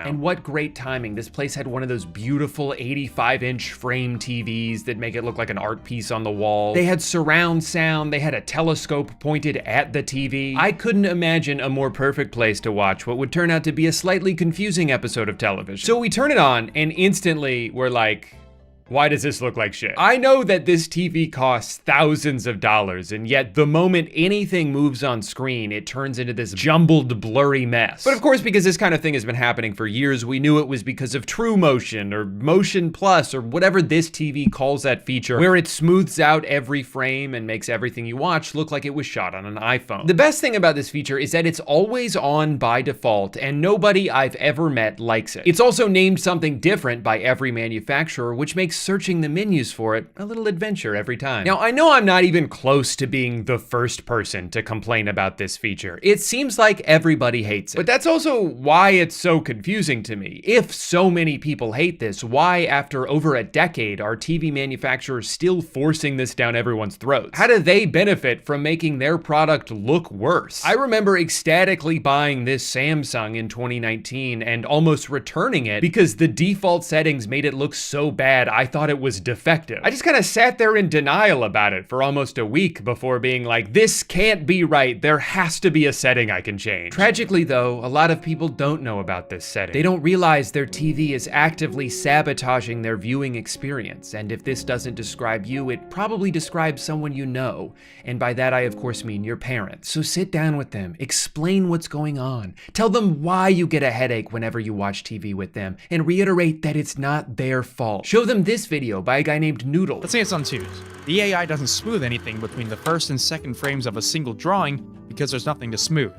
And what great timing. This place had one of those beautiful 85-inch frame TVs that make it look like an art piece on the wall. They had surround sound. They had a telescope pointed at the TV. I couldn't imagine a more perfect place to watch what would turn out to be a slightly confusing episode of television. So we turn it on and instantly we're like, why does this look like shit? I know that this TV costs thousands of dollars, and yet the moment anything moves on screen, it turns into this jumbled, blurry mess. But of course, because this kind of thing has been happening for years, we knew it was because of True Motion, or Motion Plus, or whatever this TV calls that feature, where it smooths out every frame and makes everything you watch look like it was shot on an iPhone. The best thing about this feature is that it's always on by default, and nobody I've ever met likes it. It's also named something different by every manufacturer, which makes searching the menus for it a little adventure every time. Now, I know I'm not even close to being the first person to complain about this feature. It seems like everybody hates it. But that's also why it's so confusing to me. If so many people hate this, why, after over a decade, are TV manufacturers still forcing this down everyone's throats? How do they benefit from making their product look worse? I remember ecstatically buying this Samsung in 2019 and almost returning it because the default settings made it look so bad I thought it was defective. I just kind of sat there in denial about it for almost a week before being like, this can't be right. There has to be a setting I can change. Tragically though, a lot of people don't know about this setting. They don't realize their TV is actively sabotaging their viewing experience. And if this doesn't describe you, it probably describes someone you know. And by that, I of course mean your parents. So sit down with them, explain what's going on, tell them why you get a headache whenever you watch TV with them, and reiterate that it's not their fault. Show them this video by a guy named Noodle. Let's say it's on twos. The AI doesn't smooth anything between the first and second frames of a single drawing because there's nothing to smooth.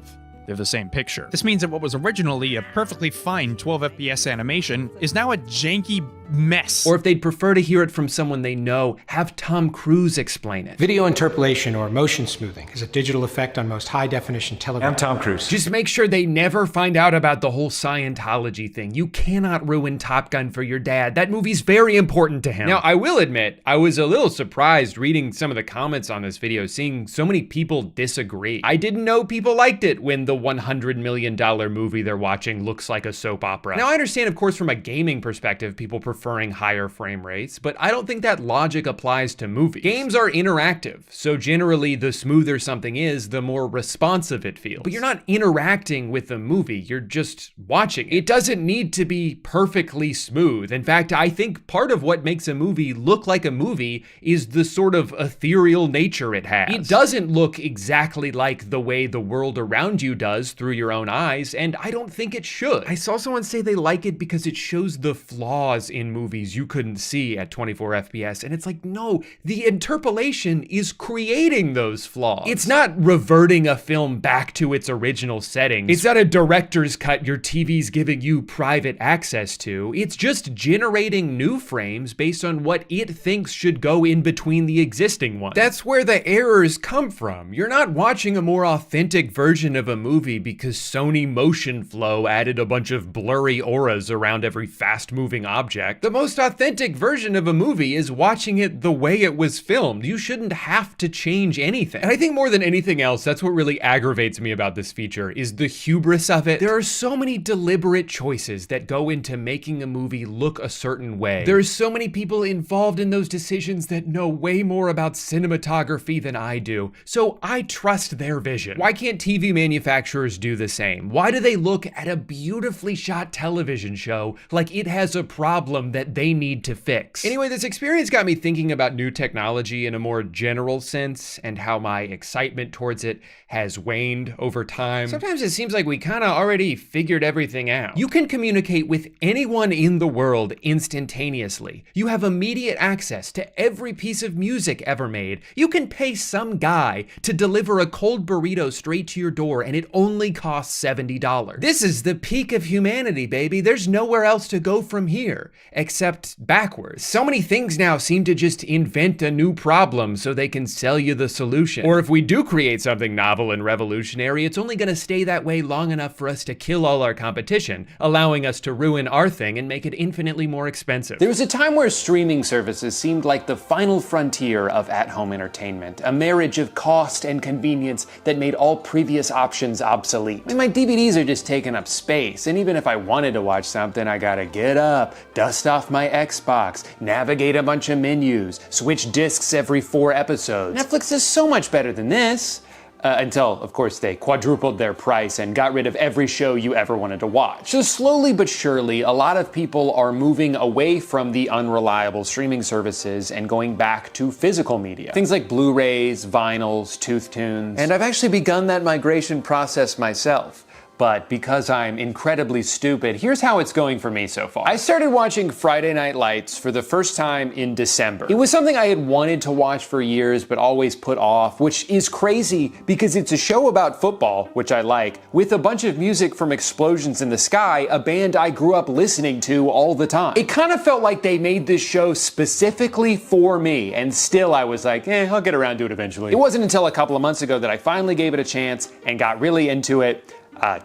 They're the same picture. This means that what was originally a perfectly fine 12 FPS animation is now a janky mess. Or if they'd prefer to hear it from someone they know, have Tom Cruise explain it. Video interpolation, or motion smoothing, is a digital effect on most high-definition television. I'm Tom Cruise. Just make sure they never find out about the whole Scientology thing. You cannot ruin Top Gun for your dad. That movie's very important to him. Now, I will admit, I was a little surprised reading some of the comments on this video, seeing so many people disagree. I didn't know people liked it when the $100 million movie they're watching looks like a soap opera. Now, I understand, of course, from a gaming perspective, people preferring higher frame rates, but I don't think that logic applies to movies. Games are interactive, so generally the smoother something is, the more responsive it feels. But you're not interacting with the movie, you're just watching. It doesn't need to be perfectly smooth. In fact, I think part of what makes a movie look like a movie is the sort of ethereal nature it has. It doesn't look exactly like the way the world around you does through your own eyes, and I don't think it should. I saw someone say they like it because it shows the flaws in movies you couldn't see at 24 FPS, and it's like, no, the interpolation is creating those flaws. It's not reverting a film back to its original settings. It's not a director's cut your TV's giving you private access to. It's just generating new frames based on what it thinks should go in between the existing ones. That's where the errors come from. You're not watching a more authentic version of a movie because Sony Motion Flow added a bunch of blurry auras around every fast-moving object. The most authentic version of a movie is watching it the way it was filmed. You shouldn't have to change anything. And I think more than anything else, that's what really aggravates me about this feature, is the hubris of it. There are so many deliberate choices that go into making a movie look a certain way. There's so many people involved in those decisions that know way more about cinematography than I do, so I trust their vision. Why can't TV manufacturers do the same? Why do they look at a beautifully shot television show like it has a problem that they need to fix? Anyway, this experience got me thinking about new technology in a more general sense and how my excitement towards it has waned over time. Sometimes it seems like we kind of already figured everything out. You can communicate with anyone in the world instantaneously. You have immediate access to every piece of music ever made. You can pay some guy to deliver a cold burrito straight to your door and it only costs $70. This is the peak of humanity, baby. There's nowhere else to go from here. except backwards. So many things now seem to just invent a new problem so they can sell you the solution. Or if we do create something novel and revolutionary, it's only gonna stay that way long enough for us to kill all our competition, allowing us to ruin our thing and make it infinitely more expensive. There was a time where streaming services seemed like the final frontier of at-home entertainment, a marriage of cost and convenience that made all previous options obsolete. I mean, my DVDs are just taking up space, and even if I wanted to watch something, I gotta get up, dust off my Xbox, navigate a bunch of menus, switch discs every 4 episodes. Netflix is so much better than this. Until, of course, they quadrupled their price and got rid of every show you ever wanted to watch. So slowly but surely, a lot of people are moving away from the unreliable streaming services and going back to physical media. Things like Blu-rays, vinyls, tooth tunes. And I've actually begun that migration process myself. But because I'm incredibly stupid, here's how it's going for me so far. I started watching Friday Night Lights for the first time in December. It was something I had wanted to watch for years but always put off, which is crazy because it's a show about football, which I like, with a bunch of music from Explosions in the Sky, a band I grew up listening to all the time. It kind of felt like they made this show specifically for me, and still I was like, I'll get around to it eventually. It wasn't until a couple of months ago that I finally gave it a chance and got really into it.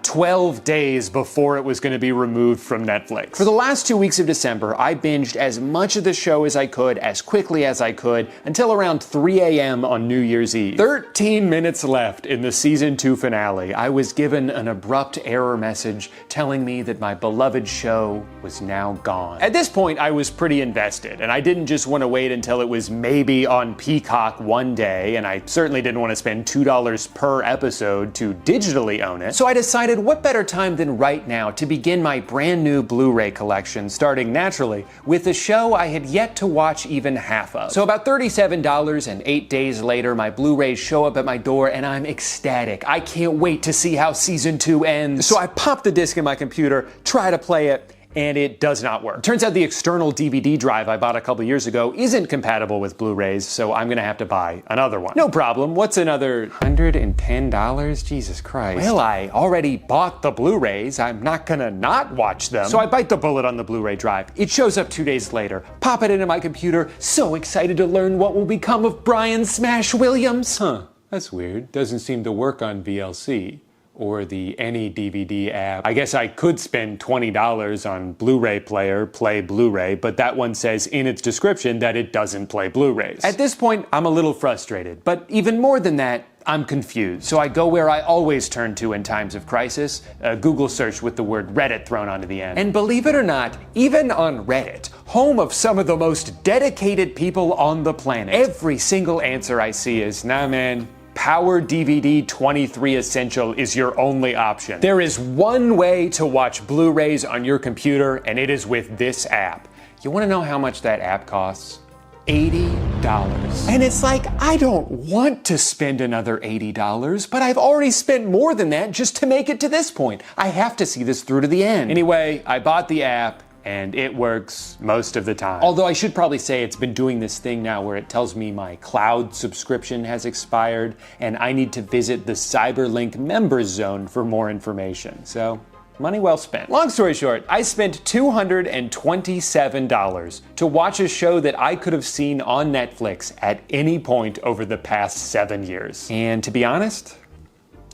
12 days before it was going to be removed from Netflix. For the last 2 weeks of December, I binged as much of the show as I could, as quickly as I could, until around 3 a.m. on New Year's Eve. 13 minutes left in the season 2 finale. I was given an abrupt error message telling me that my beloved show was now gone. At this point, I was pretty invested, and I didn't just want to wait until it was maybe on Peacock one day, and I certainly didn't want to spend $2 per episode to digitally own it. So I decided what better time than right now to begin my brand new Blu-ray collection, starting naturally with a show I had yet to watch even half of. So about $37 and 8 days later, my Blu-rays show up at my door and I'm ecstatic. I can't wait to see how season 2 ends. So I pop the disc in my computer, try to play it, and it does not work. Turns out the external DVD drive I bought a couple years ago isn't compatible with Blu-rays, so I'm gonna have to buy another one. No problem, what's another $110? Jesus Christ. Well, I already bought the Blu-rays, I'm not gonna not watch them. So I bite the bullet on the Blu-ray drive. It shows up 2 days later, pop it into my computer, so excited to learn what will become of Brian Smash Williams. Huh, that's weird. Doesn't seem to work on VLC. Or the Any DVD app. I guess I could spend $20 on Blu-ray player, play Blu-ray, but that one says in its description that it doesn't play Blu-rays. At this point, I'm a little frustrated, but even more than that, I'm confused. So I go where I always turn to in times of crisis, a Google search with the word Reddit thrown onto the end. And believe it or not, even on Reddit, home of some of the most dedicated people on the planet, every single answer I see is, nah man, Power DVD 23 Essential is your only option. There is one way to watch Blu-rays on your computer, and it is with this app. You wanna know how much that app costs? $80. And it's like, I don't want to spend another $80, but I've already spent more than that just to make it to this point. I have to see this through to the end. Anyway, I bought the app, and it works most of the time. Although I should probably say it's been doing this thing now where it tells me my cloud subscription has expired and I need to visit the Cyberlink members zone for more information. So, money well spent. Long story short, I spent $227 to watch a show that I could have seen on Netflix at any point over the past 7 years. And to be honest,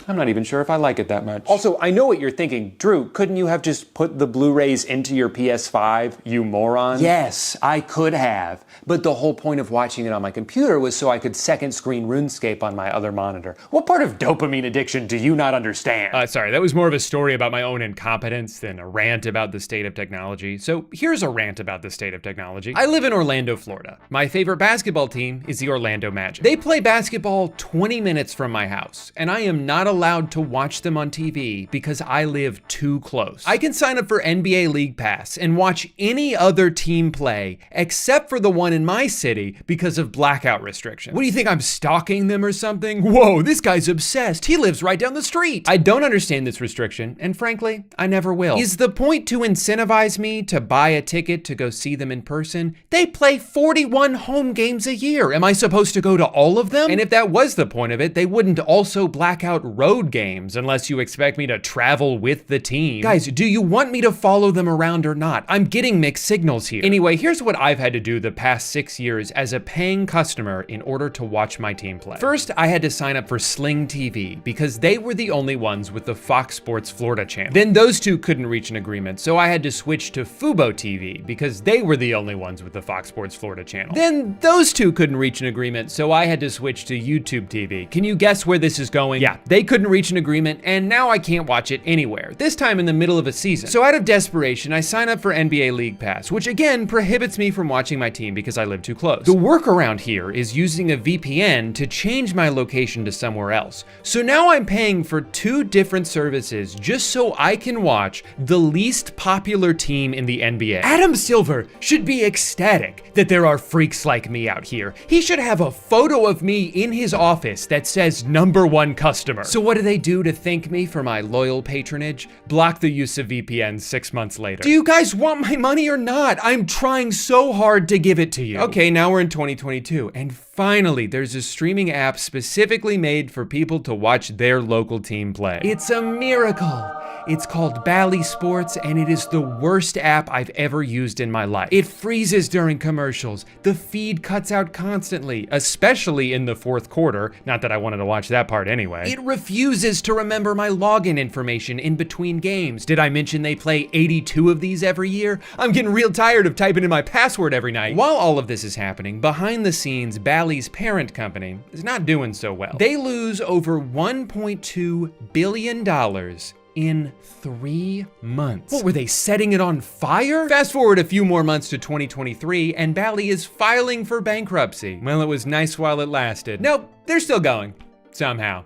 I'm not even sure if I like it that much. Also, I know what you're thinking. Drew, couldn't you have just put the Blu-rays into your PS5, you moron? Yes, I could have. But the whole point of watching it on my computer was so I could second screen RuneScape on my other monitor. What part of dopamine addiction do you not understand? Sorry, that was more of a story about my own incompetence than a rant about the state of technology. So here's a rant about the state of technology. I live in Orlando, Florida. My favorite basketball team is the Orlando Magic. They play basketball 20 minutes from my house, and I am not allowed to watch them on TV because I live too close. I can sign up for NBA League Pass and watch any other team play except for the one in my city because of blackout restrictions. What do you think, I'm stalking them or something? Whoa, this guy's obsessed. He lives right down the street. I don't understand this restriction, and frankly, I never will. Is the point to incentivize me to buy a ticket to go see them in person? They play 41 home games a year. Am I supposed to go to all of them? And if that was the point of it, they wouldn't also black out road games unless you expect me to travel with the team. Guys, do you want me to follow them around or not? I'm getting mixed signals here. Anyway, here's what I've had to do the past 6 years as a paying customer in order to watch my team play. First, I had to sign up for Sling TV because they were the only ones with the Fox Sports Florida channel. Then those two couldn't reach an agreement, so I had to switch to Fubo TV because they were the only ones with the Fox Sports Florida channel. Then those two couldn't reach an agreement, so I had to switch to YouTube TV. Can you guess where this is going? Yeah, they couldn't reach an agreement, and now I can't watch it anywhere, this time in the middle of a season. So out of desperation, I sign up for NBA League Pass, which again prohibits me from watching my team because I live too close. The workaround here is using a VPN to change my location to somewhere else. So now I'm paying for 2 different services just so I can watch the least popular team in the NBA. Adam Silver should be ecstatic that there are freaks like me out here. He should have a photo of me in his office that says #1 customer. So what do they do to thank me for my loyal patronage? Block the use of VPN 6 months later. Do you guys want my money or not? I'm trying so hard to give it to you. Okay, now we're in 2022, and finally, there's a streaming app specifically made for people to watch their local team play. It's a miracle. It's called Bally Sports, and it is the worst app I've ever used in my life. It freezes during commercials. The feed cuts out constantly, especially in the 4th quarter. Not that I wanted to watch that part anyway. It refuses to remember my login information in between games. Did I mention they play 82 of these every year? I'm getting real tired of typing in my password every night. While all of this is happening, behind the scenes, Bally's parent company is not doing so well. They lose over $1.2 billion in 3 months. What, were they setting it on fire? Fast forward a few more months to 2023, and Bally is filing for bankruptcy. Well, it was nice while it lasted. Nope, they're still going, somehow.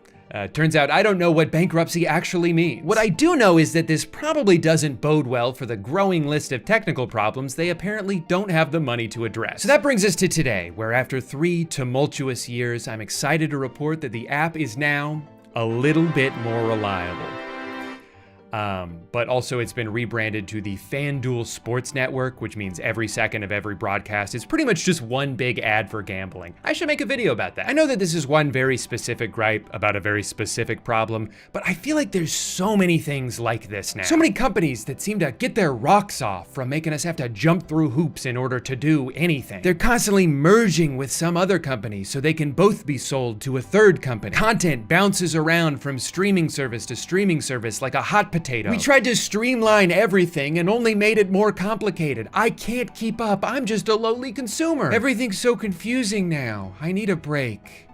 Turns out I don't know what bankruptcy actually means. What I do know is that this probably doesn't bode well for the growing list of technical problems they apparently don't have the money to address. So that brings us to today, where after 3 tumultuous years, I'm excited to report that the app is now a little bit more reliable. But also it's been rebranded to the FanDuel Sports Network, which means every second of every broadcast is pretty much just one big ad for gambling. I should make a video about that. I know that this is one very specific gripe about a very specific problem, but I feel like there's so many things like this now. So many companies that seem to get their rocks off from making us have to jump through hoops in order to do anything. They're constantly merging with some other company so they can both be sold to a third company. Content bounces around from streaming service to streaming service like a hot potato. We tried to streamline everything and only made it more complicated. I can't keep up. I'm just a lowly consumer. Everything's so confusing now. I need a break.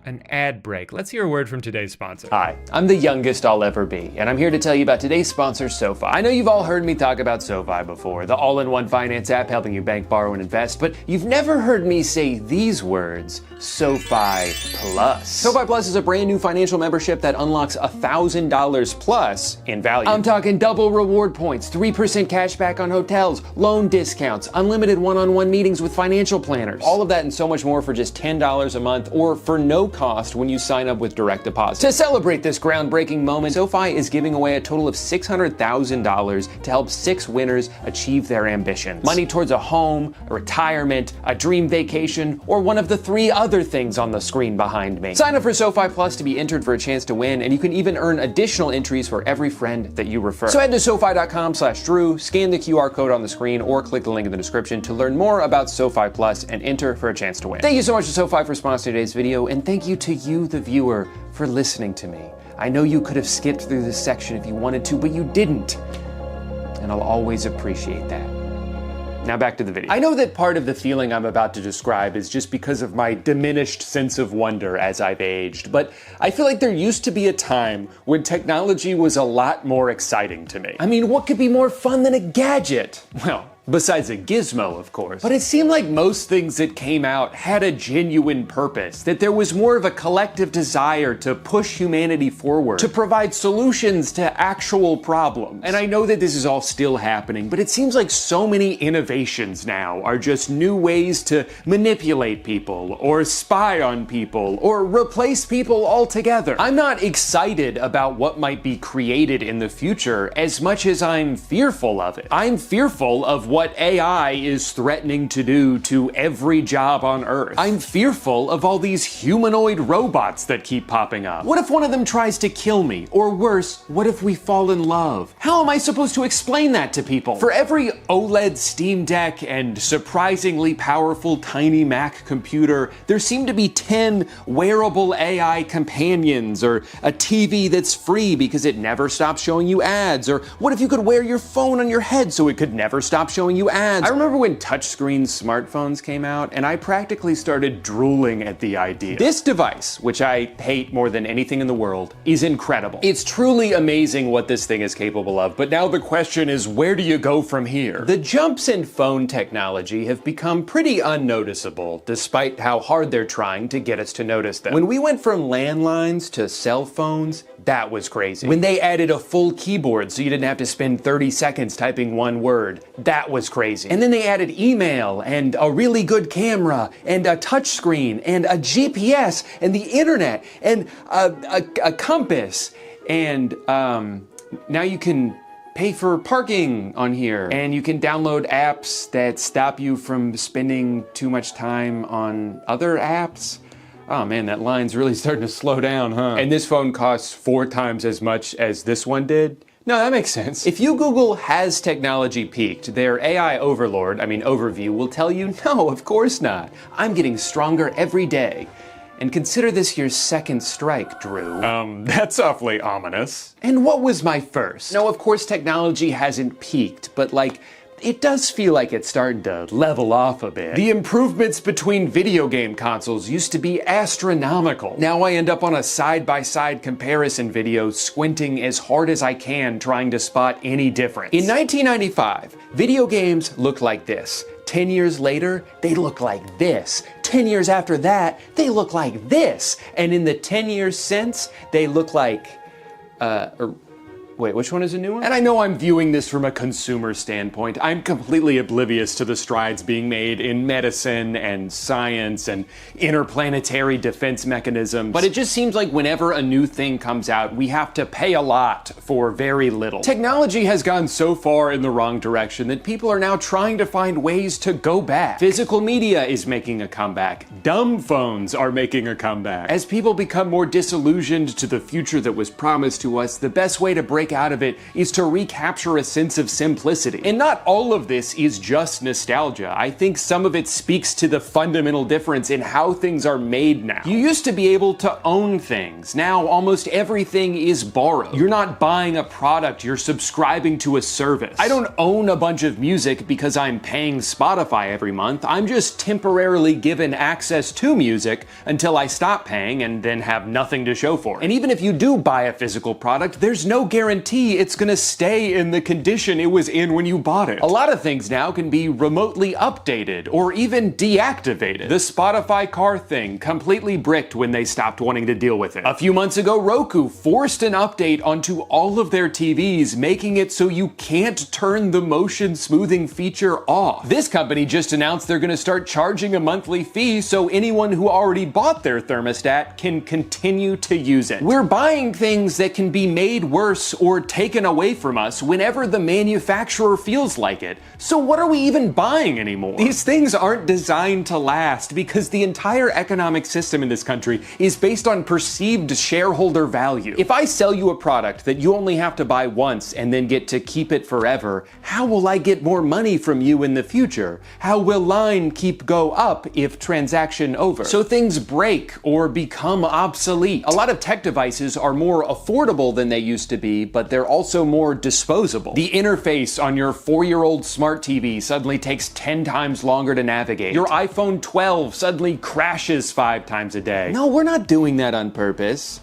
An ad break. Let's hear a word from today's sponsor. Hi, I'm the youngest I'll ever be, and I'm here to tell you about today's sponsor, SoFi. I know you've all heard me talk about SoFi before, the all-in-one finance app helping you bank, borrow, and invest, but you've never heard me say these words, SoFi Plus. SoFi Plus is a brand new financial membership that unlocks $1,000 plus in value. I'm talking double reward points, 3% cash back on hotels, loan discounts, unlimited one-on-one meetings with financial planners. All of that and so much more for just $10 a month or for no cost when you sign up with direct deposit. To celebrate this groundbreaking moment, SoFi is giving away a total of $600,000 to help 6 winners achieve their ambitions. Money towards a home, a retirement, a dream vacation, or one of the 3 other things on the screen behind me. Sign up for SoFi Plus to be entered for a chance to win, and you can even earn additional entries for every friend that you refer. So head to SoFi.com/Drew, scan the QR code on the screen, or click the link in the description to learn more about SoFi Plus and enter for a chance to win. Thank you so much to SoFi for sponsoring today's video, and thank you to you, the viewer, for listening to me. I know you could have skipped through this section if you wanted to, but you didn't. And I'll always appreciate that. Now back to the video. I know that part of the feeling I'm about to describe is just because of my diminished sense of wonder as I've aged, but I feel like there used to be a time when technology was a lot more exciting to me. I mean, what could be more fun than a gadget? Well, besides a gizmo, of course. But it seemed like most things that came out had a genuine purpose, that there was more of a collective desire to push humanity forward, to provide solutions to actual problems. And I know that this is all still happening, but it seems like so many innovations now are just new ways to manipulate people, or spy on people, or replace people altogether. I'm not excited about what might be created in the future as much as I'm fearful of it. I'm fearful of what AI is threatening to do to every job on Earth. I'm fearful of all these humanoid robots that keep popping up. What if one of them tries to kill me? Or worse, what if we fall in love? How am I supposed to explain that to people? For every OLED Steam Deck and surprisingly powerful tiny Mac computer, there seem to be 10 wearable AI companions, or a TV that's free because it never stops showing you ads, or what if you could wear your phone on your head so it could never stop showing you ads? I remember when touchscreen smartphones came out, and I practically started drooling at the idea. This device, which I hate more than anything in the world, is incredible. It's truly amazing what this thing is capable of, but now the question is, where do you go from here? The jumps in phone technology have become pretty unnoticeable, despite how hard they're trying to get us to notice them. When we went from landlines to cell phones, that was crazy. When they added a full keyboard so you didn't have to spend 30 seconds typing one word, that was crazy. And then they added email and a really good camera and a touchscreen and a GPS and the internet and a compass and now you can pay for parking on here, and you can download apps that stop you from spending too much time on other apps. Oh man, that line's really starting to slow down, huh? And this phone costs 4 times as much as this one did? No, that makes sense. If you Google "has technology peaked," their AI overview will tell you, no, of course not. I'm getting stronger every day. And consider this your second strike, Drew. That's awfully ominous. And what was my first? No, of course technology hasn't peaked, but it does feel like it's starting to level off a bit. The improvements between video game consoles used to be astronomical. Now I end up on a side-by-side comparison video, squinting as hard as I can, trying to spot any difference. In 1995, video games looked like this. 10 years later, they look like this. 10 years after that, they look like this. And in the 10 years since, they look like, wait, which one is a new one? And I know I'm viewing this from a consumer standpoint. I'm completely oblivious to the strides being made in medicine and science and interplanetary defense mechanisms. But it just seems like whenever a new thing comes out, we have to pay a lot for very little. Technology has gone so far in the wrong direction that people are now trying to find ways to go back. Physical media is making a comeback. Dumb phones are making a comeback. As people become more disillusioned to the future that was promised to us, the best way to break out of it is to recapture a sense of simplicity. And not all of this is just nostalgia. I think some of it speaks to the fundamental difference in how things are made now. You used to be able to own things. Now almost everything is borrowed. You're not buying a product, you're subscribing to a service. I don't own a bunch of music because I'm paying Spotify every month. I'm just temporarily given access to music until I stop paying and then have nothing to show for it. And even if you do buy a physical product, there's no guarantee it's gonna stay in the condition it was in when you bought it. A lot of things now can be remotely updated or even deactivated. The Spotify car thing completely bricked when they stopped wanting to deal with it. A few months ago, Roku forced an update onto all of their TVs, making it so you can't turn the motion smoothing feature off. This company just announced they're gonna start charging a monthly fee so anyone who already bought their thermostat can continue to use it. We're buying things that can be made worse or taken away from us whenever the manufacturer feels like it. So what are we even buying anymore? These things aren't designed to last because the entire economic system in this country is based on perceived shareholder value. If I sell you a product that you only have to buy once and then get to keep it forever, how will I get more money from you in the future? How will line go up if transaction over? So things break or become obsolete. A lot of tech devices are more affordable than they used to be, but they're also more disposable. The interface on your 4-year-old smart TV suddenly takes 10 times longer to navigate. Your iPhone 12 suddenly crashes 5 times a day. No, we're not doing that on purpose.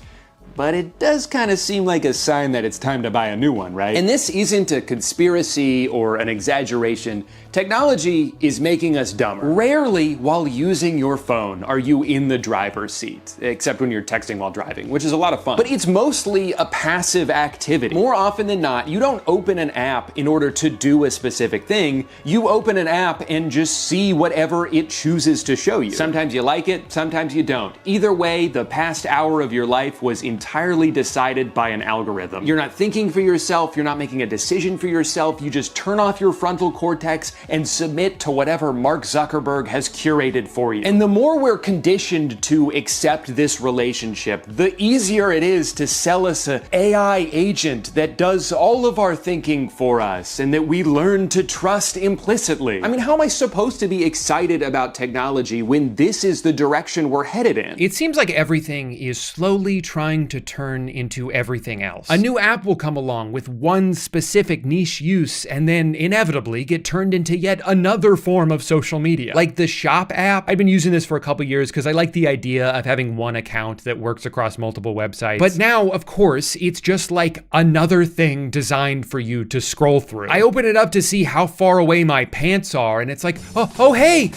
But it does kind of seem like a sign that it's time to buy a new one, right? And this isn't a conspiracy or an exaggeration. Technology is making us dumber. Rarely while using your phone are you in the driver's seat, except when you're texting while driving, which is a lot of fun. But it's mostly a passive activity. More often than not, you don't open an app in order to do a specific thing. You open an app and just see whatever it chooses to show you. Sometimes you like it, sometimes you don't. Either way, the past hour of your life was entirely decided by an algorithm. You're not thinking for yourself, you're not making a decision for yourself, you just turn off your frontal cortex and submit to whatever Mark Zuckerberg has curated for you. And the more we're conditioned to accept this relationship, the easier it is to sell us an AI agent that does all of our thinking for us and that we learn to trust implicitly. I mean, how am I supposed to be excited about technology when this is the direction we're headed in? It seems like everything is slowly trying to turn into everything else. A new app will come along with one specific niche use and then inevitably get turned into yet another form of social media. Like the Shop app. I've been using this for a couple years because I like the idea of having one account that works across multiple websites. But now, of course, it's just like another thing designed for you to scroll through. I open it up to see how far away my pants are, and it's like, oh hey,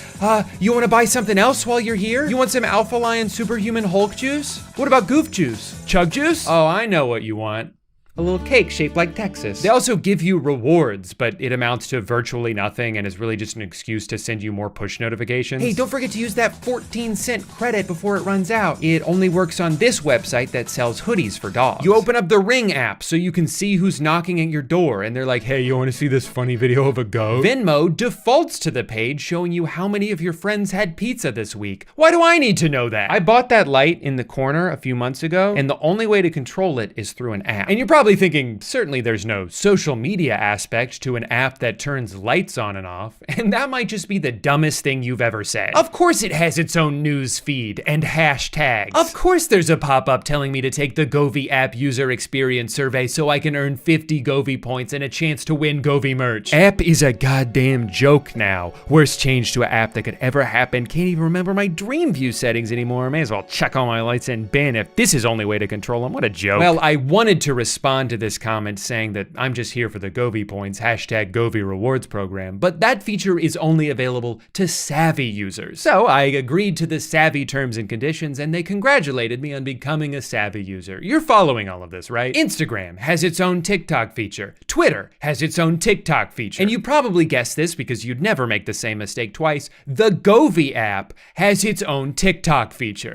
you want to buy something else while you're here? You want some Alpha Lion Superhuman Hulk juice? What about Goof juice? Chug juice? Oh, I know what you want. A little cake shaped like Texas. They also give you rewards, but it amounts to virtually nothing and is really just an excuse to send you more push notifications. Hey, don't forget to use that 14-cent credit before it runs out. It only works on this website that sells hoodies for dogs. You open up the Ring app so you can see who's knocking at your door, and they're like, hey, you want to see this funny video of a goat? Venmo defaults to the page showing you how many of your friends had pizza this week. Why do I need to know that? I bought that light in the corner a few months ago, and the only way to control it is through an app. And you're probably thinking, certainly there's no social media aspect to an app that turns lights on and off, and that might just be the dumbest thing you've ever said. Of course it has its own news feed and hashtags. Of course there's a pop-up telling me to take the Govee app user experience survey so I can earn 50 Govee points and a chance to win Govee merch. App is a goddamn joke now. Worst change to an app that could ever happen. Can't even remember my dream view settings anymore. May as well check all my lights in bin if this is the only way to control them. What a joke. Well, I wanted to respond to this comment saying that I'm just here for the Govee points, hashtag Govee rewards program, but that feature is only available to savvy users. So I agreed to the savvy terms and conditions and they congratulated me on becoming a savvy user. You're following all of this, right? Instagram has its own TikTok feature. Twitter has its own TikTok feature. And you probably guessed this because you'd never make the same mistake twice. The Govee app has its own TikTok feature.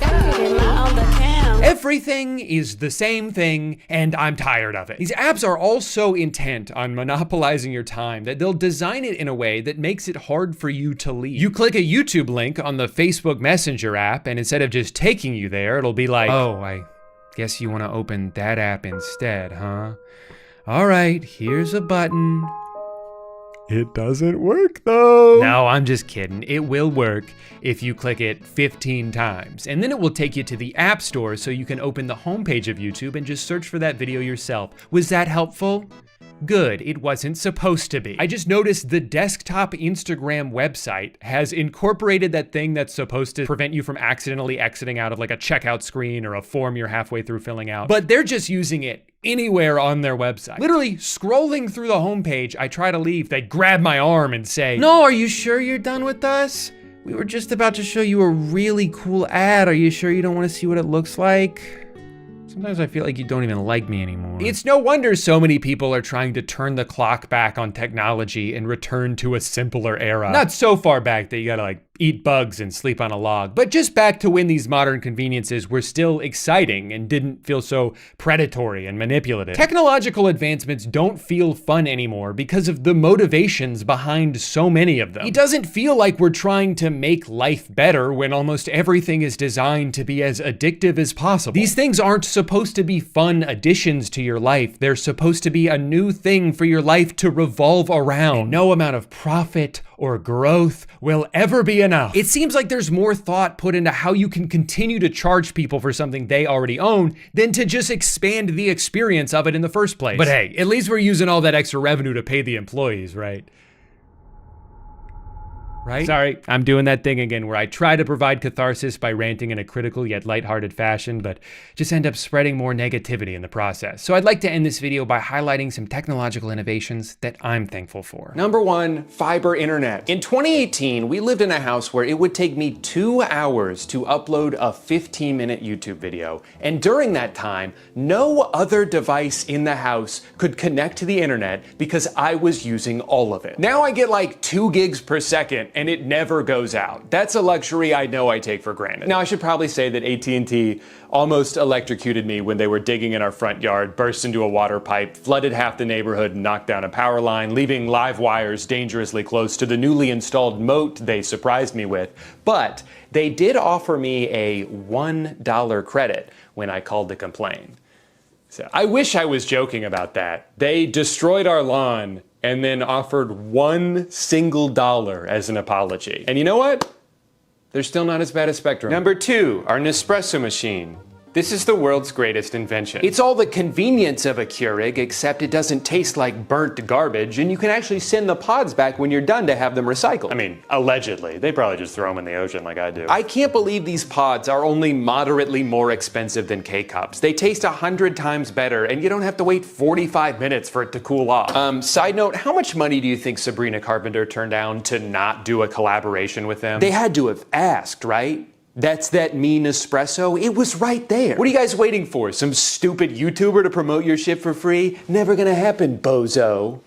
Everything is the same thing, and I'm tired of it. These apps are all so intent on monopolizing your time that they'll design it in a way that makes it hard for you to leave. You click a YouTube link on the Facebook Messenger app, and instead of just taking you there, it'll be like, oh, I guess you want to open that app instead, huh? All right, here's a button. It doesn't work though. No, I'm just kidding. It will work if you click it 15 times. And then it will take you to the App Store so you can open the homepage of YouTube and just search for that video yourself. Was that helpful? Good, it wasn't supposed to be. I just noticed the desktop Instagram website has incorporated that thing that's supposed to prevent you from accidentally exiting out of like a checkout screen or a form you're halfway through filling out. But they're just using it anywhere on their website. Literally scrolling through the homepage, I try to leave, they grab my arm and say, no, are you sure you're done with us? We were just about to show you a really cool ad. Are you sure you don't want to see what it looks like? Sometimes I feel like you don't even like me anymore. It's no wonder so many people are trying to turn the clock back on technology and return to a simpler era. Not so far back that you gotta like eat bugs and sleep on a log, but just back to when these modern conveniences were still exciting and didn't feel so predatory and manipulative. Technological advancements don't feel fun anymore because of the motivations behind so many of them. It doesn't feel like we're trying to make life better when almost everything is designed to be as addictive as possible. These things aren't supposed to be fun additions to your life. They're supposed to be a new thing for your life to revolve around. And no amount of profit or growth will ever be enough. It seems like there's more thought put into how you can continue to charge people for something they already own than to just expand the experience of it in the first place. But hey, at least we're using all that extra revenue to pay the employees, right? Right? Sorry, I'm doing that thing again where I try to provide catharsis by ranting in a critical yet lighthearted fashion, but just end up spreading more negativity in the process. So I'd like to end this video by highlighting some technological innovations that I'm thankful for. Number one, fiber internet. In 2018, we lived in a house where it would take me 2 hours to upload a 15-minute YouTube video. And during that time, no other device in the house could connect to the internet because I was using all of it. Now I get like 2 gigs per second night, and it never goes out. That's a luxury I know I take for granted. Now, I should probably say that AT&T almost electrocuted me when they were digging in our front yard, burst into a water pipe, flooded half the neighborhood, and knocked down a power line, leaving live wires dangerously close to the newly installed moat they surprised me with. But they did offer me a $1 credit when I called to complain. So I wish I was joking about that. They destroyed our lawn and then offered $1 single as an apology. And you know what? They're still not as bad as Spectrum. Number 2, our Nespresso machine. This is the world's greatest invention. It's all the convenience of a Keurig, except it doesn't taste like burnt garbage, and you can actually send the pods back when you're done to have them recycled. I mean, allegedly. They probably just throw them in the ocean like I do. I can't believe these pods are only moderately more expensive than K-Cups. They taste 100 times better, and you don't have to wait 45 minutes for it to cool off. Side note, how much money do you think Sabrina Carpenter turned down to not do a collaboration with them? They had to have asked, right? That's that mean espresso? It was right there. What are you guys waiting for? Some stupid YouTuber to promote your shit for free? Never gonna happen, bozo.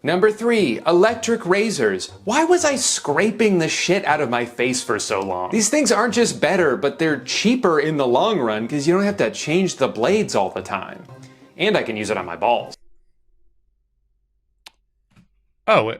Number 3, electric razors. Why was I scraping the shit out of my face for so long? These things aren't just better, but they're cheaper in the long run because you don't have to change the blades all the time. And I can use it on my balls. Oh,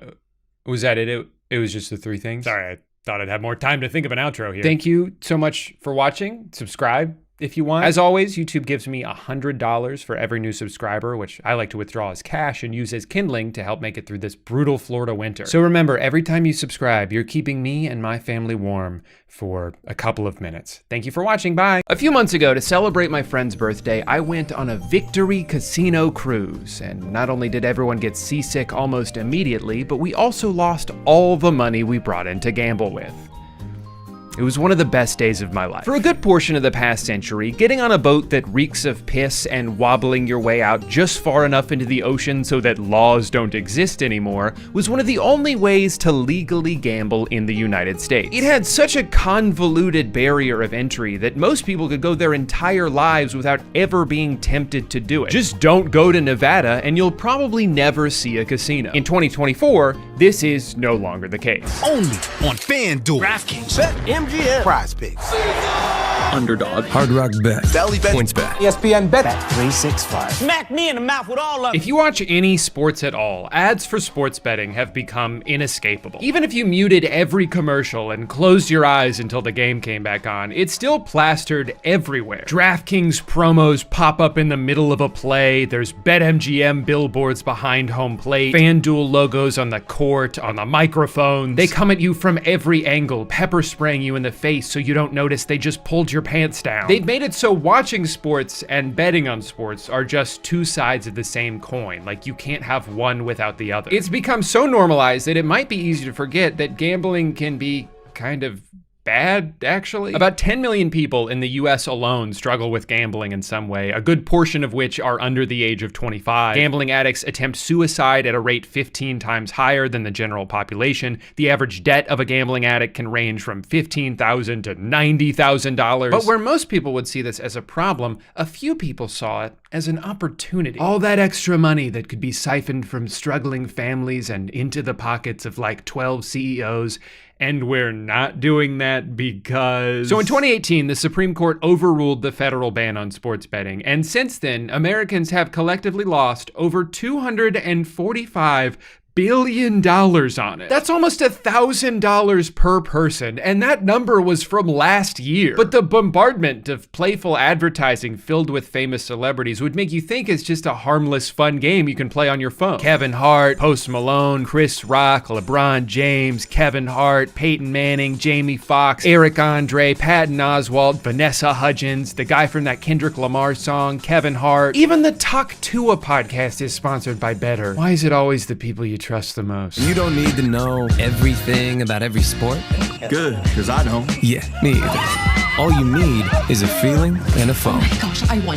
was that it? It was just the 3 things? Sorry, I thought I'd have more time to think of an outro here. Thank you so much for watching. Subscribe if you want. As always, YouTube gives me $100 for every new subscriber, which I like to withdraw as cash and use as kindling to help make it through this brutal Florida winter. So remember, every time you subscribe, you're keeping me and my family warm for a couple of minutes. Thank you for watching. Bye. A few months ago, to celebrate my friend's birthday, I went on a Victory Casino cruise. And not only did everyone get seasick almost immediately, but we also lost all the money we brought in to gamble with. It was one of the best days of my life. For a good portion of the past century, getting on a boat that reeks of piss and wobbling your way out just far enough into the ocean so that laws don't exist anymore was one of the only ways to legally gamble in the United States. It had such a convoluted barrier of entry that most people could go their entire lives without ever being tempted to do it. Just don't go to Nevada and you'll probably never see a casino. In 2024, this is no longer the case. Only on FanDuel, DraftKings, BetMGM, Prize Picks, Underdog, Hard Rock Bet, Sally Bet, PointsBet, ESPN Bet 365. Smack me in the mouth with all of it. If you watch any sports at all, ads for sports betting have become inescapable. Even if you muted every commercial and closed your eyes until the game came back on, it's still plastered everywhere. DraftKings promos pop up in the middle of a play, there's BetMGM billboards behind home plate, FanDuel logos on the court, on the microphones. They come at you from every angle, pepper spraying you in the face so you don't notice they just pulled your pants down. They've made it so watching sports and betting on sports are just two sides of the same coin, like you can't have one without the other. It's become so normalized that it might be easy to forget that gambling can be kind of bad, actually. About 10 million people in the US alone struggle with gambling in some way, a good portion of which are under the age of 25. Gambling addicts attempt suicide at a rate 15 times higher than the general population. The average debt of a gambling addict can range from $15,000 to $90,000. But where most people would see this as a problem, a few people saw it as an opportunity. All that extra money that could be siphoned from struggling families and into the pockets of like 12 CEOs. And we're not doing that because... So in 2018, the Supreme Court overruled the federal ban on sports betting. And since then, Americans have collectively lost over $245 billion on it. That's almost $1,000 per person, and that number was from last year. But the bombardment of playful advertising filled with famous celebrities would make you think it's just a harmless, fun game you can play on your phone. Kevin Hart, Post Malone, Chris Rock, LeBron James, Kevin Hart, Peyton Manning, Jamie Foxx, Eric Andre, Patton Oswalt, Vanessa Hudgens, the guy from that Kendrick Lamar song, Kevin Hart. Even the Talk Tua podcast is sponsored by Better. Why is it always the people you trust the most? You don't need to know everything about every sport. Good, because I don't. Yeah, me either. All you need is a feeling and a phone.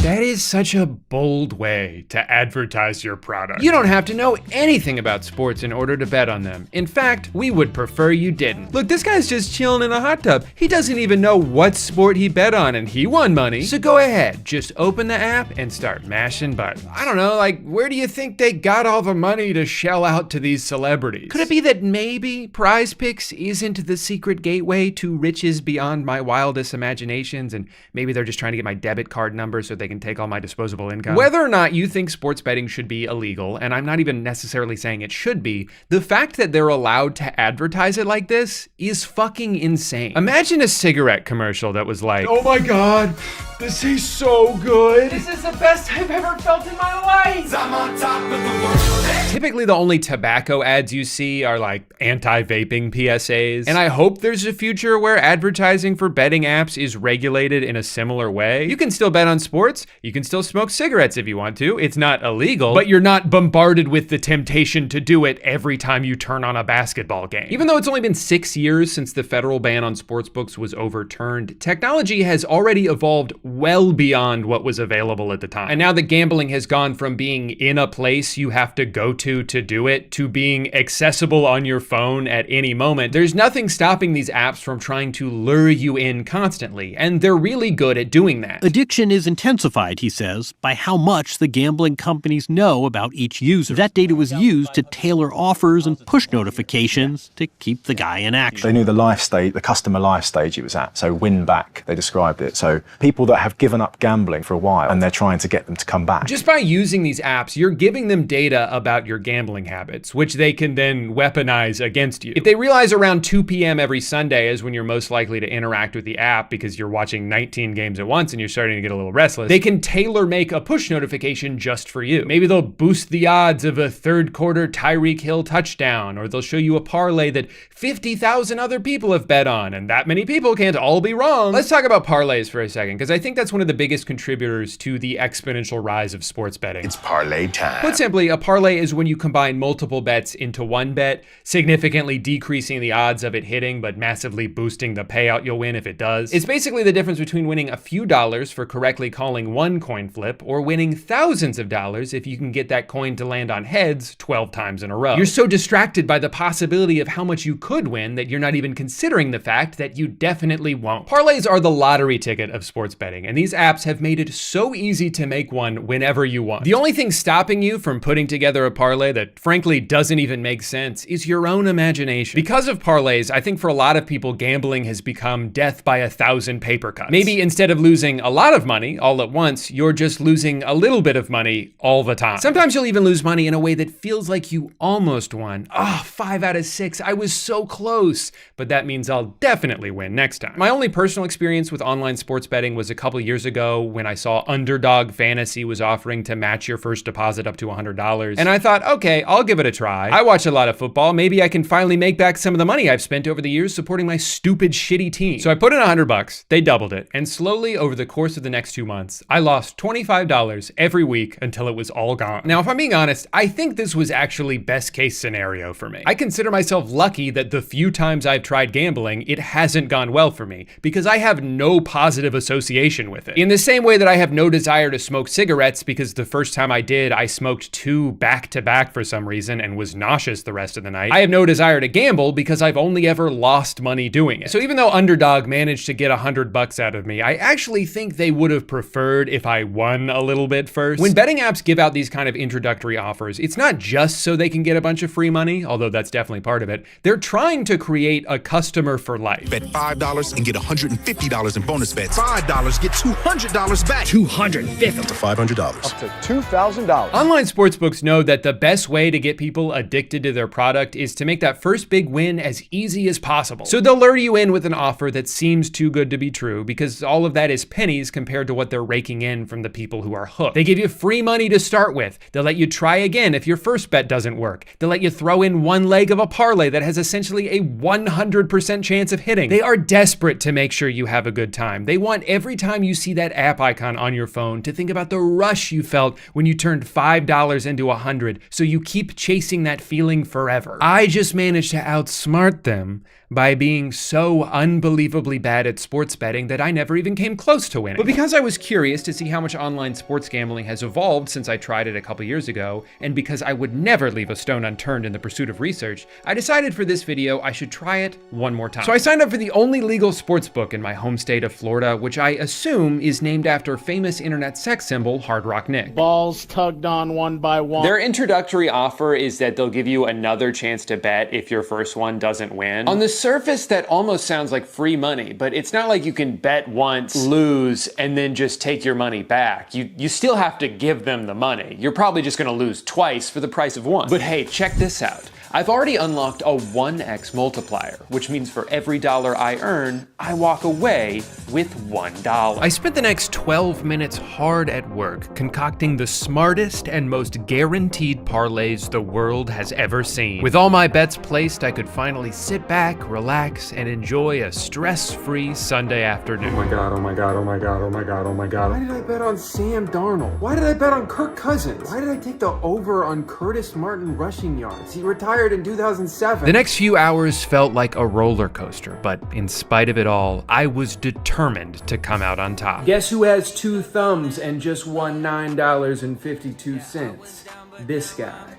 That is such a bold way to advertise your product. You don't have to know anything about sports in order to bet on them. In fact, we would prefer you didn't. Look, this guy's just chilling in a hot tub. He doesn't even know what sport he bet on, and he won money. So go ahead, just open the app and start mashing buttons. I don't know, like, where do you think they got all the money to shell out to these celebrities? Could it be that maybe Prize Picks isn't the secret gateway to riches beyond my wildest imaginations, and maybe they're just trying to get my debit card number so they can take all my disposable income? Whether or not you think sports betting should be illegal, and I'm not even necessarily saying it should be, the fact that they're allowed to advertise it like this is fucking insane. Imagine a cigarette commercial that was like, "Oh my God, this tastes so good. This is the best I've ever felt in my life. I'm on top of the world." Typically the only tobacco ads you see are like anti-vaping PSAs. And I hope there's a future where advertising for betting apps is regulated in a similar way. You can still bet on sports. You can still smoke cigarettes if you want to. It's not illegal, but you're not bombarded with the temptation to do it every time you turn on a basketball game. Even though it's only been 6 years since the federal ban on sportsbooks was overturned, technology has already evolved well beyond what was available at the time. And now that gambling has gone from being in a place you have to go to do it, to being accessible on your phone at any moment, there's nothing stopping these apps from trying to lure you in constantly, and they're really good at doing that. Addiction is intensified, he says, by how much the gambling companies know about each user. That data was used to tailor offers and push notifications to keep the guy in action. They knew the life stage, the customer life stage it was at, so win back, they described it. So people that have given up gambling for a while and they're trying to get them to come back. Just by using these apps, you're giving them data about your gambling habits, which they can then weaponize against you. If they realize around 2 p.m. every Sunday is when you're most likely to interact with the app because you're watching 19 games at once and you're starting to get a little restless, they can tailor make a push notification just for you. Maybe they'll boost the odds of a third quarter Tyreek Hill touchdown, or they'll show you a parlay that 50,000 other people have bet on, and that many people can't all be wrong. Let's talk about parlays for a second, because I think that's one of the biggest contributors to the exponential rise of sports betting. It's parlay time. Put simply, a parlay is when you combine multiple bets into one bet, significantly decreasing the odds of it hitting, but massively boosting the payout you'll win if it does. It's basically the difference between winning a few dollars for correctly calling one coin flip, or winning thousands of dollars if you can get that coin to land on heads 12 times in a row. You're so distracted by the possibility of how much you could win that you're not even considering the fact that you definitely won't. Parlays are the lottery ticket of sports betting, and these apps have made it so easy to make one whenever you want. The only thing stopping you from putting together a parlay that frankly doesn't even make sense is your own imagination. Because of parlays, I think for a lot of people, gambling has become death by 1,000 paper cuts. Maybe instead of losing a lot of money all at once, you're just losing a little bit of money all the time. Sometimes you'll even lose money in a way that feels like you almost won. 5 out of 6, I was so close, but that means I'll definitely win next time. My only personal experience with online sports betting was a couple years ago when I saw Underdog Fantasy was offering to match your first deposit up to $100. And I thought, okay, I'll give it a try. I watch a lot of football. Maybe I can finally make back some of the money I've spent over the years supporting my stupid, shitty team. So I put in $100, they doubled it. And slowly over the course of the next 2 months, I lost $25 every week until it was all gone. Now, if I'm being honest, I think this was actually best case scenario for me. I consider myself lucky that the few times I've tried gambling, it hasn't gone well for me because I have no positive association with it. In the same way that I have no desire to smoke cigarettes because the first time I did, I smoked 2 back-to-back for some reason and was nauseous the rest of the night. I have no desire to gamble because I've only ever lost money doing it. So even though Underdog managed to get $100 out of me, I actually think they would have preferred if I won a little bit first. When betting apps give out these kind of introductory offers, it's not just so they can get a bunch of free money, although that's definitely part of it. They're trying to create a customer for life. Bet $5 and get $150 in bonus bets. $5, get $200 back. $250 up to $500. Up to $2,000. Online sportsbooks know that the best way to get people addicted to their product is to make that first big win as easy as possible. So they'll lure you in with an offer that seems too good to be true because all of that is pennies compared to what they're raking in from the people who are hooked. They give you free money to start with. They'll let you try again if your first bet doesn't work. They'll let you throw in one leg of a parlay that has essentially a 100% chance of hitting. They are desperate to make sure you have a good time. They want every time you see that app icon on your phone to think about the rush you felt when you turned $5 into $100, so you keep chasing that feeling forever. I just managed to outsmart them by being so unbelievably bad at sports betting that I never even came close to winning. But because I was curious to see how much online sports gambling has evolved since I tried it a couple years ago, and because I would never leave a stone unturned in the pursuit of research, I decided for this video I should try it one more time. So I signed up for the only legal sports book in my home state of Florida, which I assume is named after famous internet sex symbol Hard Rock Nick. Balls tugged on one by one. Their introductory offer is that they'll give you another chance to bet if your first one doesn't win. On the surface, that almost sounds like free money, but it's not like you can bet once, lose, and then just take your money back. You still have to give them the money. You're probably just gonna lose twice for the price of one. But hey, check this out. I've already unlocked a 1x multiplier, which means for every dollar I earn, I walk away with $1. I spent the next 12 minutes hard at work concocting the smartest and most guaranteed parlays the world has ever seen. With all my bets placed, I could finally sit back, relax, and enjoy a stress-free Sunday afternoon. Oh my god, oh my god, oh my god, oh my god, oh my god. Why did I bet on Sam Darnold? Why did I bet on Kirk Cousins? Why did I take the over on Curtis Martin rushing yards? He retired in 2007. The next few hours felt like a roller coaster, but in spite of it all, I was determined to come out on top. Guess who has 2 thumbs and just won $9.52? This guy.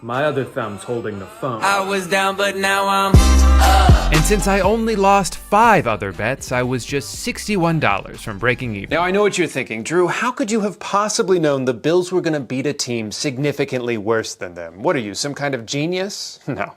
My other thumb's holding the phone. I was down, but now I'm up. And since I only lost 5 other bets, I was just $61 from breaking even. Now I know what you're thinking, Drew. How could you have possibly known the Bills were gonna beat a team significantly worse than them? What are you, some kind of genius? No.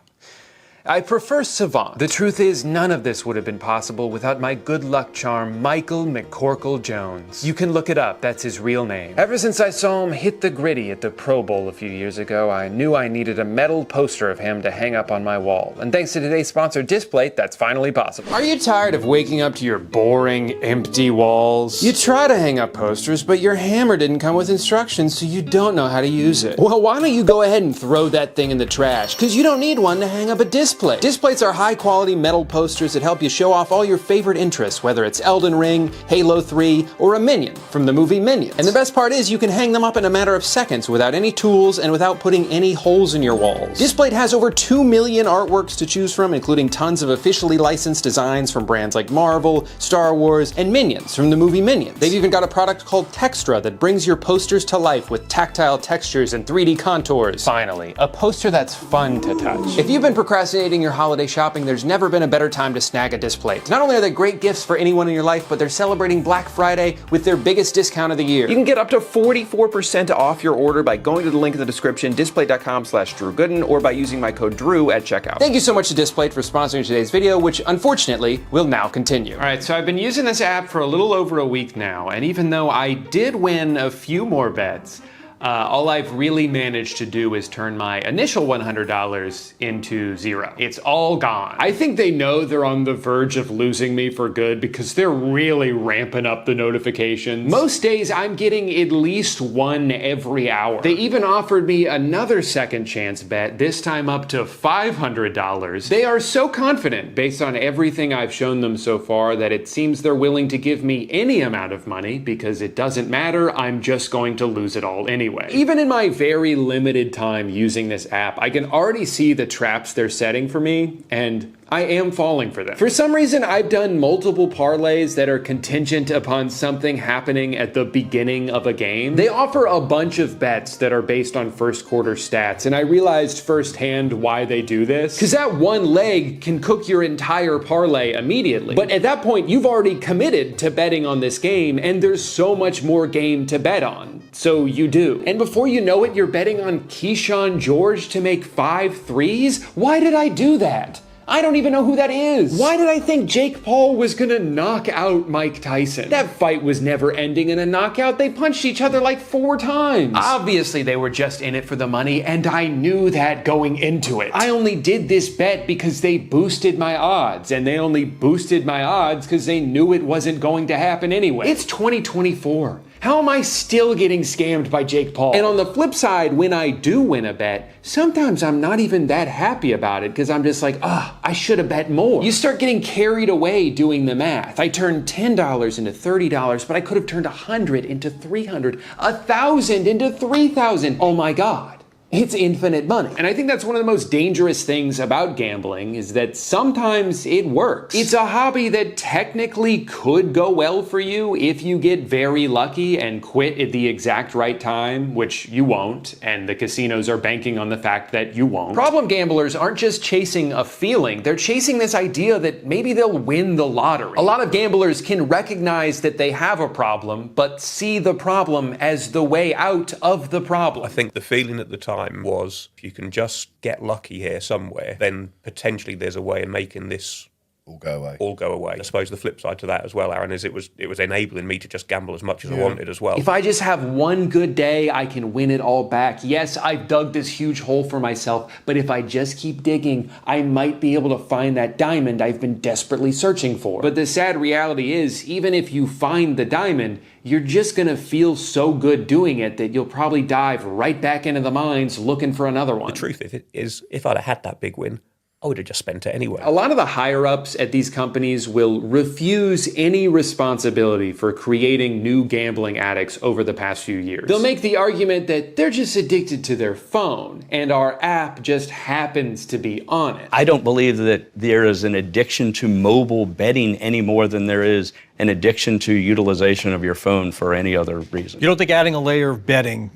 I prefer savant. The truth is, none of this would have been possible without my good luck charm, Michael McCorkle Jones. You can look it up, that's his real name. Ever since I saw him hit the gritty at the Pro Bowl a few years ago, I knew I needed a metal poster of him to hang up on my wall. And thanks to today's sponsor, Displate, that's finally possible. Are you tired of waking up to your boring, empty walls? You try to hang up posters, but your hammer didn't come with instructions, so you don't know how to use it. Well, why don't you go ahead and throw that thing in the trash? Because you don't need one to hang up a display. Displates are high-quality metal posters that help you show off all your favorite interests, whether it's Elden Ring, Halo 3, or a minion from the movie Minions. And the best part is you can hang them up in a matter of seconds without any tools and without putting any holes in your walls. Displate has over 2 million artworks to choose from, including tons of officially licensed designs from brands like Marvel, Star Wars, and Minions from the movie Minions. They've even got a product called Textra that brings your posters to life with tactile textures and 3D contours. Finally, a poster that's fun to touch. If you've been procrastinating your holiday shopping, there's never been a better time to snag a Displate. Not only are they great gifts for anyone in your life, but they're celebrating Black Friday with their biggest discount of the year. You can get up to 44% off your order by going to the link in the description, displate.com/DrewGooden, or by using my code Drew at checkout. Thank you so much to Displate for sponsoring today's video, which unfortunately will now continue. All right, so I've been using this app for a little over a week now, and even though I did win a few more bets, all I've really managed to do is turn my initial $100 into 0. It's all gone. I think they know they're on the verge of losing me for good because they're really ramping up the notifications. Most days I'm getting at least one every hour. They even offered me another second chance bet, this time up to $500. They are so confident based on everything I've shown them so far that it seems they're willing to give me any amount of money because it doesn't matter, I'm just going to lose it all anyway. Even in my very limited time using this app, I can already see the traps they're setting for me, and I am falling for them. For some reason, I've done multiple parlays that are contingent upon something happening at the beginning of a game. They offer a bunch of bets that are based on first quarter stats, and I realized firsthand why they do this. Because that one leg can cook your entire parlay immediately. But at that point, you've already committed to betting on this game, and there's so much more game to bet on. So you do. And before you know it, you're betting on Keyshawn George to make 5 threes? Why did I do that? I don't even know who that is. Why did I think Jake Paul was gonna knock out Mike Tyson? That fight was never ending in a knockout. They punched each other like 4 times. Obviously, they were just in it for the money, and I knew that going into it. I only did this bet because they boosted my odds, and they only boosted my odds because they knew it wasn't going to happen anyway. It's 2024. How am I still getting scammed by Jake Paul? And on the flip side, when I do win a bet, sometimes I'm not even that happy about it because I'm just like, I should have bet more. You start getting carried away doing the math. I turned $10 into $30, but I could have turned $100 into $300, $1,000 into $3,000. Oh my God. It's infinite money. And I think that's one of the most dangerous things about gambling is that sometimes it works. It's a hobby that technically could go well for you if you get very lucky and quit at the exact right time, which you won't, and the casinos are banking on the fact that you won't. Problem gamblers aren't just chasing a feeling, they're chasing this idea that maybe they'll win the lottery. A lot of gamblers can recognize that they have a problem, but see the problem as the way out of the problem. I think the feeling at the time was, if you can just get lucky here somewhere, then potentially there's a way of making this all go away. I suppose the flip side to that as well, Aaron, is it was enabling me to just gamble as much as I wanted as well. If I just have one good day, I can win it all back. Yes, I've dug this huge hole for myself, but if I just keep digging, I might be able to find that diamond I've been desperately searching for. But the sad reality is, even if you find the diamond, you're just gonna feel so good doing it that you'll probably dive right back into the mines looking for another one. The truth is, if I'd have had that big win, I would have just spent it anyway. A lot of the higher-ups at these companies will refuse any responsibility for creating new gambling addicts over the past few years. They'll make the argument that they're just addicted to their phone, and our app just happens to be on it. I don't believe that there is an addiction to mobile betting any more than there is an addiction to utilization of your phone for any other reason. You don't think adding a layer of betting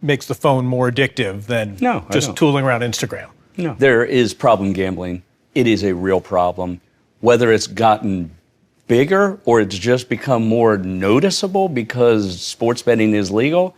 makes the phone more addictive than just tooling around Instagram? No. There is problem gambling. It is a real problem. Whether it's gotten bigger or it's just become more noticeable because sports betting is legal,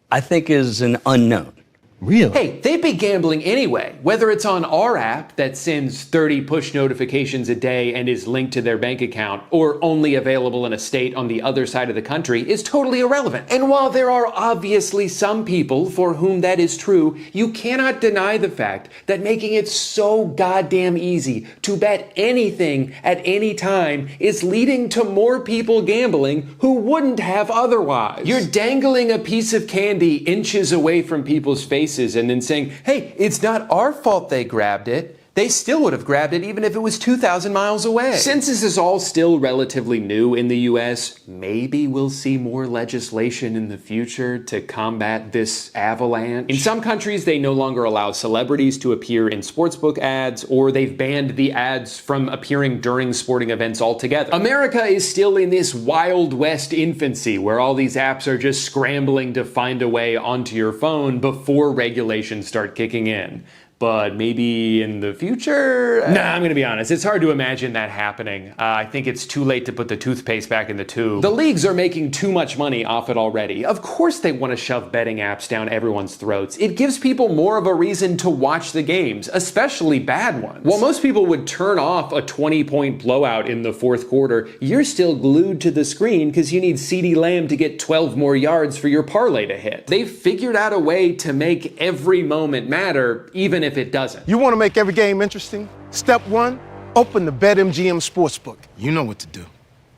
I think is an unknown. Really? Hey, they'd be gambling anyway. Whether it's on our app that sends 30 push notifications a day and is linked to their bank account, or only available in a state on the other side of the country, is totally irrelevant. And while there are obviously some people for whom that is true, you cannot deny the fact that making it so goddamn easy to bet anything at any time is leading to more people gambling who wouldn't have otherwise. You're dangling a piece of candy inches away from people's faces and then saying, hey, it's not our fault they grabbed it. They still would have grabbed it even if it was 2,000 miles away. Since this is all still relatively new in the US, maybe we'll see more legislation in the future to combat this avalanche. In some countries, they no longer allow celebrities to appear in sportsbook ads, or they've banned the ads from appearing during sporting events altogether. America is still in this Wild West infancy where all these apps are just scrambling to find a way onto your phone before regulations start kicking in. But maybe in the future? Nah, I'm gonna be honest, it's hard to imagine that happening. I think it's too late to put the toothpaste back in the tube. The leagues are making too much money off it already. Of course they want to shove betting apps down everyone's throats. It gives people more of a reason to watch the games, especially bad ones. While most people would turn off a 20-point blowout in the fourth quarter, you're still glued to the screen because you need CeeDee Lamb to get 12 more yards for your parlay to hit. They've figured out a way to make every moment matter, even if it doesn't. You want to make every game interesting? Step one, open the BetMGM Sportsbook. You know what to do.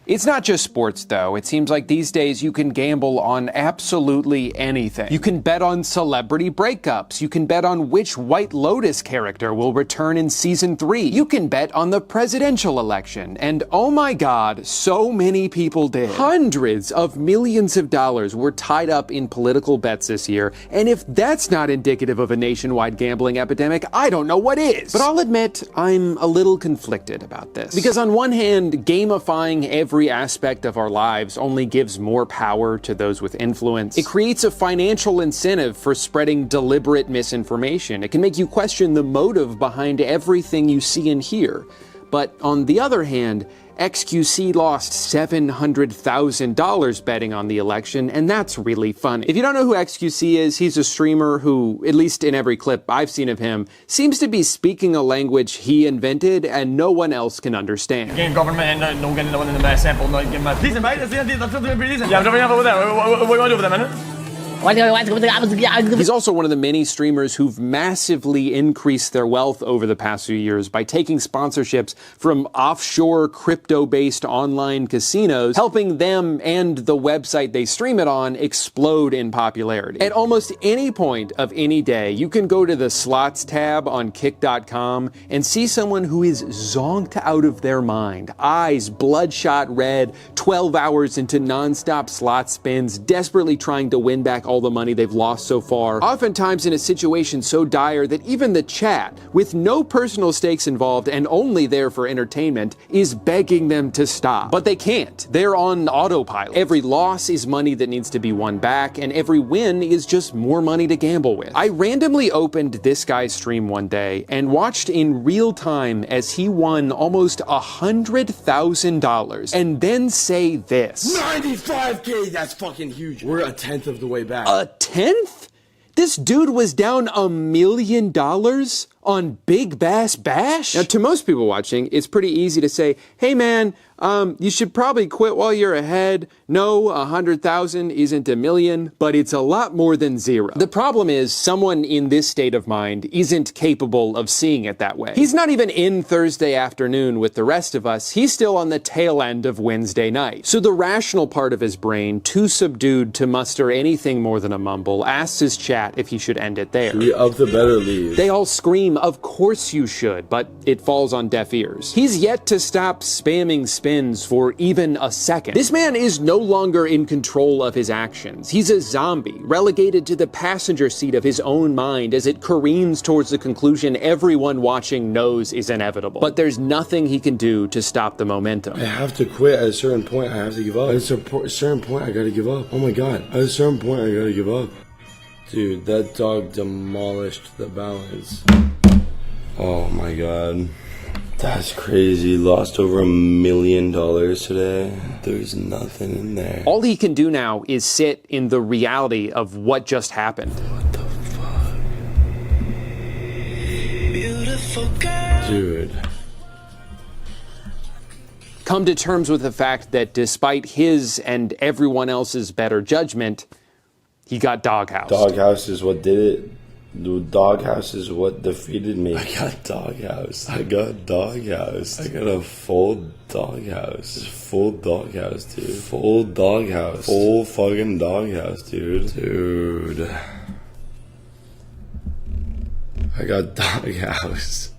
It's not just sports, though. It seems like these days you can gamble on absolutely anything. You can bet on celebrity breakups. You can bet on which White Lotus character will return in season 3. You can bet on the presidential election. And oh my God, so many people did. Hundreds of millions of dollars were tied up in political bets this year. And if that's not indicative of a nationwide gambling epidemic, I don't know what is. But I'll admit, I'm a little conflicted about this. Because on one hand, gamifying every aspect of our lives only gives more power to those with influence. It creates a financial incentive for spreading deliberate misinformation. It can make you question the motive behind everything you see and hear. But on the other hand, XQC lost $700,000 betting on the election, and that's really funny. If you don't know who XQC is, he's a streamer who, at least in every clip I've seen of him, seems to be speaking a language he invented and no one else can understand. He's also one of the many streamers who've massively increased their wealth over the past few years by taking sponsorships from offshore crypto-based online casinos, helping them and the website they stream it on explode in popularity. At almost any point of any day, you can go to the slots tab on kick.com and see someone who is zonked out of their mind, eyes bloodshot red, 12 hours into non-stop slot spins, desperately trying to win back all the money they've lost so far, oftentimes in a situation so dire that even the chat, with no personal stakes involved and only there for entertainment, is begging them to stop. But they can't. They're on autopilot. Every loss is money that needs to be won back, and every win is just more money to gamble with. I randomly opened this guy's stream one day and watched in real time as he won almost $100,000 and then say this. 95K, that's fucking huge. We're a tenth of the way back. A tenth? This dude was down $1 million on Big Bass Bash? Now, to most people watching, it's pretty easy to say, hey man, you should probably quit while you're ahead. No, 100,000 isn't $1 million, but it's a lot more than zero. The problem is someone in this state of mind isn't capable of seeing it that way. He's not even in Thursday afternoon with the rest of us. He's still on the tail end of Wednesday night. So the rational part of his brain, too subdued to muster anything more than a mumble, asks his chat if he should end it there. Should we up the bet or leave? They all scream, of course you should, but it falls on deaf ears. He's yet to stop spamming spins for even a second. This man is no longer in control of his actions. He's a zombie, relegated to the passenger seat of his own mind as it careens towards the conclusion everyone watching knows is inevitable. But there's nothing he can do to stop the momentum. I have to quit. At a certain point, I have to give up. At a certain point, I gotta give up. Oh my god. At a certain point, I gotta give up. Dude, that dog demolished the balance. Oh my god. That's crazy. Lost over $1 million today. There's nothing in there. All he can do now is sit in the reality of what just happened. What the fuck? Beautiful girl. Dude. Come to terms with the fact that despite his and everyone else's better judgment, he got doghoused. Doghouse is what did it. The doghouse is what defeated me. I got doghouse. I got doghouse. I got a full doghouse. Full doghouse, dude. Full doghouse. Full fucking doghouse, dude. Dude. I got doghouse.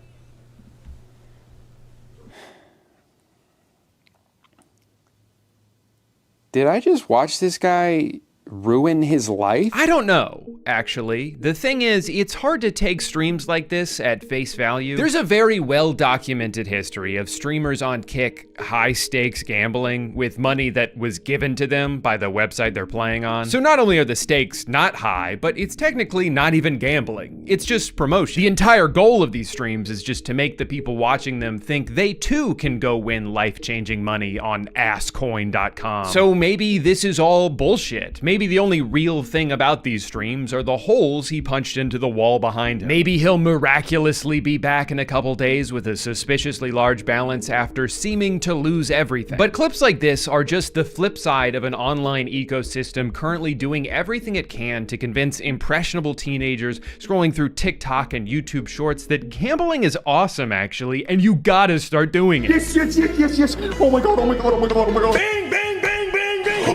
Did I just watch this guy ruin his life? I don't know, actually. The thing is, it's hard to take streams like this at face value. There's a very well-documented history of streamers on Kick high-stakes gambling with money that was given to them by the website they're playing on. So not only are the stakes not high, but it's technically not even gambling. It's just promotion. The entire goal of these streams is just to make the people watching them think they too can go win life-changing money on asscoin.com. So maybe this is all bullshit. Maybe the only real thing about these streams are the holes he punched into the wall behind him. Maybe he'll miraculously be back in a couple days with a suspiciously large balance after seeming to lose everything. But clips like this are just the flip side of an online ecosystem currently doing everything it can to convince impressionable teenagers scrolling through TikTok and YouTube shorts that gambling is awesome, actually, and you gotta start doing it. Yes, yes, yes, yes, yes. Oh my god, oh my god, oh my god, oh my god. Bang, bang, bang, bang, bang.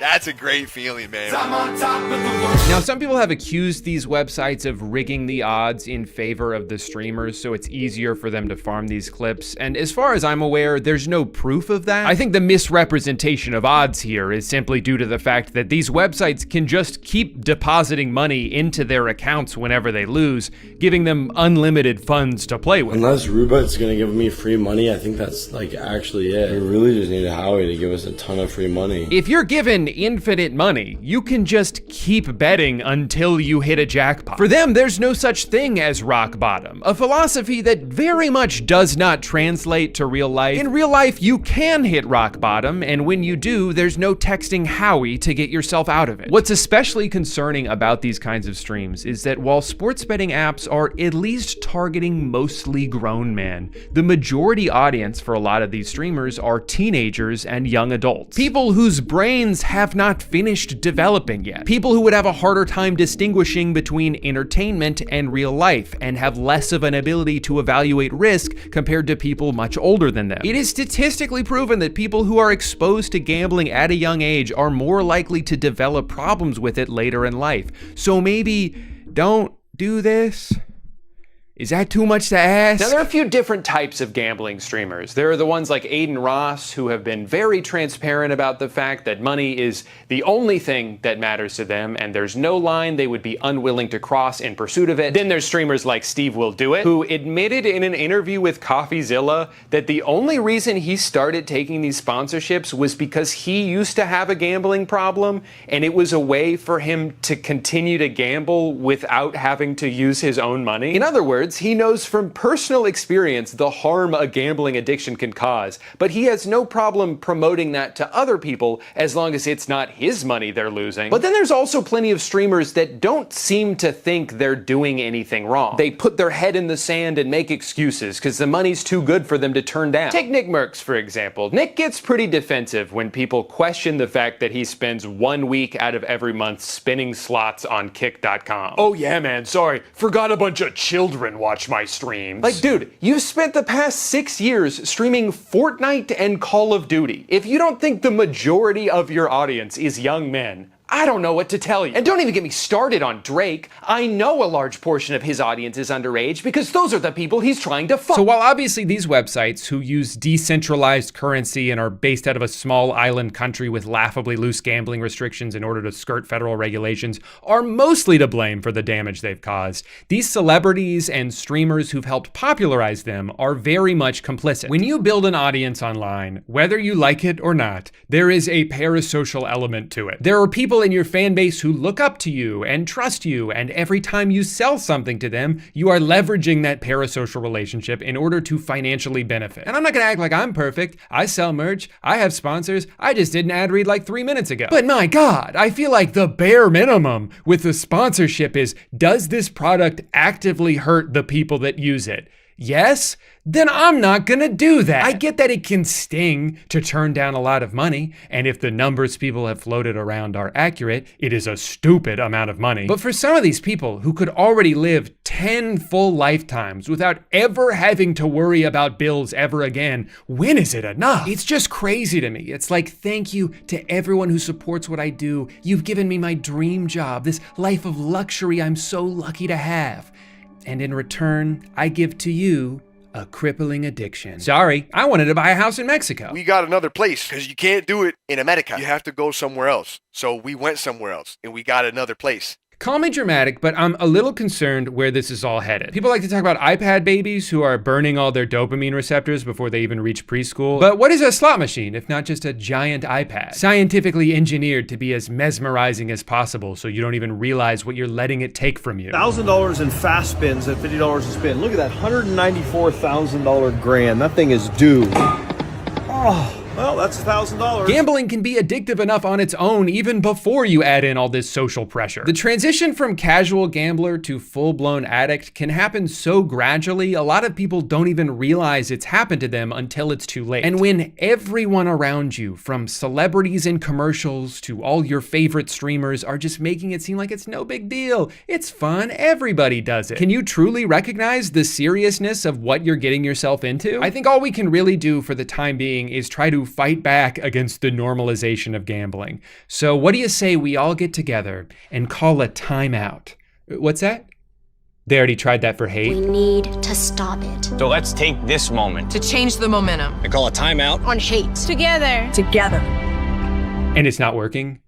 That's a great feeling, man. Now, some people have accused these websites of rigging the odds in favor of the streamers, so it's easier for them to farm these clips. And as far as I'm aware, there's no proof of that. I think the misrepresentation of odds here is simply due to the fact that these websites can just keep depositing money into their accounts whenever they lose, giving them unlimited funds to play with. Unless Rubet's gonna give me free money, I think that's like actually it. We really just need Howie to give us a ton of free money. If you're given infinite money, you can just keep betting until you hit a jackpot. For them, there's no such thing as rock bottom, a philosophy that very much does not translate to real life. In real life, you can hit rock bottom, and when you do, there's no texting Howie to get yourself out of it. What's especially concerning about these kinds of streams is that while sports betting apps are at least targeting mostly grown men, the majority audience for a lot of these streamers are teenagers and young adults. People whose brains have not finished developing yet. People who would have a harder time distinguishing between entertainment and real life and have less of an ability to evaluate risk compared to people much older than them. It is statistically proven that people who are exposed to gambling at a young age are more likely to develop problems with it later in life. So maybe don't do this. Is that too much to ask? Now, there are a few different types of gambling streamers. There are the ones like Aiden Ross, who have been very transparent about the fact that money is the only thing that matters to them, and there's no line they would be unwilling to cross in pursuit of it. Then there's streamers like Steve Will Do It, who admitted in an interview with CoffeeZilla that the only reason he started taking these sponsorships was because he used to have a gambling problem, and it was a way for him to continue to gamble without having to use his own money. In other words, he knows from personal experience the harm a gambling addiction can cause, but he has no problem promoting that to other people as long as it's not his money they're losing. But then there's also plenty of streamers that don't seem to think they're doing anything wrong. They put their head in the sand and make excuses because the money's too good for them to turn down. Take Nick Merckx, for example. Nick gets pretty defensive when people question the fact that he spends 1 week out of every month spinning slots on Kick.com. Oh yeah, man, sorry, forgot a bunch of children watch my streams. Like, dude, you've spent the past 6 years streaming Fortnite and Call of Duty. If you don't think the majority of your audience is young men, I don't know what to tell you. And don't even get me started on Drake. I know a large portion of his audience is underage because those are the people he's trying to fuck. So while obviously these websites who use decentralized currency and are based out of a small island country with laughably loose gambling restrictions in order to skirt federal regulations are mostly to blame for the damage they've caused, these celebrities and streamers who've helped popularize them are very much complicit. When you build an audience online, whether you like it or not, there is a parasocial element to it. There are people in your fan base who look up to you and trust you, and every time you sell something to them, you are leveraging that parasocial relationship in order to financially benefit. And I'm not gonna act like I'm perfect. I sell merch, I have sponsors, I just did an ad read like 3 minutes ago. But my God, I feel like the bare minimum with the sponsorship is, does this product actively hurt the people that use it? Yes? Then I'm not gonna do that. I get that it can sting to turn down a lot of money, and if the numbers people have floated around are accurate, it is a stupid amount of money. But for some of these people who could already live 10 full lifetimes without ever having to worry about bills ever again, when is it enough? It's just crazy to me. It's like, thank you to everyone who supports what I do. You've given me my dream job, this life of luxury I'm so lucky to have. And in return, I give to you a crippling addiction. Sorry, I wanted to buy a house in Mexico. We got another place because you can't do it in America. You have to go somewhere else. So we went somewhere else and we got another place. Call me dramatic, but I'm a little concerned where this is all headed. People like to talk about iPad babies who are burning all their dopamine receptors before they even reach preschool. But what is a slot machine if not just a giant iPad? Scientifically engineered to be as mesmerizing as possible so you don't even realize what you're letting it take from you. $1,000 in fast spins at $50 a spin. Look at that, $194,000 grand. That thing is due. Oh. Well, that's $1,000. Gambling can be addictive enough on its own even before you add in all this social pressure. The transition from casual gambler to full-blown addict can happen so gradually, a lot of people don't even realize it's happened to them until it's too late. And when everyone around you, from celebrities in commercials to all your favorite streamers, are just making it seem like it's no big deal, it's fun, everybody does it, can you truly recognize the seriousness of what you're getting yourself into? I think all we can really do for the time being is try to fight back against the normalization of gambling. So what do you say we all get together and call a timeout? What's that? They already tried that for hate. We need to stop it. So let's take this moment to change the momentum and call a timeout on hate. Together. Together. And it's not working,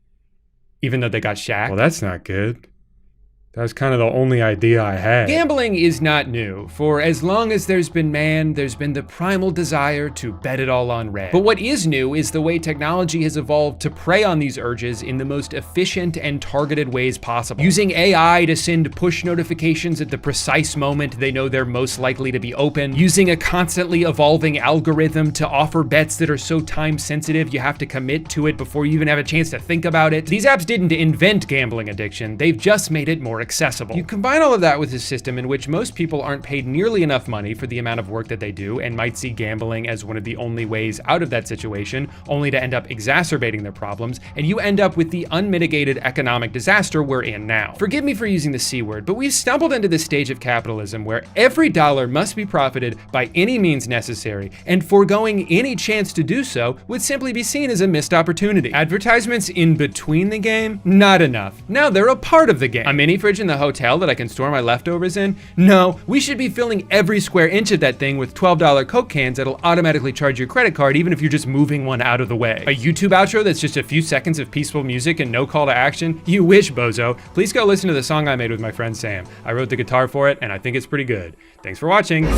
even though they got shacked. Well, that's not good. That's kind of the only idea I had. Gambling is not new. For as long as there's been man, there's been the primal desire to bet it all on red. But what is new is the way technology has evolved to prey on these urges in the most efficient and targeted ways possible. Using AI to send push notifications at the precise moment they know they're most likely to be open. Using a constantly evolving algorithm to offer bets that are so time sensitive you have to commit to it before you even have a chance to think about it. These apps didn't invent gambling addiction, they've just made it more accessible. You combine all of that with a system in which most people aren't paid nearly enough money for the amount of work that they do and might see gambling as one of the only ways out of that situation, only to end up exacerbating their problems, and you end up with the unmitigated economic disaster we're in now. Forgive me for using the C word, but we've stumbled into this stage of capitalism where every dollar must be profited by any means necessary, and foregoing any chance to do so would simply be seen as a missed opportunity. Advertisements in between the game? Not enough. Now they're a part of the game. A mini fridge fridge in the hotel that I can store my leftovers in? No, we should be filling every square inch of that thing with $12 Coke cans that'll automatically charge your credit card even if you're just moving one out of the way. A YouTube outro that's just a few seconds of peaceful music and no call to action? You wish, bozo. Please go listen to the song I made with my friend Sam. I wrote the guitar for it and I think it's pretty good. Thanks for watching.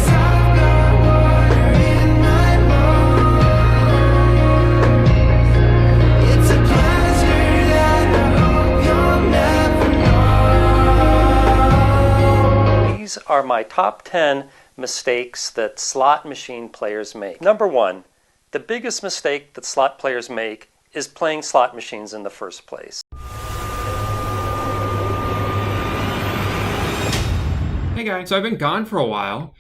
These are my top 10 mistakes that slot machine players make. Number 1, the biggest mistake that slot players make is playing slot machines in the first place. Hey guys, so I've been gone for a while.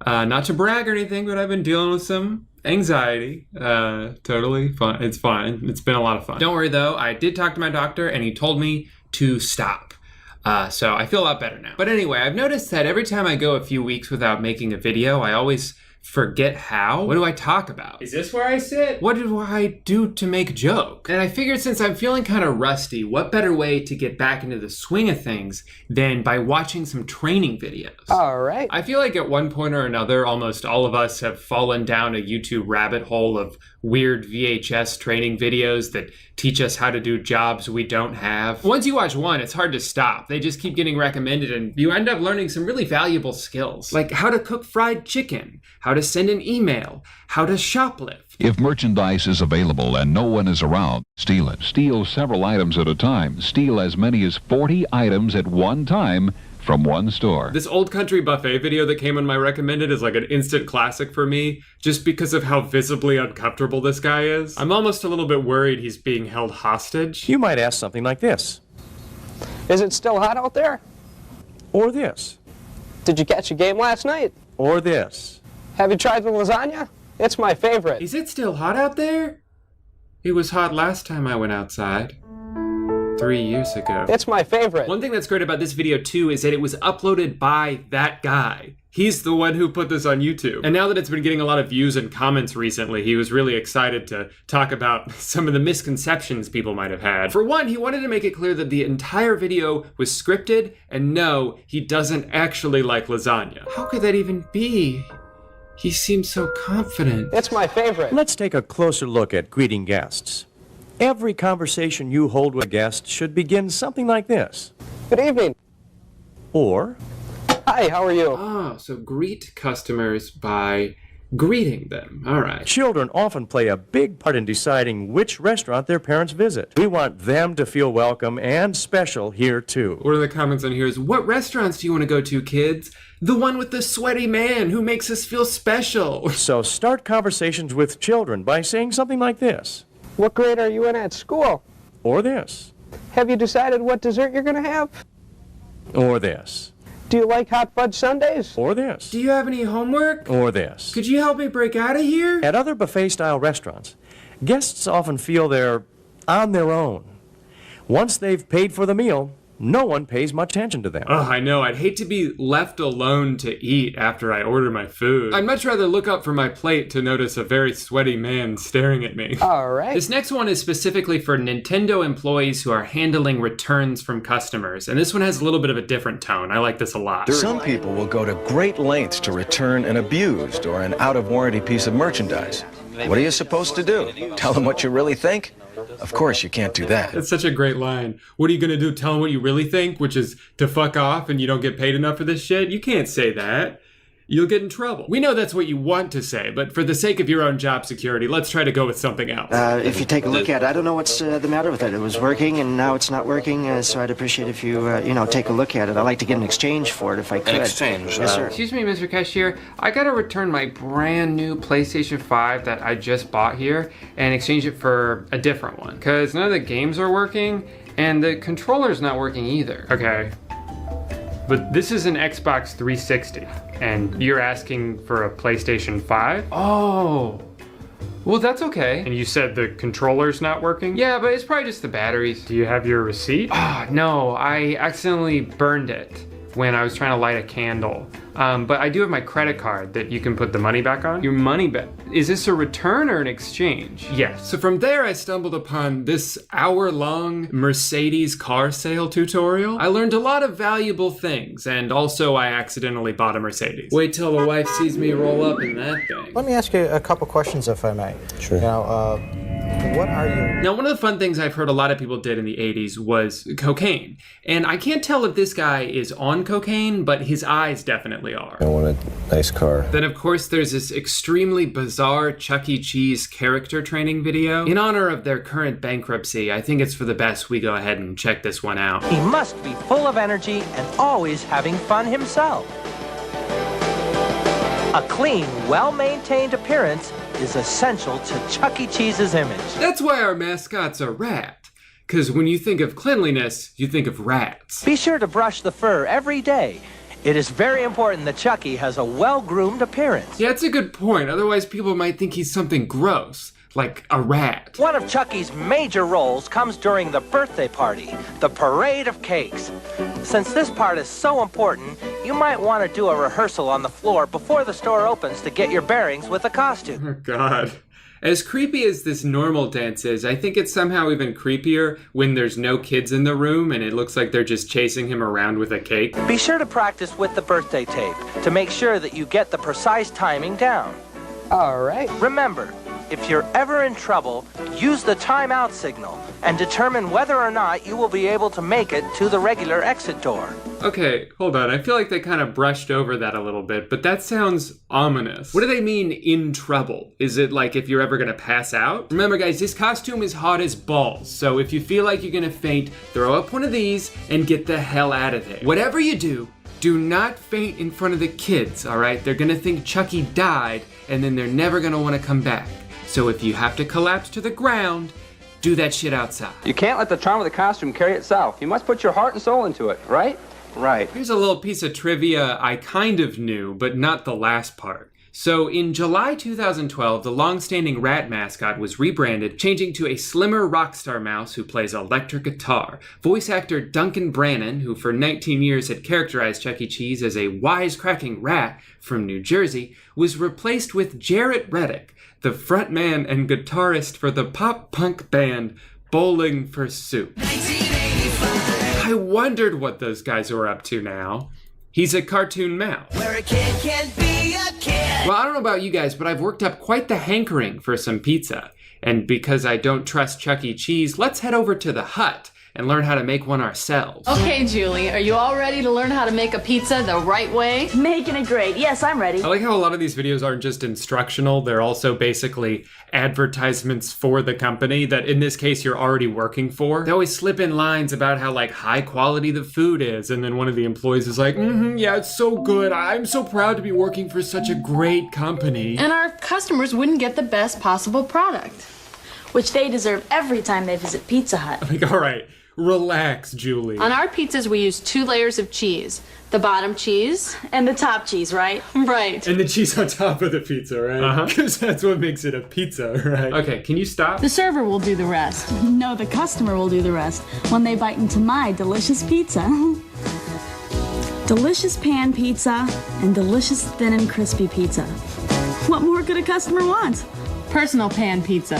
Not to brag or anything, but I've been dealing with some anxiety. Totally fine. It's fine. It's been a lot of fun. Don't worry though, I did talk to my doctor and he told me to stop. So I feel a lot better now. But anyway, I've noticed that every time I go a few weeks without making a video, I always forget how. What do I talk about? Is this where I sit? What do I do to make a joke? And I figured since I'm feeling kind of rusty, what better way to get back into the swing of things than by watching some training videos. All right. I feel like at one point or another, almost all of us have fallen down a YouTube rabbit hole of weird VHS training videos that teach us how to do jobs we don't have. Once you watch one, it's hard to stop. They just keep getting recommended and you end up learning some really valuable skills, like how to cook fried chicken, how to send an email, how to shoplift. If merchandise is available and no one is around, steal it. Steal several items at a time. Steal as many as 40 items at one time from one store. This old country buffet video that came on my recommended is like an instant classic for me, just because of how visibly uncomfortable this guy is. I'm almost a little bit worried he's being held hostage. You might ask something like this. Is it still hot out there? Or this. Did you catch a game last night? Or this. Have you tried the lasagna? It's my favorite. Is it still hot out there? It was hot last time I went outside. 3 years ago. It's my favorite. One thing that's great about this video too is that it was uploaded by that guy. He's the one who put this on YouTube. And now that it's been getting a lot of views and comments recently, he was really excited to talk about some of the misconceptions people might have had. For one, he wanted to make it clear that the entire video was scripted, and no, he doesn't actually like lasagna. How could that even be? He seems so confident. It's my favorite. Let's take a closer look at greeting guests. Every conversation you hold with a guest should begin something like this. Good evening. Or, hi, how are you? Oh, so greet customers by greeting them. All right. Children often play a big part in deciding which restaurant their parents visit. We want them to feel welcome and special here too. One of the comments on here is, what restaurants do you want to go to, kids? The one with the sweaty man who makes us feel special. So start conversations with children by saying something like this. What grade are you in at school? Or this. Have you decided what dessert you're going to have? Or this. Do you like hot fudge sundaes? Or this. Do you have any homework? Or this. Could you help me break out of here? At other buffet-style restaurants, guests often feel they're on their own. Once they've paid for the meal, no one pays much attention to them. Oh, I know. I'd hate to be left alone to eat after I order my food. I'd much rather look up from my plate to notice a very sweaty man staring at me. All right. This next one is specifically for Nintendo employees who are handling returns from customers. And this one has a little bit of a different tone. I like this a lot. Some people will go to great lengths to return an abused or an out-of-warranty piece of merchandise. What are you supposed to do? Tell them what you really think? Of course you can't do that. That's such a great line. What are you gonna do? Tell them what you really think, which is to fuck off and you don't get paid enough for this shit? You can't say that. You'll get in trouble. We know that's what you want to say, but for the sake of your own job security, let's try to go with something else. If you take a look at it, I don't know what's the matter with it. It was working and now it's not working, so I'd appreciate if you, take a look at it. I'd like to get an exchange for it if I could. An exchange? Yes, sir. Excuse me, Mr. Cashier. I gotta return my brand new PlayStation 5 that I just bought here and exchange it for a different one. Because none of the games are working and the controller's not working either. Okay. But this is an Xbox 360, and you're asking for a PlayStation 5? Oh, well that's okay. And you said the controller's not working? Yeah, but it's probably just the batteries. Do you have your receipt? Ah, no, I accidentally burned it. when I was trying to light a candle. But I do have my credit card that you can put the money back on. Your money back. Is this a return or an exchange? Yes. So from there, I stumbled upon this hour-long Mercedes car sale tutorial. I learned a lot of valuable things, and also I accidentally bought a Mercedes. Wait till the wife sees me roll up in that thing. Let me ask you a couple questions, if I may. Sure. What are you? Now, one of the fun things I've heard a lot of people did in the 80s was cocaine. And I can't tell if this guy is on cocaine, but his eyes definitely are. I want a nice car. Then, of course, there's this extremely bizarre Chuck E. Cheese character training video. In honor of their current bankruptcy, I think it's for the best we go ahead and check this one out. He must be full of energy and always having fun himself. A clean, well-maintained appearance is essential to Chuck E. Cheese's image. That's why our mascot's a rat. Because when you think of cleanliness, you think of rats. Be sure to brush the fur every day. It is very important that Chucky has a well-groomed appearance. Yeah, that's a good point. Otherwise, people might think he's something gross, like a rat. One of Chucky's major roles comes during the birthday party, the parade of cakes. Since this part is so important, you might want to do a rehearsal on the floor before the store opens to get your bearings with the costume. Oh, God. As creepy as this normal dance is, I think it's somehow even creepier when there's no kids in the room and it looks like they're just chasing him around with a cake. Be sure to practice with the birthday tape to make sure that you get the precise timing down. All right. Remember, if you're ever in trouble, use the timeout signal and determine whether or not you will be able to make it to the regular exit door. Okay, hold on. I feel like they kind of brushed over that a little bit, but that sounds ominous. What do they mean, in trouble? Is it like if you're ever gonna pass out? Remember, guys, this costume is hot as balls, so if you feel like you're gonna faint, throw up one of these and get the hell out of there. Whatever you do not faint in front of the kids, all right? They're gonna think Chucky died, and then they're never gonna wanna come back. So if you have to collapse to the ground, do that shit outside. You can't let the charm of the costume carry itself. You must put your heart and soul into it, right? Right. Here's a little piece of trivia I kind of knew, but not the last part. So in July 2012, the long-standing rat mascot was rebranded, changing to a slimmer rockstar mouse who plays electric guitar. Voice actor Duncan Brannon, who for 19 years had characterized Chuck E. Cheese as a wisecracking rat from New Jersey, was replaced with Jarrett Reddick, the frontman and guitarist for the pop-punk band Bowling for Soup. I wondered what those guys were up to now. He's a cartoon mouse. Where a kid can be a kid. Well, I don't know about you guys, but I've worked up quite the hankering for some pizza. And because I don't trust Chuck E. Cheese, let's head over to the Hut and learn how to make one ourselves. Okay, Julie, are you all ready to learn how to make a pizza the right way? Making it great. Yes, I'm ready. I like how a lot of these videos aren't just instructional, they're also basically advertisements for the company that in this case you're already working for. They always slip in lines about how like high quality the food is, and then one of the employees is like, yeah, it's so good. I'm so proud to be working for such a great company. And our customers wouldn't get the best possible product. Which they deserve every time they visit Pizza Hut. Like, all right. Relax, Julie. On our pizzas, we use 2 layers of cheese. The bottom cheese. And the top cheese, right? Right. And the cheese on top of the pizza, right? Because that's what makes it a pizza, right? Okay, can you stop? The server will do the rest. No, the customer will do the rest when they bite into my delicious pizza. Delicious pan pizza and delicious thin and crispy pizza. What more could a customer want? Personal pan pizza.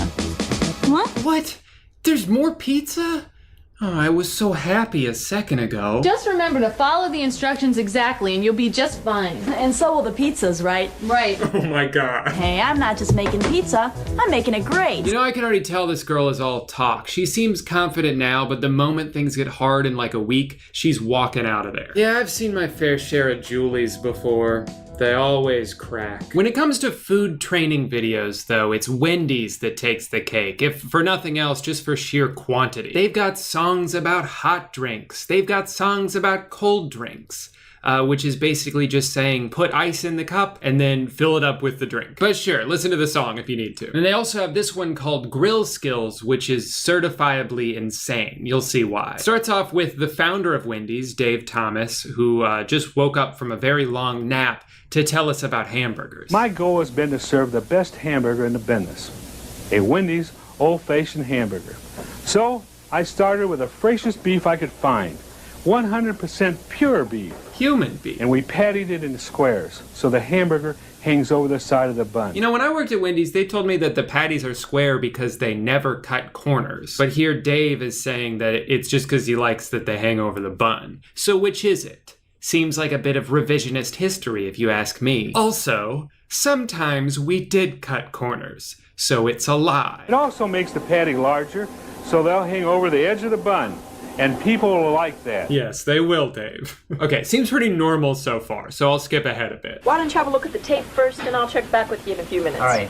What? What? There's more pizza? Oh, I was so happy a second ago. Just remember to follow the instructions exactly and you'll be just fine. And so will the pizzas, right? Right. Oh my God. Hey, I'm not just making pizza, I'm making it great. You know, I can already tell this girl is all talk. She seems confident now, but the moment things get hard in like a week, she's walking out of there. Yeah, I've seen my fair share of Julies before. They always crack. When it comes to food training videos, though, it's Wendy's that takes the cake. If for nothing else, just for sheer quantity. They've got songs about hot drinks. They've got songs about cold drinks. Which is basically just saying, put ice in the cup and then fill it up with the drink. But sure, listen to the song if you need to. And they also have this one called Grill Skills, which is certifiably insane. You'll see why. Starts off with the founder of Wendy's, Dave Thomas, who just woke up from a very long nap to tell us about hamburgers. My goal has been to serve the best hamburger in the business, a Wendy's old-fashioned hamburger. So I started with the freshest beef I could find. 100% pure beef. Human beef. And we pattied it into squares, so the hamburger hangs over the side of the bun. You know, when I worked at Wendy's, they told me that the patties are square because they never cut corners. But here Dave is saying that it's just because he likes that they hang over the bun. So which is it? Seems like a bit of revisionist history if you ask me. Also, sometimes we did cut corners, so it's a lie. It also makes the patty larger, so they'll hang over the edge of the bun. And people will like that. Yes, they will, Dave. Okay, seems pretty normal so far, so I'll skip ahead a bit. Why don't you have a look at the tape first, and I'll check back with you in a few minutes. All right.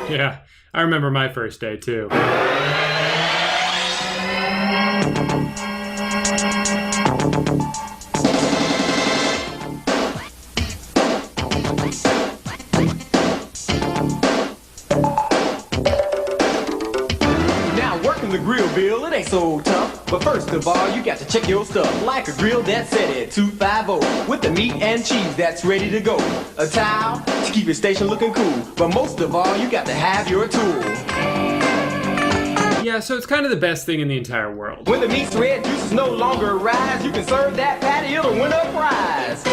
Yeah, I remember my first day too. Now working the grill, Bill, it ain't so tough. But first of all, you got to check your stuff. Like a grill that's set at 250 with the meat and cheese that's ready to go. A towel to keep your station looking cool. But most of all, you got to have your tool. Yeah, so it's kind of the best thing in the entire world. When the meat's red, juices no longer rise. You can serve that patty, it'll win a prize.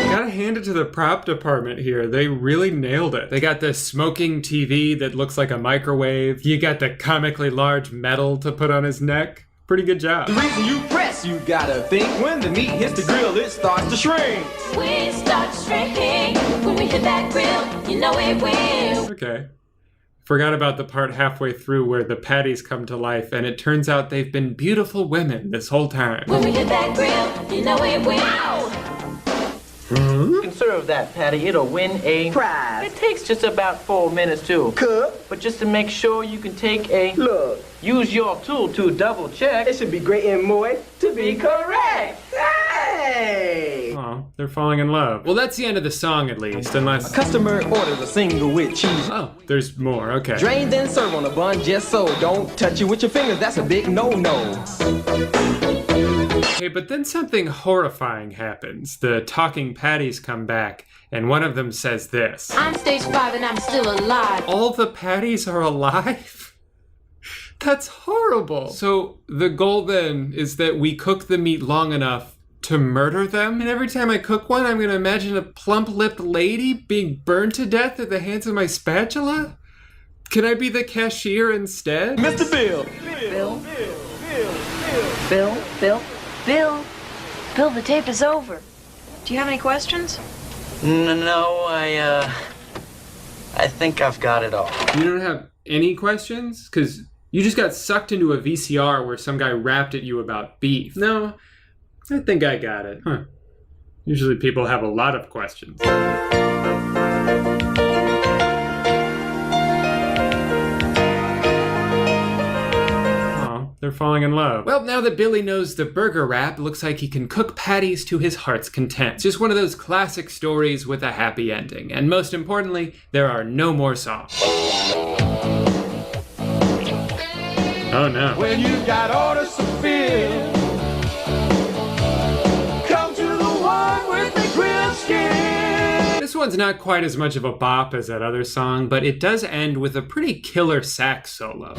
Gotta hand it to the prop department here. They really nailed it. They got this smoking TV that looks like a microwave. You got the comically large medal to put on his neck. Pretty good job. The reason you press, you gotta think. When the meat hits the grill, it starts to shrink. We start shrinking when we hit that grill. You know it will. Okay. Forgot about the part halfway through where the patties come to life, and it turns out they've been beautiful women this whole time. When we hit that grill, you know it will. You can serve that patty, it'll win a prize. It takes just about 4 minutes to cook, but just to make sure you can take a look. Use your tool to double check. It should be great and moist to be correct. Hey! Oh, they're falling in love. Well, that's the end of the song at least, unless... A customer orders a single with cheese. Oh, there's more, okay. Drain then serve on a bun just so. Don't touch it with your fingers, that's a big no-no. Okay, but then something horrifying happens. The talking patties come back, and one of them says this. I'm stage 5 and I'm still alive. All the patties are alive? That's horrible. So the goal then is that we cook the meat long enough to murder them? And every time I cook one, I'm gonna imagine a plump-lipped lady being burned to death at the hands of my spatula? Can I be the cashier instead? Mr. Bill. Bill, the tape is over. Do you have any questions? No, I think I've got it all. You don't have any questions? Because you just got sucked into a VCR where some guy rapped at you about beef. No, I think I got it. Huh. Usually people have a lot of questions. They're falling in love. Well, now that Billy knows the burger rap, looks like he can cook patties to his heart's content. It's just one of those classic stories with a happy ending. And most importantly, there are no more songs. Oh no. When you got orders to fill, come to the one with the grilled skin. This one's not quite as much of a bop as that other song, but it does end with a pretty killer sax solo.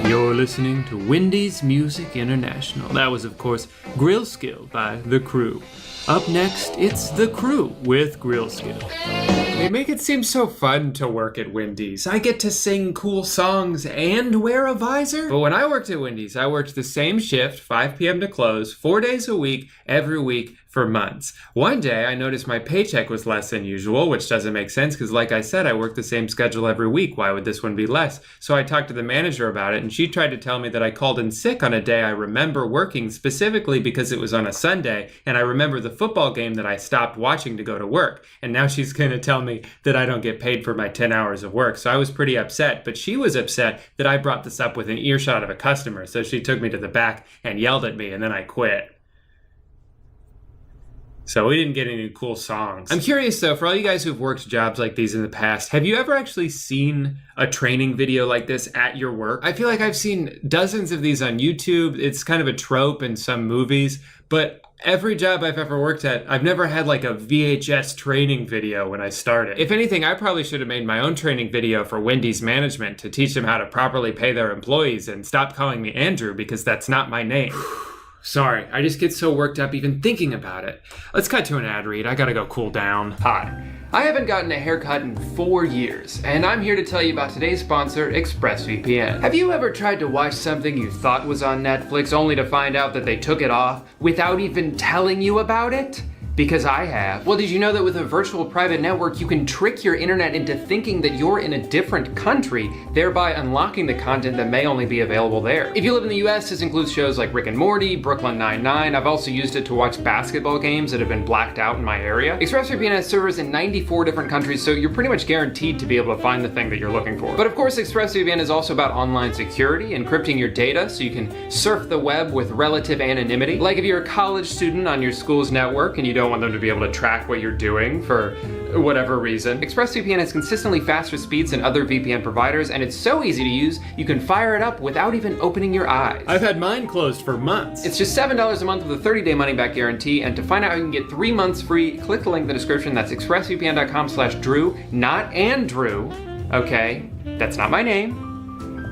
You're listening to Wendy's Music International. That was, of course, Grill Skill by The Crew. Up next, it's The Crew with Grill Skill. They make it seem so fun to work at Wendy's. I get to sing cool songs and wear a visor. But when I worked at Wendy's, I worked the same shift, 5 p.m. to close, 4 days a week, every week, for months. One day I noticed my paycheck was less than usual, which doesn't make sense because like I said, I work the same schedule every week. Why would this one be less? So I talked to the manager about it and she tried to tell me that I called in sick on a day I remember working specifically because it was on a Sunday and I remember the football game that I stopped watching to go to work. And now she's going to tell me that I don't get paid for my 10 hours of work. So I was pretty upset, but she was upset that I brought this up with an earshot of a customer. So she took me to the back and yelled at me and then I quit. So we didn't get any cool songs. I'm curious though, for all you guys who've worked jobs like these in the past, have you ever actually seen a training video like this at your work? I feel like I've seen dozens of these on YouTube. It's kind of a trope in some movies, but every job I've ever worked at, I've never had like a VHS training video when I started. If anything, I probably should have made my own training video for Wendy's management to teach them how to properly pay their employees and stop calling me Andrew because that's not my name. Sorry, I just get so worked up even thinking about it. Let's cut to an ad read. I gotta go cool down. Hi. I haven't gotten a haircut in 4 years, and I'm here to tell you about today's sponsor, ExpressVPN. Have you ever tried to watch something you thought was on Netflix only to find out that they took it off without even telling you about it? Because I have. Well, did you know that with a virtual private network, you can trick your internet into thinking that you're in a different country, thereby unlocking the content that may only be available there. If you live in the US, this includes shows like Rick and Morty, Brooklyn Nine-Nine. I've also used it to watch basketball games that have been blacked out in my area. ExpressVPN has servers in 94 different countries, so you're pretty much guaranteed to be able to find the thing that you're looking for. But of course, ExpressVPN is also about online security, encrypting your data so you can surf the web with relative anonymity. Like if you're a college student on your school's network and you don't want them to be able to track what you're doing for whatever reason. ExpressVPN has consistently faster speeds than other VPN providers, and it's so easy to use, you can fire it up without even opening your eyes. I've had mine closed for months. It's just $7 a month with a 30-day money-back guarantee, and to find out how you can get 3 months free, click the link in the description. That's expressvpn.com/Drew, not Andrew, okay? That's not my name.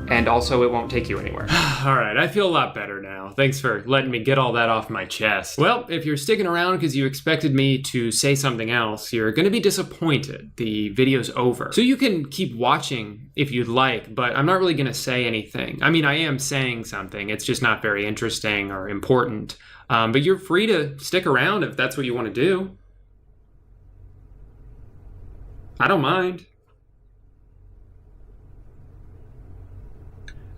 And also, it won't take you anywhere. All right, I feel a lot better now. Thanks for letting me get all that off my chest. Well, if you're sticking around because you expected me to say something else, you're gonna be disappointed. The video's over. So you can keep watching if you'd like, but I'm not really gonna say anything. I mean, I am saying something. It's just not very interesting or important. But you're free to stick around if that's what you want to do. I don't mind.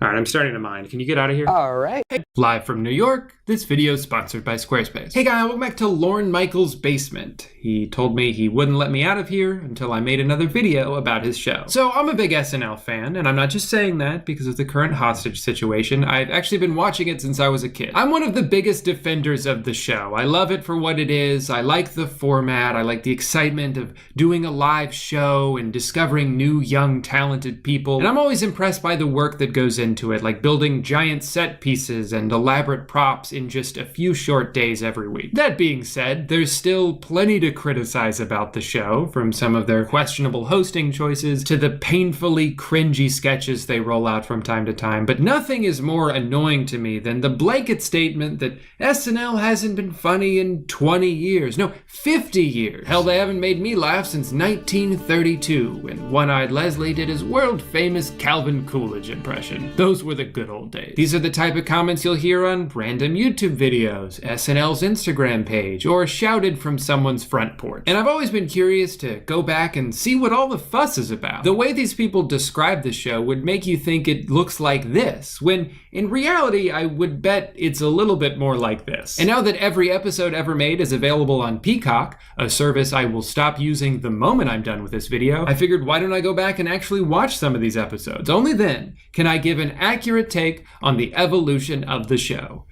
All right, I'm starting to mind. Can you get out of here? All right. Live from New York, this video is sponsored by Squarespace. Hey guys, welcome back to Lorne Michaels' basement. He told me he wouldn't let me out of here until I made another video about his show. So I'm a big SNL fan, and I'm not just saying that because of the current hostage situation. I've actually been watching it since I was a kid. I'm one of the biggest defenders of the show. I love it for what it is. I like the format. I like the excitement of doing a live show and discovering new, young, talented people. And I'm always impressed by the work that goes into it, like building giant set pieces and elaborate props in just a few short days every week. That being said, there's still plenty to criticize about the show, from some of their questionable hosting choices to the painfully cringy sketches they roll out from time to time, but nothing is more annoying to me than the blanket statement that SNL hasn't been funny in 20 years. No, 50 years. Hell, they haven't made me laugh since 1932, when One-Eyed Leslie did his world-famous Calvin Coolidge impression. Those were the good old days. These are the type of comments you'll hear on random YouTube videos, SNL's Instagram page, or shouted from someone's front porch. And I've always been curious to go back and see what all the fuss is about. The way these people describe the show would make you think it looks like this, when in reality, I would bet it's a little bit more like this. And now that every episode ever made is available on Peacock, a service I will stop using the moment I'm done with this video, I figured why don't I go back and actually watch some of these episodes? Only then can I give an accurate take on the evolution of the show.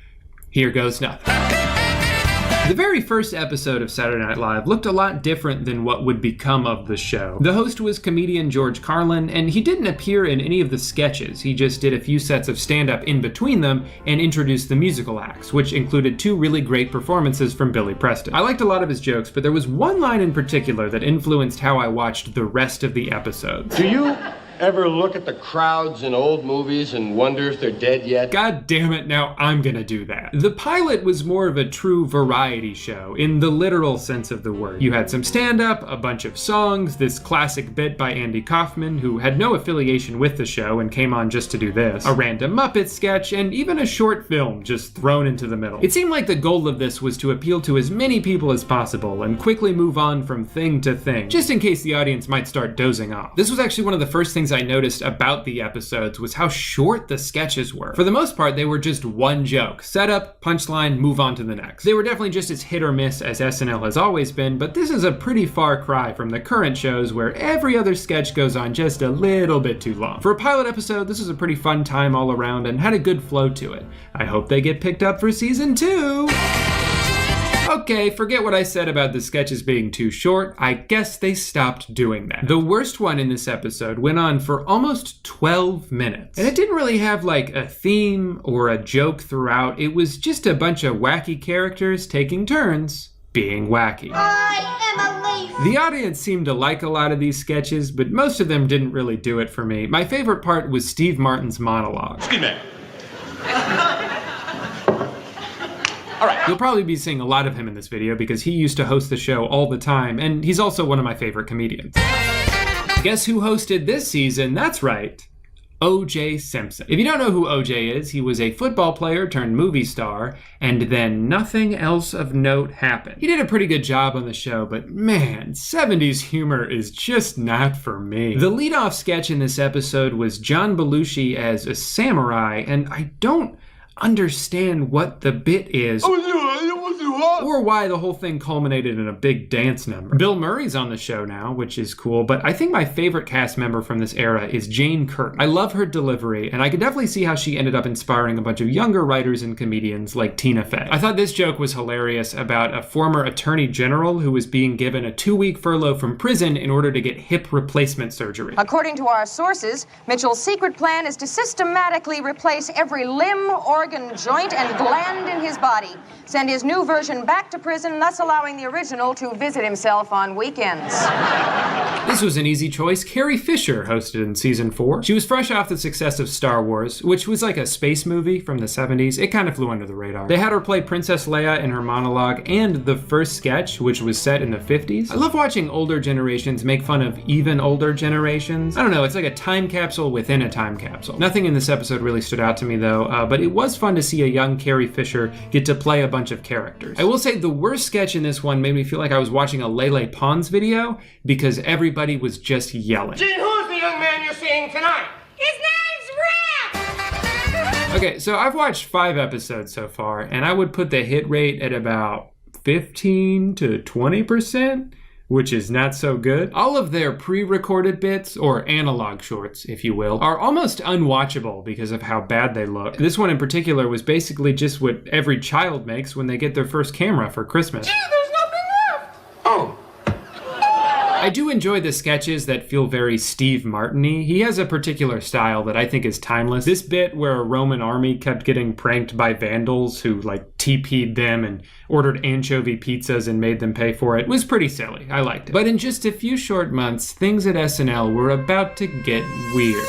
Here goes nothing. The very first episode of Saturday Night Live looked a lot different than what would become of the show. The host was comedian George Carlin, and he didn't appear in any of the sketches. He just did a few sets of stand-up in between them and introduced the musical acts, which included 2 really great performances from Billy Preston. I liked a lot of his jokes, but there was one line in particular that influenced how I watched the rest of the episode. Do you ever look at the crowds in old movies and wonder if they're dead yet? God damn it, now I'm gonna do that. The pilot was more of a true variety show, in the literal sense of the word. You had some stand-up, a bunch of songs, this classic bit by Andy Kaufman, who had no affiliation with the show and came on just to do this, a random Muppet sketch, and even a short film just thrown into the middle. It seemed like the goal of this was to appeal to as many people as possible and quickly move on from thing to thing, just in case the audience might start dozing off. This was actually one of the first things I noticed about the episodes was how short the sketches were. For the most part, they were just one joke. Setup, punchline, move on to the next. They were definitely just as hit or miss as SNL has always been, but this is a pretty far cry from the current shows where every other sketch goes on just a little bit too long. For a pilot episode, this was a pretty fun time all around and had a good flow to it. I hope they get picked up for season 2. Okay, forget what I said about the sketches being too short. I guess they stopped doing that. The worst one in this episode went on for almost 12 minutes. And it didn't really have like a theme or a joke throughout. It was just a bunch of wacky characters taking turns being wacky. The audience seemed to like a lot of these sketches, but most of them didn't really do it for me. My favorite part was Steve Martin's monologue. Excuse me. All right. You'll probably be seeing a lot of him in this video because he used to host the show all the time, and he's also one of my favorite comedians. Guess who hosted this season? That's right, O.J. Simpson. If you don't know who O.J. is, he was a football player turned movie star, and then nothing else of note happened. He did a pretty good job on the show, but man, 70s humor is just not for me. The lead-off sketch in this episode was John Belushi as a samurai, and I don't understand what the bit is or why the whole thing culminated in a big dance number. Bill Murray's on the show now, which is cool, but I think my favorite cast member from this era is Jane Curtin. I love her delivery, and I could definitely see how she ended up inspiring a bunch of younger writers and comedians like Tina Fey. I thought this joke was hilarious about a former attorney general who was being given a 2-week furlough from prison in order to get hip replacement surgery. According to our sources, Mitchell's secret plan is to systematically replace every limb, organ, joint, and gland in his body. Send his new version back to prison, thus allowing the original to visit himself on weekends. This was an easy choice. Carrie Fisher hosted in season 4. She was fresh off the success of Star Wars, which was like a space movie from the 70s. It kind of flew under the radar. They had her play Princess Leia in her monologue and the first sketch, which was set in the 50s. I love watching older generations make fun of even older generations. I don't know, it's like a time capsule within a time capsule. Nothing in this episode really stood out to me though, but it was fun to see a young Carrie Fisher get to play a bunch of characters. I will say the worst sketch in this one made me feel like I was watching a Lele Pons video because everybody was just yelling. Gene, who's the young man you're seeing tonight? His name's Rex! Okay, so I've watched 5 episodes so far, and I would put the hit rate at about 15 to 20%, which is not so good. All of their pre-recorded bits, or analog shorts, if you will, are almost unwatchable because of how bad they look. This one in particular was basically just what every child makes when they get their first camera for Christmas. Gee, there's nothing left! Oh. I do enjoy the sketches that feel very Steve Martin-y. He has a particular style that I think is timeless. This bit where a Roman army kept getting pranked by vandals who like TP'd them and ordered anchovy pizzas and made them pay for it was pretty silly. I liked it. But in just a few short months, things at SNL were about to get weird.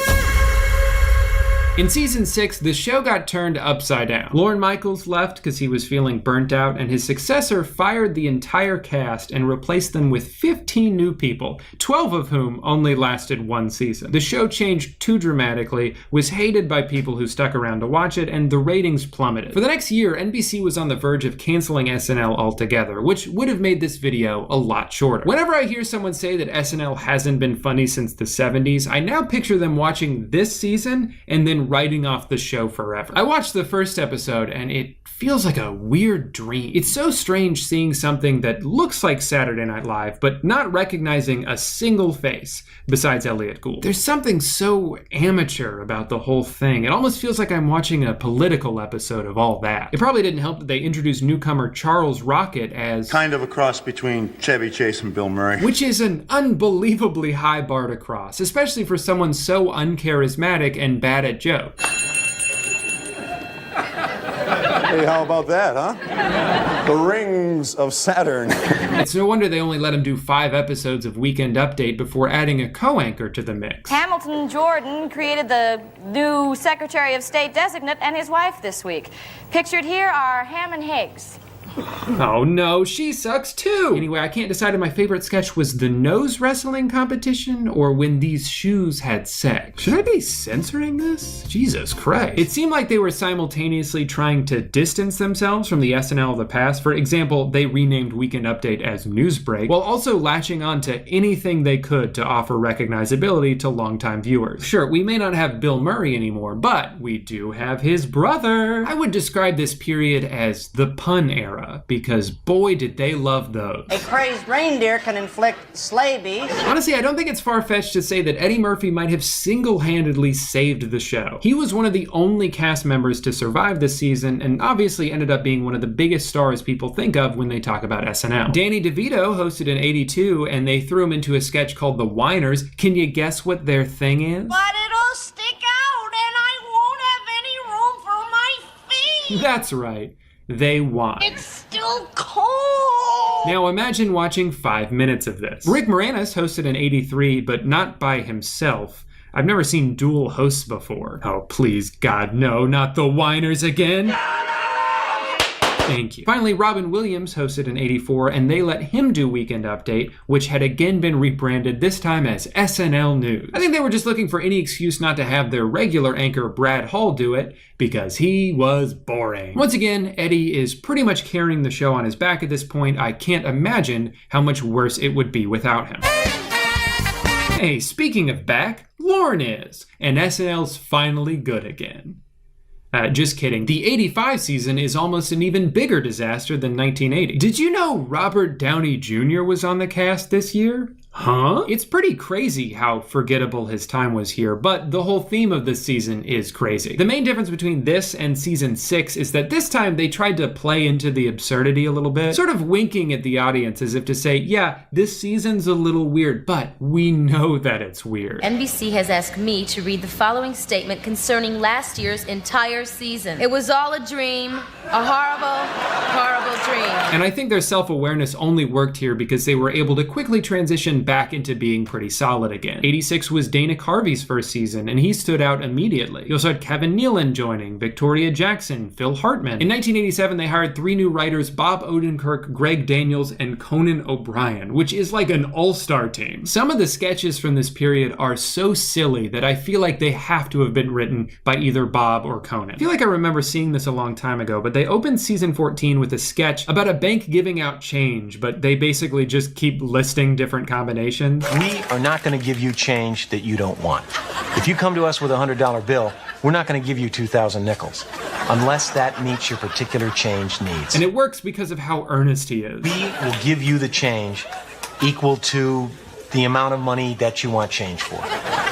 In season 6, the show got turned upside down. Lorne Michaels left because he was feeling burnt out, and his successor fired the entire cast and replaced them with 15 new people, 12 of whom only lasted 1 season. The show changed too dramatically, was hated by people who stuck around to watch it, and the ratings plummeted. For the next year, NBC was on the verge of canceling SNL altogether, which would have made this video a lot shorter. Whenever I hear someone say that SNL hasn't been funny since the 70s, I now picture them watching this season and then writing off the show forever. I watched the first episode and it feels like a weird dream. It's so strange seeing something that looks like Saturday Night Live, but not recognizing a single face besides Elliot Gould. There's something so amateur about the whole thing. It almost feels like I'm watching a political episode of All That. It probably didn't help that they introduced newcomer Charles Rocket as kind of a cross between Chevy Chase and Bill Murray. Which is an unbelievably high bar to cross, especially for someone so uncharismatic and bad at jokes. Hey, how about that, huh? The rings of Saturn. It's no wonder they only let him do 5 episodes of Weekend Update before adding a co-anchor to the mix. Hamilton Jordan created the new Secretary of State designate and his wife this week. Pictured here are Ham and Higgs. Oh no, she sucks too! Anyway, I can't decide if my favorite sketch was the nose wrestling competition or when these shoes had sex. Should I be censoring this? Jesus Christ. It seemed like they were simultaneously trying to distance themselves from the SNL of the past. For example, they renamed Weekend Update as Newsbreak, while also latching on to anything they could to offer recognizability to longtime viewers. Sure, we may not have Bill Murray anymore, but we do have his brother. I would describe this period as the pun era, because boy did they love those. A crazed reindeer can inflict sleigh bees. Honestly, I don't think it's far-fetched to say that Eddie Murphy might have single-handedly saved the show. He was one of the only cast members to survive this season and obviously ended up being one of the biggest stars people think of when they talk about SNL. Danny DeVito hosted in '82 and they threw him into a sketch called The Whiners. Can you guess what their thing is? But it'll stick out and I won't have any room for my feet. That's right. They whine. It's still cold. Now imagine watching 5 minutes of this. Rick Moranis hosted in '83, but not by himself. I've never seen dual hosts before. Oh, please, God, no, not the whiners again. Thank you. Finally, Robin Williams hosted in '84, and they let him do Weekend Update, which had again been rebranded, this time as SNL News. I think they were just looking for any excuse not to have their regular anchor Brad Hall do it, because he was boring. Once again, Eddie is pretty much carrying the show on his back at this point. I can't imagine how much worse it would be without him. Hey, speaking of back, Lauren is, and SNL's finally good again. Just kidding. The '85 season is almost an even bigger disaster than 1980. Did you know Robert Downey Jr. was on the cast this year? Huh? It's pretty crazy how forgettable his time was here, but the whole theme of this season is crazy. The main difference between this and season 6 is that this time they tried to play into the absurdity a little bit, sort of winking at the audience as if to say, yeah, this season's a little weird, but we know that it's weird. NBC has asked me to read the following statement concerning last year's entire season. It was all a dream, a horrible, horrible dream. And I think their self-awareness only worked here because they were able to quickly transition back into being pretty solid again. '86 was Dana Carvey's first season, and he stood out immediately. You also had Kevin Nealon joining, Victoria Jackson, Phil Hartman. In 1987, they hired 3 new writers, Bob Odenkirk, Greg Daniels, and Conan O'Brien, which is like an all-star team. Some of the sketches from this period are so silly that I feel like they have to have been written by either Bob or Conan. I feel like I remember seeing this a long time ago, but they opened season 14 with a sketch about a bank giving out change, but they basically just keep listing different combinations. We are not going to give you change that you don't want. If you come to us with a $100 bill, we're not going to give you 2,000 nickels unless that meets your particular change needs. And it works because of how earnest he is. We will give you the change equal to the amount of money that you want change for.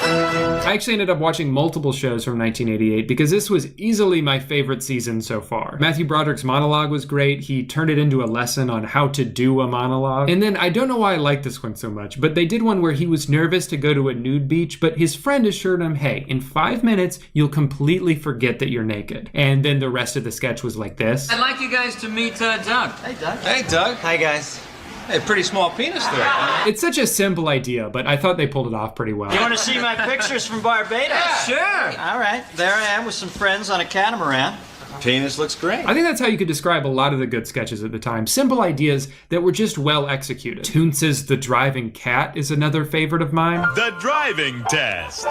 I actually ended up watching multiple shows from 1988 because this was easily my favorite season so far. Matthew Broderick's monologue was great. He turned it into a lesson on how to do a monologue. And then I don't know why I like this one so much, but they did one where he was nervous to go to a nude beach, but his friend assured him, hey, in 5 minutes, you'll completely forget that you're naked. And then the rest of the sketch was like this. I'd like you guys to meet Doug. Hey, Doug. Hey, Doug. Hi, guys. Hey, pretty small penis there. Huh? It's such a simple idea, but I thought they pulled it off pretty well. You want to see my pictures from Barbados? Yeah, sure. All right, there I am with some friends on a catamaran. Penis looks great. I think that's how you could describe a lot of the good sketches at the time. Simple ideas that were just well executed. Toonce's The Driving Cat is another favorite of mine. The driving test.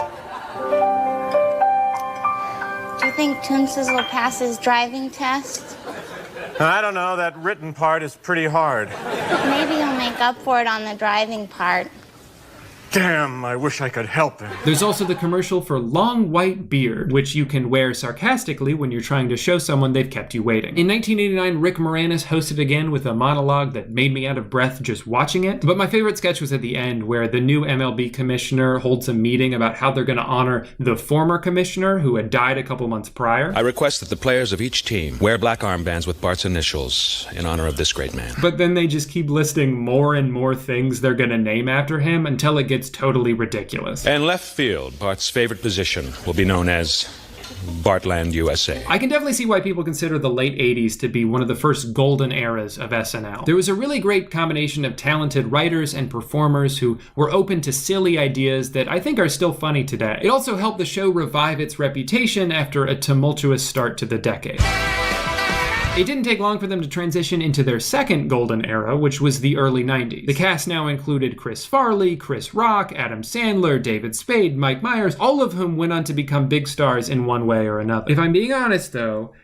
Do you think Toonce's will pass his driving test? I don't know, that written part is pretty hard. Maybe he'll make up for it on the driving part. Damn, I wish I could help him. There's also the commercial for Long White Beard, which you can wear sarcastically when you're trying to show someone they've kept you waiting. In 1989, Rick Moranis hosted again with a monologue that made me out of breath just watching it. But my favorite sketch was at the end, where the new MLB commissioner holds a meeting about how they're going to honor the former commissioner who had died a couple months prior. I request that the players of each team wear black armbands with Bart's initials in honor of this great man. But then they just keep listing more and more things they're going to name after him until it gets totally ridiculous. And left field, Bart's favorite position, will be known as Bartland, USA. I can definitely see why people consider the late 80s to be one of the first golden eras of SNL. There was a really great combination of talented writers and performers who were open to silly ideas that I think are still funny today. It also helped the show revive its reputation after a tumultuous start to the decade. It didn't take long for them to transition into their second golden era, which was the early 90s. The cast now included Chris Farley, Chris Rock, Adam Sandler, David Spade, Mike Myers, all of whom went on to become big stars in one way or another. If I'm being honest though,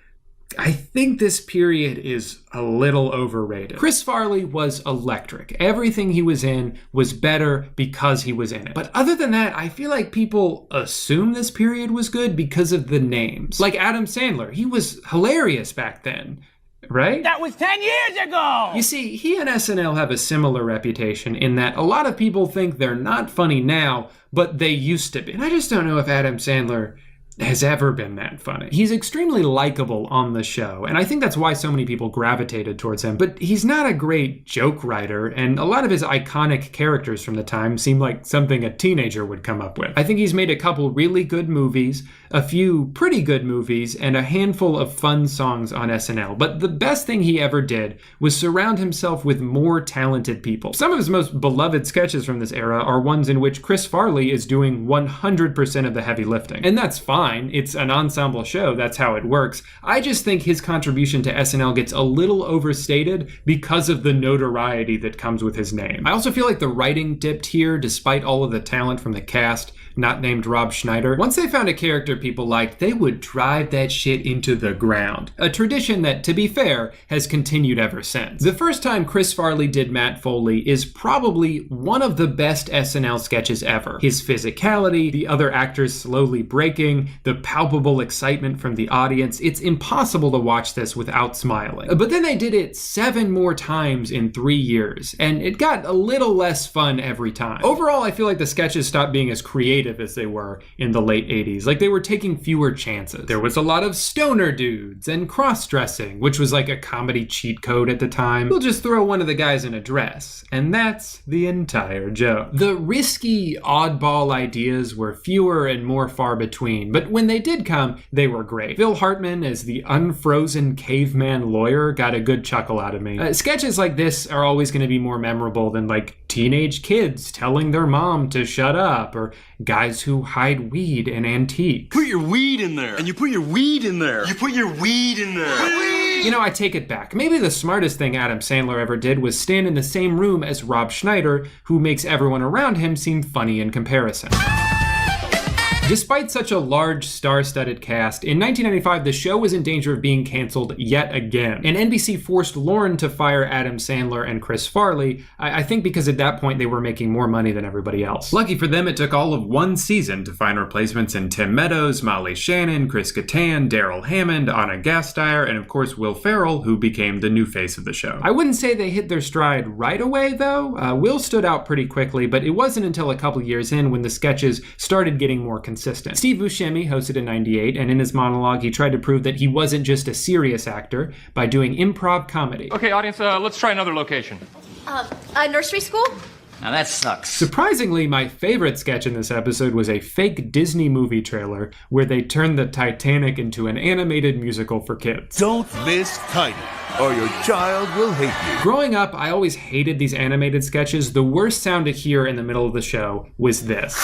I think this period is a little overrated. Chris Farley was electric. Everything he was in was better because he was in it. But other than that, I feel like people assume this period was good because of the names. Like Adam Sandler, he was hilarious back then, right? That was 10 years ago! You see, he and SNL have a similar reputation in that a lot of people think they're not funny now, but they used to be. And I just don't know if Adam Sandler has ever been that funny. He's extremely likable on the show, and I think that's why so many people gravitated towards him, but he's not a great joke writer, and a lot of his iconic characters from the time seem like something a teenager would come up with. I think he's made a couple really good movies, a few pretty good movies, and a handful of fun songs on SNL, but the best thing he ever did was surround himself with more talented people. Some of his most beloved sketches from this era are ones in which Chris Farley is doing 100% of the heavy lifting, and that's fine. It's an ensemble show, that's how it works. I just think his contribution to SNL gets a little overstated because of the notoriety that comes with his name. I also feel like the writing dipped here despite all of the talent from the cast, not named Rob Schneider. Once they found a character people liked, they would drive that shit into the ground. A tradition that, to be fair, has continued ever since. The first time Chris Farley did Matt Foley is probably one of the best SNL sketches ever. His physicality, the other actors slowly breaking, the palpable excitement from the audience, it's impossible to watch this without smiling. But then they did it 7 more times in 3 years, and it got a little less fun every time. Overall, I feel like the sketches stopped being as creative as they were in the late 80s. Like they were taking fewer chances. There was a lot of stoner dudes and cross-dressing, which was like a comedy cheat code at the time. We'll just throw one of the guys in a dress, and that's the entire joke. The risky, oddball ideas were fewer and more far between, but when they did come, they were great. Phil Hartman as the unfrozen caveman lawyer got a good chuckle out of me. Sketches like this are always going to be more memorable than like teenage kids telling their mom to shut up, or guys who hide weed in antiques. Put your weed in there. And you put your weed in there. You put your weed in there. You know, I take it back. Maybe the smartest thing Adam Sandler ever did was stand in the same room as Rob Schneider, who makes everyone around him seem funny in comparison. Despite such a large, star-studded cast, in 1995 the show was in danger of being canceled yet again. And NBC forced Lorne to fire Adam Sandler and Chris Farley, I think because at that point they were making more money than everybody else. Lucky for them, it took all of 1 season to find replacements in Tim Meadows, Molly Shannon, Chris Kattan, Daryl Hammond, Anna Gasteyer, and of course Will Ferrell, who became the new face of the show. I wouldn't say they hit their stride right away though. Will stood out pretty quickly, but it wasn't until a couple years in when the sketches started getting more consistent. Steve Buscemi hosted in '98, and in his monologue he tried to prove that he wasn't just a serious actor by doing improv comedy. Okay, audience, let's try another location. A nursery school? Now that sucks. Surprisingly, my favorite sketch in this episode was a fake Disney movie trailer where they turned the Titanic into an animated musical for kids. Don't miss Tiny, or your child will hate you. Growing up, I always hated these animated sketches. The worst sound to hear in the middle of the show was this,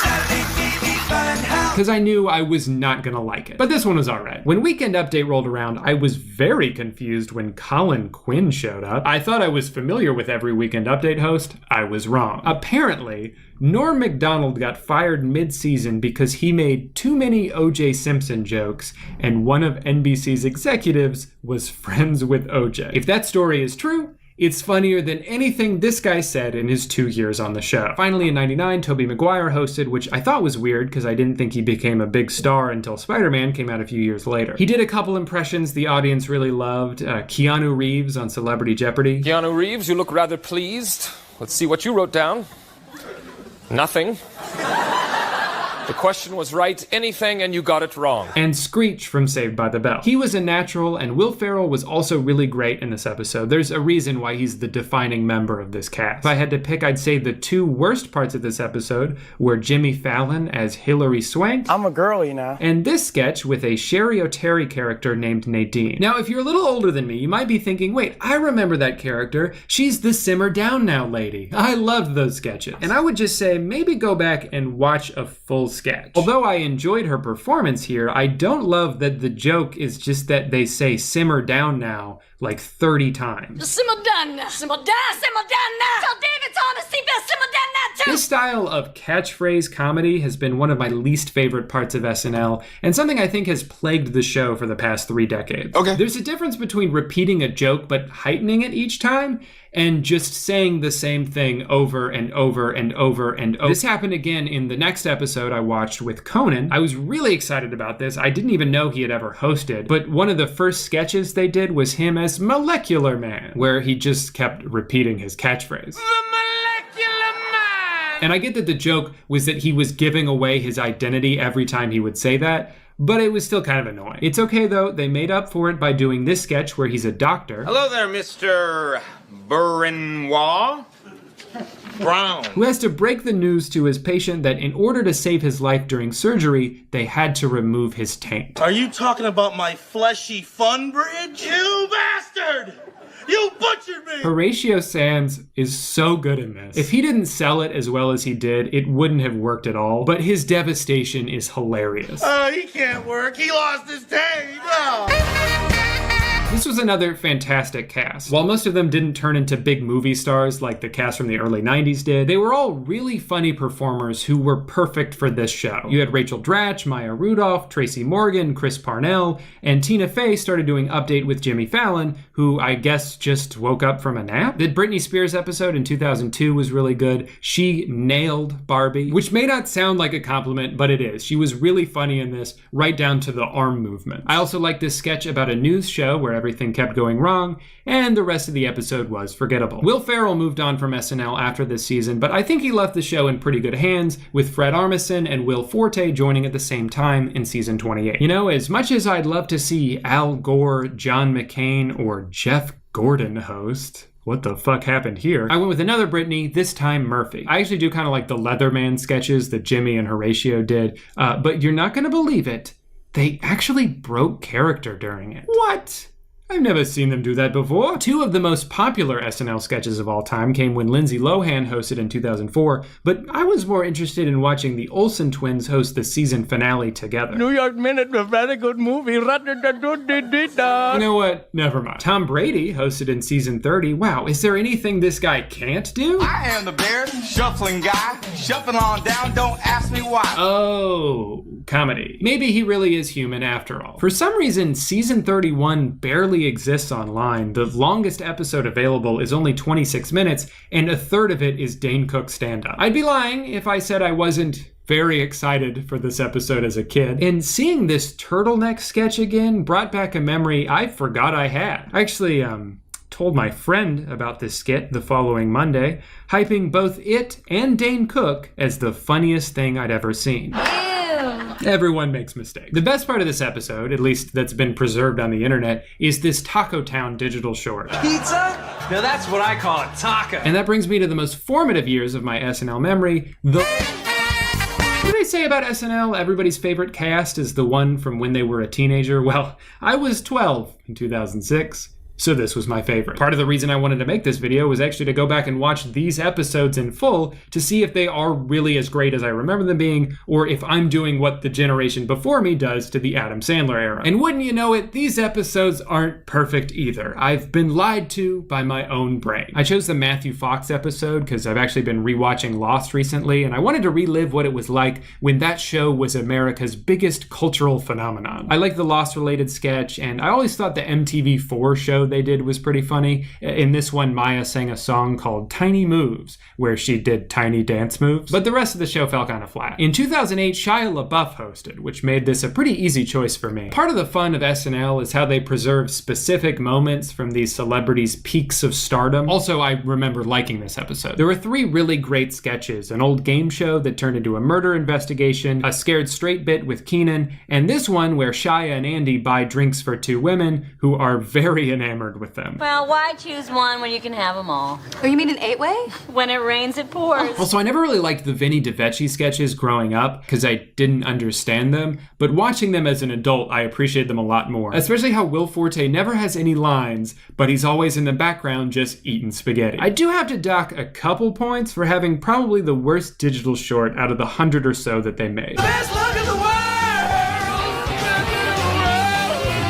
because I knew I was not gonna like it. But this one was alright. When Weekend Update rolled around, I was very confused when Colin Quinn showed up. I thought I was familiar with every Weekend Update host. I was wrong. Apparently, Norm Macdonald got fired mid-season because he made too many O.J. Simpson jokes, and one of NBC's executives was friends with O.J. If that story is true, it's funnier than anything this guy said in his 2 years on the show. Finally, in '99, Tobey Maguire hosted, which I thought was weird because I didn't think he became a big star until Spider-Man came out a few years later. He did a couple impressions the audience really loved. Keanu Reeves on Celebrity Jeopardy. Keanu Reeves, you look rather pleased. Let's see what you wrote down. Nothing. The question was right, anything, and you got it wrong. And Screech from Saved by the Bell. He was a natural, and Will Ferrell was also really great in this episode. There's a reason why he's the defining member of this cast. If I had to pick, I'd say the two worst parts of this episode were Jimmy Fallon as Hilary Swank. I'm a girly now. And this sketch with a Sherry O'Terry character named Nadine. Now, if you're a little older than me, you might be thinking, wait, I remember that character. She's the Simmer Down Now lady. I loved those sketches. And I would just say, maybe go back and watch a full sketch. Although I enjoyed her performance here, I don't love that the joke is just that they say simmer down now like 30 times. Simmer down now. Simmer down now. Tell David Thomas, seatbelt, simmer down now too. This style of catchphrase comedy has been one of my least favorite parts of SNL, and something I think has plagued the show for the past 3 decades. Okay. There's a difference between repeating a joke but heightening it each time, and just saying the same thing over and over and over and over. This happened again in the next episode I watched with Conan. I was really excited about this. I didn't even know he had ever hosted, but one of the first sketches they did was him as Molecular Man, where he just kept repeating his catchphrase. And I get that the joke was that he was giving away his identity every time he would say that, but it was still kind of annoying. It's okay though, they made up for it by doing this sketch where he's a doctor. Hello there, Mr. Benoit Brown. Who has to break the news to his patient that in order to save his life during surgery, they had to remove his taint. Are you talking about my fleshy fun bridge? You bastard! You butchered me! Horatio Sands is so good in this. If he didn't sell it as well as he did, it wouldn't have worked at all, but his devastation is hilarious. He can't work. He lost his taint. Oh. This was another fantastic cast. While most of them didn't turn into big movie stars like the cast from the early 90s did, they were all really funny performers who were perfect for this show. You had Rachel Dratch, Maya Rudolph, Tracy Morgan, Chris Parnell, and Tina Fey started doing Update with Jimmy Fallon, who I guess just woke up from a nap. The Britney Spears episode in 2002 was really good. She nailed Barbie, which may not sound like a compliment, but it is. She was really funny in this, right down to the arm movement. I also like this sketch about a news show where everything kept going wrong, and the rest of the episode was forgettable. Will Ferrell moved on from SNL after this season, but I think he left the show in pretty good hands, with Fred Armisen and Will Forte joining at the same time in season 28. You know, as much as I'd love to see Al Gore, John McCain, or Jeff Gordon host, what the fuck happened here? I went with another Britney, this time Murphy. I actually do kind of like the Leatherman sketches that Jimmy and Horatio did, but you're not gonna believe it. They actually broke character during it. What? I've never seen them do that before. 2 of the most popular SNL sketches of all time came when Lindsay Lohan hosted in 2004, but I was more interested in watching the Olsen twins host the season finale together. New York Minute, a very good movie. You know what? Never mind. Tom Brady hosted in season 30. Wow, is there anything this guy can't do? I am the bear, shuffling guy. Shuffling on down, don't ask me why. Oh, comedy. Maybe he really is human after all. For some reason, season 31 barely exists online. The longest episode available is only 26 minutes, and a third of it is Dane Cook's stand-up. I'd be lying if I said I wasn't very excited for this episode as a kid. And seeing this turtleneck sketch again brought back a memory I forgot I had. I actually, told my friend about this skit the following Monday, hyping both it and Dane Cook as the funniest thing I'd ever seen. Everyone makes mistakes. The best part of this episode, at least that's been preserved on the internet, is this Taco Town digital short. Pizza? Now that's what I call a taco. And that brings me to the most formative years of my SNL memory, What do they say about SNL? Everybody's favorite cast is the one from when they were a teenager. Well, I was 12 in 2006. So this was my favorite. Part of the reason I wanted to make this video was actually to go back and watch these episodes in full to see if they are really as great as I remember them being, or if I'm doing what the generation before me does to the Adam Sandler era. And wouldn't you know it, these episodes aren't perfect either. I've been lied to by my own brain. I chose the Matthew Fox episode because I've actually been rewatching Lost recently, and I wanted to relive what it was like when that show was America's biggest cultural phenomenon. I like the Lost related sketch, and I always thought the MTV4 show they did was pretty funny. In this one, Maya sang a song called Tiny Moves, where she did tiny dance moves, but the rest of the show fell kind of flat. In 2008, Shia LaBeouf hosted, which made this a pretty easy choice for me. Part of the fun of SNL is how they preserve specific moments from these celebrities' peaks of stardom. Also, I remember liking this episode. There were 3 really great sketches: an old game show that turned into a murder investigation, a scared straight bit with Keenan, and this one where Shia and Andy buy drinks for 2 women who are very enamored with them. Well, why choose one when you can have them all? Oh, you mean an 8-way? When it rains, it pours. Also, I never really liked the Vinny DiVecchi sketches growing up because I didn't understand them, but watching them as an adult, I appreciate them a lot more. Especially how Will Forte never has any lines, but he's always in the background just eating spaghetti. I do have to dock a couple points for having probably the worst digital short out of the 100 or so that they made.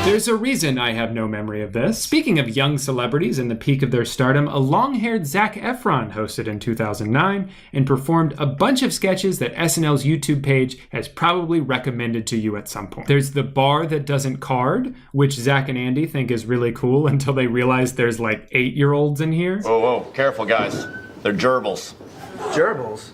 There's a reason I have no memory of this. Speaking of young celebrities in the peak of their stardom, a long-haired Zac Efron hosted in 2009 and performed a bunch of sketches that SNL's YouTube page has probably recommended to you at some point. There's the bar that doesn't card, which Zac and Andy think is really cool until they realize there's like 8-year-olds in here. Whoa, careful guys. They're gerbils. Gerbils?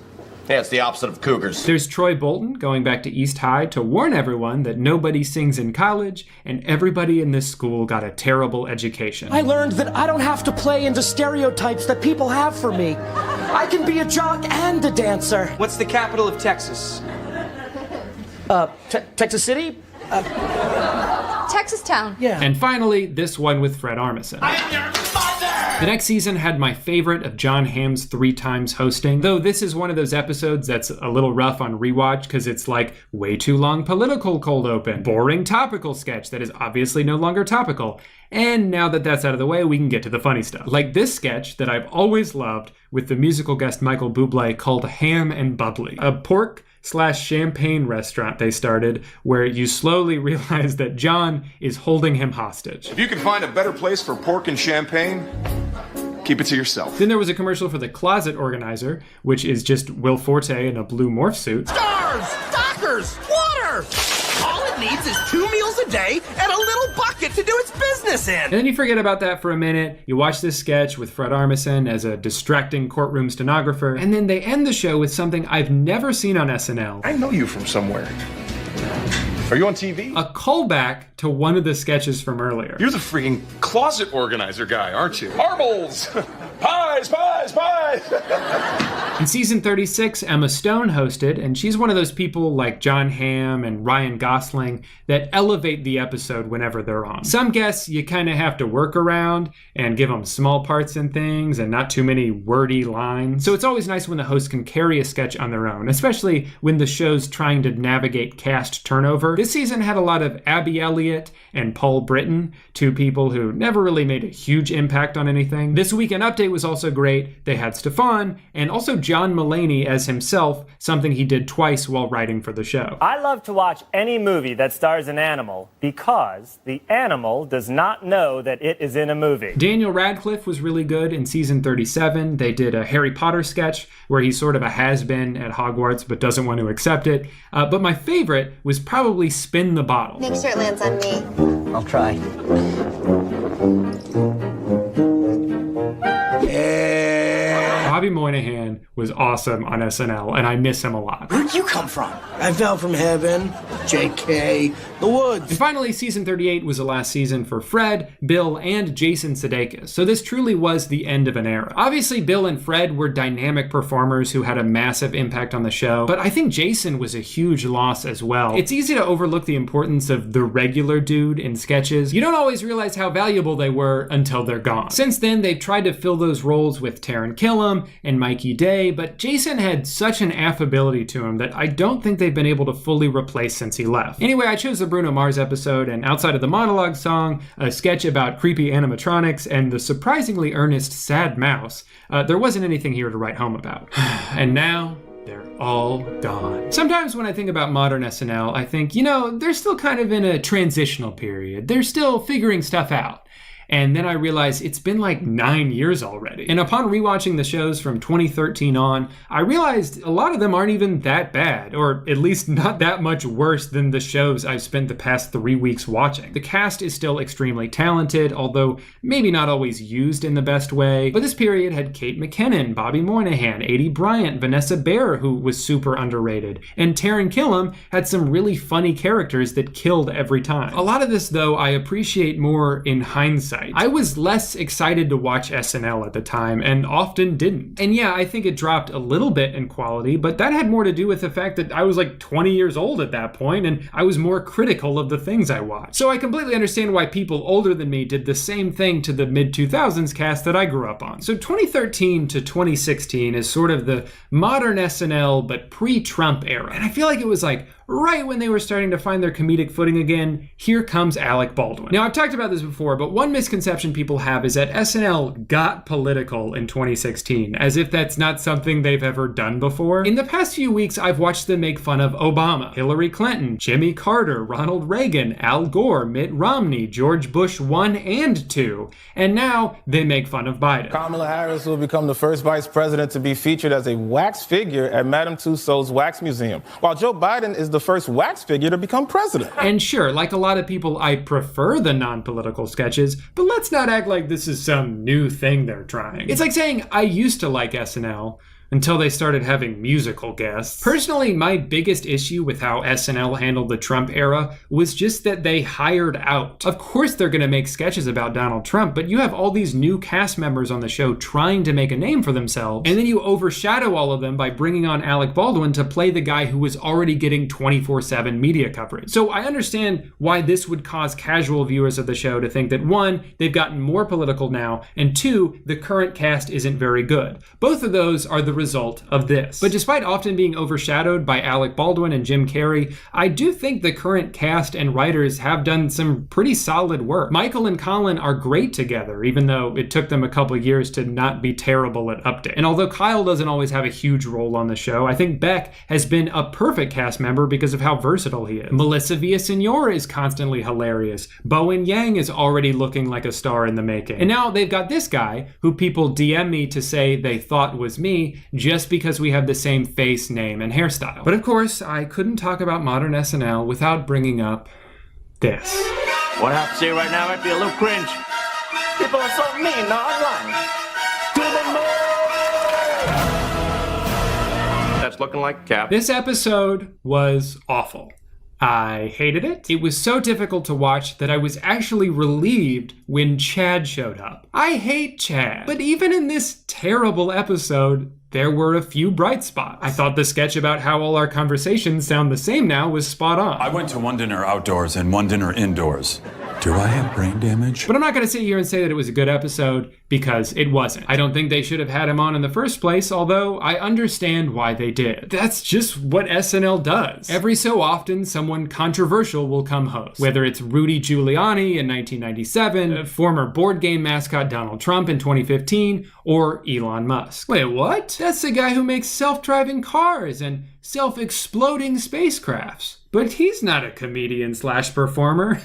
Yeah, it's the opposite of cougars. There's Troy Bolton going back to East High to warn everyone that nobody sings in college and everybody in this school got a terrible education. I learned that I don't have to play into stereotypes that people have for me. I can be a jock and a dancer. What's the capital of Texas? Texas City? Texas Town. Yeah. And finally, this one with Fred Armisen. The next season had my favorite of Jon Hamm's 3 times hosting, though this is one of those episodes that's a little rough on rewatch because it's like way too long political cold open, boring topical sketch that is obviously no longer topical. And now that that's out of the way, we can get to the funny stuff. Like this sketch that I've always loved with the musical guest Michael Bublé called Ham and Bubbly, a pork/champagne restaurant they started where you slowly realize that John is holding him hostage. If you can find a better place for pork and champagne, keep it to yourself. Then there was a commercial for the Closet Organizer, which is just Will Forte in a blue morph suit. Stars! Dockers! Water! All it needs is 2 meals a day and a little bucket to do its business in. And then you forget about that for a minute. You watch this sketch with Fred Armisen as a distracting courtroom stenographer, and then they end the show with something I've never seen on SNL. I know you from somewhere. Are you on TV? A callback to one of the sketches from earlier. You're the freaking closet organizer guy, aren't you? Marbles! Pies! In season 36, Emma Stone hosted, and she's one of those people like Jon Hamm and Ryan Gosling that elevate the episode whenever they're on. Some guests you kind of have to work around and give them small parts and things and not too many wordy lines. So it's always nice when the host can carry a sketch on their own, especially when the show's trying to navigate cast turnover. This season had a lot of Abby Elliott and Paul Britton, 2 people who never really made a huge impact on anything. This Weekend Update was also great. They had Stefan and also John Mulaney as himself, something he did twice while writing for the show. I love to watch any movie that stars an animal because the animal does not know that it is in a movie. Daniel Radcliffe was really good in season 37. They did a Harry Potter sketch where he's sort of a has-been at Hogwarts but doesn't want to accept it. But my favorite was probably Spin the Bottle. Make sure it lands on me. I'll try. Bobby Moynihan was awesome on SNL, and I miss him a lot. Where'd you come from? I fell from heaven. JK. The woods. And finally, season 38 was the last season for Fred, Bill, and Jason Sudeikis. So this truly was the end of an era. Obviously, Bill and Fred were dynamic performers who had a massive impact on the show, but I think Jason was a huge loss as well. It's easy to overlook the importance of the regular dude in sketches. You don't always realize how valuable they were until they're gone. Since then, they've tried to fill those roles with Taron Killam and Mikey Day, but Jason had such an affability to him that I don't think they've been able to fully replace since he left. Anyway, I chose the Bruno Mars episode, and outside of the monologue song, a sketch about creepy animatronics, and the surprisingly earnest sad mouse, there wasn't anything here to write home about. And now, they're all gone. Sometimes when I think about modern SNL, I think, they're still kind of in a transitional period. They're still figuring stuff out. And then I realized it's been like 9 years already. And upon rewatching the shows from 2013 on, I realized a lot of them aren't even that bad, or at least not that much worse than the shows I've spent the past 3 weeks watching. The cast is still extremely talented, although maybe not always used in the best way. But this period had Kate McKinnon, Bobby Moynihan, Adie Bryant, Vanessa Bayer, who was super underrated, and Taran Killam had some really funny characters that killed every time. A lot of this, though, I appreciate more in hindsight. I was less excited to watch SNL at the time, and often didn't. And yeah, I think it dropped a little bit in quality, but that had more to do with the fact that I was like 20 years old at that point, and I was more critical of the things I watched. So I completely understand why people older than me did the same thing to the mid-2000s cast that I grew up on. So 2013 to 2016 is sort of the modern SNL, but pre-Trump era. And I feel like it was like right when they were starting to find their comedic footing again, here comes Alec Baldwin. Now, I've talked about this before, but one misconception people have is that SNL got political in 2016, as if that's not something they've ever done before. In the past few weeks, I've watched them make fun of Obama, Hillary Clinton, Jimmy Carter, Ronald Reagan, Al Gore, Mitt Romney, George Bush 1 and 2, and now they make fun of Biden. Kamala Harris will become the first vice president to be featured as a wax figure at Madame Tussauds Wax Museum, while Joe Biden is the first wax figure to become president. And sure, like a lot of people, I prefer the non-political sketches, but let's not act like this is some new thing they're trying. It's like saying I used to like SNL until they started having musical guests. Personally, my biggest issue with how SNL handled the Trump era was just that they hired out. Of course they're gonna make sketches about Donald Trump, but you have all these new cast members on the show trying to make a name for themselves, and then you overshadow all of them by bringing on Alec Baldwin to play the guy who was already getting 24/7 media coverage. So I understand why this would cause casual viewers of the show to think that 1, they've gotten more political now, and 2, the current cast isn't very good. Both of those are the result of this. But despite often being overshadowed by Alec Baldwin and Jim Carrey, I do think the current cast and writers have done some pretty solid work. Michael and Colin are great together, even though it took them a couple years to not be terrible at update. And although Kyle doesn't always have a huge role on the show, I think Beck has been a perfect cast member because of how versatile he is. Melissa Villaseñor is constantly hilarious. Bowen Yang is already looking like a star in the making. And now they've got this guy, who people DM me to say they thought was me, just because we have the same face, name, and hairstyle. But of course, I couldn't talk about modern SNL without bringing up this. What I have to say right now might be a little cringe. People are so mean online. To the moon! That's looking like a cap. This episode was awful. I hated it. It was so difficult to watch that I was actually relieved when Chad showed up. I hate Chad, but even in this terrible episode, there were a few bright spots. I thought the sketch about how all our conversations sound the same now was spot on. I went to one dinner outdoors and one dinner indoors. Do I have brain damage? But I'm not going to sit here and say that it was a good episode, because it wasn't. I don't think they should have had him on in the first place, although I understand why they did. That's just what SNL does. Every so often, someone controversial will come host. Whether it's Rudy Giuliani in 1997, former board game mascot Donald Trump in 2015, or Elon Musk. Wait, what? That's the guy who makes self-driving cars and self-exploding spacecrafts. But he's not a comedian/performer.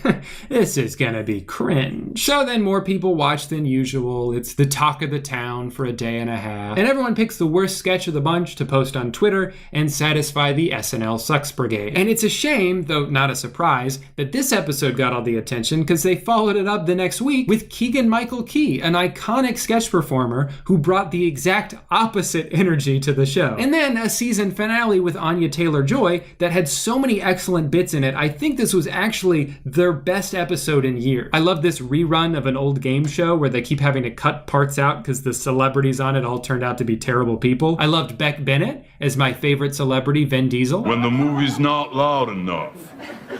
This is gonna be cringe. So then more people watch than usual. It's the talk of the town for a day and a half. And everyone picks the worst sketch of the bunch to post on Twitter and satisfy the SNL Sucks Brigade. And it's a shame, though not a surprise, that this episode got all the attention because they followed it up the next week with Keegan-Michael Key, an iconic sketch performer who brought the exact opposite energy to the show. And then a season finale with Anya Taylor-Joy that had so many excellent bits in it. I think this was actually their best episode in years. I love this rerun of an old game show where they keep having to cut parts out because the celebrities on it all turned out to be terrible people. I loved Beck Bennett as my favorite celebrity, Vin Diesel. When the movie's not loud enough.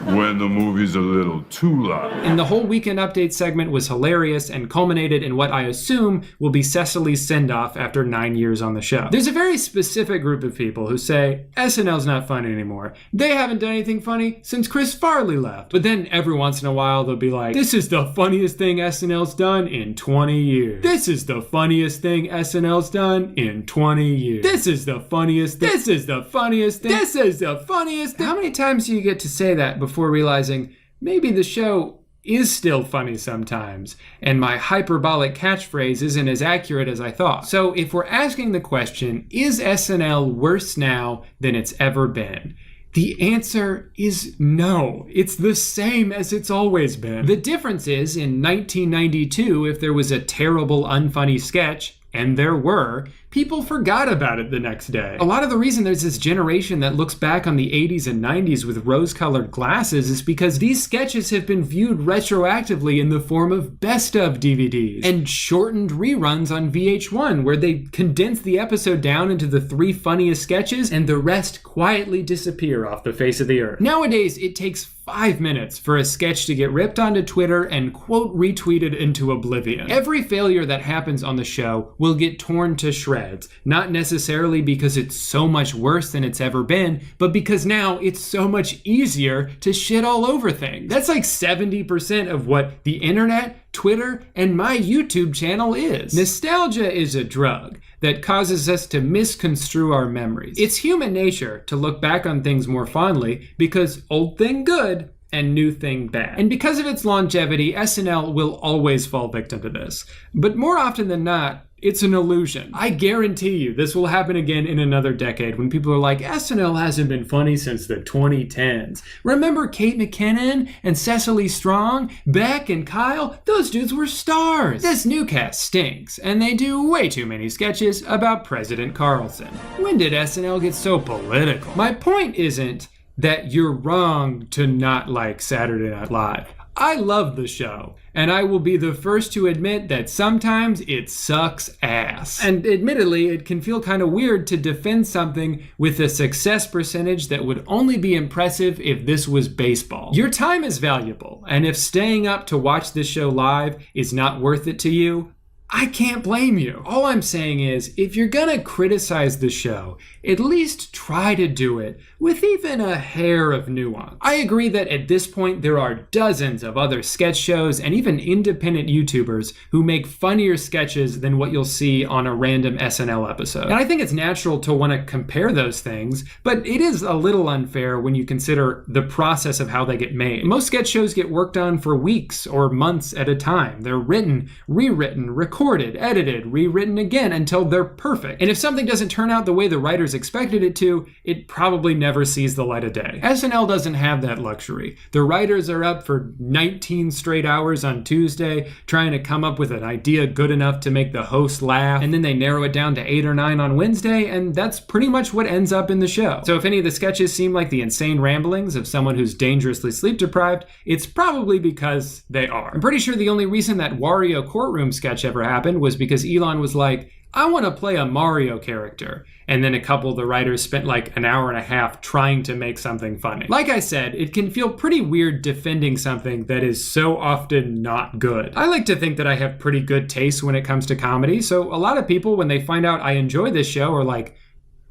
When the movie's a little too loud. And the whole Weekend Update segment was hilarious and culminated in what I assume will be Cecily's send-off after 9 years on the show. There's a very specific group of people who say, SNL's not funny anymore. They haven't done anything funny since Chris Farley left. But then every once in a while they'll be like, this is the funniest thing SNL's done in 20 years. This is the funniest thing SNL's done in 20 years. This is the funniest thing. This is the funniest thing. This is the funniest thing. How many times do you get to say that before realizing maybe the show is still funny sometimes, and my hyperbolic catchphrase isn't as accurate as I thought. So if we're asking the question, is SNL worse now than it's ever been? The answer is no. It's the same as it's always been. The difference is, in 1992, if there was a terrible, unfunny sketch, and there were, people forgot about it the next day. A lot of the reason there's this generation that looks back on the 80s and 90s with rose-colored glasses is because these sketches have been viewed retroactively in the form of best-of DVDs and shortened reruns on VH1, where they condense the episode down into the 3 funniest sketches and the rest quietly disappear off the face of the earth. Nowadays, it takes 5 minutes for a sketch to get ripped onto Twitter and quote retweeted into oblivion. Every failure that happens on the show will get torn to shreds, not necessarily because it's so much worse than it's ever been, but because now it's so much easier to shit all over things. That's like 70% of what the internet, Twitter, and my YouTube channel is. Nostalgia is a drug that causes us to misconstrue our memories. It's human nature to look back on things more fondly because old thing good and new thing bad. And because of its longevity, SNL will always fall victim to this. But more often than not, it's an illusion. I guarantee you this will happen again in another decade when people are like, SNL hasn't been funny since the 2010s. Remember Kate McKinnon and Cecily Strong, Beck and Kyle? Those dudes were stars. This new cast stinks, and they do way too many sketches about President Carlson. When did SNL get so political? My point isn't that you're wrong to not like Saturday Night Live. I love the show, and I will be the first to admit that sometimes it sucks ass. And admittedly, it can feel kind of weird to defend something with a success percentage that would only be impressive if this was baseball. Your time is valuable, and if staying up to watch this show live is not worth it to you, I can't blame you. All I'm saying is, if you're gonna criticize the show, at least try to do it with even a hair of nuance. I agree that at this point there are dozens of other sketch shows and even independent YouTubers who make funnier sketches than what you'll see on a random SNL episode. And I think it's natural to want to compare those things, but it is a little unfair when you consider the process of how they get made. Most sketch shows get worked on for weeks or months at a time. They're written, rewritten, recorded, edited, rewritten again until they're perfect. And if something doesn't turn out the way the writers expected it to, it probably never sees the light of day. SNL doesn't have that luxury. The writers are up for 19 straight hours on Tuesday trying to come up with an idea good enough to make the host laugh, and then they narrow it down to 8 or 9 on Wednesday, and that's pretty much what ends up in the show. So if any of the sketches seem like the insane ramblings of someone who's dangerously sleep deprived, it's probably because they are. I'm pretty sure the only reason that Wario courtroom sketch ever happened was because Elon was like, I want to play a Mario character. And then a couple of the writers spent like an hour and a half trying to make something funny. Like I said, it can feel pretty weird defending something that is so often not good. I like to think that I have pretty good taste when it comes to comedy, so a lot of people, when they find out I enjoy this show, are like,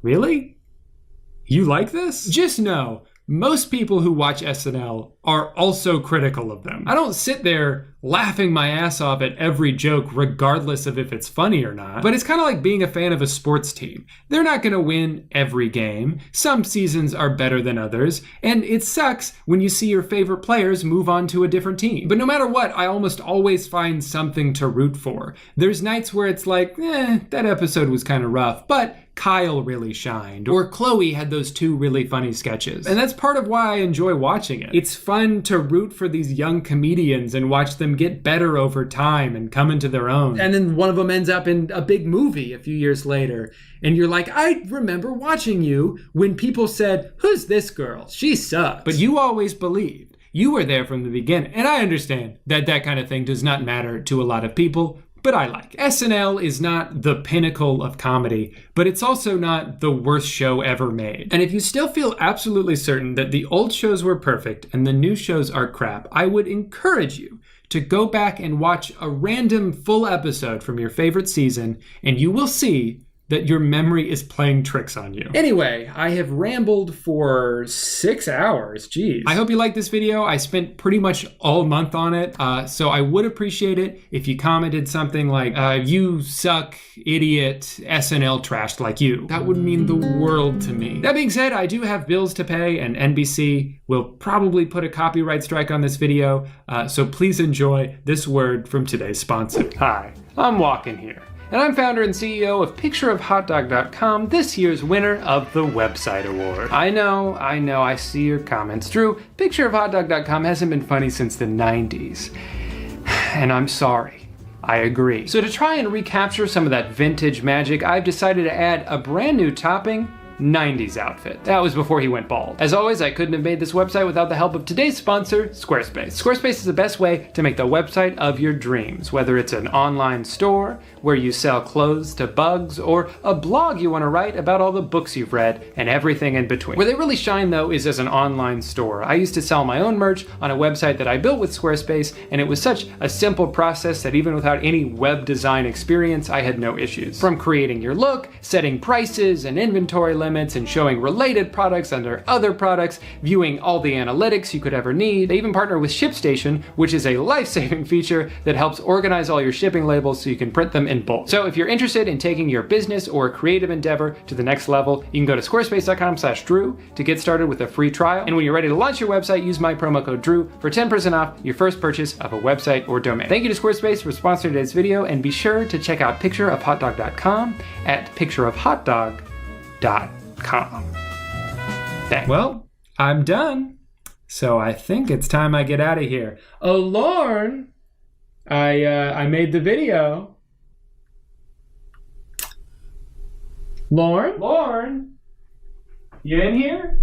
really? You like this? Just know, most people who watch SNL are also critical of them. I don't sit there laughing my ass off at every joke regardless of if it's funny or not, but it's kind of like being a fan of a sports team. They're not going to win every game. Some seasons are better than others, and it sucks when you see your favorite players move on to a different team. But no matter what, I almost always find something to root for. There's nights where it's like, that episode was kind of rough, but Kyle really shined, or Chloe had those 2 really funny sketches. And that's part of why I enjoy watching it. It's fun to root for these young comedians and watch them get better over time and come into their own. And then one of them ends up in a big movie a few years later, and you're like, I remember watching you when people said, who's this girl? She sucks. But you always believed. You were there from the beginning. And I understand that that kind of thing does not matter to a lot of people, but I like it. SNL is not the pinnacle of comedy, but it's also not the worst show ever made. And if you still feel absolutely certain that the old shows were perfect and the new shows are crap, I would encourage you to go back and watch a random full episode from your favorite season, and you will see that your memory is playing tricks on you. Anyway, I have rambled for 6 hours. Jeez. I hope you liked this video. I spent pretty much all month on it, so I would appreciate it if you commented something like, you suck, idiot, SNL trashed like you. That would mean the world to me. That being said, I do have bills to pay, and NBC will probably put a copyright strike on this video, so please enjoy this word from today's sponsor. Hi, I'm Walken here. And I'm founder and CEO of pictureofhotdog.com, this year's winner of the Website Award. I know, I see your comments. Drew, pictureofhotdog.com hasn't been funny since the 90s. And I'm sorry, I agree. So to try and recapture some of that vintage magic, I've decided to add a brand new topping, 90s outfit. That was before he went bald. As always, I couldn't have made this website without the help of today's sponsor, Squarespace. Squarespace is the best way to make the website of your dreams, whether it's an online store where you sell clothes to bugs, or a blog you want to write about all the books you've read and everything in between. Where they really shine though is as an online store. I used to sell my own merch on a website that I built with Squarespace, and it was such a simple process that even without any web design experience, I had no issues. From creating your look, setting prices and inventory limits, and showing related products under other products, viewing all the analytics you could ever need. They even partner with ShipStation, which is a life-saving feature that helps organize all your shipping labels so you can print them in bulk. So if you're interested in taking your business or creative endeavor to the next level, you can go to squarespace.com/Drew to get started with a free trial. And when you're ready to launch your website, use my promo code Drew for 10% off your first purchase of a website or domain. Thank you to Squarespace for sponsoring today's video, and be sure to check out pictureofhotdog.com at pictureofhotdog.com. Thanks. Well, I'm done. So I think it's time I get out of here. Oh, Lorne, I made the video. Lorne, you in here?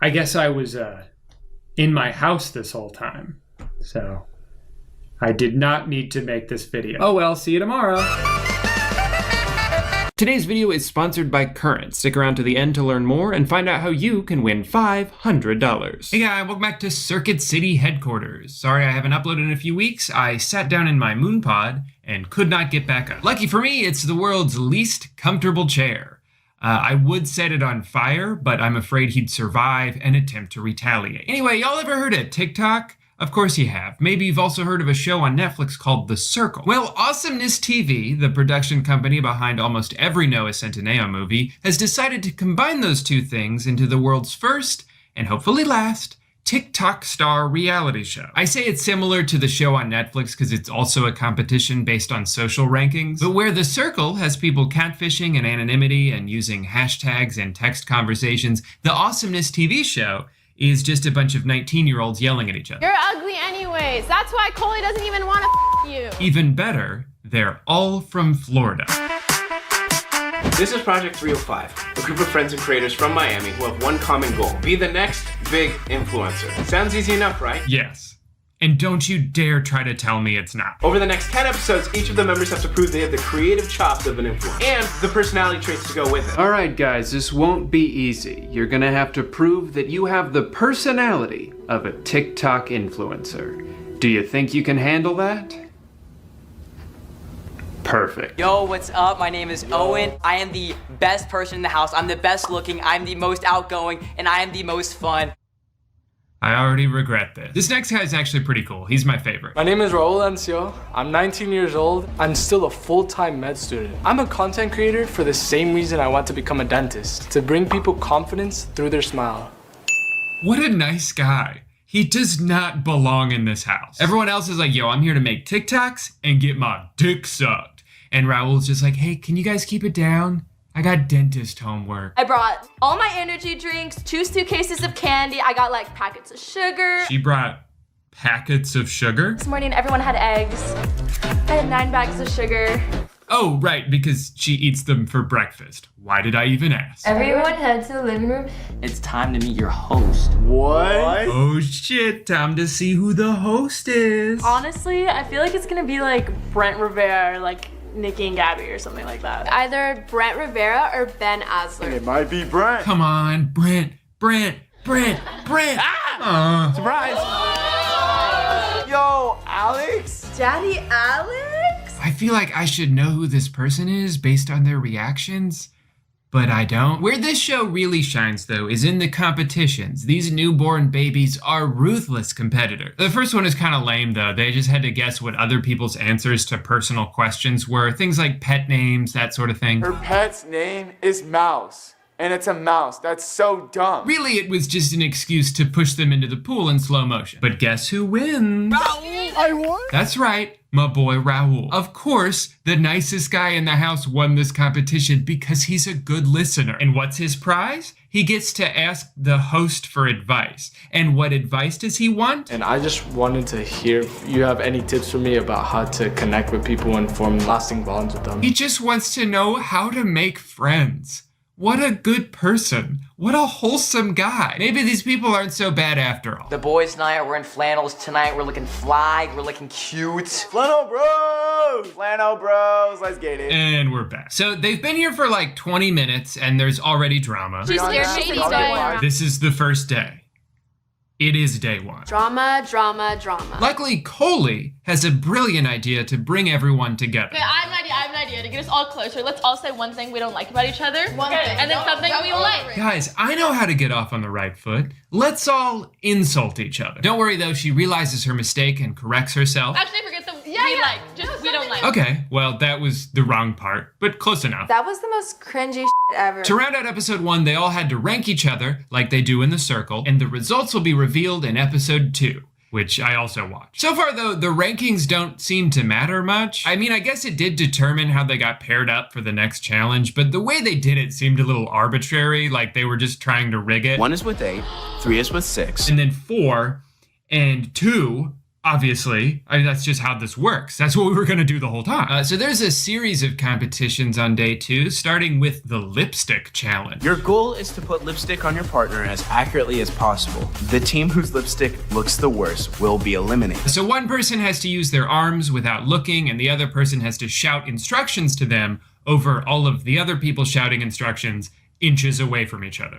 I guess I was in my house this whole time, so I did not need to make this video. Oh well, see you tomorrow. Today's video is sponsored by Current. Stick around to the end to learn more and find out how you can win $500. Hey guys, welcome back to Circuit City headquarters. Sorry I haven't uploaded in a few weeks. I sat down in my moon pod and could not get back up. Lucky for me, it's the world's least comfortable chair. I would set it on fire, but I'm afraid he'd survive and attempt to retaliate. Anyway, y'all ever heard of TikTok? Of course you have. Maybe you've also heard of a show on Netflix called The Circle. Well, Awesomeness TV, the production company behind almost every Noah Centineo movie, has decided to combine those two things into the world's first, and hopefully last, TikTok star reality show. I say it's similar to the show on Netflix because it's also a competition based on social rankings, but where The Circle has people catfishing and anonymity and using hashtags and text conversations, the Awesomeness TV show is just a bunch of 19-year-olds yelling at each other. You're ugly anyways. That's why Coley doesn't even want to you. Even better, they're all from Florida. This is Project 305, a group of friends and creators from Miami who have one common goal: be the next big influencer. Sounds easy enough, right? Yes. And don't you dare try to tell me it's not. Over the next 10 episodes, each of the members have to prove they have the creative chops of an influencer and the personality traits to go with it. All right, guys, this won't be easy. You're gonna have to prove that you have the personality of a TikTok influencer. Do you think you can handle that? Perfect. Yo, what's up? My name is Owen. I am the best person in the house. I'm the best looking, I'm the most outgoing, and I am the most fun. I already regret this. This next guy is actually pretty cool. He's my favorite. My name is Raul Ancio. I'm 19 years old. I'm still a full-time med student. I'm a content creator for the same reason I want to become a dentist, to bring people confidence through their smile. What a nice guy. He does not belong in this house. Everyone else is like, yo, I'm here to make TikToks and get my dick sucked. And Raul's just like, hey, can you guys keep it down? I got dentist homework. I brought all my energy drinks, 2 suitcases of candy. I got like packets of sugar. She brought packets of sugar? This morning everyone had eggs. I had 9 bags of sugar. Oh, right, because she eats them for breakfast. Why did I even ask? Everyone head to the living room. It's time to meet your host. What? Oh shit, time to see who the host is. Honestly, I feel like it's gonna be like Brent Rivera, like Nikki and Gabby or something like that. Either Brent Rivera or Ben Asler. It might be Brent. Come on, Brent. Ah! Surprise! Yo, Alex? Daddy Alex? I feel like I should know who this person is based on their reactions, but I don't. Where this show really shines, though, is in the competitions. These newborn babies are ruthless competitors. The first one is kind of lame, though. They just had to guess what other people's answers to personal questions were. Things like pet names, that sort of thing. Her pet's name is Mouse, and it's a mouse. That's so dumb. Really, it was just an excuse to push them into the pool in slow motion. But guess who wins? Raul! I won? That's right. My boy Raul. Of course, the nicest guy in the house won this competition because he's a good listener. And what's his prize? He gets to ask the host for advice. And what advice does he want? And I just wanted to hear if you have any tips for me about how to connect with people and form lasting bonds with them. He just wants to know how to make friends. What a good person. What a wholesome guy. Maybe these people aren't so bad after all. The boys tonight are wearing flannels tonight. We're looking fly. We're looking cute. Flannel bros! Flannel bros, let's get it. And we're back. So they've been here for like 20 minutes and there's already drama. She's shady. This is the first day. It is day one. Drama, drama, drama. Luckily, Coley has a brilliant idea to bring everyone together. Okay, I have an idea to get us all closer. Let's all say one thing we don't like about each other. One thing. And then something we like. Guys, I know how to get off on the right foot. Let's all insult each other. Don't worry though, she realizes her mistake and corrects herself. Actually, forget the we like. Just we don't like. Okay, well, that was the wrong part, but close enough. That was the most cringy shit ever. To round out episode 1, they all had to rank each other like they do in the circle, and the results will be revealed in episode 2. Which I also watched. So far though, the rankings don't seem to matter much. I mean, I guess it did determine how they got paired up for the next challenge, but the way they did it seemed a little arbitrary, like they were just trying to rig it. 1 is with 8, 3 is with 6. And then 4 and 2, obviously, that's just how this works. That's what we were gonna do the whole time. So there's a series of competitions on day 2, starting with the lipstick challenge. Your goal is to put lipstick on your partner as accurately as possible. The team whose lipstick looks the worst will be eliminated. So one person has to use their arms without looking, and the other person has to shout instructions to them over all of the other people shouting instructions inches away from each other.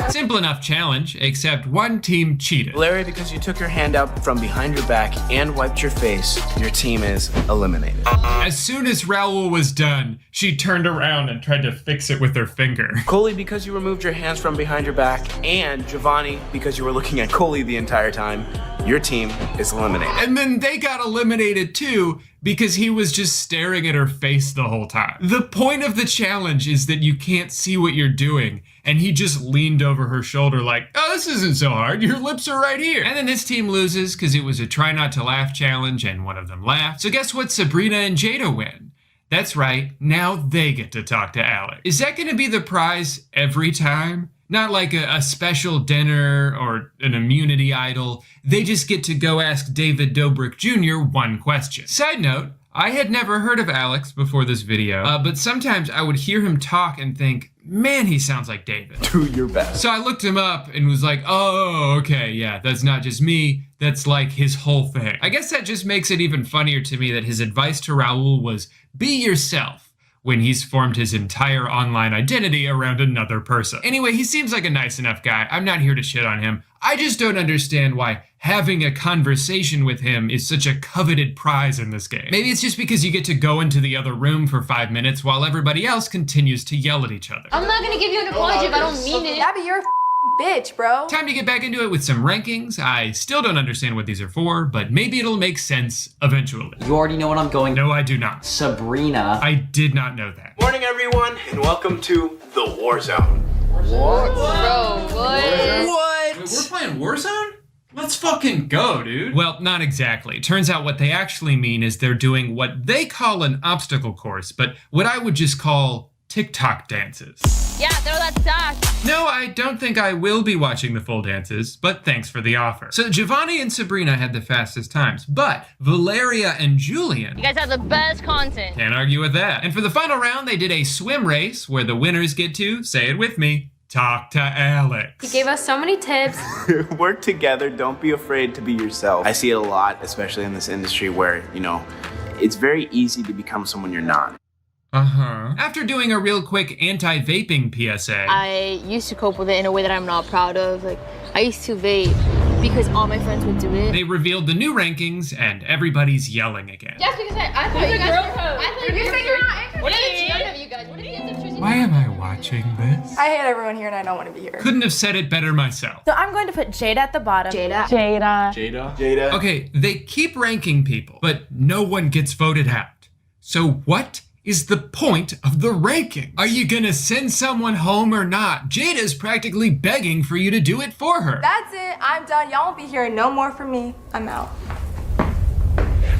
Simple enough challenge, except one team cheated. Larry, because you took your hand out from behind your back and wiped your face, your team is eliminated. As soon as Raul was done, she turned around and tried to fix it with her finger. Coley, because you removed your hands from behind your back, and Giovanni, because you were looking at Coley the entire time, your team is eliminated. And then they got eliminated too, because he was just staring at her face the whole time. The point of the challenge is that you can't see what you're doing, and he just leaned over her shoulder like, oh, this isn't so hard, your lips are right here. And then this team loses because it was a try not to laugh challenge and one of them laughed. So guess what? Sabrina and Jada win. That's right, now they get to talk to Alex. Is that gonna be the prize every time? Not like a special dinner or an immunity idol. They just get to go ask David Dobrik Jr. one question. Side note, I had never heard of Alex before this video, but sometimes I would hear him talk and think, man, he sounds like David. Do your best. So I looked him up and was like, oh, okay, yeah, that's not just me, that's like his whole thing. I guess that just makes it even funnier to me that his advice to Raul was, be yourself, when he's formed his entire online identity around another person. Anyway, he seems like a nice enough guy. I'm not here to shit on him. I just don't understand why having a conversation with him is such a coveted prize in this game. Maybe it's just because you get to go into the other room for 5 minutes while everybody else continues to yell at each other. I'm not gonna give you an apology if I don't mean it. Abby, you're a bitch, bro. Time to get back into it with some rankings. I still don't understand what these are for, but maybe it'll make sense eventually. You already know what I'm going. No, I do not. Sabrina. I did not know that. Morning, everyone, and welcome to the War Zone. What? Bro, what? Wait, we're playing Warzone? Let's fucking go, dude. Well, not exactly. Turns out what they actually mean is they're doing what they call an obstacle course, but what I would just call TikTok dances. Yeah, throw that stack. No, I don't think I will be watching the full dances, but thanks for the offer. So Giovanni and Sabrina had the fastest times, but Valeria and Julian... You guys have the best content. Can't argue with that. And for the final round, they did a swim race where the winners get to, say it with me, talk to Alex. He gave us so many tips. Work together, don't be afraid to be yourself. I see it a lot, especially in this industry where, you know, it's very easy to become someone you're not. After doing a real quick anti-vaping PSA, I used to cope with it in a way that I'm not proud of. Like, I used to vape. because all my friends would do it. They revealed the new rankings and everybody's yelling again. Just because I thought you guys were. What are the two of you guys? What if you end up choosing? Why am I watching this? I hate everyone here and I don't want to be here. Couldn't have said it better myself. So I'm going to put Jada at the bottom. Jada. Okay, they keep ranking people, but no one gets voted out. So what is the point of the ranking? Are you gonna send someone home or not? Jada's practically begging for you to do it for her. That's it. I'm done. Y'all won't be hearing no more from me. I'm out.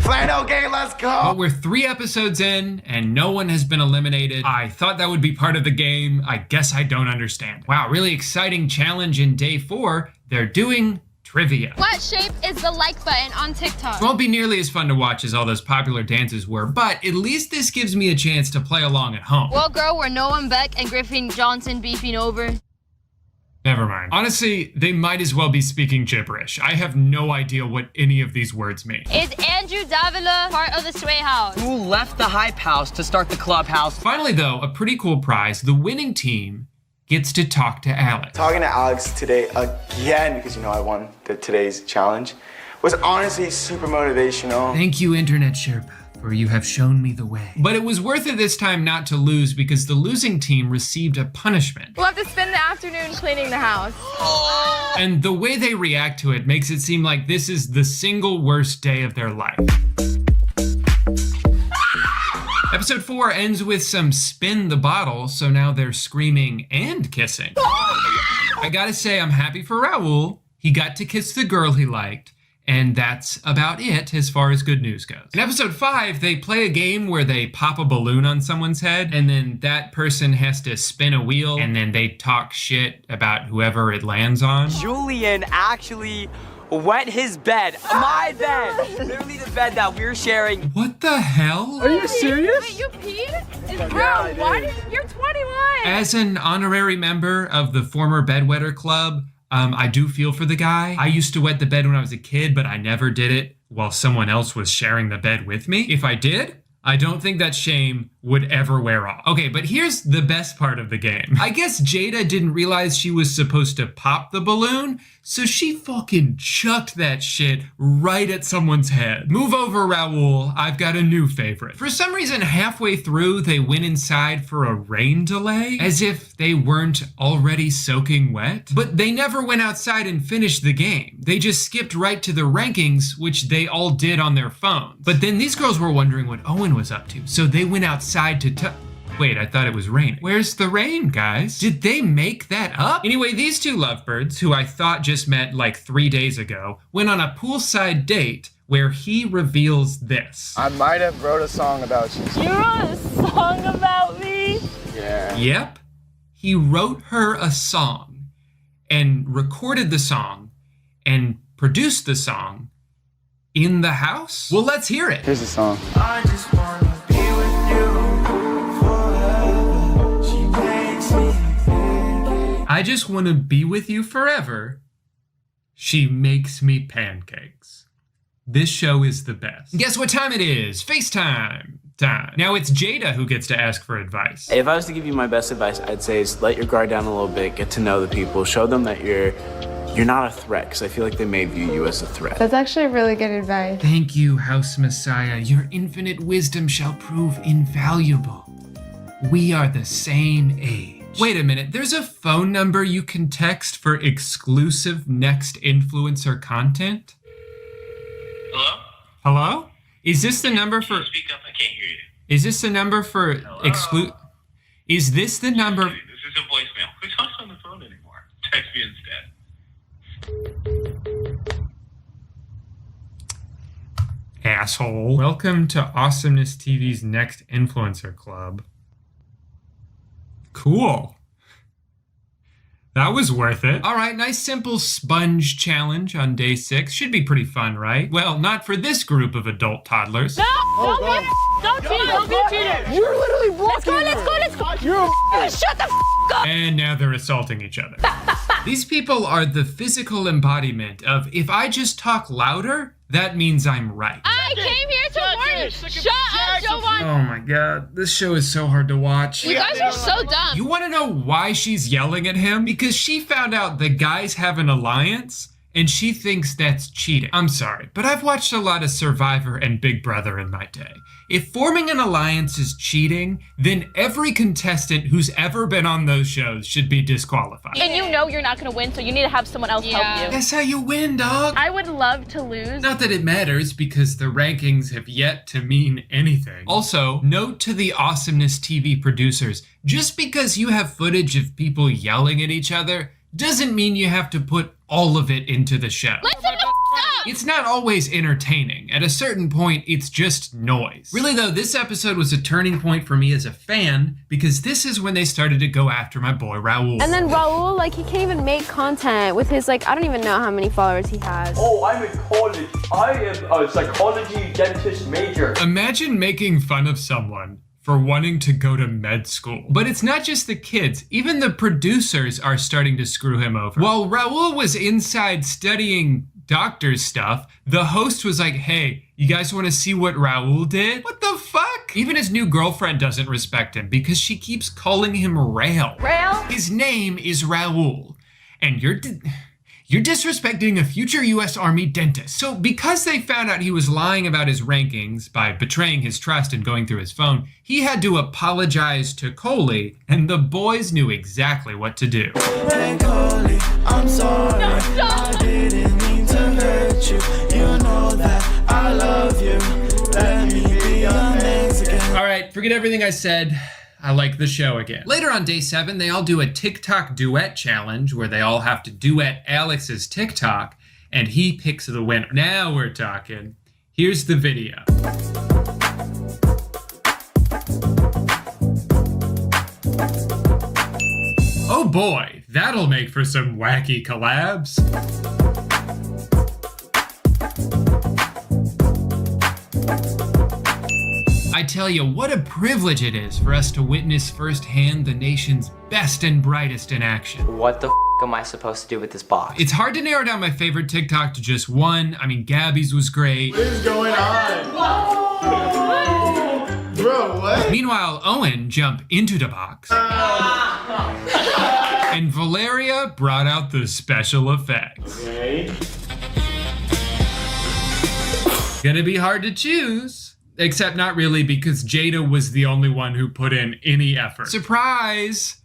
Flannel game, let's go! But we're 3 episodes in and no one has been eliminated. I thought that would be part of the game. I guess I don't understand. Wow, really exciting challenge in day 4. They're doing trivia. What shape is the like button on TikTok? Won't be nearly as fun to watch as all those popular dances were, but at least this gives me a chance to play along at home. Well, girl, we're Noah Beck and Griffin Johnson beefing over. Never mind. Honestly, they might as well be speaking gibberish. I have no idea what any of these words mean. Is Andrew Davila part of the Sway House? Who left the hype house to start the clubhouse? Finally though, a pretty cool prize. The winning team gets to talk to Alex. Talking to Alex today again, because I won today's challenge, was honestly super motivational. Thank you, Internet Sherpa, for you have shown me the way. But it was worth it this time not to lose because the losing team received a punishment. We'll have to spend the afternoon cleaning the house. And the way they react to it makes it seem like this is the single worst day of their life. Episode 4 ends with some spin the bottle, so now they're screaming and kissing. I gotta say, I'm happy for Raul. He got to kiss the girl he liked, and that's about it as far as good news goes. In episode 5, they play a game where they pop a balloon on someone's head, and then that person has to spin a wheel, and then they talk shit about whoever it lands on. Julian actually wet his bed. My bed. Literally the bed that we're sharing. What the hell? Are you serious? Wait, you peed? Bro, why you're 21. As an honorary member of the former bedwetter club, I do feel for the guy. I used to wet the bed when I was a kid, but I never did it while someone else was sharing the bed with me. If I did, I don't think that shame would ever wear off. Okay, but here's the best part of the game. I guess Jada didn't realize she was supposed to pop the balloon, so she fucking chucked that shit right at someone's head. Move over, Raul. I've got a new favorite. For some reason, halfway through, they went inside for a rain delay, as if they weren't already soaking wet. But they never went outside and finished the game. They just skipped right to the rankings, which they all did on their phones. But then these girls were wondering what Owen was up to, so they went outside to wait, I thought it was raining. Where's the rain, guys? Did they make that up? Anyway, these two lovebirds, who I thought just met like 3 days ago, went on a poolside date where he reveals this. I might have wrote a song about you. You wrote a song about me? Yeah. Yep. He wrote her a song and recorded the song and produced the song in the house? Well, let's hear it. Here's the song. I just wanna be with you forever. She makes me I just want to be with you forever. She makes me pancakes. This show is the best. Guess what time it is? FaceTime time. Now it's Jada who gets to ask for advice. If I was to give you my best advice, I'd say is let your guard down a little bit, get to know the people, show them that you're not a threat, because I feel like they may view you as a threat. That's actually really good advice. Thank you, House Messiah. Your infinite wisdom shall prove invaluable. We are the same age. Wait a minute, there's a phone number you can text for exclusive next influencer content? Hello? Hello? Is this the number for... Speak up, I can't hear you. Is this the number for Is this the number... This is a voicemail. Who talks on the phone anymore? Text me instead. Asshole. Welcome to Awesomeness TV's Next Influencer Club. Cool. That was worth it. All right, nice simple sponge challenge on day 6. Should be pretty fun, right? Well, not for this group of adult toddlers. No! Don't cheat! Don't be cheated! You're literally blocking Let's go! Shut the up! And now they're assaulting each other. These people are the physical embodiment of if I just talk louder, that means I'm right. I came here to warn you! Shut up, Jovan! Oh my god, this show is so hard to watch. You guys are so dumb. You want to know why she's yelling at him? Because she found out the guys have an alliance, and she thinks that's cheating. I'm sorry, but I've watched a lot of Survivor and Big Brother in my day. If forming an alliance is cheating, then every contestant who's ever been on those shows should be disqualified. And you know you're not gonna win, so you need to have someone else help you. That's how you win, dog. I would love to lose. Not that it matters, because the rankings have yet to mean anything. Also, note to the Awesomeness TV producers, just because you have footage of people yelling at each other doesn't mean you have to put all of it into the show. Listen to up! It's not always entertaining. At a certain point, it's just noise. Really though, this episode was a turning point for me as a fan, because this is when they started to go after my boy Raul. And then Raul, like, he can't even make content with his, like, I don't even know how many followers he has. Oh, I'm in college. I am a psychology dentist major. Imagine making fun of someone for wanting to go to med school. But it's not just the kids, even the producers are starting to screw him over. While Raul was inside studying doctor stuff, the host was like, hey, you guys want to see what Raul did? What the fuck? Even his new girlfriend doesn't respect him because she keeps calling him Rail. Rail? His name is Raul, and you're disrespecting a future US Army dentist. So because they found out he was lying about his rankings by betraying his trust and going through his phone, he had to apologize to Coley, and the boys knew exactly what to do. Hey Coley, I'm sorry. I didn't mean to hurt you. You know that I love you. Let me be your Mexican. All right, forget everything I said. I like the show again. Later on day 7, they all do a TikTok duet challenge where they all have to duet Alex's TikTok, and he picks the winner. Now we're talking. Here's the video. Oh boy, that'll make for some wacky collabs. I tell you, what a privilege it is for us to witness firsthand the nation's best and brightest in action. What the am I supposed to do with this box? It's hard to narrow down my favorite TikTok to just one. I mean, Gabby's was great. What is going on? Bro, what? Meanwhile, Owen jumped into the box. And Valeria brought out the special effects. Okay. Gonna be hard to choose. Except not really, because Jada was the only one who put in any effort. Surprise!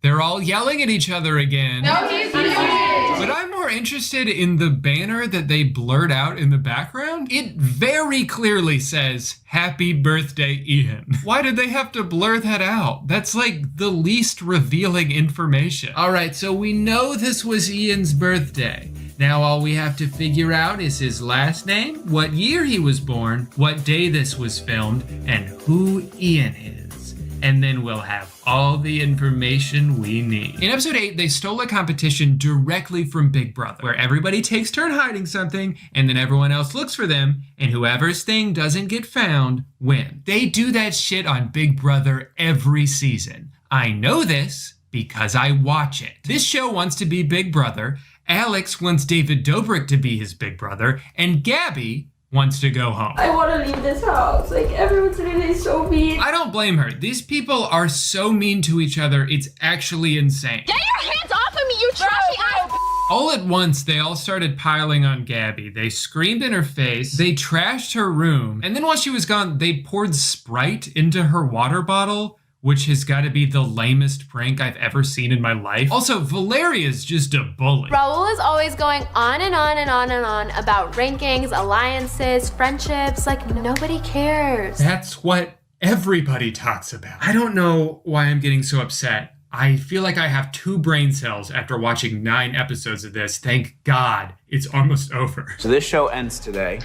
They're all yelling at each other again. No, he's But I'm more interested in the banner that they blurred out in the background. It very clearly says, "Happy Birthday, Ian." Why did they have to blur that out? That's like the least revealing information. All right, so we know this was Ian's birthday. Now all we have to figure out is his last name, what year he was born, what day this was filmed, and who Ian is. And then we'll have all the information we need. In episode 8, they stole a competition directly from Big Brother, where everybody takes turn hiding something, and then everyone else looks for them, and whoever's thing doesn't get found wins. They do that shit on Big Brother every season. I know this because I watch it. This show wants to be Big Brother, Alex wants David Dobrik to be his big brother, and Gabby wants to go home. I want to leave this house. Like, everyone's really so mean. I don't blame her. These people are so mean to each other, it's actually insane. Get your hands off of me, you trashy ass! All at once, they all started piling on Gabby. They screamed in her face, they trashed her room, and then while she was gone, they poured Sprite into her water bottle, which has got to be the lamest prank I've ever seen in my life. Also, Valeria's just a bully. Raul is always going on and on and on and on about rankings, alliances, friendships. Like, nobody cares. That's what everybody talks about. I don't know why I'm getting so upset. I feel like I have 2 brain cells after watching 9 episodes of this. Thank God it's almost over. So this show ends today,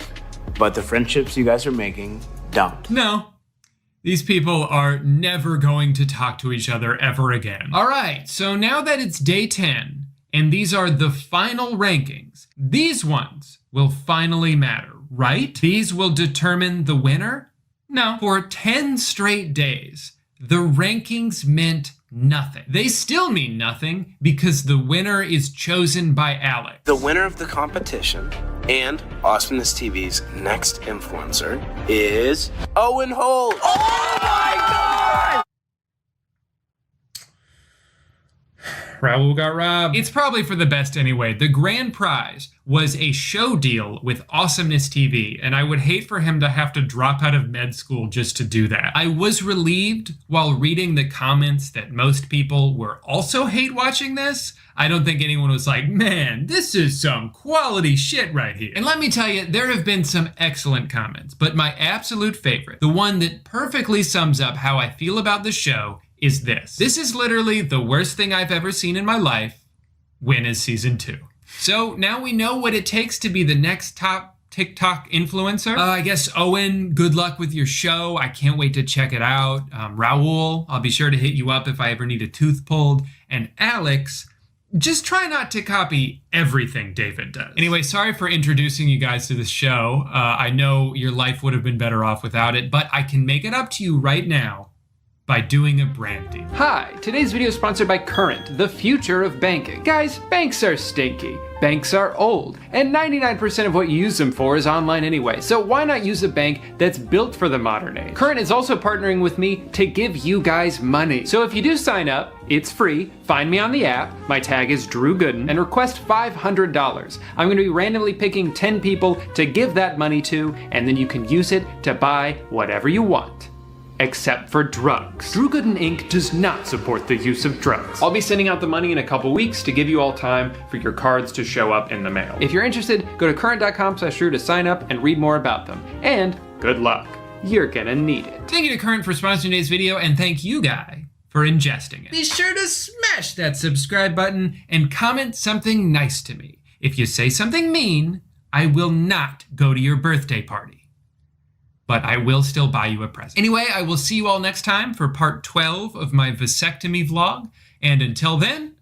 but the friendships you guys are making don't. No. These people are never going to talk to each other ever again. All right, so now that it's day 10, and these are the final rankings, these ones will finally matter, right? These will determine the winner? No. For 10 straight days, the rankings meant nothing. They still mean nothing because the winner is chosen by Alex. The winner of the competition and Awesomeness TV's next influencer is Owen Holt. Oh my God! Raul got robbed. It's probably for the best anyway. The grand prize was a show deal with Awesomeness TV, and I would hate for him to have to drop out of med school just to do that. I was relieved while reading the comments that most people were also hate watching this. I don't think anyone was like, man, this is some quality shit right here. And let me tell you, there have been some excellent comments, but my absolute favorite, the one that perfectly sums up how I feel about the show, is this. This is literally the worst thing I've ever seen in my life. When is season 2? So now we know what it takes to be the next top TikTok influencer. I guess Owen, good luck with your show. I can't wait to check it out. Raul, I'll be sure to hit you up if I ever need a tooth pulled. And Alex, just try not to copy everything David does. Anyway, sorry for introducing you guys to this show. I know your life would have been better off without it, but I can make it up to you right now by doing a brand deal. Hi, today's video is sponsored by Current, the future of banking. Guys, banks are stinky. Banks are old, and 99% of what you use them for is online anyway, so why not use a bank that's built for the modern age? Current is also partnering with me to give you guys money. So if you do sign up, it's free. Find me on the app, my tag is Drew Gooden, and request $500. I'm gonna be randomly picking 10 people to give that money to, and then you can use it to buy whatever you want. Except for drugs. Drew Gooden Inc. does not support the use of drugs. I'll be sending out the money in a couple weeks to give you all time for your cards to show up in the mail. If you're interested, go to current.com/Drew to sign up and read more about them. And good luck. You're gonna need it. Thank you to Current for sponsoring today's video, and thank you, Guy, for ingesting it. Be sure to smash that subscribe button and comment something nice to me. If you say something mean, I will not go to your birthday party. But I will still buy you a present. Anyway, I will see you all next time for part 12 of my vasectomy vlog. And until then,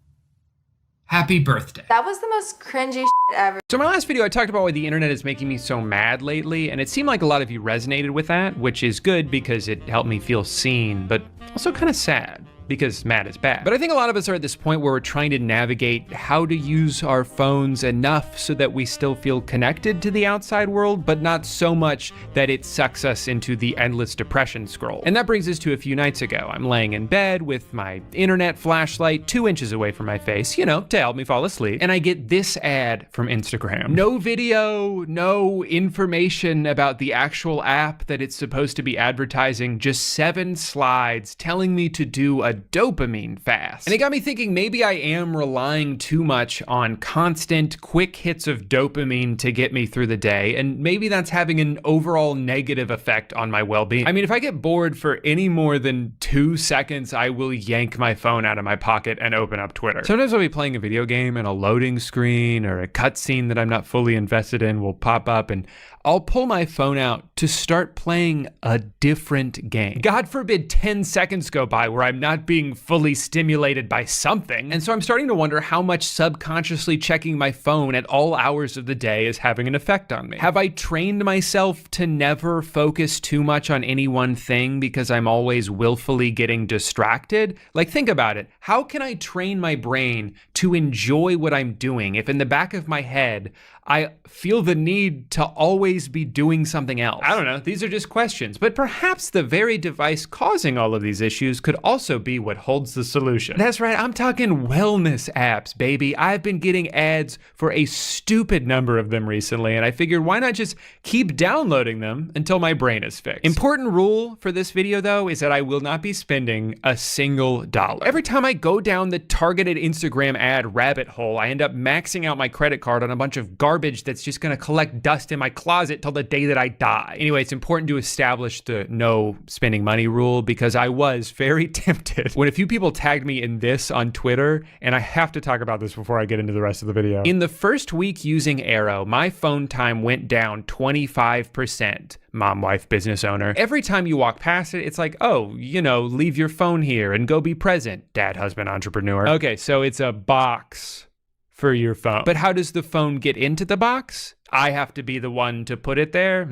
happy birthday. That was the most cringy shit ever. So in my last video, I talked about why the internet is making me so mad lately, and it seemed like a lot of you resonated with that, which is good because it helped me feel seen, but also kind of sad, because mad is bad. But I think a lot of us are at this point where we're trying to navigate how to use our phones enough so that we still feel connected to the outside world, but not so much that it sucks us into the endless depression scroll. And that brings us to a few nights ago. I'm laying in bed with my internet flashlight 2 inches away from my face, you know, to help me fall asleep, and I get this ad from Instagram. No video, no information about the actual app that it's supposed to be advertising, just 7 slides telling me to do a dopamine fast. And it got me thinking maybe I am relying too much on constant quick hits of dopamine to get me through the day, and maybe that's having an overall negative effect on my well-being. I mean, if I get bored for any more than 2 seconds, I will yank my phone out of my pocket and open up Twitter. Sometimes I'll be playing a video game and a loading screen or a cutscene that I'm not fully invested in will pop up, and I'll pull my phone out to start playing a different game. God forbid 10 seconds go by where I'm not being fully stimulated by something. And so I'm starting to wonder how much subconsciously checking my phone at all hours of the day is having an effect on me. Have I trained myself to never focus too much on any one thing because I'm always willfully getting distracted? Like, think about it. How can I train my brain to enjoy what I'm doing if in the back of my head, I feel the need to always be doing something else? I don't know, these are just questions, but perhaps the very device causing all of these issues could also be what holds the solution. That's right, I'm talking wellness apps, baby. I've been getting ads for a stupid number of them recently, and I figured why not just keep downloading them until my brain is fixed. Important rule for this video though is that I will not be spending a single dollar. Every time I go down the targeted Instagram ad rabbit hole, I end up maxing out my credit card on a bunch of garbage that's just gonna collect dust in my closet till the day that I die. Anyway, it's important to establish the no spending money rule because I was very tempted when a few people tagged me in this on Twitter, and I have to talk about this before I get into the rest of the video. In the first week using Arrow, my phone time went down 25%. Mom, wife, business owner. Every time you walk past it, it's like, oh, you know, leave your phone here and go be present. Dad, husband, entrepreneur. Okay, so it's a box for your phone. But how does the phone get into the box? I have to be the one to put it there?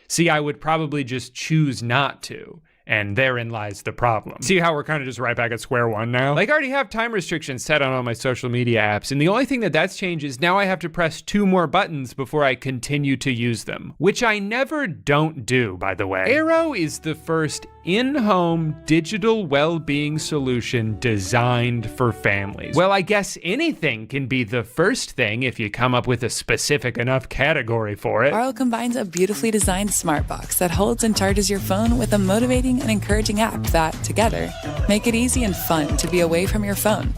See, I would probably just choose not to. And therein lies the problem. See how we're kind of just right back at square one now? Like, I already have time restrictions set on all my social media apps, and the only thing that's changed is now I have to press 2 more buttons before I continue to use them, which I never don't do, by the way. Airo is the first in-home digital well-being solution designed for families. Well, I guess anything can be the first thing if you come up with a specific enough category for it. Airo combines a beautifully designed smart box that holds and charges your phone with a motivating and encouraging app that, together, make it easy and fun to be away from your phone,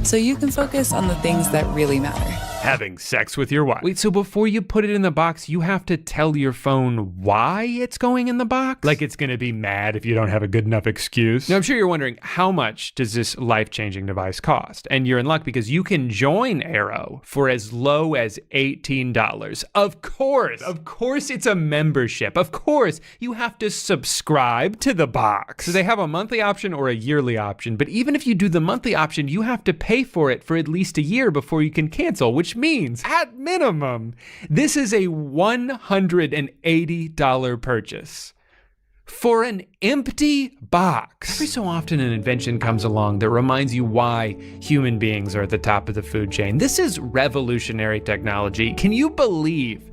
so you can focus on the things that really matter. Having sex with your wife. Wait, so before you put it in the box, you have to tell your phone why it's going in the box? Like it's gonna be mad if you don't have a good enough excuse? Now, I'm sure you're wondering, how much does this life-changing device cost? And you're in luck because you can join Airo for as low as $18. Of course it's a membership. Of course, you have to subscribe to the box. So they have a monthly option or a yearly option, but even if you do the monthly option, you have to pay for it for at least a year before you can cancel, which means, at minimum, this is a $180 purchase for an empty box. Every so often an invention comes along that reminds you why human beings are at the top of the food chain. This is revolutionary technology. Can you believe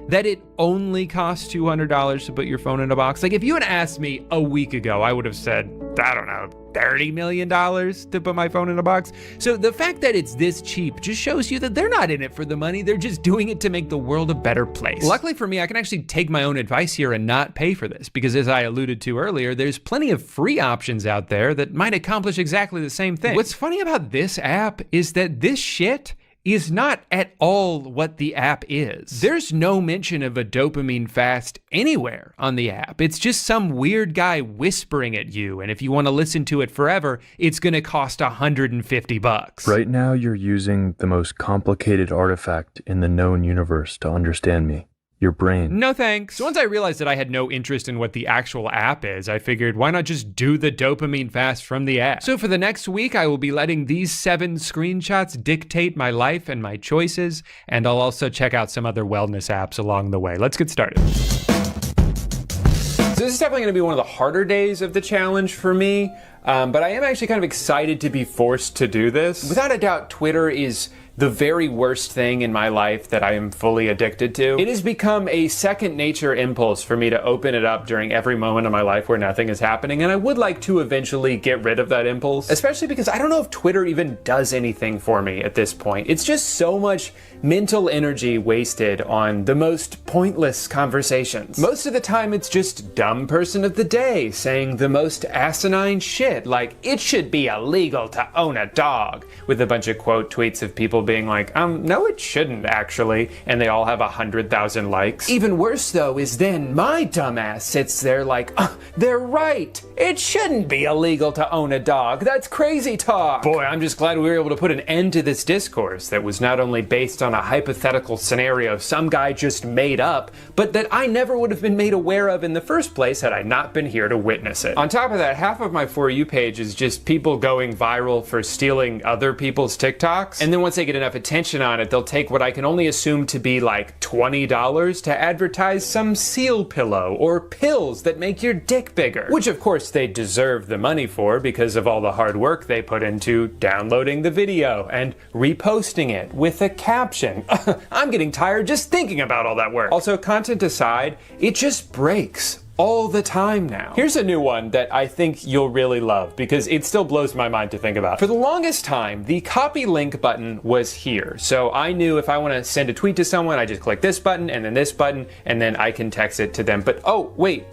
that it only costs $200 to put your phone in a box? Like, if you had asked me a week ago, I would have said, I don't know, $30 million to put my phone in a box. So the fact that it's this cheap just shows you that they're not in it for the money. They're just doing it to make the world a better place. Luckily for me, I can actually take my own advice here and not pay for this, because as I alluded to earlier, there's plenty of free options out there that might accomplish exactly the same thing. What's funny about this app is that this shit is not at all what the app is. There's no mention of a dopamine fast anywhere on the app. It's just some weird guy whispering at you, and if you want to listen to it forever, it's gonna cost $150. Right now, you're using the most complicated artifact in the known universe to understand me. Your brain. No thanks. So once I realized that I had no interest in what the actual app is, I figured, why not just do the dopamine fast from the app? So for the next week, I will be letting these 7 screenshots dictate my life and my choices, and I'll also check out some other wellness apps along the way. Let's get started. So this is definitely gonna be one of the harder days of the challenge for me, but I am actually kind of excited to be forced to do this. Without a doubt, Twitter is the very worst thing in my life that I am fully addicted to. It has become a second nature impulse for me to open it up during every moment of my life where nothing is happening, and I would like to eventually get rid of that impulse, especially because I don't know if Twitter even does anything for me at this point. It's just so much mental energy wasted on the most pointless conversations. Most of the time it's just dumb person of the day saying the most asinine shit, like it should be illegal to own a dog, with a bunch of quote tweets of people being like, no it shouldn't actually, and they all have 100,000 likes. Even worse though is then my dumbass sits there like, they're right, it shouldn't be illegal to own a dog, that's crazy talk. Boy, I'm just glad we were able to put an end to this discourse that was not only based on a hypothetical scenario some guy just made up, but that I never would have been made aware of in the first place had I not been here to witness it. On top of that, half of my For You page is just people going viral for stealing other people's TikToks, and then once they get enough attention on it, they'll take what I can only assume to be like $20 to advertise some seal pillow or pills that make your dick bigger, which of course they deserve the money for because of all the hard work they put into downloading the video and reposting it with a caption. I'm getting tired just thinking about all that work. Also, content aside, it just breaks all the time now. Here's a new one that I think you'll really love because it still blows my mind to think about. For the longest time, the copy link button was here. So I knew if I want to send a tweet to someone, I just click this button and then this button, and then I can text it to them. But oh, wait,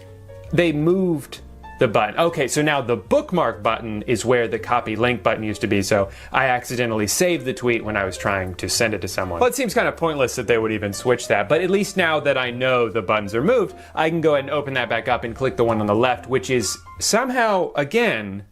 they moved the button. Okay, so now the bookmark button is where the copy link button used to be, so I accidentally saved the tweet when I was trying to send it to someone. Well, it seems kind of pointless that they would even switch that, but at least now that I know the buttons are moved, I can go ahead and open that back up and click the one on the left, which is somehow, again,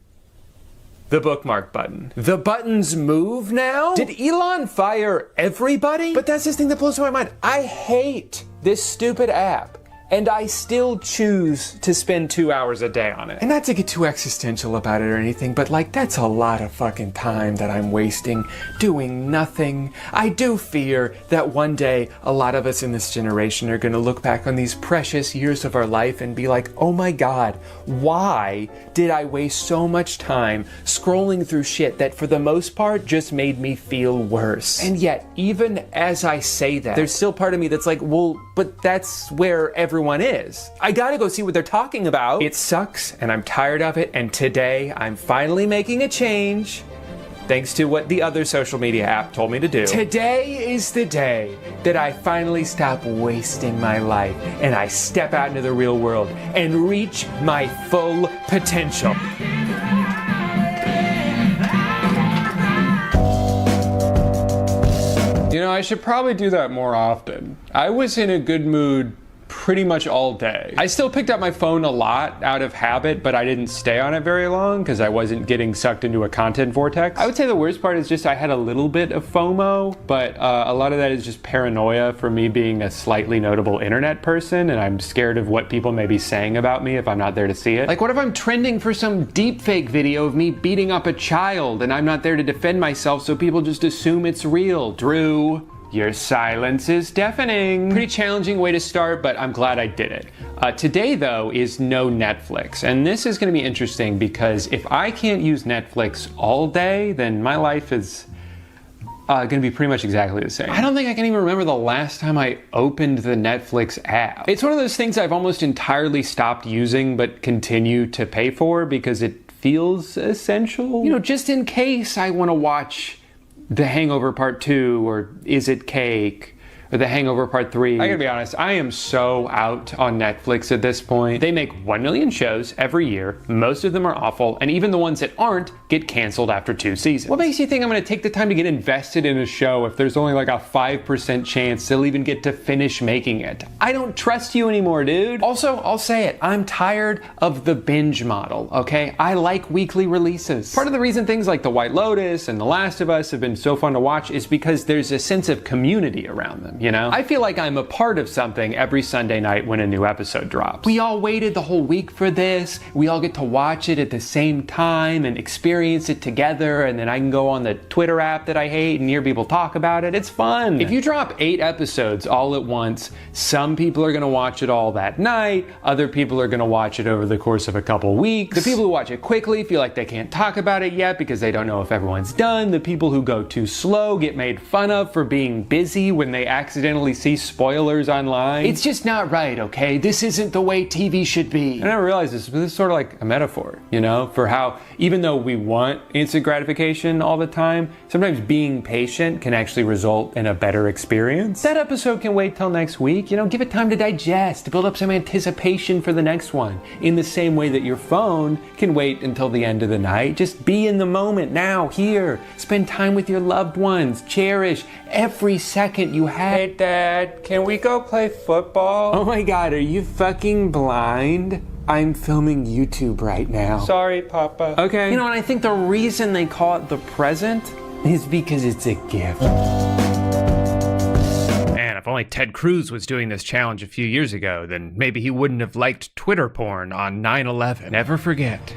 the bookmark button. The buttons move now? Did Elon fire everybody? But that's this thing that blows my mind. I hate this stupid app. and I still choose to spend 2 hours a day on it. And not to get too existential about it or anything, but like, that's a lot of fucking time that I'm wasting doing nothing. I do fear that one day a lot of us in this generation are gonna look back on these precious years of our life and be like, oh my God, why did I waste so much time scrolling through shit that for the most part just made me feel worse? And yet, even as I say that, there's still part of me that's like, well, but that's where everyone is. I gotta go see what they're talking about. It sucks, and I'm tired of it, and today I'm finally making a change. Thanks to what the other social media app told me to do. Today is the day that I finally stop wasting my life and I step out into the real world and reach my full potential. You know, I should probably do that more often. I was in a good mood pretty much all day. I still picked up my phone a lot out of habit, but I didn't stay on it very long because I wasn't getting sucked into a content vortex. I would say the worst part is just I had a little bit of FOMO, but a lot of that is just paranoia for me being a slightly notable internet person, and I'm scared of what people may be saying about me if I'm not there to see it. Like, what if I'm trending for some deepfake video of me beating up a child and I'm not there to defend myself, so people just assume it's real? Drew, your silence is deafening. Pretty challenging way to start, but I'm glad I did it. Today, though, is no Netflix. And this is gonna be interesting because if I can't use Netflix all day, then my life is gonna be pretty much exactly the same. I don't think I can even remember the last time I opened the Netflix app. It's one of those things I've almost entirely stopped using but continue to pay for because it feels essential. You know, just in case I wanna watch The Hangover Part 2, or Is It Cake, or The Hangover Part 3. I gotta be honest, I am so out on Netflix at this point. They make 1 million shows every year. Most of them are awful, and even the ones that aren't get canceled after 2 seasons. What makes you think I'm gonna take the time to get invested in a show if there's only like a 5% chance they'll even get to finish making it? I don't trust you anymore, dude. Also, I'll say it, I'm tired of the binge model, okay? I like weekly releases. Part of the reason things like The White Lotus and The Last of Us have been so fun to watch is because there's a sense of community around them. You know? I feel like I'm a part of something every Sunday night when a new episode drops. We all waited the whole week for this. We all get to watch it at the same time and experience it together, and then I can go on the Twitter app that I hate and hear people talk about it. It's fun. If you drop 8 episodes all at once, some people are gonna watch it all that night, other people are gonna watch it over the course of a couple weeks. The people who watch it quickly feel like they can't talk about it yet because they don't know if everyone's done. The people who go too slow get made fun of for being busy when they accidentally see spoilers online. It's just not right, okay? This isn't the way TV should be. I never realized this, but this is sort of like a metaphor, you know, for how even though we want instant gratification all the time, sometimes being patient can actually result in a better experience. That episode can wait till next week, you know, give it time to digest, to build up some anticipation for the next one. In the same way that your phone can wait until the end of the night. Just be in the moment now, here. Spend time with your loved ones. Cherish every second you have. Hey, Dad, can we go play football? Oh my God, are you fucking blind? I'm filming YouTube right now. Sorry, Papa. Okay. You know, and I think the reason they call it the present is because it's a gift. Man, if only Ted Cruz was doing this challenge a few years ago, then maybe he wouldn't have liked Twitter porn on 9/11. Never forget.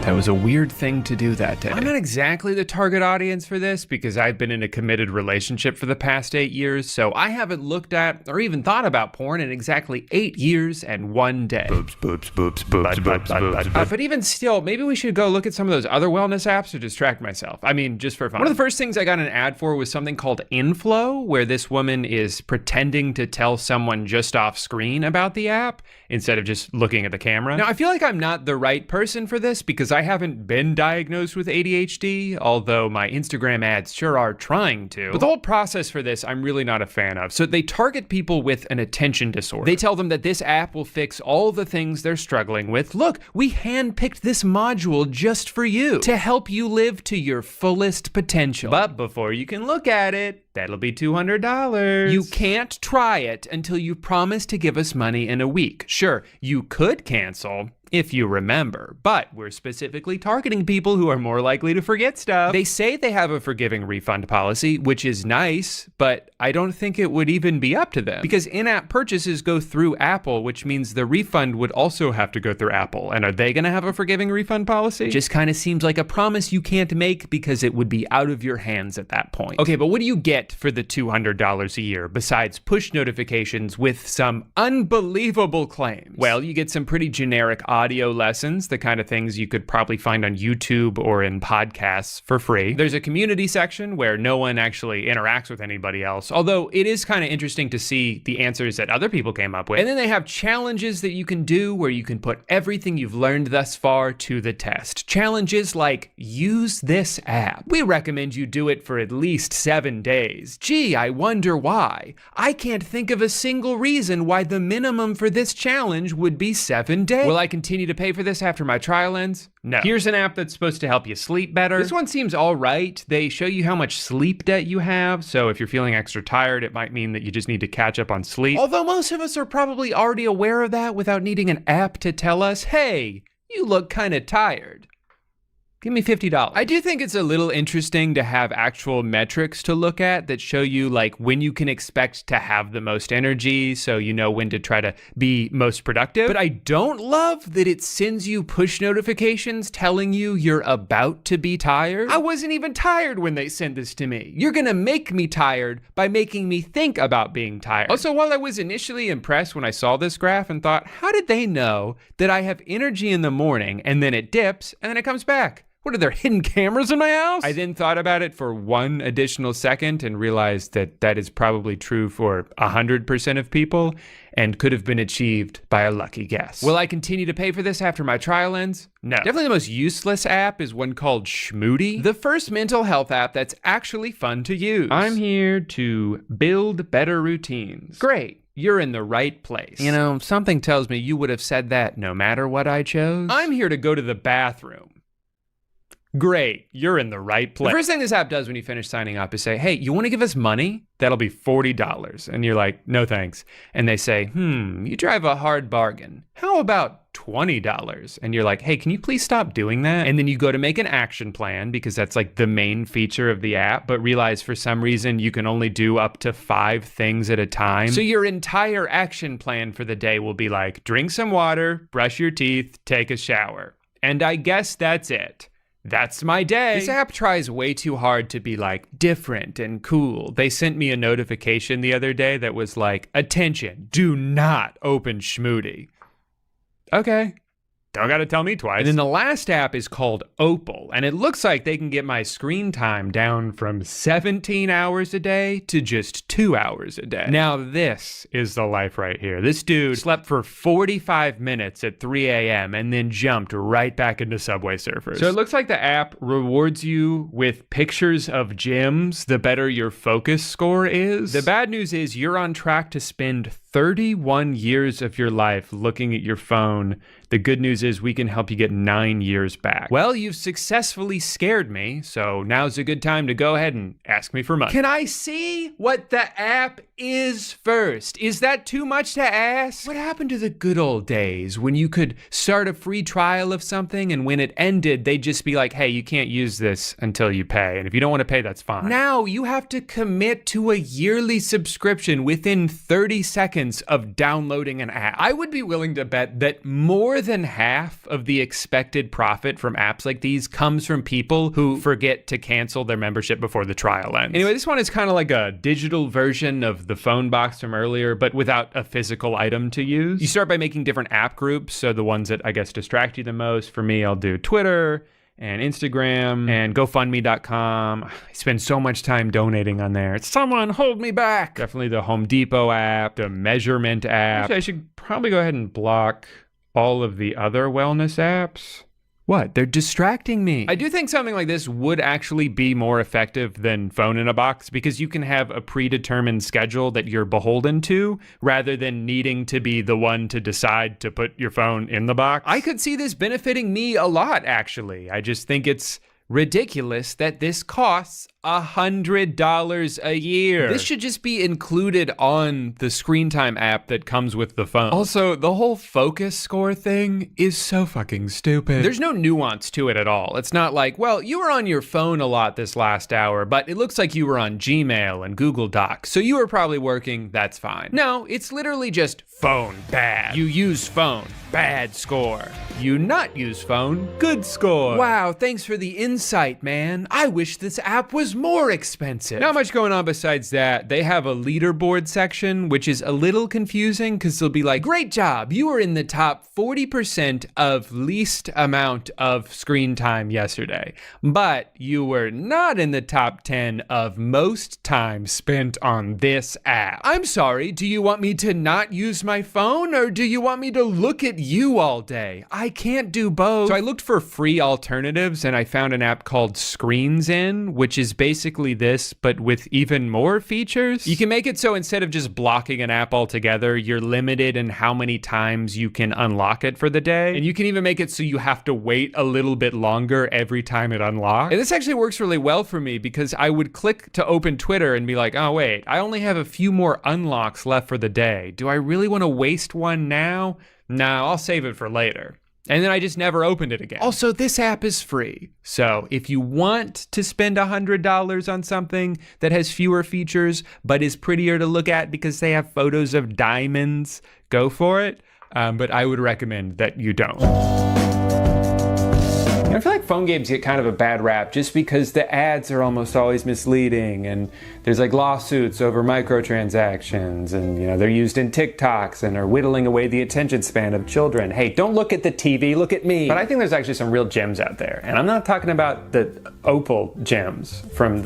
That was a weird thing to do that day. I'm not exactly the target audience for this because I've been in a committed relationship for the past 8 years, so I haven't looked at or even thought about porn in exactly 8 years and 1 day. Boobs, boobs, boobs, boobs, boobs, boobs. But even still, maybe we should go look at some of those other wellness apps to distract myself. I mean, just for fun. One of the first things I got an ad for was something called Inflow, where this woman is pretending to tell someone just off screen about the app instead of just looking at the camera. Now, I feel like I'm not the right person for this because I haven't been diagnosed with ADHD, although my Instagram ads sure are trying to. But the whole process for this, I'm really not a fan of. So they target people with an attention disorder. They tell them that this app will fix all the things they're struggling with. Look, we handpicked this module just for you to help you live to your fullest potential. But before you can look at it, that'll be $200. You can't try it until you promise to give us money in a week. Sure, you could cancel if you remember. But we're specifically targeting people who are more likely to forget stuff. They say they have a forgiving refund policy, which is nice, but I don't think it would even be up to them because in-app purchases go through Apple, which means the refund would also have to go through Apple. And are they gonna have a forgiving refund policy? Just kind of seems like a promise you can't make because it would be out of your hands at that point. Okay, but what do you get for the $200 a year besides push notifications with some unbelievable claims? Well, you get some pretty generic audio lessons, the kind of things you could probably find on YouTube or in podcasts for free. There's a community section where no one actually interacts with anybody else, although it is kind of interesting to see the answers that other people came up with. And then they have challenges that you can do where you can put everything you've learned thus far to the test. Challenges like, use this app. We recommend you do it for at least 7 days. Gee, I wonder why. I can't think of a single reason why the minimum for this challenge would be 7 days. Will I continue to pay for this after my trial ends? No. Here's an app that's supposed to help you sleep better. This one seems all right. They show you how much sleep debt you have, so if you're feeling extra tired, it might mean that you just need to catch up on sleep. Although most of us are probably already aware of that without needing an app to tell us, hey, you look kind of tired. Give me $50. I do think it's a little interesting to have actual metrics to look at that show you like when you can expect to have the most energy, so you know when to try to be most productive. But I don't love that it sends you push notifications telling you you're about to be tired. I wasn't even tired when they sent this to me. You're gonna make me tired by making me think about being tired. Also, while I was initially impressed when I saw this graph and thought, how did they know that I have energy in the morning and then it dips and then it comes back? What are there, hidden cameras in my house? I then thought about it for one additional second and realized that that is probably true for 100% of people and could have been achieved by a lucky guess. Will I continue to pay for this after my trial ends? No. Definitely the most useless app is one called Schmoody, the first mental health app that's actually fun to use. I'm here to build better routines. Great. You're in the right place. You know, something tells me you would have said that no matter what I chose. I'm here to go to the bathroom. Great, you're in the right place. The first thing this app does when you finish signing up is say, hey, you want to give us money? That'll be $40. And you're like, no thanks. And they say, you drive a hard bargain. How about $20? And you're like, hey, can you please stop doing that? And then you go to make an action plan because that's like the main feature of the app, but realize for some reason you can only do up to 5 things at a time. So your entire action plan for the day will be like, drink some water, brush your teeth, take a shower. And I guess that's it. That's my day. This app tries way too hard to be like different and cool. They sent me a notification the other day that was like, attention, do not open Schmoody. Okay. Don't gotta tell me twice. And then the last app is called Opal, and it looks like they can get my screen time down from 17 hours a day to just 2 hours a day. Now this is the life right here. This dude slept for 45 minutes at 3 a.m. and then jumped right back into Subway Surfers. So it looks like the app rewards you with pictures of gyms the better your focus score is. The bad news is you're on track to spend 31 years of your life looking at your phone. The good news is we can help you get 9 years back. Well, you've successfully scared me, so now's a good time to go ahead and ask me for money. Can I see what the app is first? Is that too much to ask? What happened to the good old days when you could start a free trial of something and when it ended, they'd just be like, hey, you can't use this until you pay. And if you don't want to pay, that's fine. Now you have to commit to a yearly subscription within 30 seconds of downloading an app. I would be willing to bet that more than half of the expected profit from apps like these comes from people who forget to cancel their membership before the trial ends. Anyway, this one is kind of like a digital version of the phone box from earlier, but without a physical item to use. You start by making different app groups, so the ones that I guess distract you the most. For me, I'll do Twitter and Instagram and GoFundMe.com. I spend so much time donating on there. It's someone hold me back. Definitely the Home Depot app, the measurement app. Actually, I should probably go ahead and block all of the other wellness apps. What? They're distracting me. I do think something like this would actually be more effective than phone in a box because you can have a predetermined schedule that you're beholden to rather than needing to be the one to decide to put your phone in the box. I could see this benefiting me a lot, actually. I just think it's ridiculous that this costs $100 a year. This should just be included on the screen time app that comes with the phone. Also, the whole focus score thing is so fucking stupid. There's no nuance to it at all. It's not like, well, you were on your phone a lot this last hour, but it looks like you were on Gmail and Google Docs, so you were probably working, that's fine. No, it's literally just phone, bad. You use phone, bad score. You not use phone, good score. Wow, thanks for the insight, man. I wish this app was more expensive. Not much going on besides that. They have a leaderboard section, which is a little confusing because they'll be like, great job, you were in the top 40% of least amount of screen time yesterday, but you were not in the top 10 of most time spent on this app. I'm sorry, do you want me to not use my phone, or do you want me to look at you all day? I can't do both. So I looked for free alternatives and I found an app called Screens In, which is basically this, but with even more features. You can make it so instead of just blocking an app altogether, you're limited in how many times you can unlock it for the day. And you can even make it so you have to wait a little bit longer every time it unlocks. And this actually works really well for me because I would click to open Twitter and be like, oh wait, I only have a few more unlocks left for the day. Do I really want to waste one now? No, I'll save it for later. And then I just never opened it again. Also, this app is free. So if you want to spend $100 on something that has fewer features, but is prettier to look at because they have photos of diamonds, go for it. But I would recommend that you don't. I feel like phone games get kind of a bad rap just because the ads are almost always misleading, and there's like lawsuits over microtransactions, and you know they're used in TikToks and are whittling away the attention span of children. Hey, don't look at the TV, look at me. But I think there's actually some real gems out there, and I'm not talking about the Opal gems from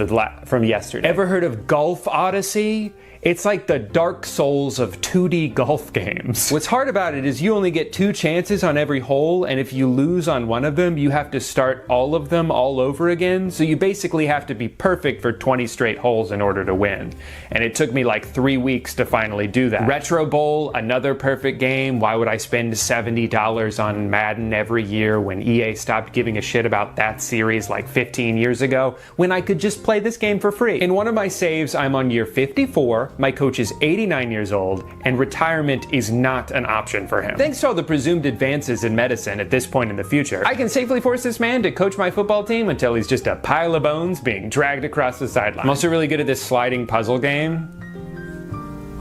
yesterday. Ever heard of Golf Odyssey? It's like the Dark Souls of 2D golf games. What's hard about it is you only get 2 chances on every hole, and if you lose on one of them, you have to start all of them all over again. So you basically have to be perfect for 20 straight holes in order to win. And it took me like 3 weeks to finally do that. Retro Bowl, another perfect game. Why would I spend $70 on Madden every year when EA stopped giving a shit about that series like 15 years ago, when I could just play this game for free? In one of my saves, I'm on year 54. My coach is 89 years old, and retirement is not an option for him. Thanks to all the presumed advances in medicine at this point in the future, I can safely force this man to coach my football team until he's just a pile of bones being dragged across the sideline. I'm also really good at this sliding puzzle game.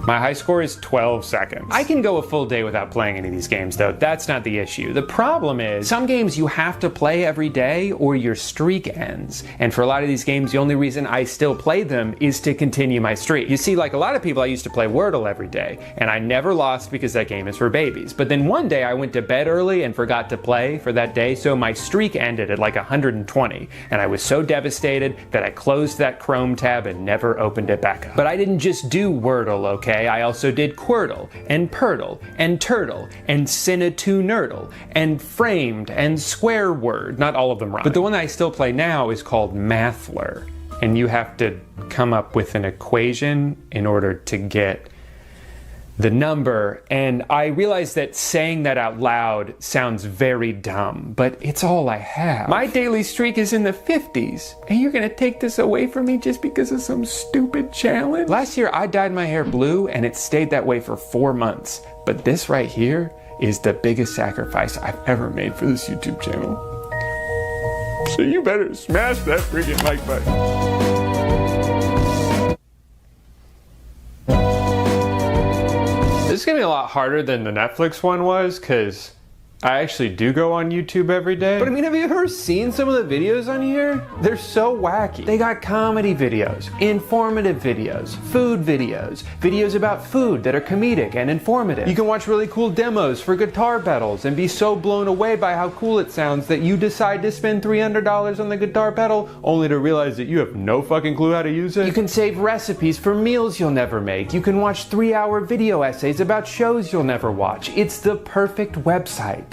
My high score is 12 seconds. I can go a full day without playing any of these games though. That's not the issue. The problem is some games you have to play every day or your streak ends. And for a lot of these games, the only reason I still play them is to continue my streak. You see, like a lot of people, I used to play Wordle every day, and I never lost because that game is for babies. But then one day I went to bed early and forgot to play for that day, so my streak ended at like 120. And I was so devastated that I closed that Chrome tab and never opened it back up. But I didn't just do Wordle, okay? I also did Quirtle, and Purtle, and Turtle, and Cinna2Nerdle, and Framed, and Square Word. Not all of them rhyme. But the one that I still play now is called Mathler, and you have to come up with an equation in order to get the number, and I realize that saying that out loud sounds very dumb, but it's all I have. My daily streak is in the 50s, and you're gonna take this away from me just because of some stupid challenge? Last year I dyed my hair blue, and it stayed that way for 4 months, but this right here is the biggest sacrifice I've ever made for this YouTube channel. So you better smash that freaking like button. This is gonna be a lot harder than the Netflix one was, because I actually do go on YouTube every day. But I mean, have you ever seen some of the videos on here? They're so wacky. They got comedy videos, informative videos, food videos, videos about food that are comedic and informative. You can watch really cool demos for guitar pedals and be so blown away by how cool it sounds that you decide to spend $300 on the guitar pedal only to realize that you have no fucking clue how to use it. You can save recipes for meals you'll never make. You can watch 3-hour video essays about shows you'll never watch. It's the perfect website.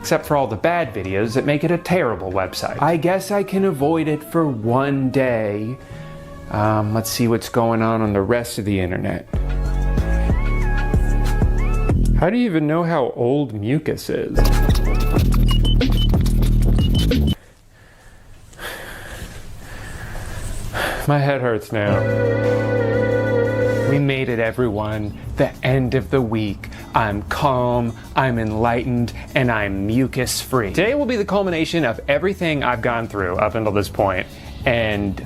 Except for all the bad videos that make it a terrible website. I guess I can avoid it for one day. Let's see what's going on the rest of the internet. How do you even know how old mucus is? My head hurts now. We made it, everyone. The end of the week. I'm calm, I'm enlightened, and I'm mucus-free. Today will be the culmination of everything I've gone through up until this point. And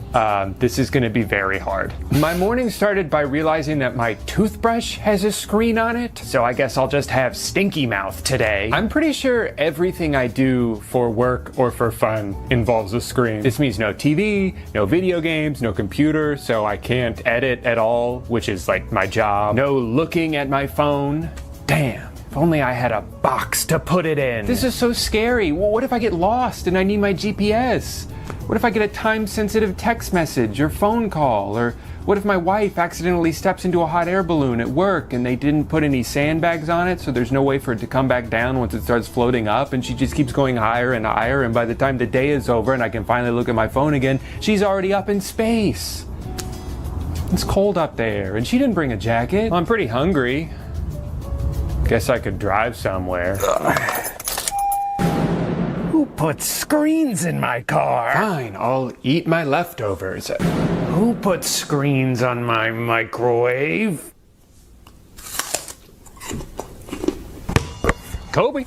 this is gonna be very hard. My morning started by realizing that my toothbrush has a screen on it, so I guess I'll just have stinky mouth today. I'm pretty sure everything I do for work or for fun involves a screen. This means no TV, no video games, no computer, so I can't edit at all, which is like my job. No looking at my phone. Damn. If only I had a box to put it in. This is so scary. Well, what if I get lost and I need my GPS? What if I get a time-sensitive text message or phone call? Or what if my wife accidentally steps into a hot air balloon at work and they didn't put any sandbags on it, so there's no way for it to come back down once it starts floating up, and she just keeps going higher and higher, and by the time the day is over and I can finally look at my phone again, she's already up in space. It's cold up there, and she didn't bring a jacket. Well, I'm pretty hungry. Guess I could drive somewhere. Who put screens in my car? Fine, I'll eat my leftovers. Who put screens on my microwave? Kobe.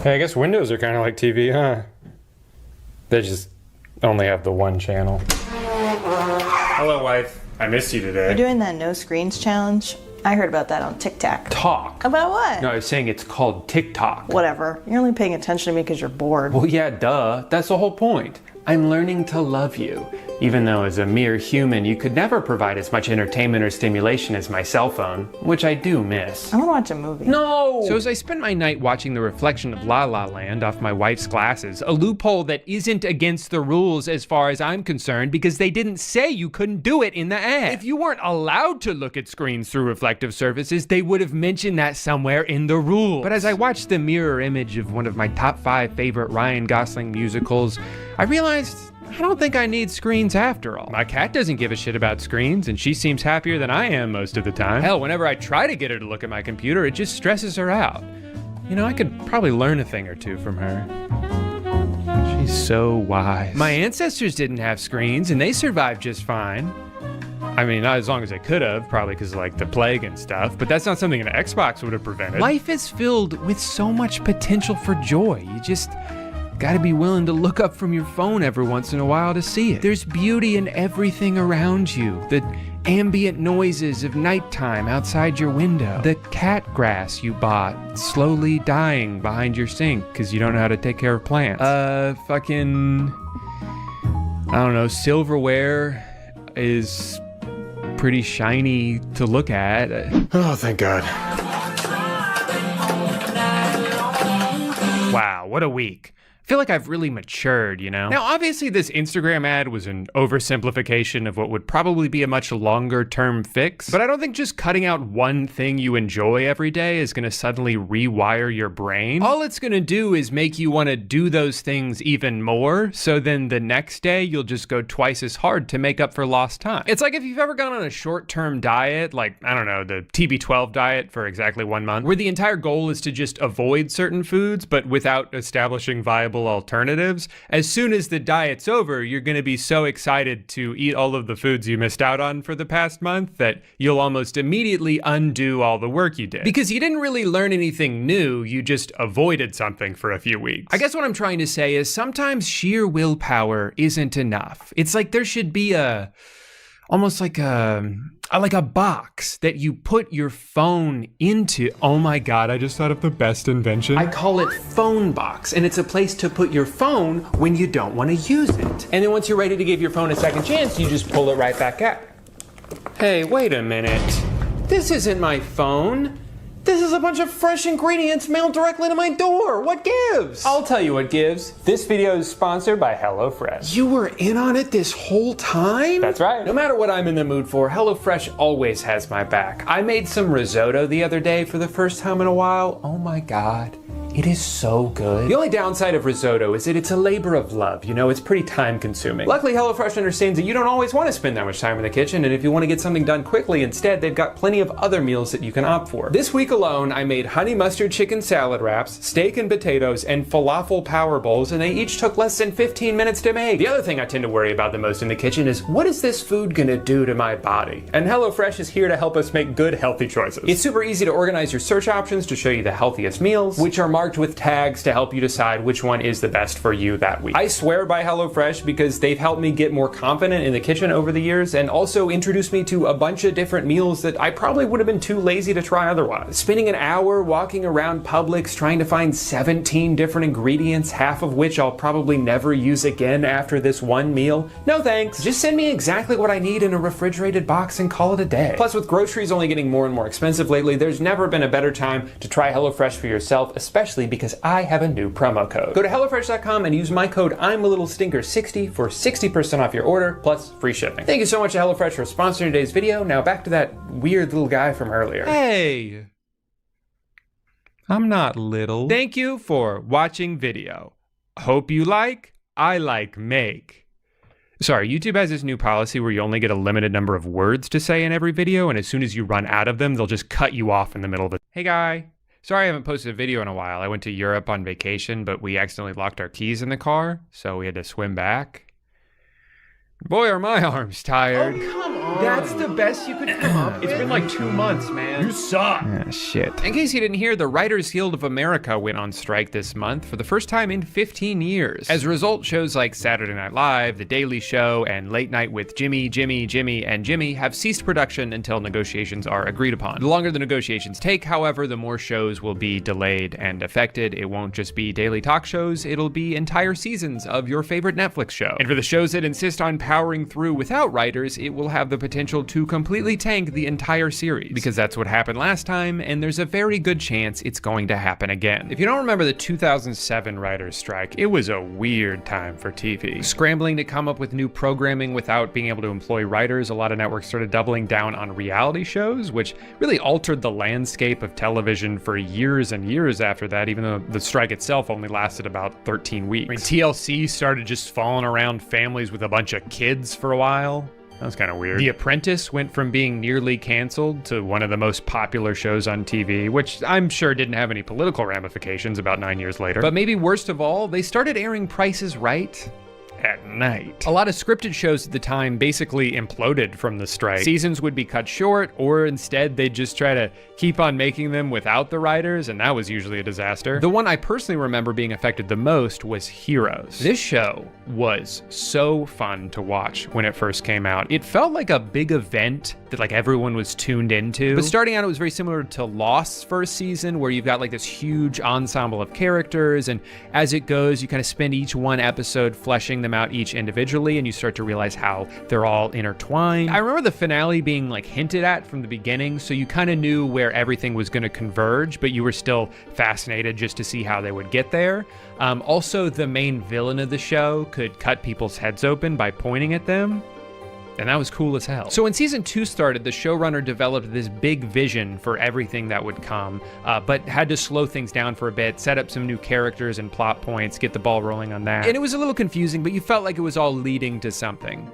Hey, I guess windows are kind of like TV, huh? They just only have the one channel. Hello, wife. I missed you today. You're doing that no screens challenge? I heard about that on TikTok. Talk. About what? No, I was saying it's called TikTok. Whatever. You're only paying attention to me because you're bored. Well, yeah, duh. That's the whole point. I'm learning to love you, even though as a mere human, you could never provide as much entertainment or stimulation as my cell phone, which I do miss. I want to watch a movie. No! So as I spent my night watching the reflection of La La Land off my wife's glasses, a loophole that isn't against the rules as far as I'm concerned, because they didn't say you couldn't do it in the ad. If you weren't allowed to look at screens through reflective surfaces, they would have mentioned that somewhere in the rules. But as I watched the mirror image of one of my top 5 favorite Ryan Gosling musicals, I realized I don't think I need screens after all. My cat doesn't give a shit about screens, and she seems happier than I am most of the time. Hell, whenever I try to get her to look at my computer, it just stresses her out. You know, I could probably learn a thing or two from her. She's so wise. My ancestors didn't have screens, and they survived just fine. I mean, not as long as they could have, probably because of like the plague and stuff, but that's not something an Xbox would have prevented. Life is filled with so much potential for joy. You just gotta be willing to look up from your phone every once in a while to see it. There's beauty in everything around you. The ambient noises of nighttime outside your window. The cat grass you bought slowly dying behind your sink because you don't know how to take care of plants. Fucking, I don't know, silverware is pretty shiny to look at. Oh, thank God. Wow, what a week. I feel like I've really matured, you know? Now, obviously this Instagram ad was an oversimplification of what would probably be a much longer term fix, but I don't think just cutting out one thing you enjoy every day is gonna suddenly rewire your brain. All it's gonna do is make you wanna do those things even more, so then the next day you'll just go twice as hard to make up for lost time. It's like if you've ever gone on a short-term diet, like, I don't know, the TB12 diet for exactly 1 month, where the entire goal is to just avoid certain foods, but without establishing viable alternatives. As soon as the diet's over, you're gonna be so excited to eat all of the foods you missed out on for the past month that you'll almost immediately undo all the work you did. Because you didn't really learn anything new, you just avoided something for a few weeks. I guess what I'm trying to say is sometimes sheer willpower isn't enough. It's like there should be almost like a box that you put your phone into. Oh my God, I just thought of the best invention. I call it Phone Box, and it's a place to put your phone when you don't want to use it. And then once you're ready to give your phone a second chance, you just pull it right back out. Hey, wait a minute. This isn't my phone. This is a bunch of fresh ingredients mailed directly to my door. What gives? I'll tell you what gives. This video is sponsored by HelloFresh. You were in on it this whole time? That's right. No matter what I'm in the mood for, HelloFresh always has my back. I made some risotto the other day for the first time in a while. Oh my God. It is so good. The only downside of risotto is that it's a labor of love. You know, it's pretty time consuming. Luckily, HelloFresh understands that you don't always want to spend that much time in the kitchen, and if you want to get something done quickly instead, they've got plenty of other meals that you can opt for. This week alone, I made honey mustard chicken salad wraps, steak and potatoes, and falafel power bowls, and they each took less than 15 minutes to make. The other thing I tend to worry about the most in the kitchen is, what is this food gonna do to my body? And HelloFresh is here to help us make good, healthy choices. It's super easy to organize your search options to show you the healthiest meals, which are marked with tags to help you decide which one is the best for you that week. I swear by HelloFresh because they've helped me get more confident in the kitchen over the years and also introduced me to a bunch of different meals that I probably would have been too lazy to try otherwise. Spending an hour walking around Publix trying to find 17 different ingredients, half of which I'll probably never use again after this one meal? No thanks. Just send me exactly what I need in a refrigerated box and call it a day. Plus, with groceries only getting more and more expensive lately, there's never been a better time to try HelloFresh for yourself, especially because I have a new promo code. Go to HelloFresh.com and use my code I'mALittleStinker60 for 60% off your order, plus free shipping. Thank you so much to HelloFresh for sponsoring today's video. Now back to that weird little guy from earlier. Hey! I'm not little. Thank you for watching video. Hope you like, I like make. Sorry, YouTube has this new policy where you only get a limited number of words to say in every video, and as soon as you run out of them, they'll just cut you off in the middle of it. Hey guy. Sorry I haven't posted a video in a while. I went to Europe on vacation, but we accidentally locked our keys in the car, so we had to swim back. Boy, are my arms tired. Oh, come on. That's the best you could come up with. It's been like 2 months, man. You suck. Shit. In case you didn't hear, the Writers Guild of America went on strike this month for the first time in 15 years. As a result, shows like Saturday Night Live, The Daily Show, and Late Night with Jimmy, and Jimmy have ceased production until negotiations are agreed upon. The longer the negotiations take, however, the more shows will be delayed and affected. It won't just be daily talk shows, it'll be entire seasons of your favorite Netflix show. And for the shows that insist on powering through without writers, it will have the potential to completely tank the entire series, because that's what happened last time, and there's a very good chance it's going to happen again. If you don't remember the 2007 writers' strike, it was a weird time for TV. Scrambling to come up with new programming without being able to employ writers, a lot of networks started doubling down on reality shows, which really altered the landscape of television for years and years after that, even though the strike itself only lasted about 13 weeks. I mean, TLC started just falling around families with a bunch of kids for a while. That was kind of weird. The Apprentice went from being nearly canceled to one of the most popular shows on TV, which I'm sure didn't have any political ramifications about 9 years later. But maybe worst of all, they started airing Price is Right at night. A lot of scripted shows at the time basically imploded from the strike. Seasons would be cut short, or instead they'd just try to keep on making them without the writers, and that was usually a disaster. The one I personally remember being affected the most was Heroes. This show was so fun to watch when it first came out. It felt like a big event that like everyone was tuned into. But starting out, it was very similar to Lost's first season, where you've got like this huge ensemble of characters, and as it goes, you kind of spend each one episode fleshing them out each individually, and you start to realize how they're all intertwined. I remember the finale being like hinted at from the beginning, so you kind of knew where everything was going to converge, but you were still fascinated just to see how they would get there. Also, the main villain of the show could cut people's heads open by pointing at them, and that was cool as hell. So when season 2 started, the showrunner developed this big vision for everything that would come, but had to slow things down for a bit, set up some new characters and plot points, get the ball rolling on that. And it was a little confusing, but you felt like it was all leading to something.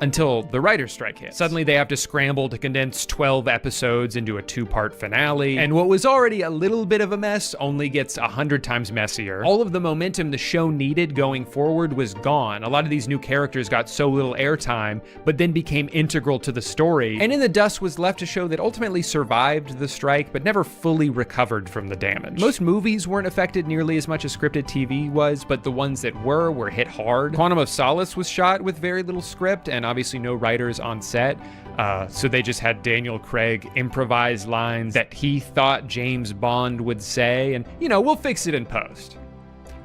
Until the writer's strike hit. Suddenly they have to scramble to condense 12 episodes into a 2-part finale, and what was already a little bit of a mess only gets 100 times messier. All of the momentum the show needed going forward was gone. A lot of these new characters got so little airtime, but then became integral to the story, and in the dust was left a show that ultimately survived the strike, but never fully recovered from the damage. Most movies weren't affected nearly as much as scripted TV was, but the ones that were hit hard. Quantum of Solace was shot with very little script, and obviously no writers on set, so they just had Daniel Craig improvise lines that he thought James Bond would say, and you know, we'll fix it in post.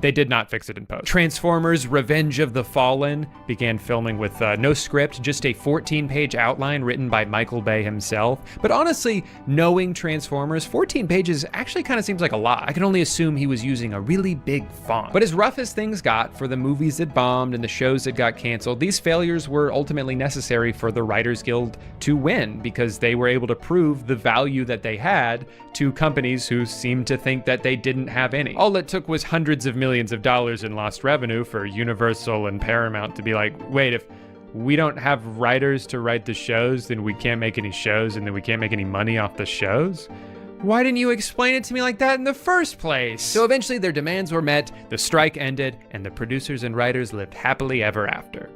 They did not fix it in post. Transformers Revenge of the Fallen began filming with no script, just a 14-page outline written by Michael Bay himself. But honestly, knowing Transformers, 14 pages actually kind of seems like a lot. I can only assume he was using a really big font. But as rough as things got for the movies that bombed and the shows that got canceled, these failures were ultimately necessary for the Writers Guild to win, because they were able to prove the value that they had to companies who seemed to think that they didn't have any. All it took was hundreds of millions of dollars in lost revenue for Universal and Paramount to be like, wait, if we don't have writers to write the shows, then we can't make any shows, and then we can't make any money off the shows? Why didn't you explain it to me like that in the first place? So eventually their demands were met, the strike ended, and the producers and writers lived happily ever after.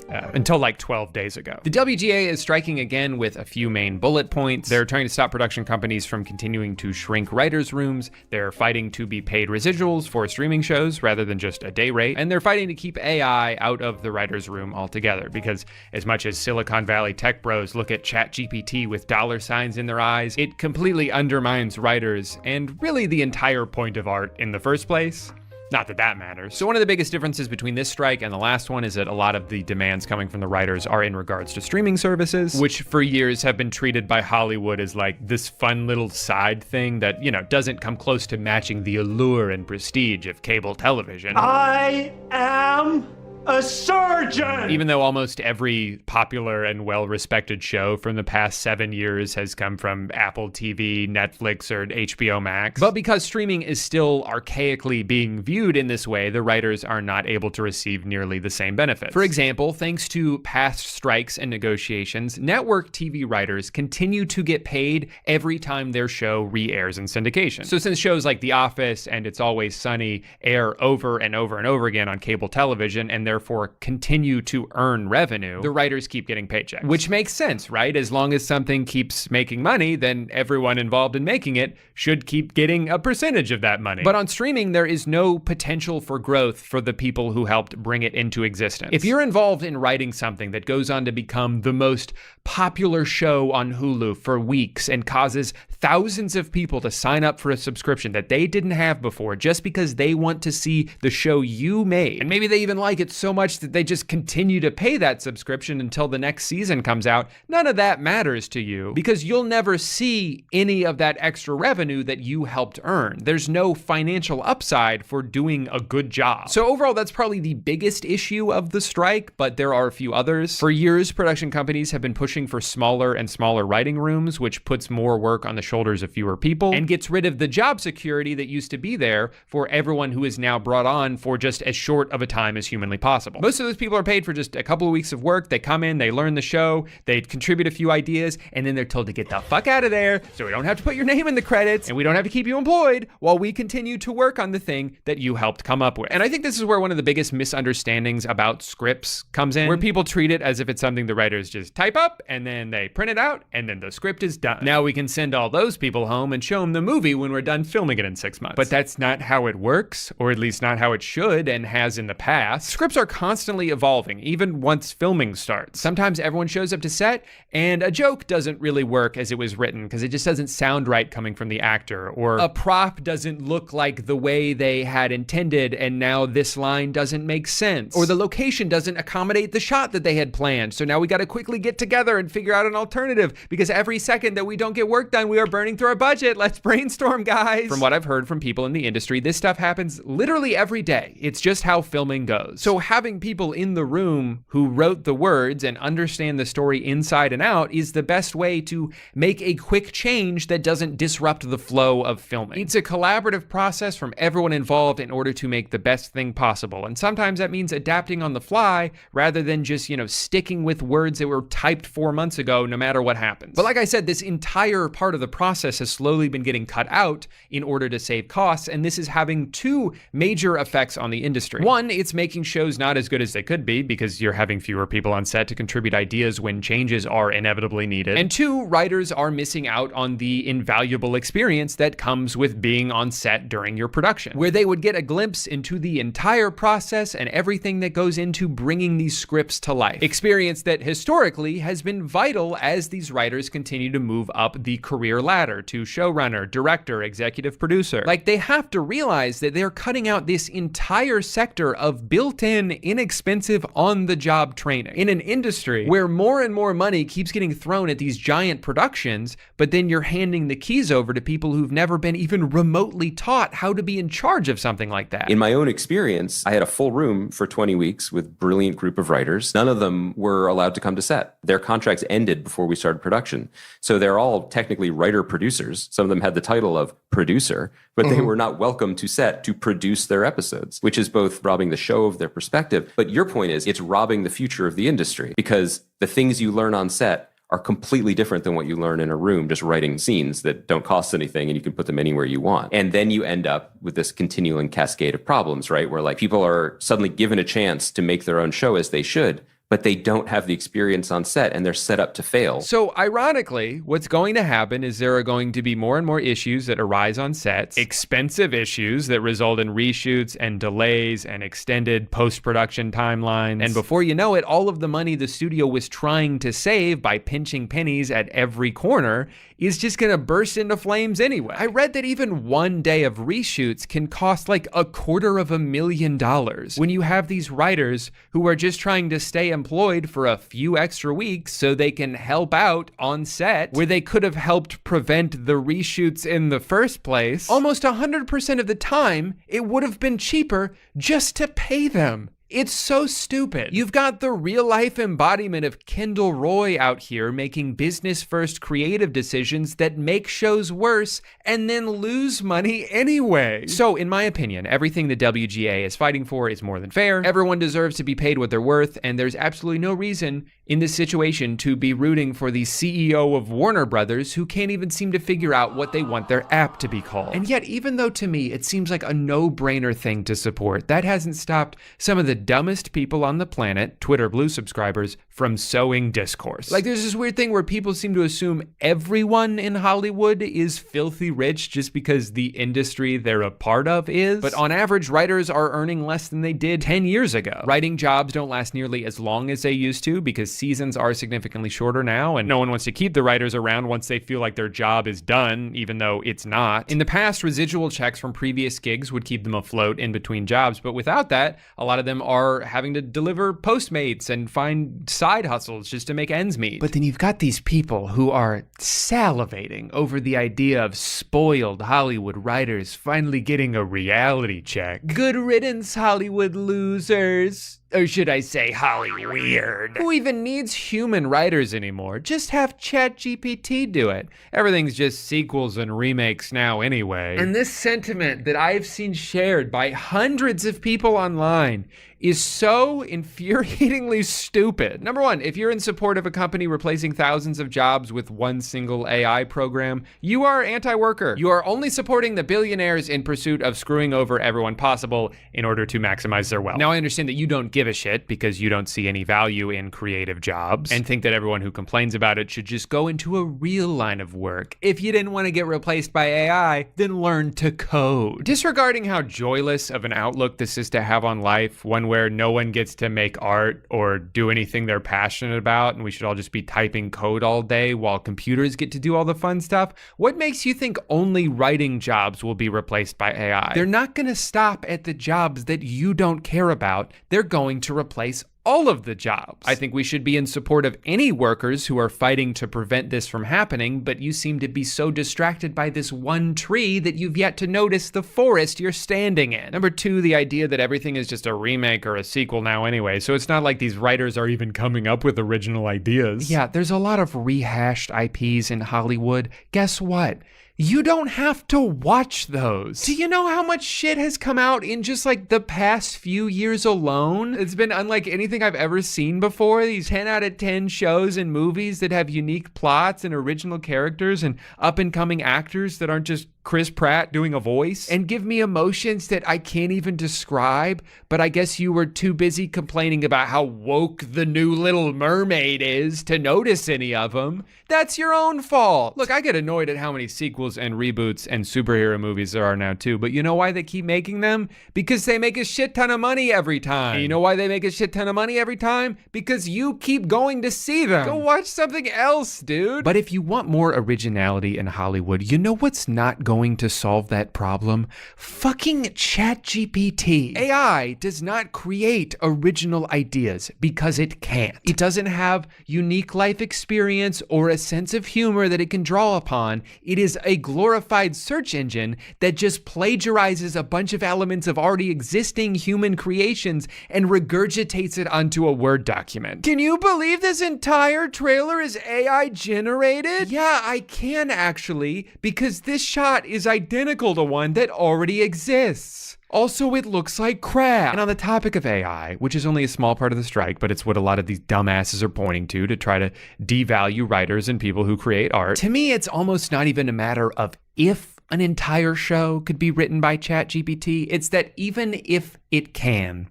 Until like 12 days ago. The WGA is striking again with a few main bullet points. They're trying to stop production companies from continuing to shrink writers' rooms. They're fighting to be paid residuals for streaming shows rather than just a day rate. And they're fighting to keep AI out of the writers' room altogether, because as much as Silicon Valley tech bros look at ChatGPT with dollar signs in their eyes, it completely undermines writers and really the entire point of art in the first place. Not that that matters. So one of the biggest differences between this strike and the last one is that a lot of the demands coming from the writers are in regards to streaming services, which for years have been treated by Hollywood as like this fun little side thing that, you know, doesn't come close to matching the allure and prestige of cable television. I am a surgeon! Even though almost every popular and well-respected show from the past 7 years has come from Apple TV, Netflix, or HBO Max. But because streaming is still archaically being viewed in this way, the writers are not able to receive nearly the same benefits. For example, thanks to past strikes and negotiations, network TV writers continue to get paid every time their show re-airs in syndication. So since shows like The Office and It's Always Sunny air over and over and over again on cable television, and therefore continue to earn revenue, the writers keep getting paychecks. Which makes sense, right? As long as something keeps making money, then everyone involved in making it should keep getting a percentage of that money. But on streaming, there is no potential for growth for the people who helped bring it into existence. If you're involved in writing something that goes on to become the most popular show on Hulu for weeks and causes thousands of people to sign up for a subscription that they didn't have before just because they want to see the show you made, and maybe they even like it so much that they just continue to pay that subscription until the next season comes out, none of that matters to you because you'll never see any of that extra revenue that you helped earn. There's no financial upside for doing a good job. So overall, that's probably the biggest issue of the strike, but there are a few others. For years, production companies have been pushing for smaller and smaller writing rooms, which puts more work on the shoulders of fewer people and gets rid of the job security that used to be there for everyone who is now brought on for just as short of a time as humanly possible. Most of those people are paid for just a couple of weeks of work. They come in, they learn the show, they contribute a few ideas, and then they're told to get the fuck out of there so we don't have to put your name in the credits and we don't have to keep you employed while we continue to work on the thing that you helped come up with. And I think this is where one of the biggest misunderstandings about scripts comes in, where people treat it as if it's something the writers just type up and then they print it out and then the script is done. Now we can send all those people home and show them the movie when we're done filming it in 6 months. But that's not how it works, or at least not how it should and has in the past. Scripts are constantly evolving, even once filming starts. Sometimes everyone shows up to set and a joke doesn't really work as it was written because it just doesn't sound right coming from the actor, or a prop doesn't look like the way they had intended and now this line doesn't make sense, or the location doesn't accommodate the shot that they had planned, so now we got to quickly get together and figure out an alternative because every second that we don't get work done, we are burning through our budget. Let's brainstorm, guys. From what I've heard from people in the industry, this stuff happens literally every day. It's just how filming goes. So having people in the room who wrote the words and understand the story inside and out is the best way to make a quick change that doesn't disrupt the flow of filming. It's a collaborative process from everyone involved in order to make the best thing possible. And sometimes that means adapting on the fly rather than just, sticking with words that were typed 4 months ago no matter what happens. But like I said, this entire part of the process has slowly been getting cut out in order to save costs, and this is having two major effects on the industry. One, it's making shows show's not as good as they could be because you're having fewer people on set to contribute ideas when changes are inevitably needed. And 2, writers are missing out on the invaluable experience that comes with being on set during your production, where they would get a glimpse into the entire process and everything that goes into bringing these scripts to life. Experience that historically has been vital as these writers continue to move up the career ladder to showrunner, director, executive producer. Like, they have to realize that they're cutting out this entire sector of built-in, inexpensive, on-the-job training in an industry where more and more money keeps getting thrown at these giant productions, but then you're handing the keys over to people who've never been even remotely taught how to be in charge of something like that. In my own experience, I had a full room for 20 weeks with a brilliant group of writers. None of them were allowed to come to set. Their contracts ended before we started production. So they're all technically writer-producers. Some of them had the title of producer, but they were not welcome to set to produce their episodes, which is both robbing the show of their perspective. But your point is, it's robbing the future of the industry, because the things you learn on set are completely different than what you learn in a room just writing scenes that don't cost anything and you can put them anywhere you want. And then you end up with this continuing cascade of problems, right? Where like people are suddenly given a chance to make their own show as they should, but they don't have the experience on set and they're set up to fail. So ironically, what's going to happen is there are going to be more and more issues that arise on sets, expensive issues that result in reshoots and delays and extended post-production timelines. And before you know it, all of the money the studio was trying to save by pinching pennies at every corner is just gonna burst into flames anyway. I read that even one day of reshoots can cost like $250,000 when you have these writers who are just trying to stay employed for a few extra weeks so they can help out on set where they could have helped prevent the reshoots in the first place. Almost 100% of the time, it would have been cheaper just to pay them. It's so stupid. You've got the real-life embodiment of Kendall Roy out here making business-first creative decisions that make shows worse and then lose money anyway. So, in my opinion, everything the WGA is fighting for is more than fair. Everyone deserves to be paid what they're worth, and there's absolutely no reason in this situation to be rooting for the CEO of Warner Brothers who can't even seem to figure out what they want their app to be called. And yet, even though to me it seems like a no-brainer thing to support, that hasn't stopped some of the dumbest people on the planet, Twitter Blue subscribers, from sowing discourse. Like, there's this weird thing where people seem to assume everyone in Hollywood is filthy rich just because the industry they're a part of is. But on average, writers are earning less than they did 10 years ago. Writing jobs don't last nearly as long as they used to because seasons are significantly shorter now, and no one wants to keep the writers around once they feel like their job is done, even though it's not. In the past, residual checks from previous gigs would keep them afloat in between jobs, but without that, a lot of them are having to deliver Postmates and find side hustles just to make ends meet. But then you've got these people who are salivating over the idea of spoiled Hollywood writers finally getting a reality check. Good riddance, Hollywood losers. Or should I say Holly Weird? Who even needs human writers anymore? Just have ChatGPT do it. Everything's just sequels and remakes now anyway. And this sentiment that I've seen shared by hundreds of people online is so infuriatingly stupid. Number one, if you're in support of a company replacing thousands of jobs with one single AI program, you are anti-worker. You are only supporting the billionaires in pursuit of screwing over everyone possible in order to maximize their wealth. Now, I understand that you don't give a shit because you don't see any value in creative jobs and think that everyone who complains about it should just go into a real line of work. If you didn't want to get replaced by AI, then learn to code. Disregarding how joyless of an outlook this is to have on life, one where no one gets to make art or do anything they're passionate about and we should all just be typing code all day while computers get to do all the fun stuff, what makes you think only writing jobs will be replaced by AI? They're not going to stop at the jobs that you don't care about. They're going to replace all of the jobs. I think we should be in support of any workers who are fighting to prevent this from happening, but you seem to be so distracted by this one tree that you've yet to notice the forest you're standing in. Number two, the idea that everything is just a remake or a sequel now anyway, so it's not like these writers are even coming up with original ideas. Yeah, there's a lot of rehashed IPs in Hollywood. Guess what? you don't have to watch those. Do you know how much shit has come out in just like the past few years alone? It's been unlike anything I've ever seen before. These 10 out of 10 shows and movies that have unique plots and original characters and up and coming actors that aren't just Chris Pratt doing a voice and give me emotions that I can't even describe, but I guess you were too busy complaining about how woke the new Little Mermaid is to notice any of them. That's your own fault. Look, I get annoyed at how many sequels and reboots and superhero movies there are now too, but you know why they keep making them? Because they make a shit ton of money every time. And you know why they make a shit ton of money every time? Because you keep going to see them. Go watch something else, dude. But if you want more originality in Hollywood, you know what's not going to solve that problem? Fucking ChatGPT. AI does not create original ideas because it can't. It doesn't have unique life experience or a sense of humor that it can draw upon. It is a glorified search engine that just plagiarizes a bunch of elements of already existing human creations and regurgitates it onto a Word document. Can you believe this entire trailer is AI generated? Yeah, I can actually, because this shot is identical to one that already exists. Also, it looks like crap. And on the topic of AI, which is only a small part of the strike, but it's what a lot of these dumbasses are pointing to try to devalue writers and people who create art, to me, it's almost not even a matter of if an entire show could be written by ChatGPT. It's that even if it can,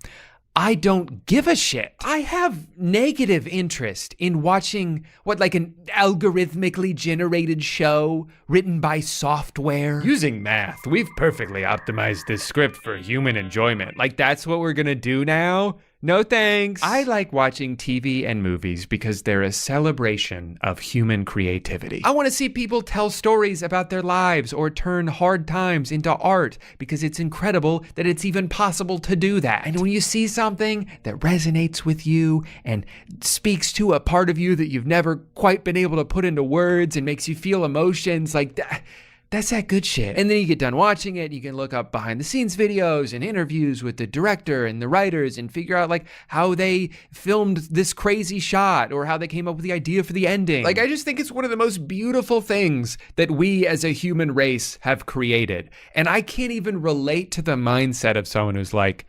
I don't give a shit. I have negative interest in watching like an algorithmically generated show written by software. Using math, we've perfectly optimized this script for human enjoyment. Like that's what we're gonna do now? No thanks. I like watching TV and movies because they're a celebration of human creativity. I want to see people tell stories about their lives or turn hard times into art because it's incredible that it's even possible to do that. And when you see something that resonates with you and speaks to a part of you that you've never quite been able to put into words and makes you feel emotions like that, that's that good shit. And then you get done watching it, you can look up behind the scenes videos and interviews with the director and the writers and figure out like how they filmed this crazy shot or how they came up with the idea for the ending. Like I just think it's one of the most beautiful things that we as a human race have created. And I can't even relate to the mindset of someone who's like,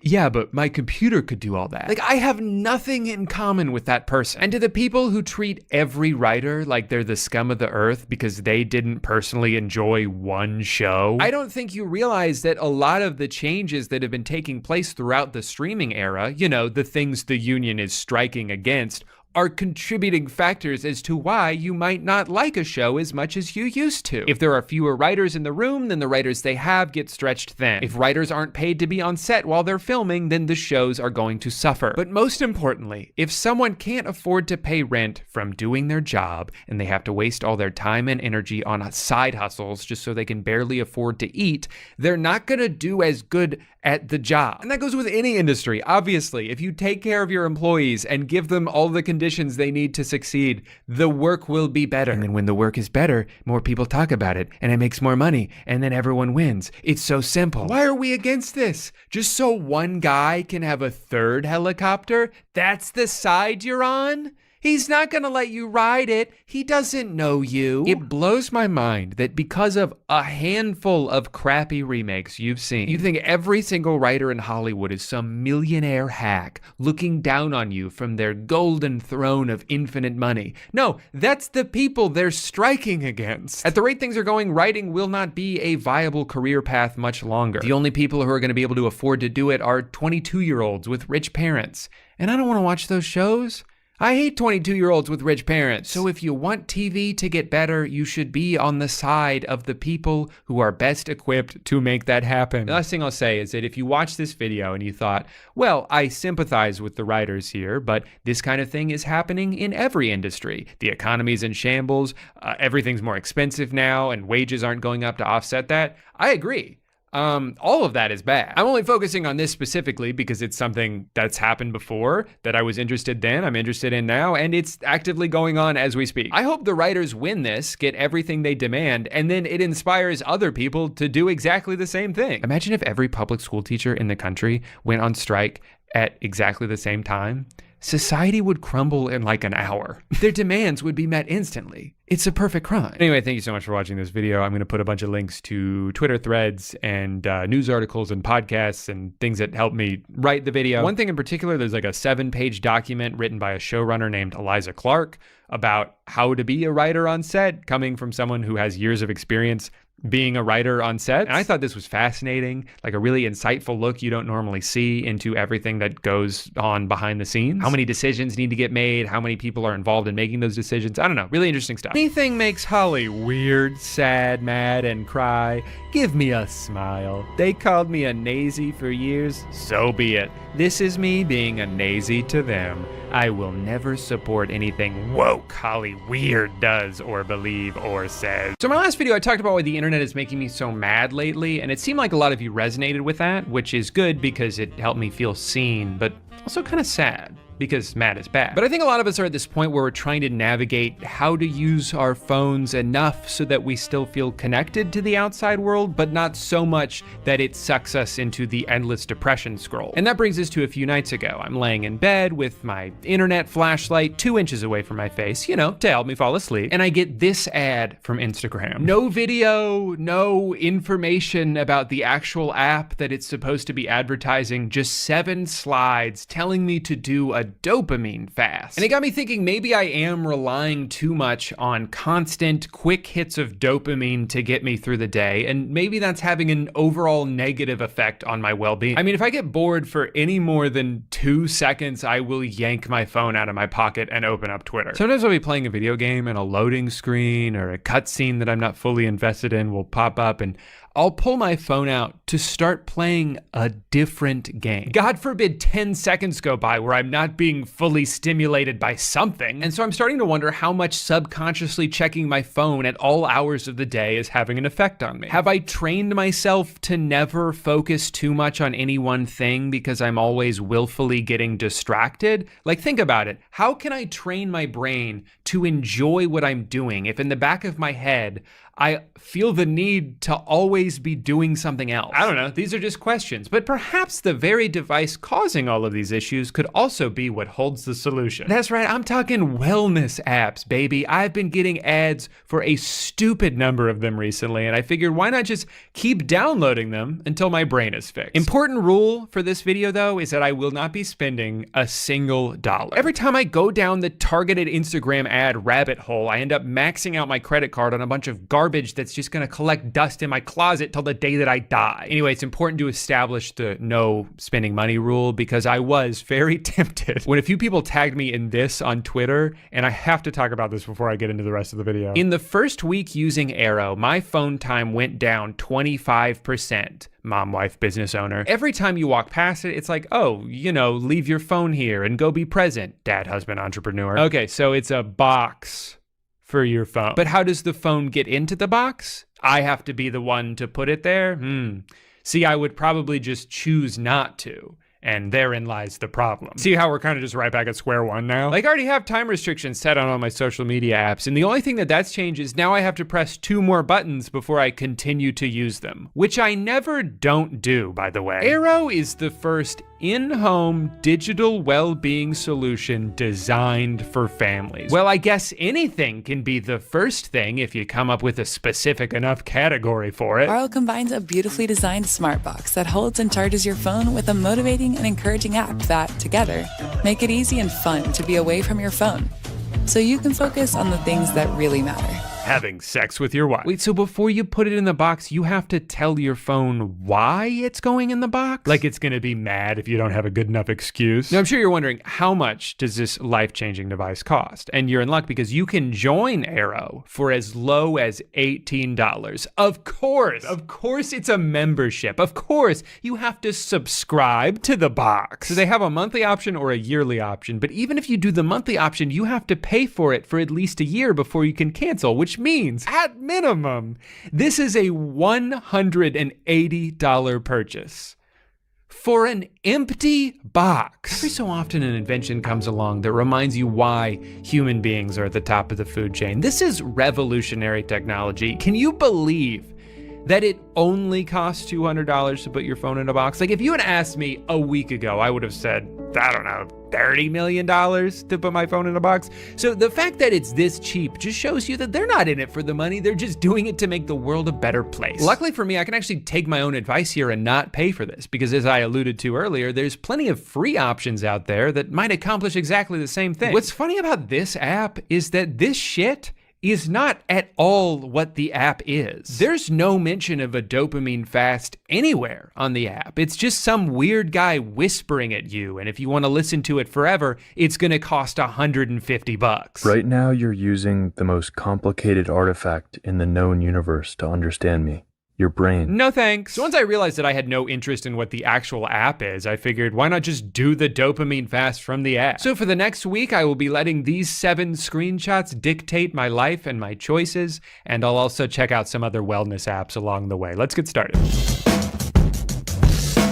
yeah, but my computer could do all that. Like, I have nothing in common with that person. And to the people who treat every writer like they're the scum of the earth because they didn't personally enjoy one show, I don't think you realize that a lot of the changes that have been taking place throughout the streaming era, you know, the things the union is striking against, are contributing factors as to why you might not like a show as much as you used to. If there are fewer writers in the room, then the writers they have get stretched thin. If writers aren't paid to be on set while they're filming, then the shows are going to suffer. But most importantly, if someone can't afford to pay rent from doing their job and they have to waste all their time and energy on side hustles just so they can barely afford to eat, they're not gonna do as good at the job. And that goes with any industry. Obviously, if you take care of your employees and give them all the conditions they need to succeed, the work will be better. And then when the work is better, more people talk about it and it makes more money and then everyone wins. It's so simple. Why are we against this? Just so one guy can have a third helicopter? That's the side you're on? He's not gonna let you ride it. He doesn't know you. It blows my mind that because of a handful of crappy remakes you've seen, you think every single writer in Hollywood is some millionaire hack looking down on you from their golden throne of infinite money. No, that's the people they're striking against. At the rate things are going, writing will not be a viable career path much longer. The only people who are gonna be able to afford to do it are 22-year-olds with rich parents. And I don't wanna watch those shows. I hate 22-year-olds with rich parents. So if you want TV to get better, you should be on the side of the people who are best equipped to make that happen. The last thing I'll say is that if you watch this video and you thought, well, I sympathize with the writers here, but this kind of thing is happening in every industry. The economy's in shambles, everything's more expensive now, and wages aren't going up to offset that. I agree. All of that is bad. I'm only focusing on this specifically because it's something that's happened before, that I was interested then, I'm interested in now, and it's actively going on as we speak. I hope the writers win this, get everything they demand, and then it inspires other people to do exactly the same thing. Imagine if every public school teacher in the country went on strike at exactly the same time, society would crumble in like an hour. Their demands would be met instantly. It's a perfect crime. Anyway, thank you so much for watching this video. I'm going to put a bunch of links to Twitter threads and news articles and podcasts and things that helped me write the video. One thing in particular, there's like a 7-page document written by a showrunner named Eliza Clark about how to be a writer on set, coming from someone who has years of experience being a writer on set. And I thought this was fascinating, like a really insightful look you don't normally see into everything that goes on behind the scenes. How many decisions need to get made, how many people are involved in making those decisions. I don't know, really interesting stuff. Anything makes Holly weird, sad, mad, and cry, give me a smile. They called me a nazi for years, so be it. This is me being a nazi to them. I will never support anything woke Holly Weird does or believe or says. So in my last video, I talked about why the internet is making me so mad lately, and it seemed like a lot of you resonated with that, which is good because it helped me feel seen, but also kind of sad, because mad is bad. But I think a lot of us are at this point where we're trying to navigate how to use our phones enough so that we still feel connected to the outside world, but not so much that it sucks us into the endless depression scroll. And that brings us to a few nights ago. I'm laying in bed with my internet flashlight 2 inches away from my face, you know, to help me fall asleep, and I get this ad from Instagram. No video, no information about the actual app that it's supposed to be advertising, just 7 slides telling me to do a dopamine fast. And it got me thinking maybe I am relying too much on constant quick hits of dopamine to get me through the day, and maybe that's having an overall negative effect on my well-being. I mean, if I get bored for any more than 2 seconds, I will yank my phone out of my pocket and open up Twitter. Sometimes I'll be playing a video game and a loading screen or a cutscene that I'm not fully invested in will pop up, and I'll pull my phone out to start playing a different game. God forbid 10 seconds go by where I'm not being fully stimulated by something. And so I'm starting to wonder how much subconsciously checking my phone at all hours of the day is having an effect on me. Have I trained myself to never focus too much on any one thing because I'm always willfully getting distracted? Like, think about it. How can I train my brain to enjoy what I'm doing if in the back of my head, I feel the need to always be doing something else? I don't know, these are just questions, but perhaps the very device causing all of these issues could also be what holds the solution. That's right, I'm talking wellness apps, baby. I've been getting ads for a stupid number of them recently, and I figured why not just keep downloading them until my brain is fixed. Important rule for this video though is that I will not be spending a single dollar. Every time I go down the targeted Instagram ad rabbit hole, I end up maxing out my credit card on a bunch of garbage that's just gonna collect dust in my closet till the day that I die. Anyway, it's important to establish the no spending money rule because I was very tempted when a few people tagged me in this on Twitter, and I have to talk about this before I get into the rest of the video. In the first week using Arrow, my phone time went down 25%. Mom, wife, business owner. Every time you walk past it, it's like, oh, you know, leave your phone here and go be present. Dad, husband, entrepreneur. Okay, so it's a box for your phone. But how does the phone get into the box? I have to be the one to put it there? See, I would probably just choose not to. And therein lies the problem. See how we're kind of just right back at square one now? Like, I already have time restrictions set on all my social media apps, and the only thing that's changed is now I have to press 2 more buttons before I continue to use them, which I never don't do, by the way. Arrow is the first in-home digital well-being solution designed for families. Well, I guess anything can be the first thing if you come up with a specific enough category for it. Arrow combines a beautifully designed smart box that holds and charges your phone with a motivating and encouraging app that, together, make it easy and fun to be away from your phone, so you can focus on the things that really matter. Having sex with your wife. Wait, so before you put it in the box, you have to tell your phone why it's going in the box? Like it's gonna be mad if you don't have a good enough excuse? Now, I'm sure you're wondering, how much does this life-changing device cost? And you're in luck because you can join Arrow for as low as $18. Of course it's a membership. Of course, you have to subscribe to the box. So they have a monthly option or a yearly option, but even if you do the monthly option, you have to pay for it for at least a year before you can cancel, which means, at minimum, this is a $180 purchase for an empty box. Every so often an invention comes along that reminds you why human beings are at the top of the food chain. This is revolutionary technology. Can you believe that it only costs $200 to put your phone in a box? Like, if you had asked me a week ago, I would have said, I don't know, $30 million to put my phone in a box. So the fact that it's this cheap just shows you that they're not in it for the money. They're just doing it to make the world a better place. Luckily for me, I can actually take my own advice here and not pay for this, because as I alluded to earlier, there's plenty of free options out there that might accomplish exactly the same thing. What's funny about this app is that this shit is not at all what the app is. There's no mention of a dopamine fast anywhere on the app. It's just some weird guy whispering at you, and if you want to listen to it forever, it's gonna cost $150. Right now, you're using the most complicated artifact in the known universe to understand me. Your brain. No thanks. So once I realized that I had no interest in what the actual app is, I figured why not just do the dopamine fast from the app? So for the next week, I will be letting these 7 screenshots dictate my life and my choices, and I'll also check out some other wellness apps along the way. Let's get started. So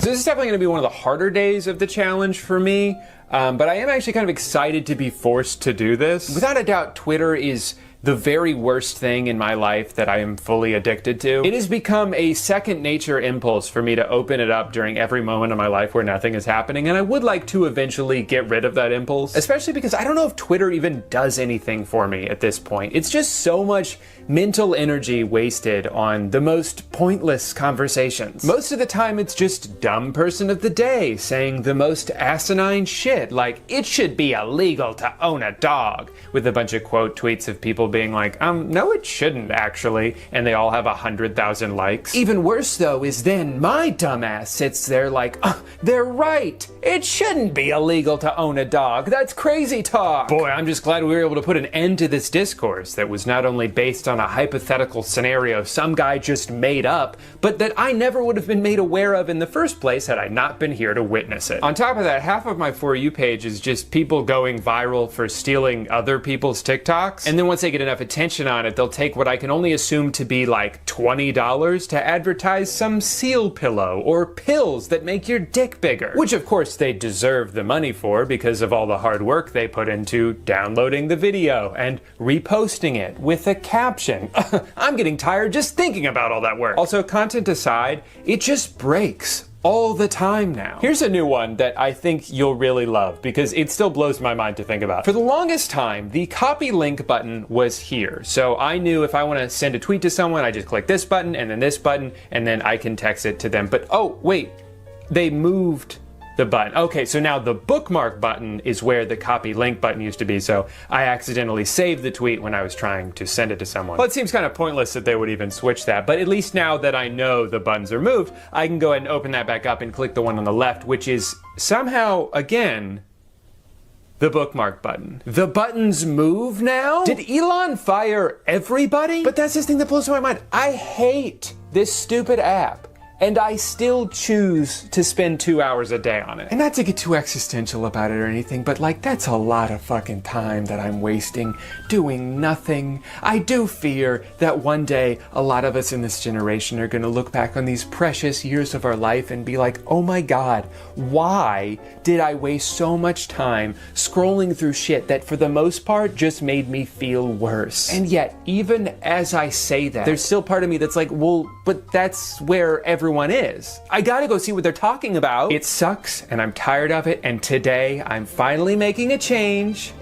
this is definitely gonna be one of the harder days of the challenge for me, but I am actually kind of excited to be forced to do this. Without a doubt, Twitter is the very worst thing in my life that I am fully addicted to. It has become a second nature impulse for me to open it up during every moment of my life where nothing is happening, and I would like to eventually get rid of that impulse, especially because I don't know if Twitter even does anything for me at this point. It's just so much mental energy wasted on the most pointless conversations. Most of the time it's just dumb person of the day saying the most asinine shit, like it should be illegal to own a dog, with a bunch of quote tweets of people being like, no it shouldn't actually, and they all have 100,000 likes. Even worse though is then my dumbass sits there like, they're right, it shouldn't be illegal to own a dog, that's crazy talk. Boy, I'm just glad we were able to put an end to this discourse that was not only based on a hypothetical scenario some guy just made up, but that I never would have been made aware of in the first place had I not been here to witness it. On top of that, half of my For You page is just people going viral for stealing other people's TikToks, and then once they get enough attention on it, they'll take what I can only assume to be like $20 to advertise some seal pillow or pills that make your dick bigger, which of course they deserve the money for because of all the hard work they put into downloading the video and reposting it with a caption. I'm getting tired just thinking about all that work. Also, content aside, it just breaks all the time now. Here's a new one that I think you'll really love because it still blows my mind to think about. For the longest time, the copy link button was here. So I knew if I want to send a tweet to someone, I just click this button and then this button, and then I can text it to them. But oh, wait, they moved the button. Okay, so now the bookmark button is where the copy link button used to be, so I accidentally saved the tweet when I was trying to send it to someone. Well, it seems kind of pointless that they would even switch that, but at least now that I know the buttons are moved, I can go ahead and open that back up and click the one on the left, which is somehow, again, the bookmark button. The buttons move now? Did Elon fire everybody? But that's the thing that blows my mind. I hate this stupid app, and I still choose to spend 2 hours a day on it. And not to get too existential about it or anything, but like that's a lot of fucking time that I'm wasting doing nothing. I do fear that one day a lot of us in this generation are gonna look back on these precious years of our life and be like, oh my God, why did I waste so much time scrolling through shit that for the most part just made me feel worse? And yet, even as I say that, there's still part of me that's like, well, but that's where everyone is. I gotta go see what they're talking about. It sucks and I'm tired of it, and today I'm finally making a change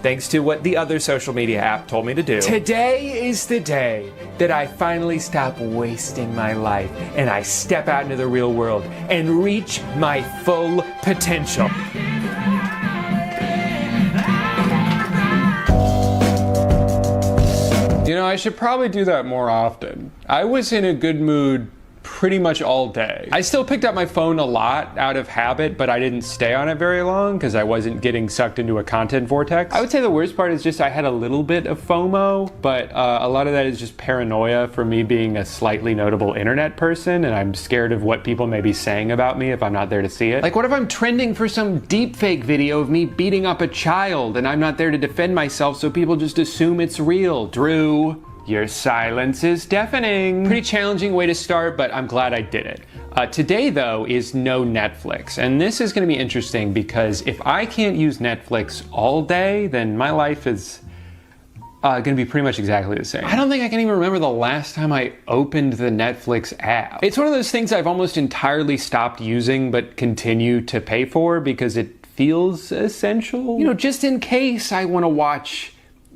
thanks to what the other social media app told me to do. Today is the day that I finally stop wasting my life and I step out into the real world and reach my full potential. You know, I should probably do that more often. I was in a good mood pretty much all day. I still picked up my phone a lot out of habit, but I didn't stay on it very long because I wasn't getting sucked into a content vortex. I would say the worst part is just I had a little bit of FOMO, but a lot of that is just paranoia for me being a slightly notable internet person, and I'm scared of what people may be saying about me if I'm not there to see it. Like, what if I'm trending for some deepfake video of me beating up a child and I'm not there to defend myself, so people just assume it's real? Drew, your silence is deafening. Pretty challenging way to start, but I'm glad I did it. Today, though, is no Netflix. And this is gonna be interesting because if I can't use Netflix all day, then my life is Gonna be pretty much exactly the same. I don't think I can even remember the last time I opened the Netflix app. It's one of those things I've almost entirely stopped using but continue to pay for because it feels essential. You know, just in case I want to watch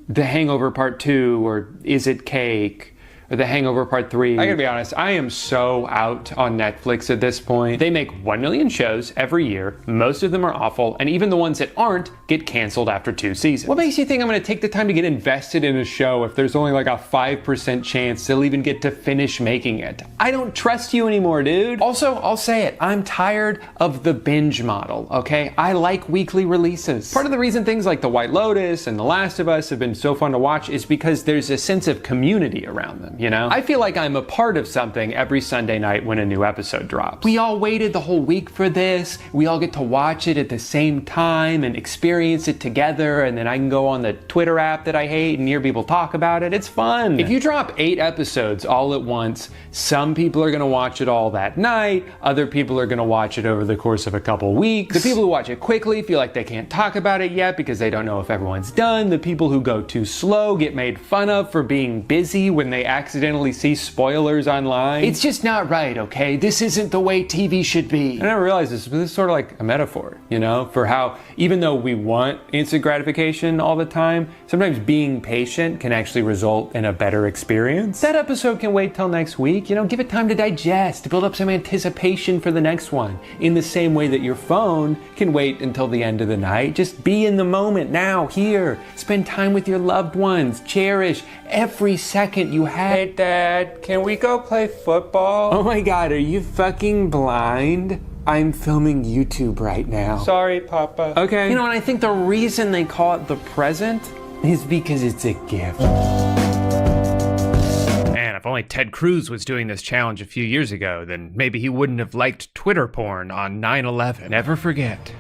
The Hangover Part 2 or Is It Cake? Or The Hangover Part 3. I gotta be honest, I am so out on Netflix at this point. They make 1 million shows every year. Most of them are awful, and even the ones that aren't get canceled after 2 seasons. What makes you think I'm gonna take the time to get invested in a show if there's only like a 5% chance they'll even get to finish making it? I don't trust you anymore, dude. Also, I'll say it, I'm tired of the binge model, okay? I like weekly releases. Part of the reason things like The White Lotus and The Last of Us have been so fun to watch is because there's a sense of community around them. You know? I feel like I'm a part of something every Sunday night when a new episode drops. We all waited the whole week for this. We all get to watch it at the same time and experience it together, and then I can go on the Twitter app that I hate and hear people talk about it. It's fun. If you drop 8 episodes all at once, some people are gonna watch it all that night, other people are gonna watch it over the course of a couple weeks. The people who watch it quickly feel like they can't talk about it yet because they don't know if everyone's done. The people who go too slow get made fun of for being busy when they accidentally see spoilers online. It's just not right, okay? This isn't the way TV should be. I never realized this, but this is sort of like a metaphor, you know, for how even though we want instant gratification all the time, sometimes being patient can actually result in a better experience. That episode can wait till next week, you know, give it time to digest, to build up some anticipation for the next one. In the same way that your phone can wait until the end of the night. Just be in the moment now, here. Spend time with your loved ones. Cherish every second you have. Hey, Dad, can we go play football? Oh my God, are you fucking blind? I'm filming YouTube right now. Sorry, Papa. Okay. You know, and I think the reason they call it the present is because it's a gift. Man, if only Ted Cruz was doing this challenge a few years ago, then maybe he wouldn't have liked Twitter porn on 9/11. Never forget.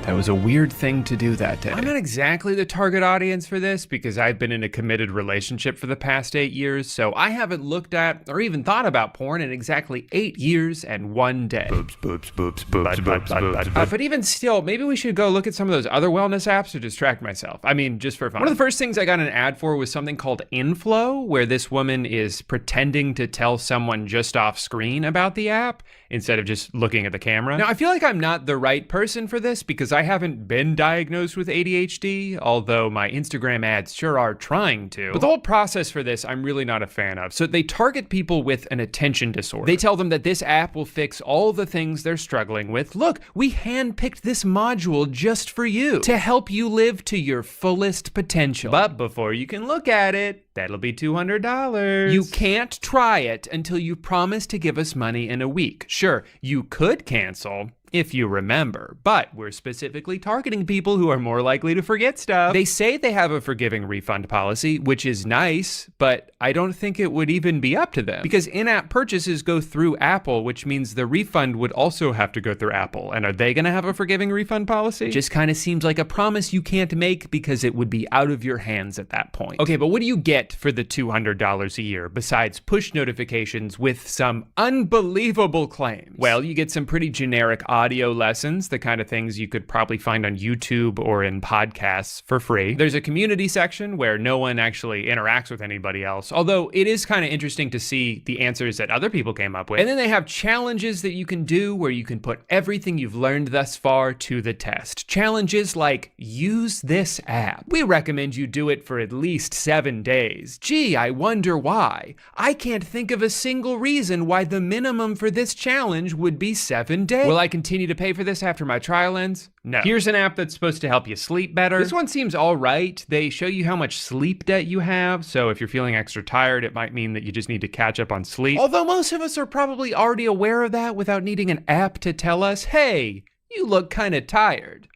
That was a weird thing to do that day. I'm not exactly the target audience for this because I've been in a committed relationship for the past 8 years, so I haven't looked at or even thought about porn in exactly 8 years and 1 day. Boobs, boobs, boobs, boobs, boobs, boobs. But even still, maybe we should go look at some of those other wellness apps to distract myself. I mean, just for fun. One of the first things I got an ad for was something called Inflow, where this woman is pretending to tell someone just off screen about the app instead of just looking at the camera. Now, I feel like I'm not the right person for this because I haven't been diagnosed with ADHD, although my Instagram ads sure are trying to. But the whole process for this, I'm really not a fan of. So they target people with an attention disorder. They tell them that this app will fix all the things they're struggling with. Look, we handpicked this module just for you to help you live to your fullest potential. But before you can look at it, that'll be $200. You can't try it until you promise to give us money in a week. Sure, you could cancel if you remember, but we're specifically targeting people who are more likely to forget stuff. They say they have a forgiving refund policy, which is nice, but I don't think it would even be up to them because in-app purchases go through Apple, which means the refund would also have to go through Apple. And are they gonna have a forgiving refund policy? Just kind of seems like a promise you can't make because it would be out of your hands at that point. Okay, but what do you get for the $200 a year besides push notifications with some unbelievable claims? Well, you get some pretty generic audio lessons, the kind of things you could probably find on YouTube or in podcasts for free. There's a community section where no one actually interacts with anybody else, although it is kind of interesting to see the answers that other people came up with. And then they have challenges that you can do where you can put everything you've learned thus far to the test. Challenges like, use this app. We recommend you do it for at least 7 days. Gee, I wonder why. I can't think of a single reason why the minimum for this challenge would be 7 days. Will I continue to pay for this after my trial ends? No. Here's an app that's supposed to help you sleep better. This one seems all right. They show you how much sleep debt you have, so if you're feeling extra tired, it might mean that you just need to catch up on sleep. Although most of us are probably already aware of that without needing an app to tell us, hey, you look kind of tired.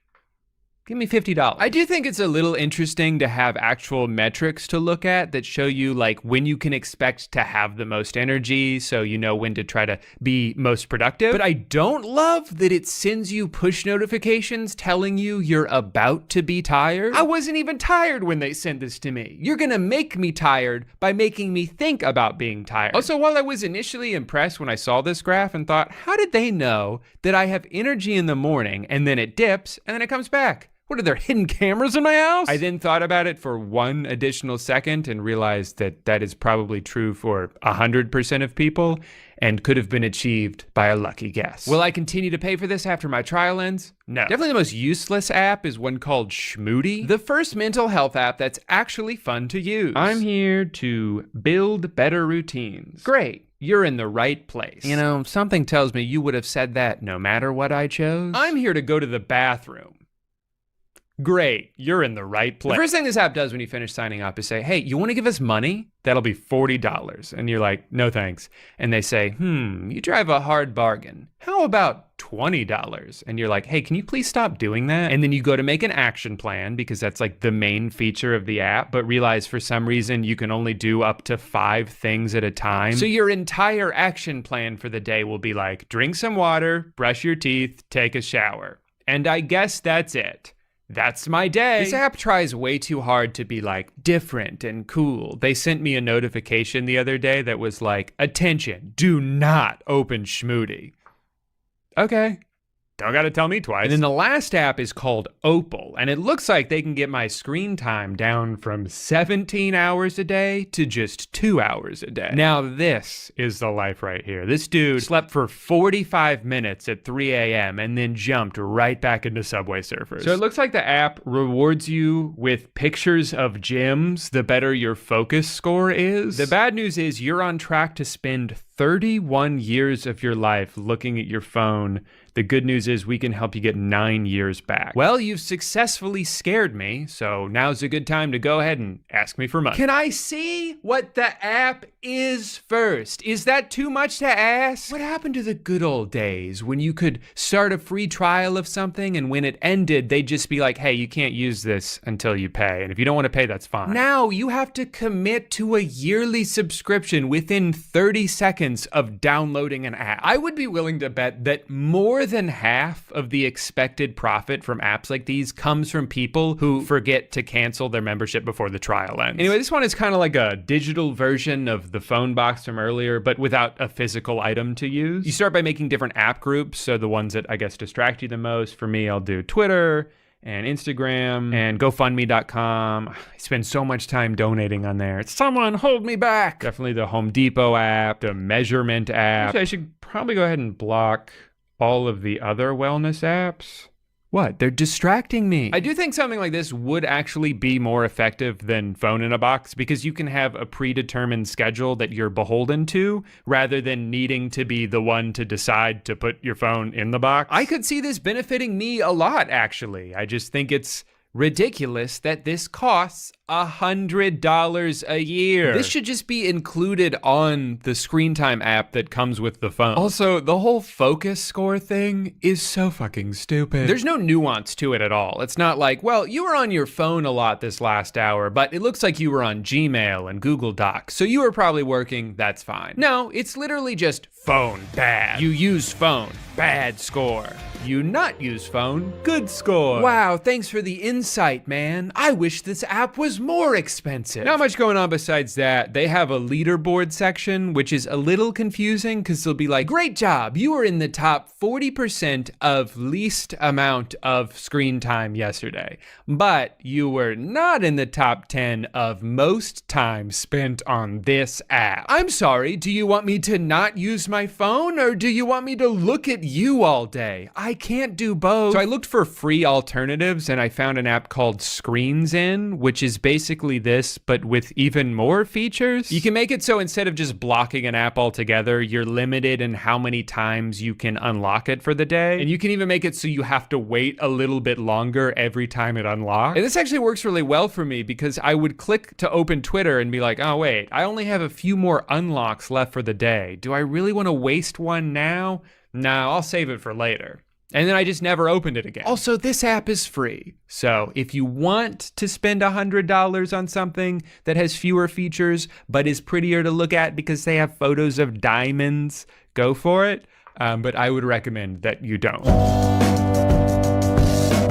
Give me $50. I do think it's a little interesting to have actual metrics to look at that show you like when you can expect to have the most energy, so you know when to try to be most productive. But I don't love that it sends you push notifications telling you you're about to be tired. I wasn't even tired when they sent this to me. You're gonna make me tired by making me think about being tired. Also, while I was initially impressed when I saw this graph and thought, how did they know that I have energy in the morning and then it dips and then it comes back? What are there hidden cameras in my house? I then thought about it for one additional second and realized that that is probably true for 100% of people and could have been achieved by a lucky guess. Will I continue to pay for this after my trial ends? No. Definitely the most useless app is one called Schmoody, the first mental health app that's actually fun to use. I'm here to build better routines. Great. You're in the right place. You know, something tells me you would have said that no matter what I chose. I'm here to go to the bathroom. Great, you're in the right place. The first thing this app does when you finish signing up is say, hey, you want to give us money? That'll be $40. And you're like, no thanks. And they say, you drive a hard bargain. How about $20? And you're like, hey, can you please stop doing that? And then you go to make an action plan because that's like the main feature of the app, but realize for some reason you can only do up to 5 things at a time. So your entire action plan for the day will be like, drink some water, brush your teeth, take a shower. And I guess that's it. That's my day. This app tries way too hard to be like different and cool. They sent me a notification the other day that was like, attention, do not open Schmoody. Okay. Don't gotta tell me twice. And then the last app is called Opal, and it looks like they can get my screen time down from 17 hours a day to just 2 hours a day. Now this is the life right here. This dude slept for 45 minutes at 3 a.m. and then jumped right back into Subway Surfers. So it looks like the app rewards you with pictures of gyms the better your focus score is. The bad news is you're on track to spend 31 years of your life looking at your phone. The good news is we can help you get 9 years back. Well, you've successfully scared me, so now's a good time to go ahead and ask me for money. Can I see what the app is first? Is that too much to ask? What happened to the good old days when you could start a free trial of something and when it ended, they'd just be like, hey, you can't use this until you pay. And if you don't want to pay, that's fine. Now you have to commit to a yearly subscription within 30 seconds of downloading an app. I would be willing to bet that more than half of the expected profit from apps like these comes from people who forget to cancel their membership before the trial ends. Anyway, this one is kind of like a digital version of the phone box from earlier, but without a physical item to use. You start by making different app groups, so the ones that I guess distract you the most. For me, I'll do Twitter and Instagram and GoFundMe.com. I spend so much time donating on there. It's someone hold me back. Definitely the Home Depot app, the measurement app. Actually, I should probably go ahead and block all of the other wellness apps. What? They're distracting me. I do think something like this would actually be more effective than phone in a box because you can have a predetermined schedule that you're beholden to rather than needing to be the one to decide to put your phone in the box. I could see this benefiting me a lot, actually. I just think it's ridiculous that this costs $100 a year. This should just be included on the screen time app that comes with the phone. Also, the whole focus score thing is so fucking stupid. There's no nuance to it at all. It's not like, well, you were on your phone a lot this last hour, but it looks like you were on Gmail and Google Docs, so you were probably working, that's fine. No, it's literally just phone, bad. You use phone, bad score. You not use phone, good score. Wow, thanks for the insight, man. I wish this app was more expensive. Not much going on besides that. They have a leaderboard section, which is a little confusing because they'll be like, great job, you were in the top 40% of least amount of screen time yesterday, but you were not in the top 10 of most time spent on this app. I'm sorry, do you want me to not use my phone or do you want me to look at you all day? I can't do both. So I looked for free alternatives and I found an app called Screens In, which is basically this, but with even more features. You can make it so instead of just blocking an app altogether, you're limited in how many times you can unlock it for the day. And you can even make it so you have to wait a little bit longer every time it unlocks. And this actually works really well for me because I would click to open Twitter and be like, oh wait, I only have a few more unlocks left for the day. Do I really want to waste one now? No, I'll save it for later. And then I just never opened it again. Also, this app is free. So if you want to spend $100 on something that has fewer features, but is prettier to look at because they have photos of diamonds, go for it. But I would recommend that you don't.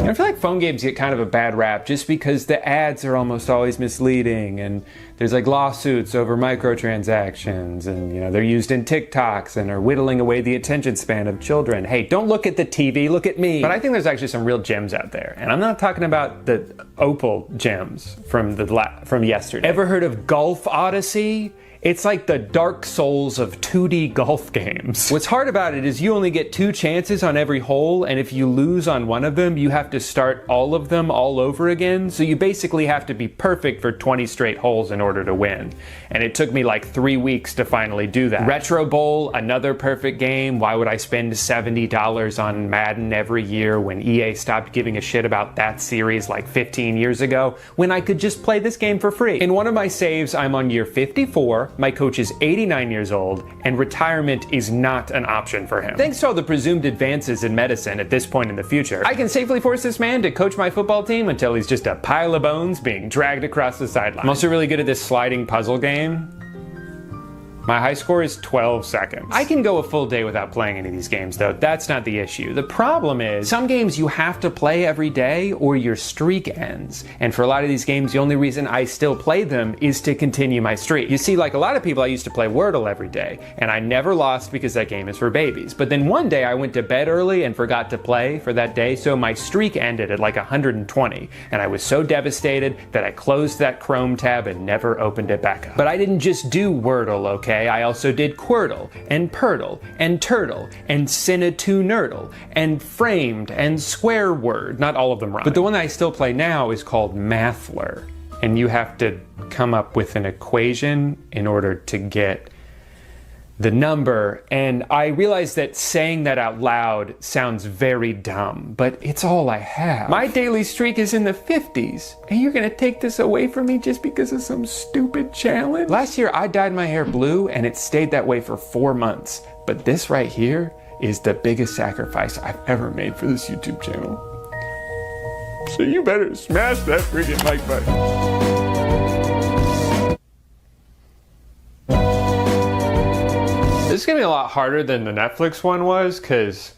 I feel like phone games get kind of a bad rap just because the ads are almost always misleading, and there's like lawsuits over microtransactions, and you know, they're used in TikToks and are whittling away the attention span of children. Hey, don't look at the TV, look at me. But I think there's actually some real gems out there, and I'm not talking about the Opal gems from yesterday. Ever heard of Golf Odyssey? It's like the Dark Souls of 2D golf games. What's hard about it is you only get 2 chances on every hole, and if you lose on one of them, you have to start all of them all over again, so you basically have to be perfect for 20 straight holes in order to win. And it took me like 3 weeks to finally do that. Retro Bowl, another perfect game. Why would I spend $70 on Madden every year when EA stopped giving a shit about that series like 15 years ago, when I could just play this game for free? In one of my saves, I'm on year 54, my coach is 89 years old, and retirement is not an option for him. Thanks to all the presumed advances in medicine at this point in the future, I can safely force this man to coach my football team until he's just a pile of bones being dragged across the sideline. I'm also really good at this sliding puzzle game. My high score is 12 seconds. I can go a full day without playing any of these games though. That's not the issue. The problem is some games you have to play every day or your streak ends. And for a lot of these games, the only reason I still play them is to continue my streak. You see, like a lot of people, I used to play Wordle every day, and I never lost because that game is for babies. But then one day I went to bed early and forgot to play for that day, so my streak ended at like 120. And I was so devastated that I closed that Chrome tab and never opened it back up. But I didn't just do Wordle, okay? I also did Quirtle, and Purtle, and Turtle, and Cinna2Nerdle, and Framed, and Square Word. Not all of them rhyme. But the one that I still play now is called Mathler, and you have to come up with an equation in order to get the number, and I realize that saying that out loud sounds very dumb, but it's all I have. My daily streak is in the 50s, and you're gonna take this away from me just because of some stupid challenge? Last year I dyed my hair blue, and it stayed that way for 4 months, but this right here is the biggest sacrifice I've ever made for this YouTube channel. So you better smash that freaking like button. This is gonna be a lot harder than the Netflix one was, because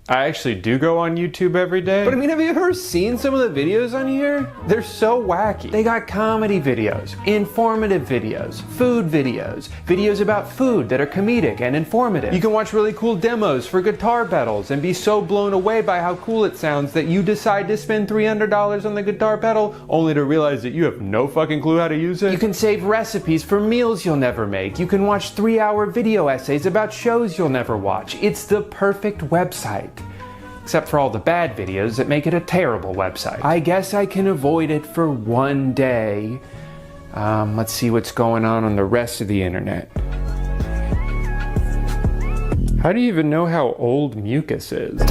I actually do go on YouTube every day. But I mean, have you ever seen some of the videos on here? They're so wacky. They got comedy videos, informative videos, food videos, videos about food that are comedic and informative. You can watch really cool demos for guitar pedals and be so blown away by how cool it sounds that you decide to spend $300 on the guitar pedal only to realize that you have no fucking clue how to use it. You can save recipes for meals you'll never make. You can watch 3-hour video essays about shows you'll never watch. It's the perfect website. Except for all the bad videos that make it a terrible website. I guess I can avoid it for one day. Let's see what's going on the rest of the internet. How do you even know how old mucus is?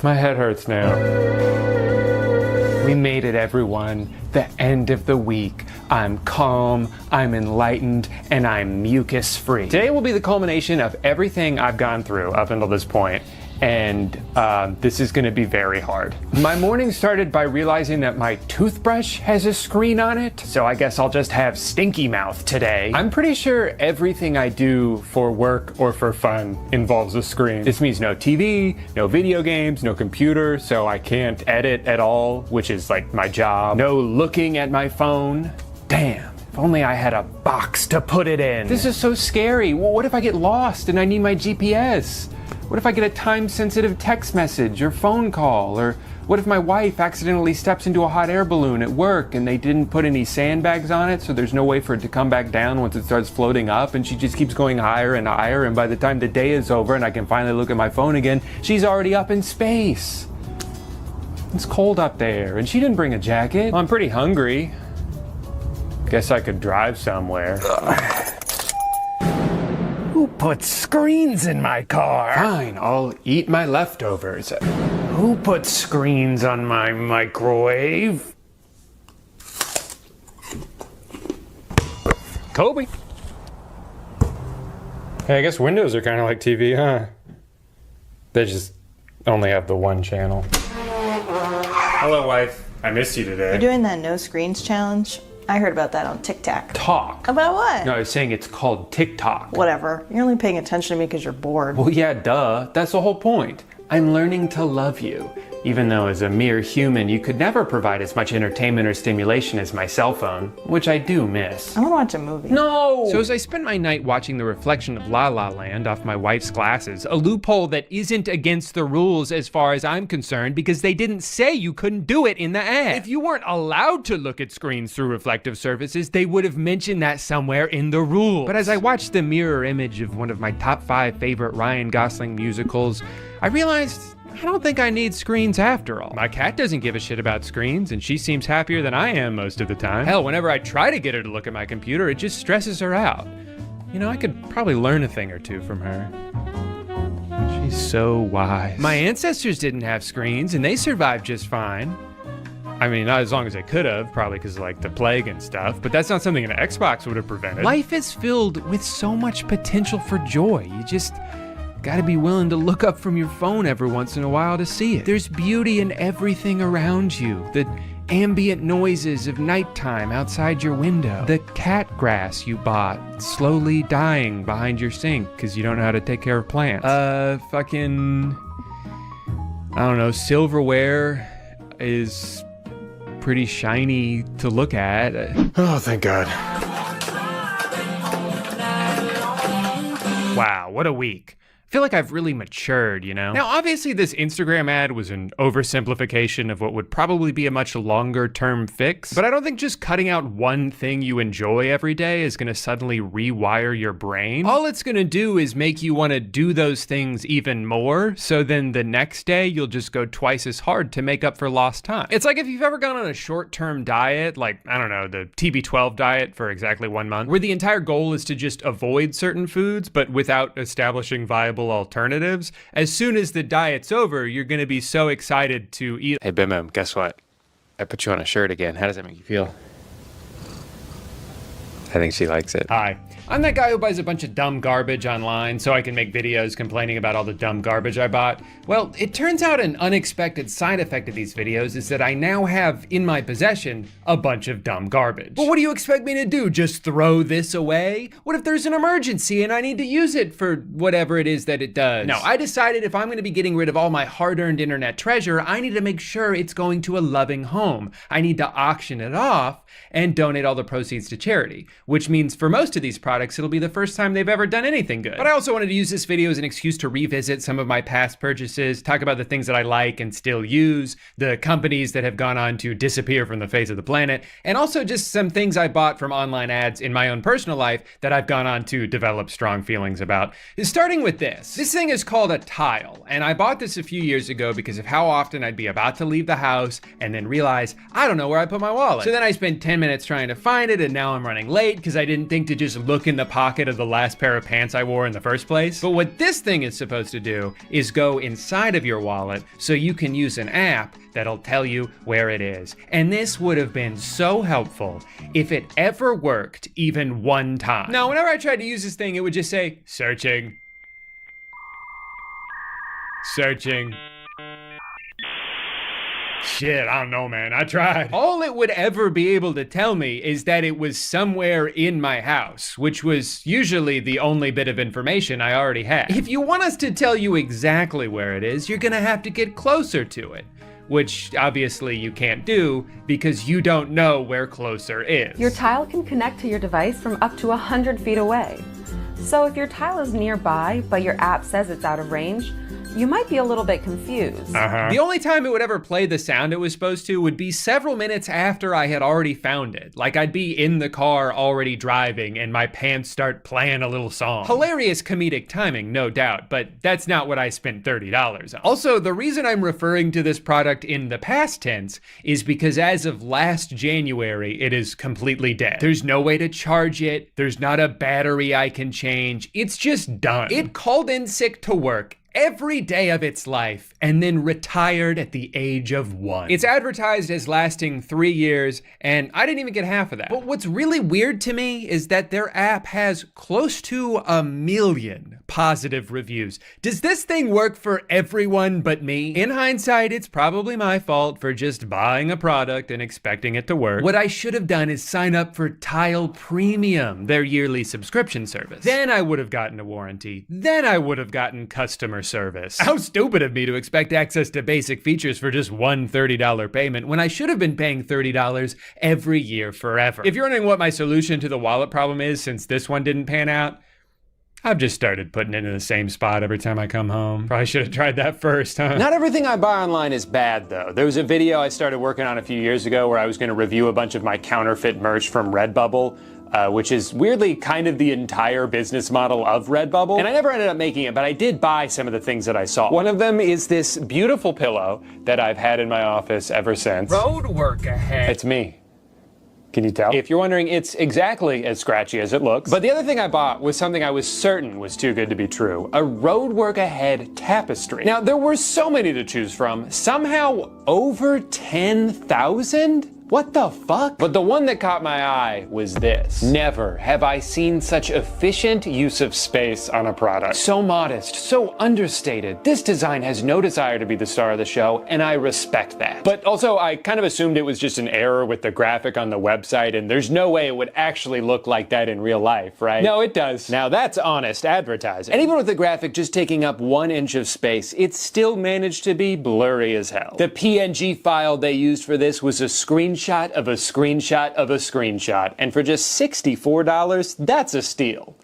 My head hurts now. We made it, everyone. The end of the week. I'm calm, I'm enlightened, and I'm mucus free. Today will be the culmination of everything I've gone through up until this point, and this is gonna be very hard. My morning started by realizing that my toothbrush has a screen on it, so I guess I'll just have stinky mouth today. I'm pretty sure everything I do for work or for fun involves a screen. This means no TV, no video games, no computer, so I can't edit at all, which is like my job. No looking at my phone. Damn. If only I had a box to put it in. This is so scary. Well, what if I get lost and I need my GPS? What if I get a time-sensitive text message or phone call? Or what if my wife accidentally steps into a hot air balloon at work and they didn't put any sandbags on it, so there's no way for it to come back down once it starts floating up, and she just keeps going higher and higher, and by the time the day is over and I can finally look at my phone again, she's already up in space. It's cold up there, and she didn't bring a jacket. Well, I'm pretty hungry. Guess I could drive somewhere. Who put screens in my car? Fine, I'll eat my leftovers. Who put screens on my microwave? Kobe. Hey, I guess Windows are kind of like TV, huh? They just only have the one channel. Hello, wife. I missed you today. You're doing that no screens challenge? I heard about that on TikTok. Talk. About what? No, I was saying it's called TikTok. Whatever. You're only paying attention to me because you're bored. Well, yeah, duh. That's the whole point. I'm learning to love you. Even though as a mere human, you could never provide as much entertainment or stimulation as my cell phone, which I do miss. I want to watch a movie. No! So as I spent my night watching the reflection of La La Land off my wife's glasses, a loophole that isn't against the rules as far as I'm concerned because they didn't say you couldn't do it in the ad. If you weren't allowed to look at screens through reflective surfaces, they would have mentioned that somewhere in the rules. But as I watched the mirror image of one of my top 5 favorite Ryan Gosling musicals, I realized I don't think I need screens after all. My cat doesn't give a shit about screens, and she seems happier than I am most of the time. Hell, whenever I try to get her to look at my computer, it just stresses her out. You know, I could probably learn a thing or two from her. She's so wise. My ancestors didn't have screens, and they survived just fine. I mean, not as long as they could have, probably because of like the plague and stuff, but that's not something an Xbox would have prevented. Life is filled with so much potential for joy. You just gotta be willing to look up from your phone every once in a while to see it. There's beauty in everything around you. The ambient noises of nighttime outside your window. The cat grass you bought slowly dying behind your sink because you don't know how to take care of plants. I don't know, silverware is pretty shiny to look at. Oh, thank God. Wow, what a week. I feel like I've really matured, you know? Now, obviously this Instagram ad was an oversimplification of what would probably be a much longer term fix, but I don't think just cutting out one thing you enjoy every day is gonna suddenly rewire your brain. All it's gonna do is make you wanna do those things even more, so then the next day you'll just go twice as hard to make up for lost time. It's like if you've ever gone on a short-term diet, like, I don't know, the TB12 diet for exactly 1 month, where the entire goal is to just avoid certain foods, but without establishing viable alternatives. As soon as the diet's over, you're gonna be so excited to eat. Hey, Bim Bim, guess what? I put you on a shirt again. How does that make you feel? I think she likes it. Hi. I'm that guy who buys a bunch of dumb garbage online so I can make videos complaining about all the dumb garbage I bought. Well, it turns out an unexpected side effect of these videos is that I now have in my possession a bunch of dumb garbage. But what do you expect me to do? Just throw this away? What if there's an emergency and I need to use it for whatever it is that it does? No, I decided if I'm gonna be getting rid of all my hard-earned internet treasure, I need to make sure it's going to a loving home. I need to auction it off and donate all the proceeds to charity, which means for most of these products, it'll be the first time they've ever done anything good. But I also wanted to use this video as an excuse to revisit some of my past purchases, talk about the things that I like and still use, the companies that have gone on to disappear from the face of the planet, and also just some things I bought from online ads in my own personal life that I've gone on to develop strong feelings about. Starting with this. This thing is called a tile, and I bought this a few years ago because of how often I'd be about to leave the house and then realize, I don't know where I put my wallet. So then I spent 10 minutes trying to find it, and now I'm running late because I didn't think to just look in the pocket of the last pair of pants I wore in the first place. But what this thing is supposed to do is go inside of your wallet so you can use an app that'll tell you where it is. And this would have been so helpful if it ever worked even one time. Now, whenever I tried to use this thing, it would just say, searching. Searching. Shit, I don't know, man. I tried. All it would ever be able to tell me is that it was somewhere in my house, which was usually the only bit of information I already had. If you want us to tell you exactly where it is, you're gonna have to get closer to it, which obviously you can't do because you don't know where closer is. Your tile can connect to your device from up to 100 feet away. So if your tile is nearby, but your app says it's out of range, you might be a little bit confused. The only time it would ever play the sound it was supposed to would be several minutes after I had already found it. Like I'd be in the car already driving and my pants start playing a little song. Hilarious comedic timing, no doubt, but that's not what I spent $30 on. Also, the reason I'm referring to this product in the past tense is because as of last January, it is completely dead. There's no way to charge it. There's not a battery I can change. It's just done. It called in sick to work every day of its life and then retired at the age of 1. It's advertised as lasting 3 years, and I didn't even get half of that. But what's really weird to me is that their app has close to 1 million positive reviews. Does this thing work for everyone but me? In hindsight, it's probably my fault for just buying a product and expecting it to work. What I should have done is sign up for Tile Premium, their yearly subscription service. Then I would have gotten a warranty. Then I would have gotten customer service. How stupid of me to expect access to basic features for just one $30 payment when I should have been paying $30 every year forever. If you're wondering what my solution to the wallet problem is since this one didn't pan out, I've just started putting it in the same spot every time I come home. Probably should have tried that first, huh? Not everything I buy online is bad, though. There was a video I started working on a few years ago where I was going to review a bunch of my counterfeit merch from Redbubble, which is weirdly kind of the entire business model of Redbubble. And I never ended up making it, but I did buy some of the things that I saw. One of them is this beautiful pillow that I've had in my office ever since. Road work ahead. It's me. Can you tell? If you're wondering, it's exactly as scratchy as it looks. But the other thing I bought was something I was certain was too good to be true. A Road Work Ahead tapestry. Now, there were so many to choose from. Somehow over 10,000? What the fuck? But the one that caught my eye was this. Never have I seen such efficient use of space on a product. So modest, so understated. This design has no desire to be the star of the show, and I respect that. But also, I kind of assumed it was just an error with the graphic on the website, and there's no way it would actually look like that in real life, right? No, it does. Now that's honest advertising. And even with the graphic just taking up 1 inch of space, it still managed to be blurry as hell. The PNG file they used for this was a screenshot of a screenshot of a screenshot, and for just $64, that's a steal.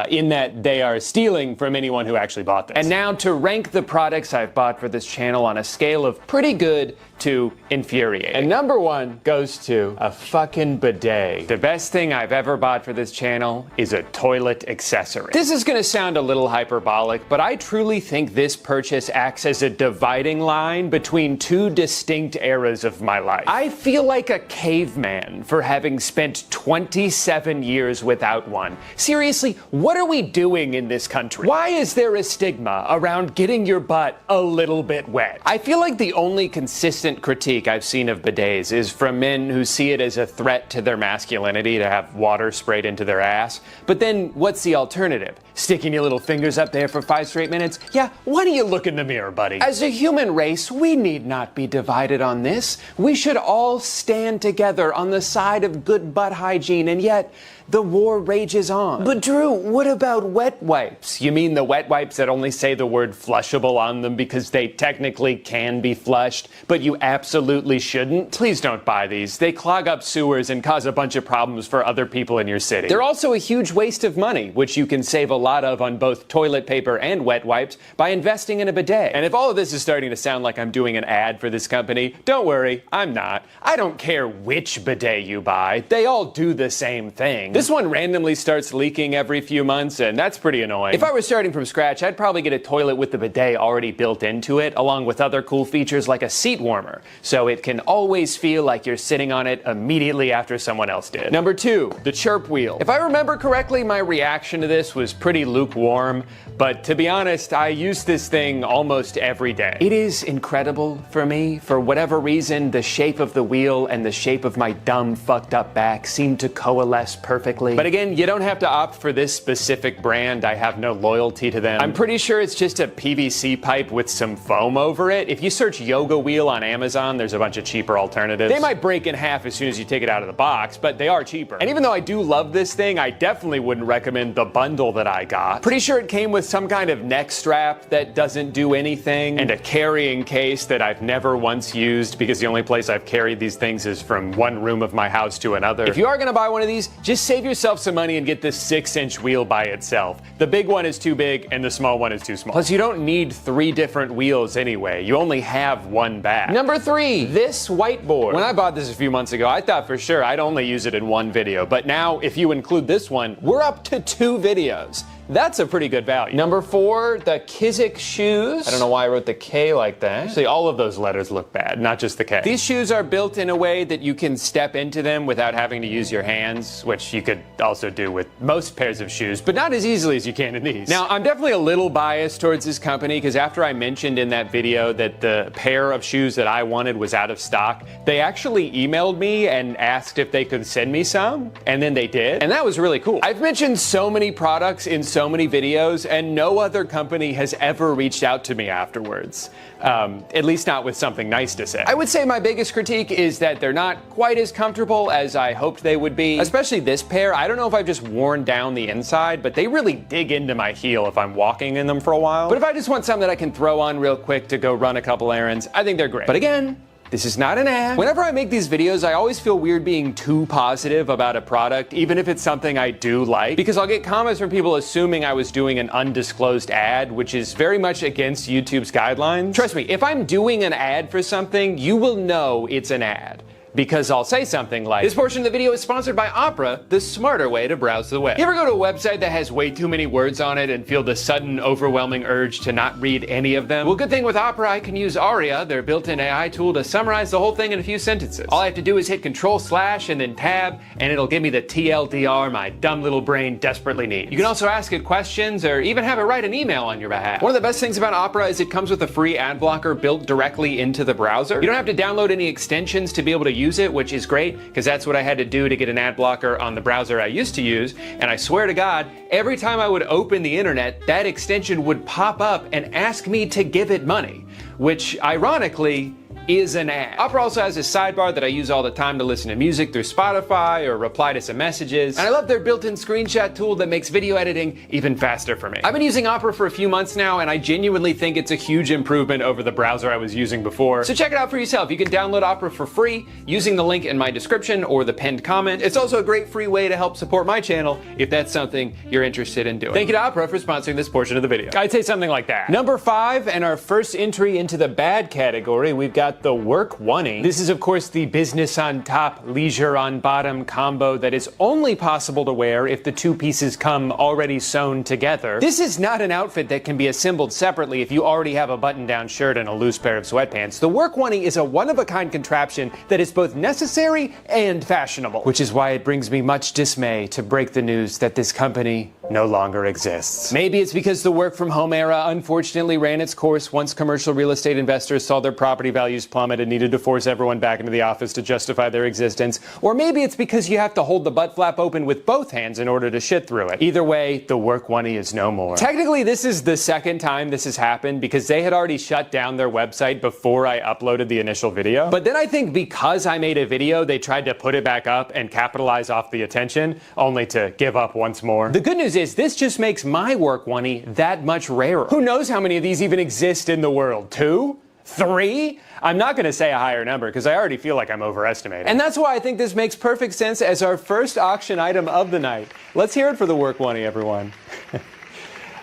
In that they are stealing from anyone who actually bought this. And now to rank the products I've bought for this channel on a scale of pretty good to infuriating. And number 1 goes to a fucking bidet. The best thing I've ever bought for this channel is a toilet accessory. This is gonna sound a little hyperbolic, but I truly think this purchase acts as a dividing line between 2 distinct eras of my life. I feel like a caveman for having spent 27 years without one. Seriously, what are we doing in this country? Why is there a stigma around getting your butt a little bit wet? I feel like the only consistent critique I've seen of bidets is from men who see it as a threat to their masculinity to have water sprayed into their ass. But then what's the alternative? Sticking your little fingers up there for 5 straight minutes? Yeah, why don't you look in the mirror, buddy? As a human race, we need not be divided on this. We should all stand together on the side of good butt hygiene, and yet the war rages on. But Drew, what about wet wipes? You mean the wet wipes that only say the word flushable on them because they technically can be flushed, but you absolutely shouldn't? Please don't buy these. They clog up sewers and cause a bunch of problems for other people in your city. They're also a huge waste of money, which you can save a lot of on both toilet paper and wet wipes by investing in a bidet. And if all of this is starting to sound like I'm doing an ad for this company, don't worry, I'm not. I don't care which bidet you buy. They all do the same thing. This one randomly starts leaking every few months, and that's pretty annoying. If I were starting from scratch, I'd probably get a toilet with the bidet already built into it, along with other cool features like a seat warmer, so it can always feel like you're sitting on it immediately after someone else did. Number 2, the chirp wheel. If I remember correctly, my reaction to this was pretty lukewarm, but to be honest, I use this thing almost every day. It is incredible for me. For whatever reason, the shape of the wheel and the shape of my dumb, fucked up back seem to coalesce perfectly. But again, you don't have to opt for this specific brand. I have no loyalty to them. I'm pretty sure it's just a PVC pipe with some foam over it. If you search yoga wheel on Amazon, there's a bunch of cheaper alternatives. They might break in half as soon as you take it out of the box, but they are cheaper. And even though I do love this thing, I definitely wouldn't recommend the bundle that I got. Pretty sure it came with some kind of neck strap that doesn't do anything, and a carrying case that I've never once used because the only place I've carried these things is from one room of my house to another. If you are gonna buy one of these, just save yourself some money and get this 6-inch wheel by itself. The big one is too big and the small one is too small. Plus, you don't need 3 different wheels anyway. You only have one back. Number 3, this whiteboard. When I bought this a few months ago, I thought for sure I'd only use it in one video. But now, if you include this one, we're up to 2 videos. That's a pretty good value. Number 4, the Kizik shoes. I don't know why I wrote the K like that. Actually, all of those letters look bad, not just the K. These shoes are built in a way that you can step into them without having to use your hands, which you could also do with most pairs of shoes, but not as easily as you can in these. Now, I'm definitely a little biased towards this company because after I mentioned in that video that the pair of shoes that I wanted was out of stock, they actually emailed me and asked if they could send me some, and then they did, and that was really cool. I've mentioned so many products in so so many videos, and no other company has ever reached out to me afterwards. At least not with something nice to say. I would say my biggest critique is that they're not quite as comfortable as I hoped they would be. Especially this pair. I don't know if I've just worn down the inside, but they really dig into my heel if I'm walking in them for a while. But if I just want something that I can throw on real quick to go run a couple errands, I think they're great. But again, this is not an ad. Whenever I make these videos, I always feel weird being too positive about a product, even if it's something I do like, because I'll get comments from people assuming I was doing an undisclosed ad, which is very much against YouTube's guidelines. Trust me, if I'm doing an ad for something, you will know it's an ad. Because I'll say something like, this portion of the video is sponsored by Opera, the smarter way to browse the web. You ever go to a website that has way too many words on it and feel the sudden overwhelming urge to not read any of them? Well, good thing with Opera, I can use Aria, their built-in AI tool, to summarize the whole thing in a few sentences. All I have to do is hit Control/ and then Tab, and it'll give me the TLDR my dumb little brain desperately needs. You can also ask it questions or even have it write an email on your behalf. One of the best things about Opera is it comes with a free ad blocker built directly into the browser. You don't have to download any extensions to be able to use it, which is great because that's what I had to do to get an ad blocker on the browser I used to use. And I swear to God, every time I would open the internet, that extension would pop up and ask me to give it money, which ironically is an ad. Opera also has a sidebar that I use all the time to listen to music through Spotify or reply to some messages. And I love their built-in screenshot tool that makes video editing even faster for me. I've been using Opera for a few months now, and I genuinely think it's a huge improvement over the browser I was using before. So check it out for yourself. You can download Opera for free using the link in my description or the pinned comment. It's also a great free way to help support my channel if that's something you're interested in doing. Thank you to Opera for sponsoring this portion of the video. I'd say something like that. Number 5, and our first entry into the bad category, we've got the Work Oneie. This is of course the business on top, leisure on bottom combo that is only possible to wear if the two pieces come already sewn together. This is not an outfit that can be assembled separately if you already have a button-down shirt and a loose pair of sweatpants. The Work Oneie is a one-of-a-kind contraption that is both necessary and fashionable, which is why it brings me much dismay to break the news that this company no longer exists. Maybe it's because the work from home era unfortunately ran its course once commercial real estate investors saw their property values plummet and needed to force everyone back into the office to justify their existence. Or maybe it's because you have to hold the butt flap open with both hands in order to shit through it. Either way, the Work Oneie is no more. Technically, this is the second time this has happened because they had already shut down their website before I uploaded the initial video. But then I think because I made a video, they tried to put it back up and capitalize off the attention, only to give up once more. The good news is this just makes my Work Oneie that much rarer. Who knows how many of these even exist in the world? 2? 3? I'm not going to say a higher number because I already feel like I'm overestimating. And that's why I think this makes perfect sense as our first auction item of the night. Let's hear it for the Work Oneie, everyone.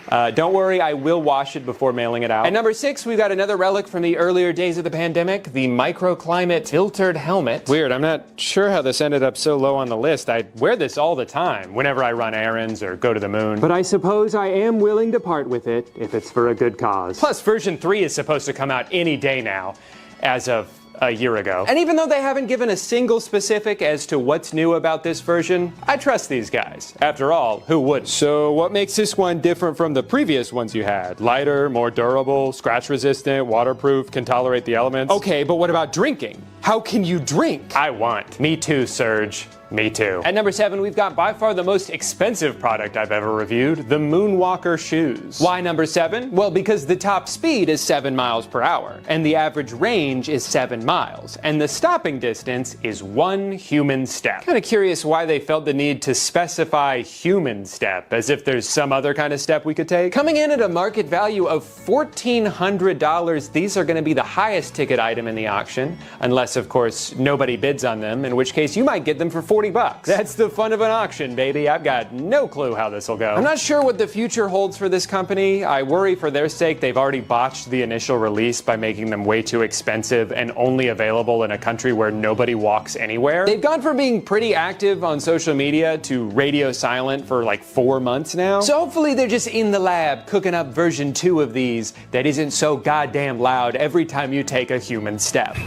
Don't worry, I will wash it before mailing it out. At number 6, we've got another relic from the earlier days of the pandemic, the microclimate filtered helmet. Weird, I'm not sure how this ended up so low on the list. I wear this all the time, whenever I run errands or go to the moon. But I suppose I am willing to part with it if it's for a good cause. Plus, version 3 is supposed to come out any day now, as of a year ago. And even though they haven't given a single specific as to what's new about this version, I trust these guys. After all, who wouldn't? So what makes this one different from the previous ones you had? Lighter, more durable, scratch resistant, waterproof, can tolerate the elements? Okay, but what about drinking? How can you drink? I want. Me too, Serge. Me too. At number 7, we've got by far the most expensive product I've ever reviewed, the Moonwalker shoes. Why number 7? Well, because the top speed is 7 miles per hour, and the average range is 7 miles, and the stopping distance is 1 human step. Kind of curious why they felt the need to specify human step, as if there's some other kind of step we could take. Coming in at a market value of $1,400, these are going to be the highest ticket item in the auction, unless, of course, nobody bids on them, in which case you might get them for $40. That's the fun of an auction, baby. I've got no clue how this will go. I'm not sure what the future holds for this company. I worry for their sake they've already botched the initial release by making them way too expensive and only available in a country where nobody walks anywhere. They've gone from being pretty active on social media to radio silent for like 4 months now. So hopefully they're just in the lab cooking up version 2 of these that isn't so goddamn loud every time you take a human step.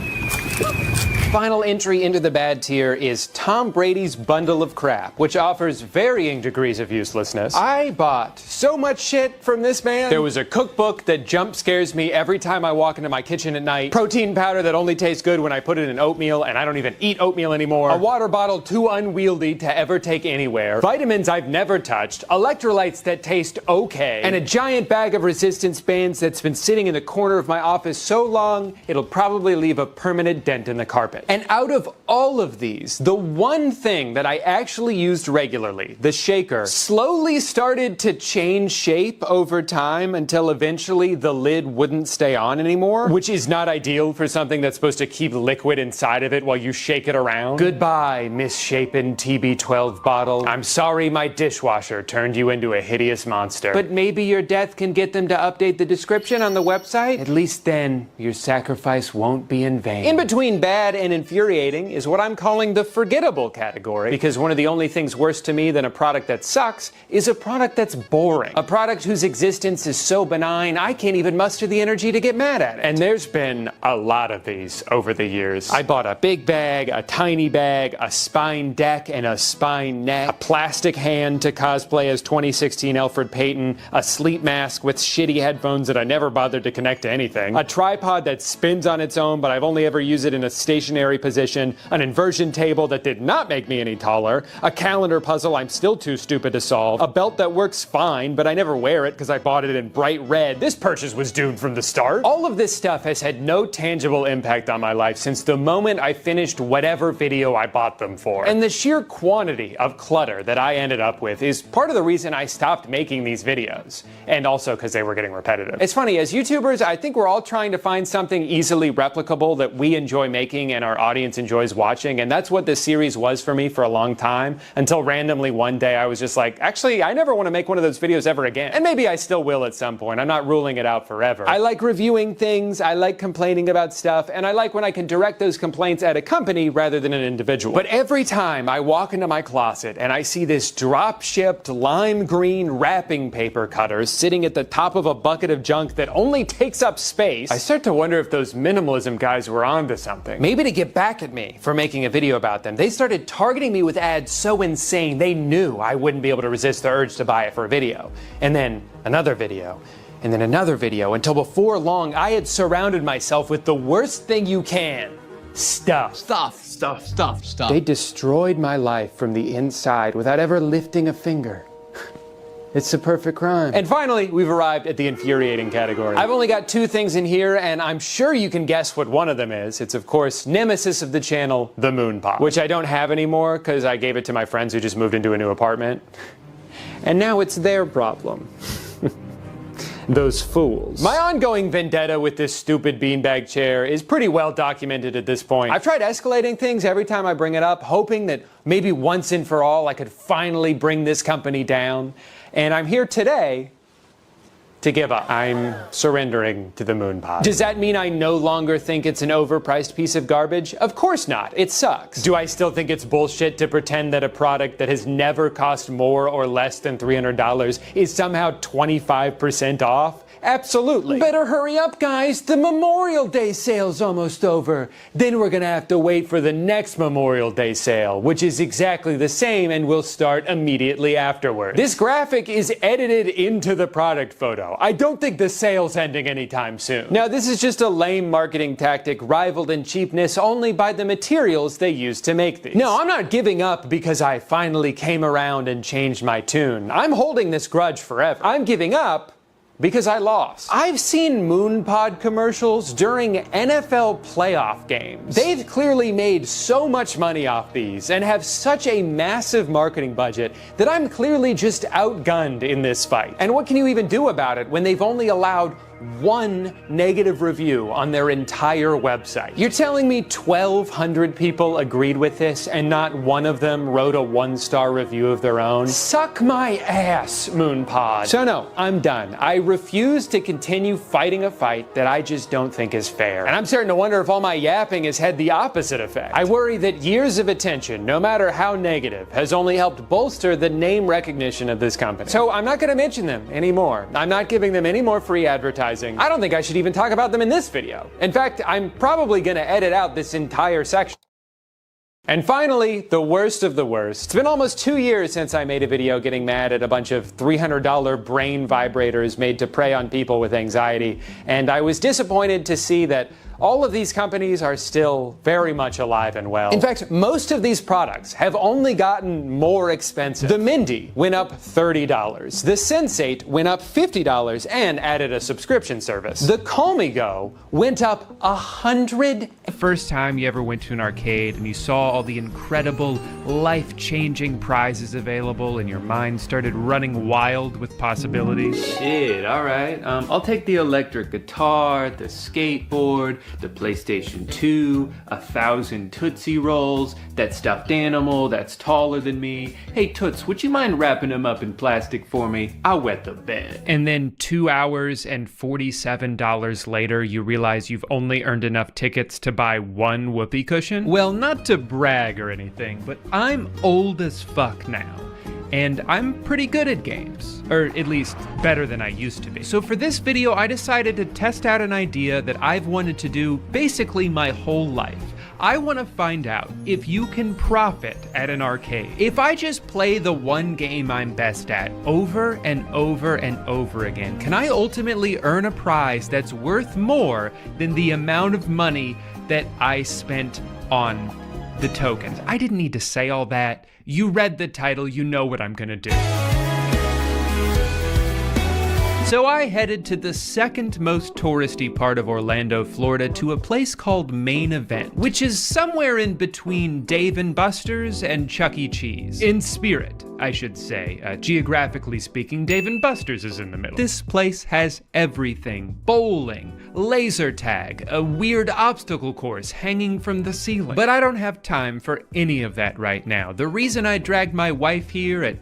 final entry into the bad tier is Tom Brady's bundle of crap, which offers varying degrees of uselessness. I bought so much shit from this man. There was a cookbook that jump scares me every time I walk into my kitchen at night, protein powder that only tastes good when I put it in oatmeal, and I don't even eat oatmeal anymore, a water bottle too unwieldy to ever take anywhere, vitamins I've never touched, electrolytes that taste okay, and a giant bag of resistance bands that's been sitting in the corner of my office so long, it'll probably leave a permanent dent in the carpet. And out of all of these, the one thing that I actually used regularly, the shaker, slowly started to change shape over time until eventually the lid wouldn't stay on anymore, which is not ideal for something that's supposed to keep liquid inside of it while you shake it around. Goodbye, misshapen TB12 bottle. I'm sorry my dishwasher turned you into a hideous monster. But maybe your death can get them to update the description on the website? At least then, your sacrifice won't be in vain. In between bad and infuriating is what I'm calling the forgettable category, because one of the only things worse to me than a product that sucks is a product that's boring. A product whose existence is so benign, I can't even muster the energy to get mad at it. And there's been a lot of these over the years. I bought a big bag, a tiny bag, a spine deck, and a spine neck, a plastic hand to cosplay as 2016 Alfred Payton, a sleep mask with shitty headphones that I never bothered to connect to anything, a tripod that spins on its own but I've only ever used it in a stationary position, an inversion table that did not make me any taller, a calendar puzzle I'm still too stupid to solve, a belt that works fine but I never wear it because I bought it in bright red. This purchase was doomed from the start. All of this stuff has had no tangible impact on my life since the moment I finished whatever video I bought them for. And the sheer quantity of clutter that I ended up with is part of the reason I stopped making these videos. And also because they were getting repetitive. It's funny, as YouTubers, I think we're all trying to find something easily replicable that we enjoy making and our audience enjoys watching, and that's what this series was for me for a long time, until randomly one day I was just like, actually, I never want to make one of those videos ever again. And maybe I still will at some point. I'm not ruling it out forever. I like reviewing things, I like complaining about stuff, and I like when I can direct those complaints at a company rather than an individual. But every time I walk into my closet and I see this drop-shipped lime green wrapping paper cutter sitting at the top of a bucket of junk that only takes up space, I start to wonder if those minimalism guys were onto something. Maybe to get back at me for making a video about them, they started targeting me with ads so insane they knew I wouldn't be able to resist the urge to buy it for a video. And then another video. And then another video, until before long I had surrounded myself with the worst thing you can. Stuff. They destroyed my life from the inside without ever lifting a finger. It's the perfect crime. And finally, we've arrived at the infuriating category. I've only got two things in here, and I'm sure you can guess what one of them is. It's, of course, nemesis of the channel, the moon pod, which I don't have anymore because I gave it to my friends who just moved into a new apartment. And now it's their problem. Those fools. My ongoing vendetta with this stupid beanbag chair is pretty well documented at this point. I've tried escalating things every time I bring it up, hoping that maybe once and for all I could finally bring this company down. And I'm here today to give up. I'm surrendering to the moon pod. Does that mean I no longer think it's an overpriced piece of garbage? Of course not. It sucks. Do I still think it's bullshit to pretend that a product that has never cost more or less than $300 is somehow 25% off? Absolutely. Better hurry up, guys. The Memorial Day sale's almost over. Then we're gonna have to wait for the next Memorial Day sale, which is exactly the same and will start immediately afterward. This graphic is edited into the product photo. I don't think the sale's ending anytime soon. Now, this is just a lame marketing tactic rivaled in cheapness only by the materials they use to make these. No, I'm not giving up because I finally came around and changed my tune. I'm holding this grudge forever. I'm giving up because I lost. I've seen MoonPod commercials during NFL playoff games. They've clearly made so much money off these and have such a massive marketing budget that I'm clearly just outgunned in this fight. And what can you even do about it when they've only allowed one negative review on their entire website? You're telling me 1,200 people agreed with this and not one of them wrote a 1-star review of their own? Suck my ass, MoonPod. So no, I'm done. I refuse to continue fighting a fight that I just don't think is fair. And I'm starting to wonder if all my yapping has had the opposite effect. I worry that years of attention, no matter how negative, has only helped bolster the name recognition of this company. So I'm not going to mention them anymore. I'm not giving them any more free advertising. mesmerizing. I don't think I should even talk about them in this video. In fact, I'm probably gonna edit out this entire section. And finally, the worst of the worst. It's been almost 2 years since I made a video getting mad at a bunch of $300 brain vibrators made to prey on people with anxiety, and I was disappointed to see that all of these companies are still very much alive and well. In fact, most of these products have only gotten more expensive. The Mindy went up $30. The Sensate went up $50 and added a subscription service. The Call Me Go went up $100. The first time you ever went to an arcade and you saw all the incredible, life-changing prizes available and your mind started running wild with possibilities. Shit, all right. I'll take the electric guitar, the skateboard, the PlayStation 2, 1,000 Tootsie Rolls, that stuffed animal that's taller than me. Hey Toots, would you mind wrapping them up in plastic for me? I'll wet the bed. And then 2 hours and $47 later, you realize you've only earned enough tickets to buy one whoopee cushion? Well, not to brag or anything, but I'm old as fuck now. And I'm pretty good at games, or at least better than I used to be. So for this video, I decided to test out an idea that I've wanted to do basically my whole life. I want to find out if you can profit at an arcade. If I just play the one game I'm best at over and over and over again, can I ultimately earn a prize that's worth more than the amount of money that I spent on the tokens? I didn't need to say all that. You read the title, you know what I'm gonna do. So I headed to the second most touristy part of Orlando, Florida, to a place called Main Event, which is somewhere in between Dave & Buster's and Chuck E. Cheese. In spirit, I should say. Geographically speaking, Dave & Buster's is in the middle. This place has everything. Bowling, laser tag, a weird obstacle course hanging from the ceiling. But I don't have time for any of that right now. The reason I dragged my wife here at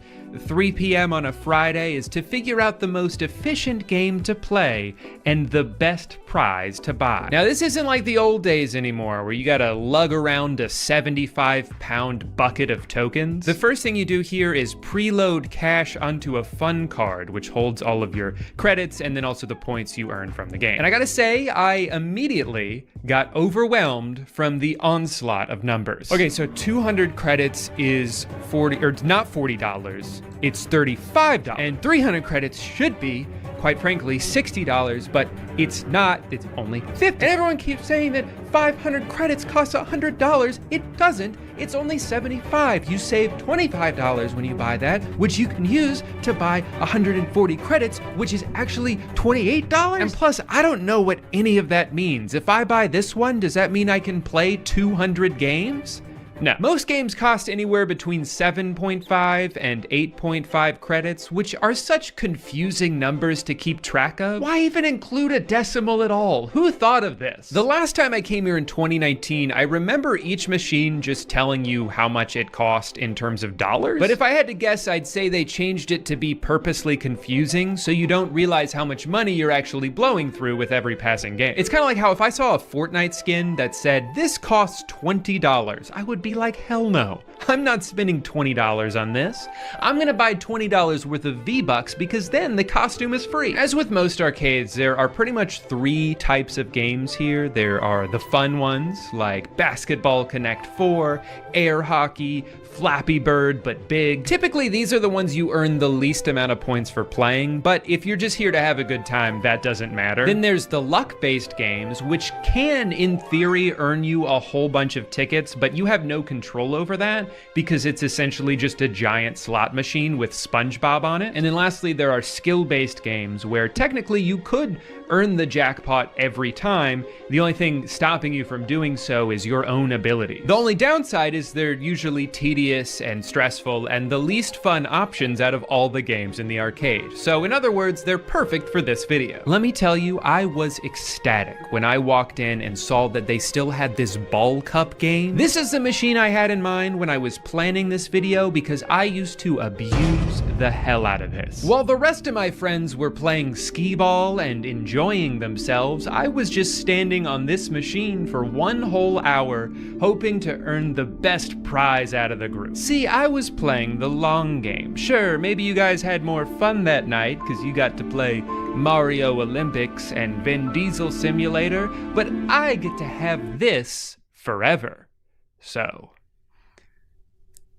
3 p.m. on a Friday is to figure out the most efficient game to play and the best prize to buy. Now, this isn't like the old days anymore where you gotta lug around a 75-pound bucket of tokens. The first thing you do here is preload cash onto a fun card, which holds all of your credits and then also the points you earn from the game. And I gotta say, I immediately got overwhelmed from the onslaught of numbers. Okay, so 200 credits is not $40, it's $35. And 300 credits should be, quite frankly, $60, but it's not, it's only $50. And everyone keeps saying that 500 credits costs $100. It doesn't, it's only $75. You save $25 when you buy that, which you can use to buy 140 credits, which is actually $28. And plus, I don't know what any of that means. If I buy this one, does that mean I can play 200 games? No. Most games cost anywhere between 7.5 and 8.5 credits, which are such confusing numbers to keep track of. Why even include a decimal at all? Who thought of this? The last time I came here in 2019, I remember each machine just telling you how much it cost in terms of dollars. But if I had to guess, I'd say they changed it to be purposely confusing so you don't realize how much money you're actually blowing through with every passing game. It's kind of like how if I saw a Fortnite skin that said, this costs $20, I would be like, hell no. I'm not spending $20 on this. I'm gonna buy $20 worth of V-Bucks because then the costume is free. As with most arcades, there are pretty much 3 types of games here. There are the fun ones like Basketball Connect 4, Air Hockey, Flappy Bird but big. Typically these are the ones you earn the least amount of points for playing, but if you're just here to have a good time, that doesn't matter. Then there's the luck-based games, which can, in theory, earn you a whole bunch of tickets, but you have no control over that because it's essentially just a giant slot machine with SpongeBob on it. And then lastly, there are skill-based games where technically you could earn the jackpot every time. The only thing stopping you from doing so is your own ability. The only downside is they're usually tedious and stressful and the least fun options out of all the games in the arcade. So in other words, they're perfect for this video. Let me tell you, I was ecstatic when I walked in and saw that they still had this ball cup game. This is the machine I had in mind when I was planning this video because I used to abuse the hell out of this. While the rest of my friends were playing skee ball and enjoying themselves, I was just standing on this machine for 1 whole hour, hoping to earn the best prize out of the group. See, I was playing the long game. Sure, maybe you guys had more fun that night because you got to play Mario Olympics and Vin Diesel Simulator, but I get to have this forever. So,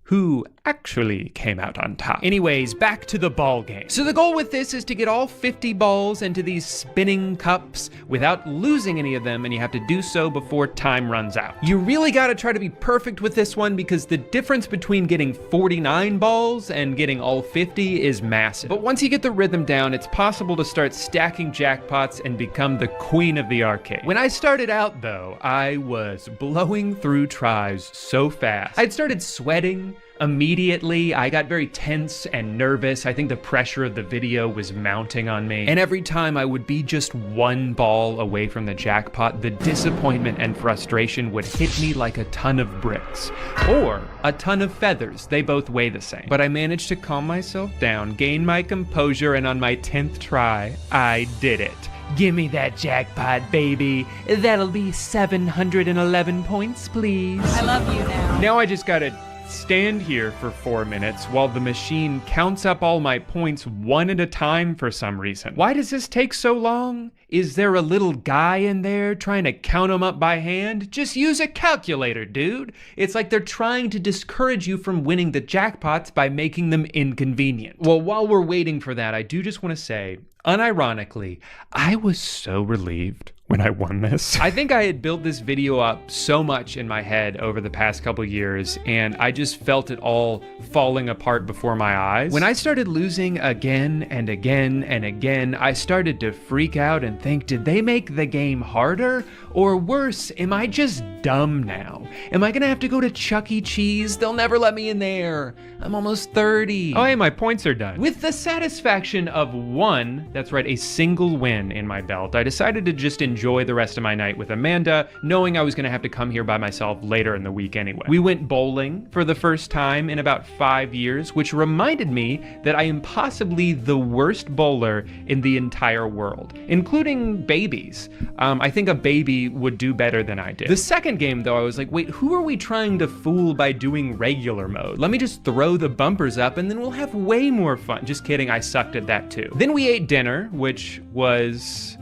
who actually came out on top? Anyways, back to the ball game. So the goal with this is to get all 50 balls into these spinning cups without losing any of them, and you have to do so before time runs out. You really gotta try to be perfect with this one because the difference between getting 49 balls and getting all 50 is massive. But once you get the rhythm down, it's possible to start stacking jackpots and become the queen of the arcade. When I started out though, I was blowing through tries so fast. I'd started sweating immediately. I got very tense and nervous. I think the pressure of the video was mounting on me. And every time I would be just one ball away from the jackpot, the disappointment and frustration would hit me like a ton of bricks. Or a ton of feathers. They both weigh the same. But I managed to calm myself down, gain my composure, and on my 10th try, I did it. Give me that jackpot, baby. That'll be 711 points, please. I love you now. Now I just gotta stand here for 4 minutes while the machine counts up all my points one at a time for some reason. Why does this take so long? Is there a little guy in there trying to count them up by hand? Just use a calculator, dude. It's like they're trying to discourage you from winning the jackpots by making them inconvenient. Well, while we're waiting for that, I do just want to say, unironically, I was so relieved when I won this. I think I had built this video up so much in my head over the past couple years, and I just felt it all falling apart before my eyes. When I started losing again and again and again, I started to freak out and think, did they make the game harder? Or worse, am I just dumb now? Am I gonna have to go to Chuck E. Cheese? They'll never let me in there. I'm almost 30. Oh, hey, my points are done. With the satisfaction of one, that's right, a single win in my belt, I decided to just enjoy the rest of my night with Amanda, knowing I was gonna have to come here by myself later in the week anyway. We went bowling for the first time in about 5 years, which reminded me that I am possibly the worst bowler in the entire world, including babies. I think a baby would do better than I did. The second game though, I was like, wait, who are we trying to fool by doing regular mode? Let me just throw the bumpers up and then we'll have way more fun. Just kidding, I sucked at that too. Then we ate dinner, which was,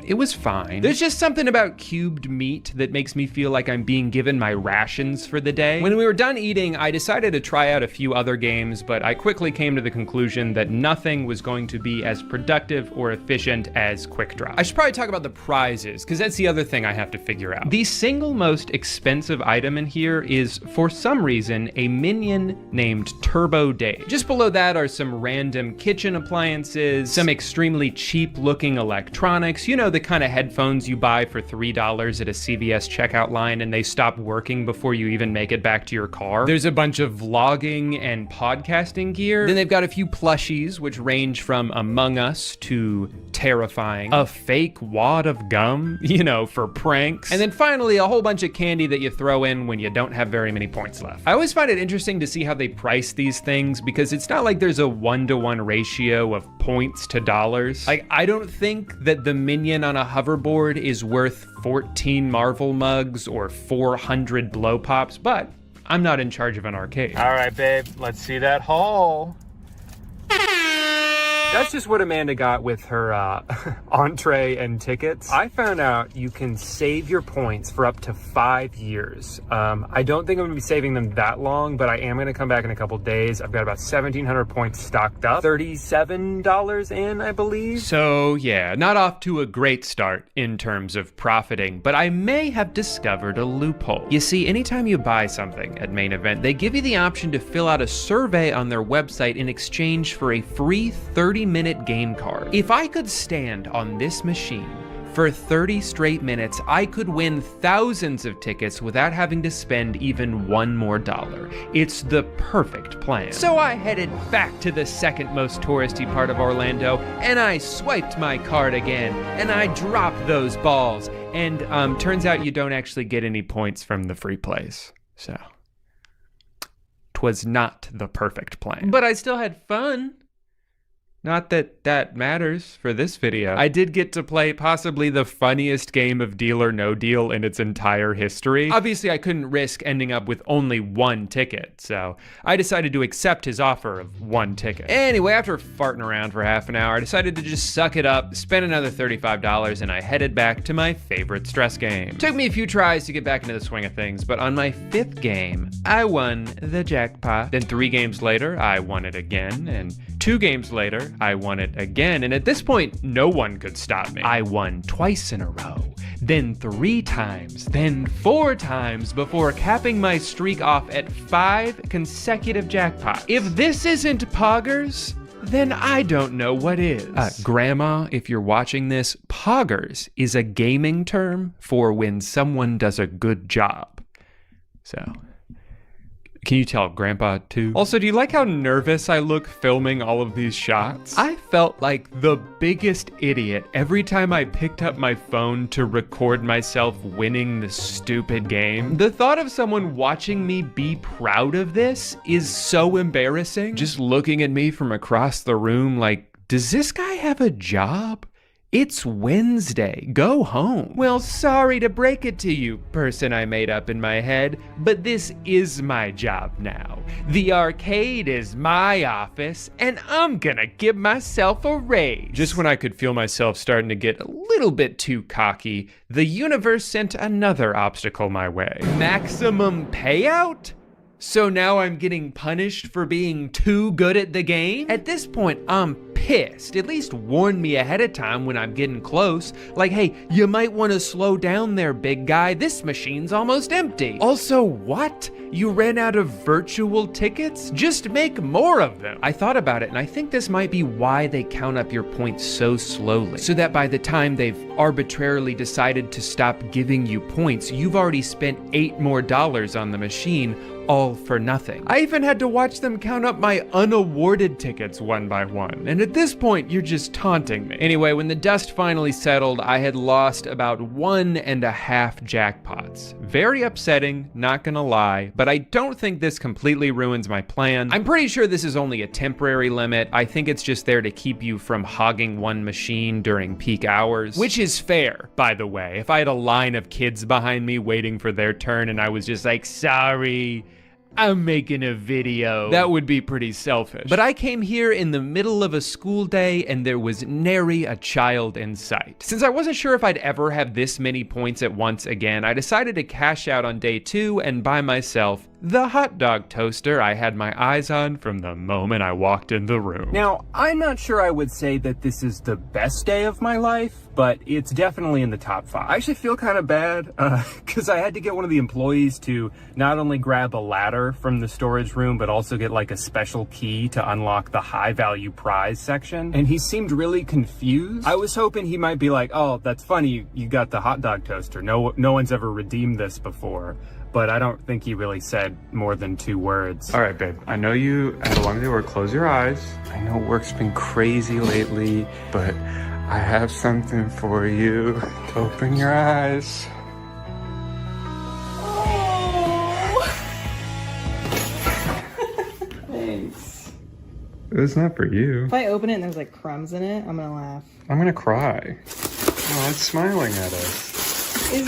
it was fine. There's just something about cubed meat that makes me feel like I'm being given my rations for the day. When we were done eating, I decided to try out a few other games, but I quickly came to the conclusion that nothing was going to be as productive or efficient as Quick Drop. I should probably talk about the prizes, because that's the other thing I have to figure out. The single most expensive item in here is, for some reason, a minion named Turbo Dave. Just below that are some random kitchen appliances, some extremely cheap looking electronics, you know, the kind of headphones you buy for $3 at a CVS checkout line and they stop working before you even make it back to your car. There's a bunch of vlogging and podcasting gear. Then they've got a few plushies, which range from Among Us to terrifying. A fake wad of gum, you know, for pranks. And then finally, a whole bunch of candy that you throw in when you don't have very many points left. I always find it interesting to see how they price these things because it's not like there's a 1-to-1 ratio of points to dollars. Like, I don't think that the minion on a hoverboard is worth 14 Marvel mugs or 400 blow pops, but I'm not in charge of an arcade. All right, babe, let's see that haul. That's just what Amanda got with her entree and tickets. I found out you can save your points for up to 5 years. I don't think I'm gonna be saving them that long, but I am gonna come back in a couple days. I've got about 1,700 points stocked up. $37 in, I believe. So yeah, not off to a great start in terms of profiting, but I may have discovered a loophole. You see, anytime you buy something at Main Event, they give you the option to fill out a survey on their website in exchange for a free 30-minute game card. If I could stand on this machine for 30 straight minutes, I could win thousands of tickets without having to spend even $1 more. It's the perfect plan. So I headed back to the second most touristy part of Orlando, and I swiped my card again, and I dropped those balls. And turns out you don't actually get any points from the free plays. So, 'twas not the perfect plan. But I still had fun. Not that that matters for this video. I did get to play possibly the funniest game of Deal or No Deal in its entire history. Obviously, I couldn't risk ending up with only one ticket, so I decided to accept his offer of one ticket. Anyway, after farting around for half an hour, I decided to just suck it up, spend another $35, and I headed back to my favorite stress game. Took me a few tries to get back into the swing of things, but on my 5th game, I won the jackpot. Then 3 games later, I won it again, and 2 games later, I won it again, and at this point, no one could stop me. I won twice in a row, then 3 times, then 4 times before capping my streak off at 5 consecutive jackpots. If this isn't poggers, then I don't know what is. Grandma, if you're watching this, poggers is a gaming term for when someone does a good job. So... can you tell Grandpa too? Also, do you like how nervous I look filming all of these shots? I felt like the biggest idiot every time I picked up my phone to record myself winning this stupid game. The thought of someone watching me be proud of this is so embarrassing. Just looking at me from across the room like, does this guy have a job? It's Wednesday, go home. Well, sorry to break it to you, person I made up in my head, but this is my job now. The arcade is my office, and I'm gonna give myself a raise. Just when I could feel myself starting to get a little bit too cocky, the universe sent another obstacle my way. Maximum payout? So now I'm getting punished for being too good at the game? At this point, I'm pissed. At least warn me ahead of time when I'm getting close. Like, hey, you might want to slow down there, big guy. This machine's almost empty. Also, what? You ran out of virtual tickets? Just make more of them. I thought about it, and I think this might be why they count up your points so slowly. So that by the time they've arbitrarily decided to stop giving you points, you've already spent $8 more on the machine, all for nothing. I even had to watch them count up my unawarded tickets one by one. And at this point, you're just taunting me. Anyway, when the dust finally settled, I had lost about 1.5 jackpots. Very upsetting, not gonna lie, but I don't think this completely ruins my plan. I'm pretty sure this is only a temporary limit. I think it's just there to keep you from hogging one machine during peak hours, which is fair, by the way. If I had a line of kids behind me waiting for their turn and I was just like, sorry, I'm making a video, that would be pretty selfish. But I came here in the middle of a school day and there was nary a child in sight. Since I wasn't sure if I'd ever have this many points at once again, I decided to cash out on day 2 and buy myself the hot dog toaster I had my eyes on from the moment I walked in the room. Now, I'm not sure I would say that this is the best day of my life, but it's definitely in the top 5. I actually feel kind of bad because I had to get one of the employees to not only grab a ladder from the storage room, but also get like a special key to unlock the high value prize section. And he seemed really confused. I was hoping he might be like, oh, that's funny, you got the hot dog toaster. No one's ever redeemed this before. But I don't think he really said more than 2 words. All right, babe, I know you had a long day at work. Close your eyes. I know work's been crazy lately, but I have something for you. Open your eyes. Thanks. It's not for you. If I open it and there's like crumbs in it, I'm gonna laugh. I'm gonna cry. Oh, it's smiling at us.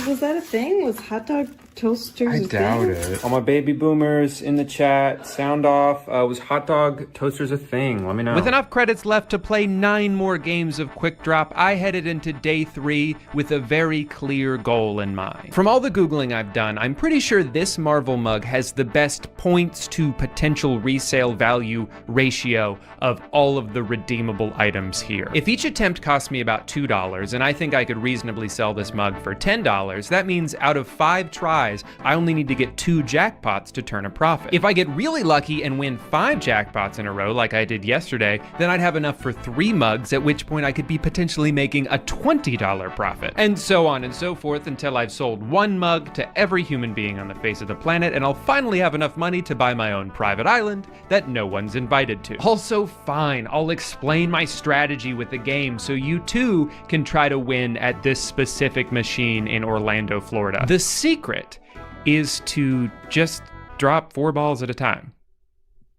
Was that a thing? Was hot dog toasters I doubt it. All my baby boomers in the chat, sound off. Was hot dog toasters a thing? Let me know. With enough credits left to play 9 more games of Quick Drop, I headed into day 3 with a very clear goal in mind. From all the Googling I've done, I'm pretty sure this Marvel mug has the best points to potential resale value ratio of all of the redeemable items here. If each attempt cost me about $2, and I think I could reasonably sell this mug for $10, that means out of 5 tries, I only need to get 2 jackpots to turn a profit. If I get really lucky and win 5 jackpots in a row like I did yesterday, then I'd have enough for 3 mugs, at which point I could be potentially making a $20 profit. And so on and so forth until I've sold 1 mug to every human being on the face of the planet, and I'll finally have enough money to buy my own private island that no one's invited to. Also, fine, I'll explain my strategy with the game so you too can try to win at this specific machine in Orlando, Florida. The secret is to just drop 4 balls at a time.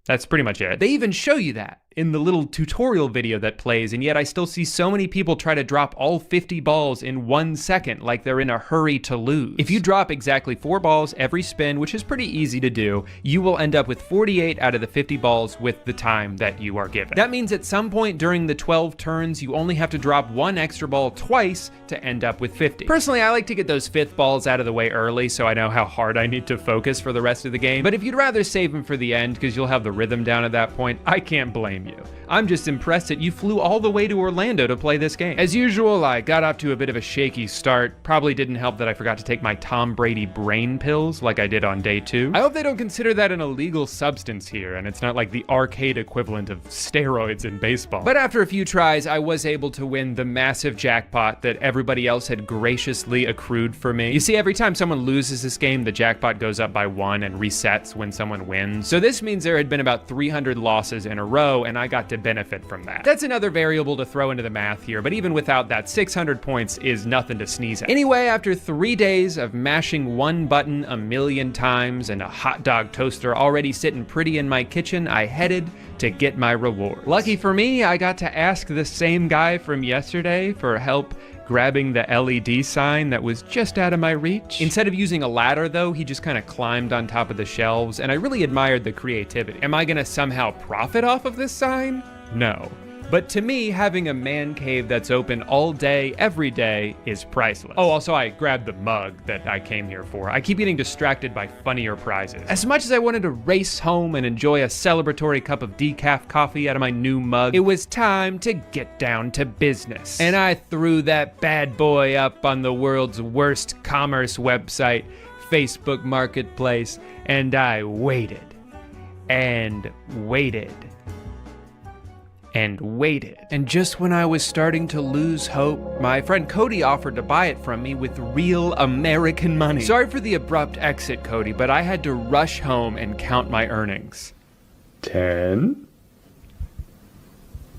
That's pretty much it. They even show you that in the little tutorial video that plays, and yet I still see so many people try to drop all 50 balls in 1 second like they're in a hurry to lose. If you drop exactly 4 balls every spin, which is pretty easy to do, you will end up with 48 out of the 50 balls with the time that you are given. That means at some point during the 12 turns, you only have to drop 1 extra ball twice to end up with 50. Personally, I like to get those 5th balls out of the way early so I know how hard I need to focus for the rest of the game, but if you'd rather save them for the end because you'll have the rhythm down at that point, I can't blame you. I'm just impressed that you flew all the way to Orlando to play this game. As usual, I got off to a bit of a shaky start. Probably didn't help that I forgot to take my Tom Brady brain pills like I did on day 2. I hope they don't consider that an illegal substance here, and it's not like the arcade equivalent of steroids in baseball. But after a few tries, I was able to win the massive jackpot that everybody else had graciously accrued for me. You see, every time someone loses this game, the jackpot goes up by 1 and resets when someone wins. So this means there had been about 300 losses in a row, and I got to benefit from that. That's another variable to throw into the math here, but even without that, 600 points is nothing to sneeze at. Anyway, after 3 days of mashing one button a million times and a hot dog toaster already sitting pretty in my kitchen, I headed to get my reward. Lucky for me, I got to ask the same guy from yesterday for help grabbing the LED sign that was just out of my reach. Instead of using a ladder though, he just kind of climbed on top of the shelves, and I really admired the creativity. Am I gonna somehow profit off of this sign? No. But to me, having a man cave that's open all day, every day, is priceless. Oh, also I grabbed the mug that I came here for. I keep getting distracted by funnier prizes. As much as I wanted to race home and enjoy a celebratory cup of decaf coffee out of my new mug, it was time to get down to business. And I threw that bad boy up on the world's worst commerce website, Facebook Marketplace, and I waited and waited and waited. And just when I was starting to lose hope, my friend Cody offered to buy it from me with real American money. Sorry for the abrupt exit, Cody, but I had to rush home and count my earnings. 10.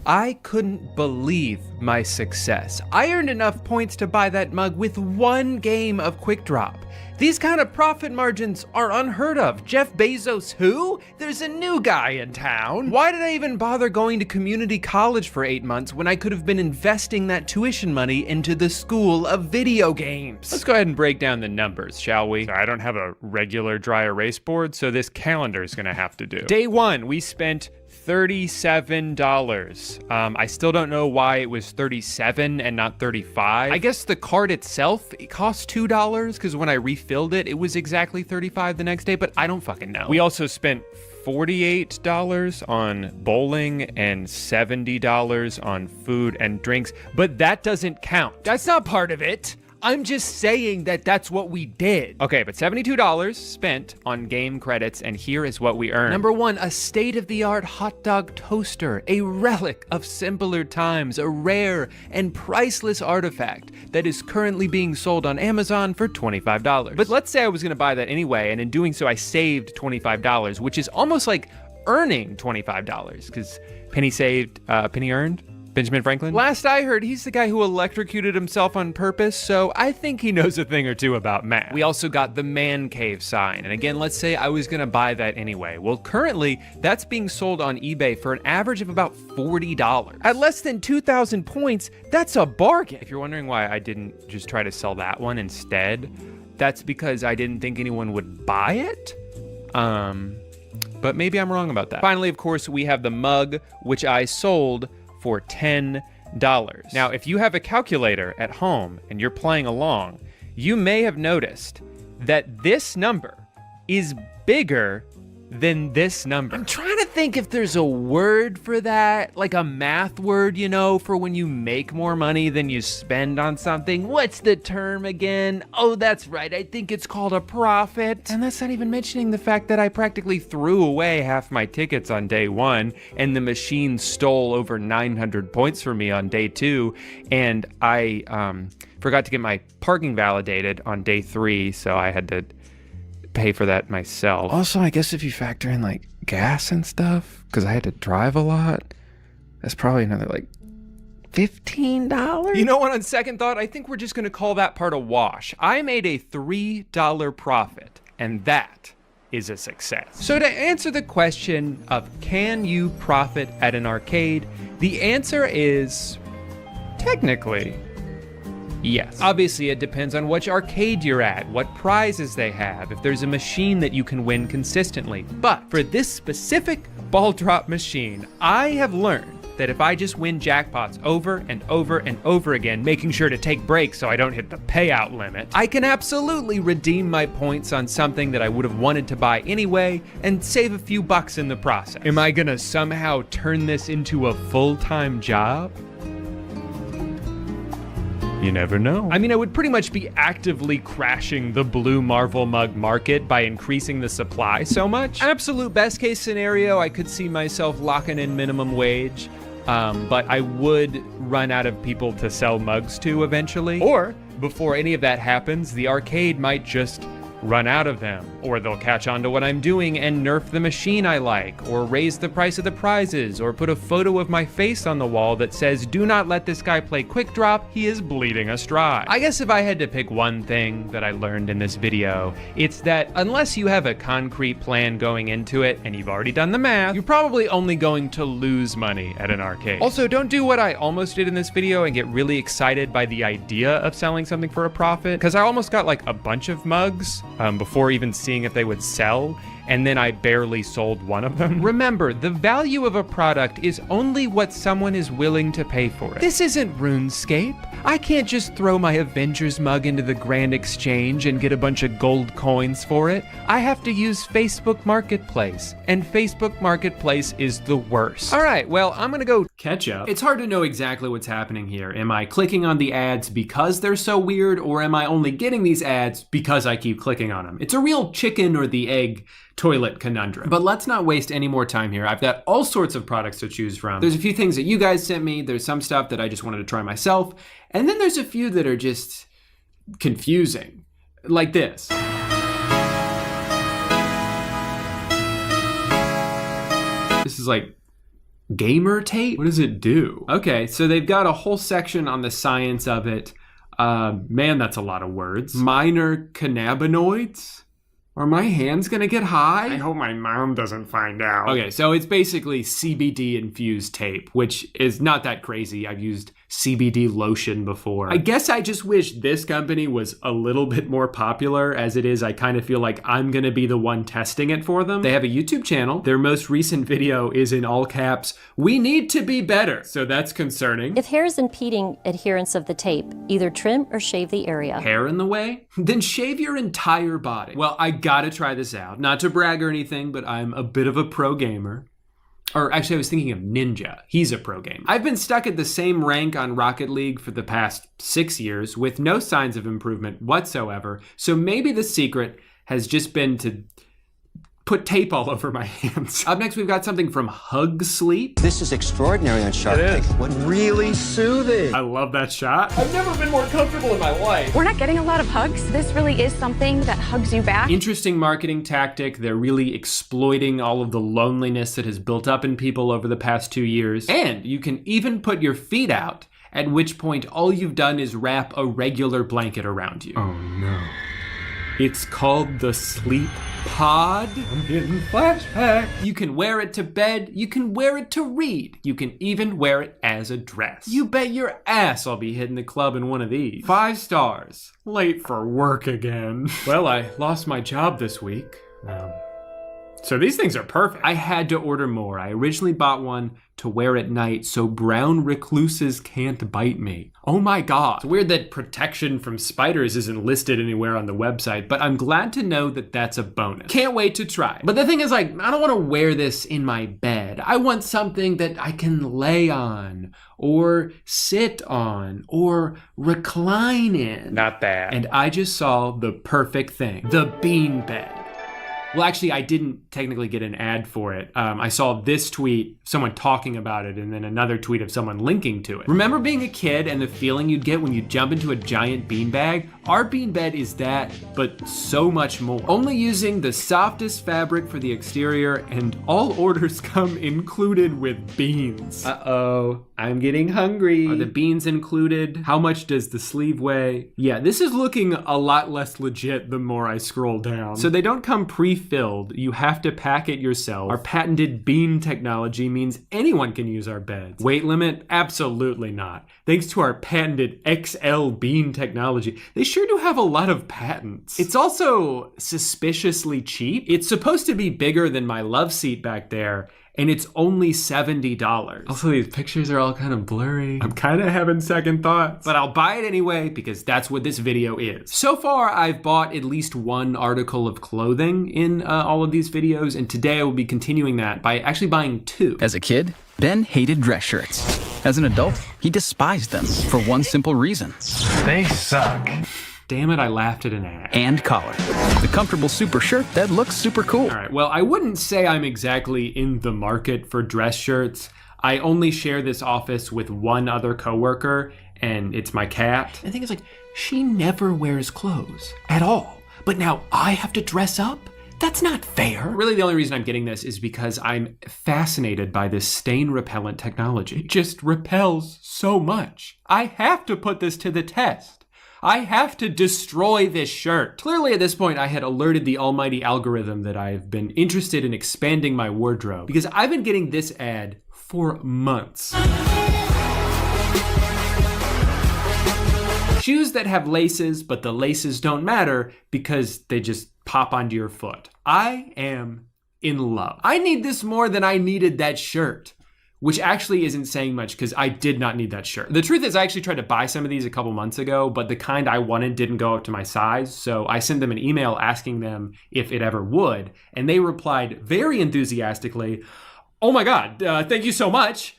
I couldn't believe my success. I earned enough points to buy that mug with 1 game of Quick Drop. These kind of profit margins are unheard of. Jeff Bezos who? There's a new guy in town. Why did I even bother going to community college for 8 months when I could have been investing that tuition money into the school of video games? Let's go ahead and break down the numbers, shall we? I don't have a regular dry erase board, so this calendar is gonna have to do. Day 1, we spent $37. I still don't know why it was 37 and not 35. I guess the card itself, it cost $2 because when I refilled it, it was exactly 35 the next day, but I don't fucking know. We also spent $48 on bowling and $70 on food and drinks, but that doesn't count. That's not part of it. I'm just saying that that's what we did. Okay, but $72 spent on game credits, and here is what we earned. Number 1, a state-of-the-art hot dog toaster, a relic of simpler times, a rare and priceless artifact that is currently being sold on Amazon for $25. But let's say I was gonna buy that anyway, and in doing so, I saved $25, which is almost like earning $25, because penny saved, penny earned. Benjamin Franklin? Last I heard, he's the guy who electrocuted himself on purpose, so I think he knows a thing or two about math. We also got the man cave sign, and again, let's say I was gonna buy that anyway. Well, currently, that's being sold on eBay for an average of about $40. At less than 2,000 points, that's a bargain. If you're wondering why I didn't just try to sell that one instead, that's because I didn't think anyone would buy it. But maybe I'm wrong about that. Finally, of course, we have the mug, which I sold for $10. Now, if you have a calculator at home and you're playing along, you may have noticed that this number is bigger than this number. I'm trying to think if there's a word for that, like a math word, you know, for when you make more money than you spend on something. What's the term again? Oh, that's right. I think it's called a profit. And that's not even mentioning the fact that I practically threw away half my tickets on day 1, and the machine stole over 900 points from me on day 2, and I forgot to get my parking validated on day 3, so I had to pay for that myself. Also, I guess if you factor in like gas and stuff, because I had to drive a lot, that's probably another like $15. You know what, on second thought, I think we're just gonna call that part a wash. I made a $3 profit, and that is a success. So to answer the question of can you profit at an arcade, the answer is technically yes. Obviously, it depends on which arcade you're at, what prizes they have, if there's a machine that you can win consistently. But for this specific ball drop machine, I have learned that if I just win jackpots over and over and over again, making sure to take breaks so I don't hit the payout limit, I can absolutely redeem my points on something that I would have wanted to buy anyway and save a few bucks in the process. Am I gonna somehow turn this into a full-time job? You never know. I mean, I would pretty much be actively crashing the blue Marvel mug market by increasing the supply so much. Absolute best case scenario, I could see myself locking in minimum wage, but I would run out of people to sell mugs to eventually. Or, before any of that happens, the arcade might just run out of them, or they'll catch on to what I'm doing and nerf the machine I like, or raise the price of the prizes, or put a photo of my face on the wall that says, "Do not let this guy play quick drop, he is bleeding us dry." I guess if I had to pick one thing that I learned in this video, it's that unless you have a concrete plan going into it, and you've already done the math, you're probably only going to lose money at an arcade. Also, don't do what I almost did in this video and get really excited by the idea of selling something for a profit, because I almost got like a bunch of mugs before even seeing if they would sell, and then I barely sold one of them. Remember, the value of a product is only what someone is willing to pay for it. This isn't RuneScape. I can't just throw my Avengers mug into the Grand Exchange and get a bunch of gold coins for it. I have to use Facebook Marketplace, and Facebook Marketplace is the worst. All right, well, I'm gonna go catch up. It's hard to know exactly what's happening here. Am I clicking on the ads because they're so weird, or am I only getting these ads because I keep clicking on them? It's a real chicken or the egg toilet conundrum. But let's not waste any more time here. I've got all sorts of products to choose from. There's a few things that you guys sent me. There's some stuff that I just wanted to try myself. And then there's a few that are just confusing. Like this. This is like gamer tape? What does it do? Okay, so they've got a whole section on the science of it. Man, that's a lot of words. Minor cannabinoids? Are my hands gonna get high? I hope my mom doesn't find out. Okay, so it's basically CBD infused tape, which is not that crazy. I've used CBD lotion before. I guess I just wish this company was a little bit more popular. As it is, I kind of feel like I'm gonna be the one testing it for them. They have a YouTube channel. Their most recent video is in all caps, "We need to be better." So that's concerning. If hair is impeding adherence of the tape, either trim or shave the area. Hair in the way? Then shave your entire body. Well, I gotta try this out. Not to brag or anything, but I'm a bit of a pro gamer. Or actually, I was thinking of Ninja. He's a pro gamer. I've been stuck at the same rank on Rocket League for the past 6 years with no signs of improvement whatsoever. So maybe the secret has just been to put tape all over my hands. Up next, we've got something from Hug Sleep. This is extraordinary on Shark Tank. What really soothing. I love that shot. I've never been more comfortable in my life. We're not getting a lot of hugs. This really is something that hugs you back. Interesting marketing tactic. They're really exploiting all of the loneliness that has built up in people over the past 2 years. And you can even put your feet out, at which point all you've done is wrap a regular blanket around you. Oh no. It's called the Sleep Pod. I'm getting flashbacks. You can wear it to bed. You can wear it to read. You can even wear it as a dress. You bet your ass I'll be hitting the club in one of these. 5 stars. Late for work again. Well, I lost my job this week. So these things are perfect. I had to order more. I originally bought one to wear at night so brown recluses can't bite me. Oh my God. It's weird that protection from spiders isn't listed anywhere on the website, but I'm glad to know that that's a bonus. Can't wait to try. But the thing is, like, I don't want to wear this in my bed. I want something that I can lay on or sit on or recline in. Not bad. And I just saw the perfect thing. The bean bed. Well, actually, I didn't technically get an ad for it. I saw this tweet, someone talking about it, and then another tweet of someone linking to it. Remember being a kid and the feeling you'd get when you jump into a giant beanbag? Our bean bed is that, but so much more. Only using the softest fabric for the exterior, and all orders come included with beans. Uh-oh, I'm getting hungry. Are the beans included? How much does the sleeve weigh? Yeah, this is looking a lot less legit the more I scroll down. So they don't come pre-fitted filled. You have to pack it yourself. Our patented bean technology means anyone can use our beds. Weight limit? Absolutely not. Thanks to our patented XL bean technology, they sure do have a lot of patents. It's also suspiciously cheap. It's supposed to be bigger than my love seat back there, and it's only $70. Also, these pictures are all kind of blurry. I'm kind of having second thoughts, but I'll buy it anyway because that's what this video is. So far, I've bought at least one article of clothing in all of these videos, and today I will be continuing that by actually buying 2. As a kid, Ben hated dress shirts. As an adult, he despised them for one simple reason. They suck. Damn it, I laughed at an ad. And collar. The comfortable super shirt that looks super cool. All right, well, I wouldn't say I'm exactly in the market for dress shirts. I only share this office with one other coworker, and it's my cat. The thing is, like, she never wears clothes at all. But now I have to dress up? That's not fair. Really, the only reason I'm getting this is because I'm fascinated by this stain repellent technology. It just repels so much. I have to put this to the test. I have to destroy this shirt. Clearly at this point, I had alerted the almighty algorithm that I've been interested in expanding my wardrobe because I've been getting this ad for months. Shoes that have laces, but the laces don't matter because they just pop onto your foot. I am in love. I need this more than I needed that shirt. Which actually isn't saying much because I did not need that shirt. The truth is I actually tried to buy some of these a couple months ago, but the kind I wanted didn't go up to my size. So I sent them an email asking them if it ever would. And they replied very enthusiastically, "Oh my God, thank you so much."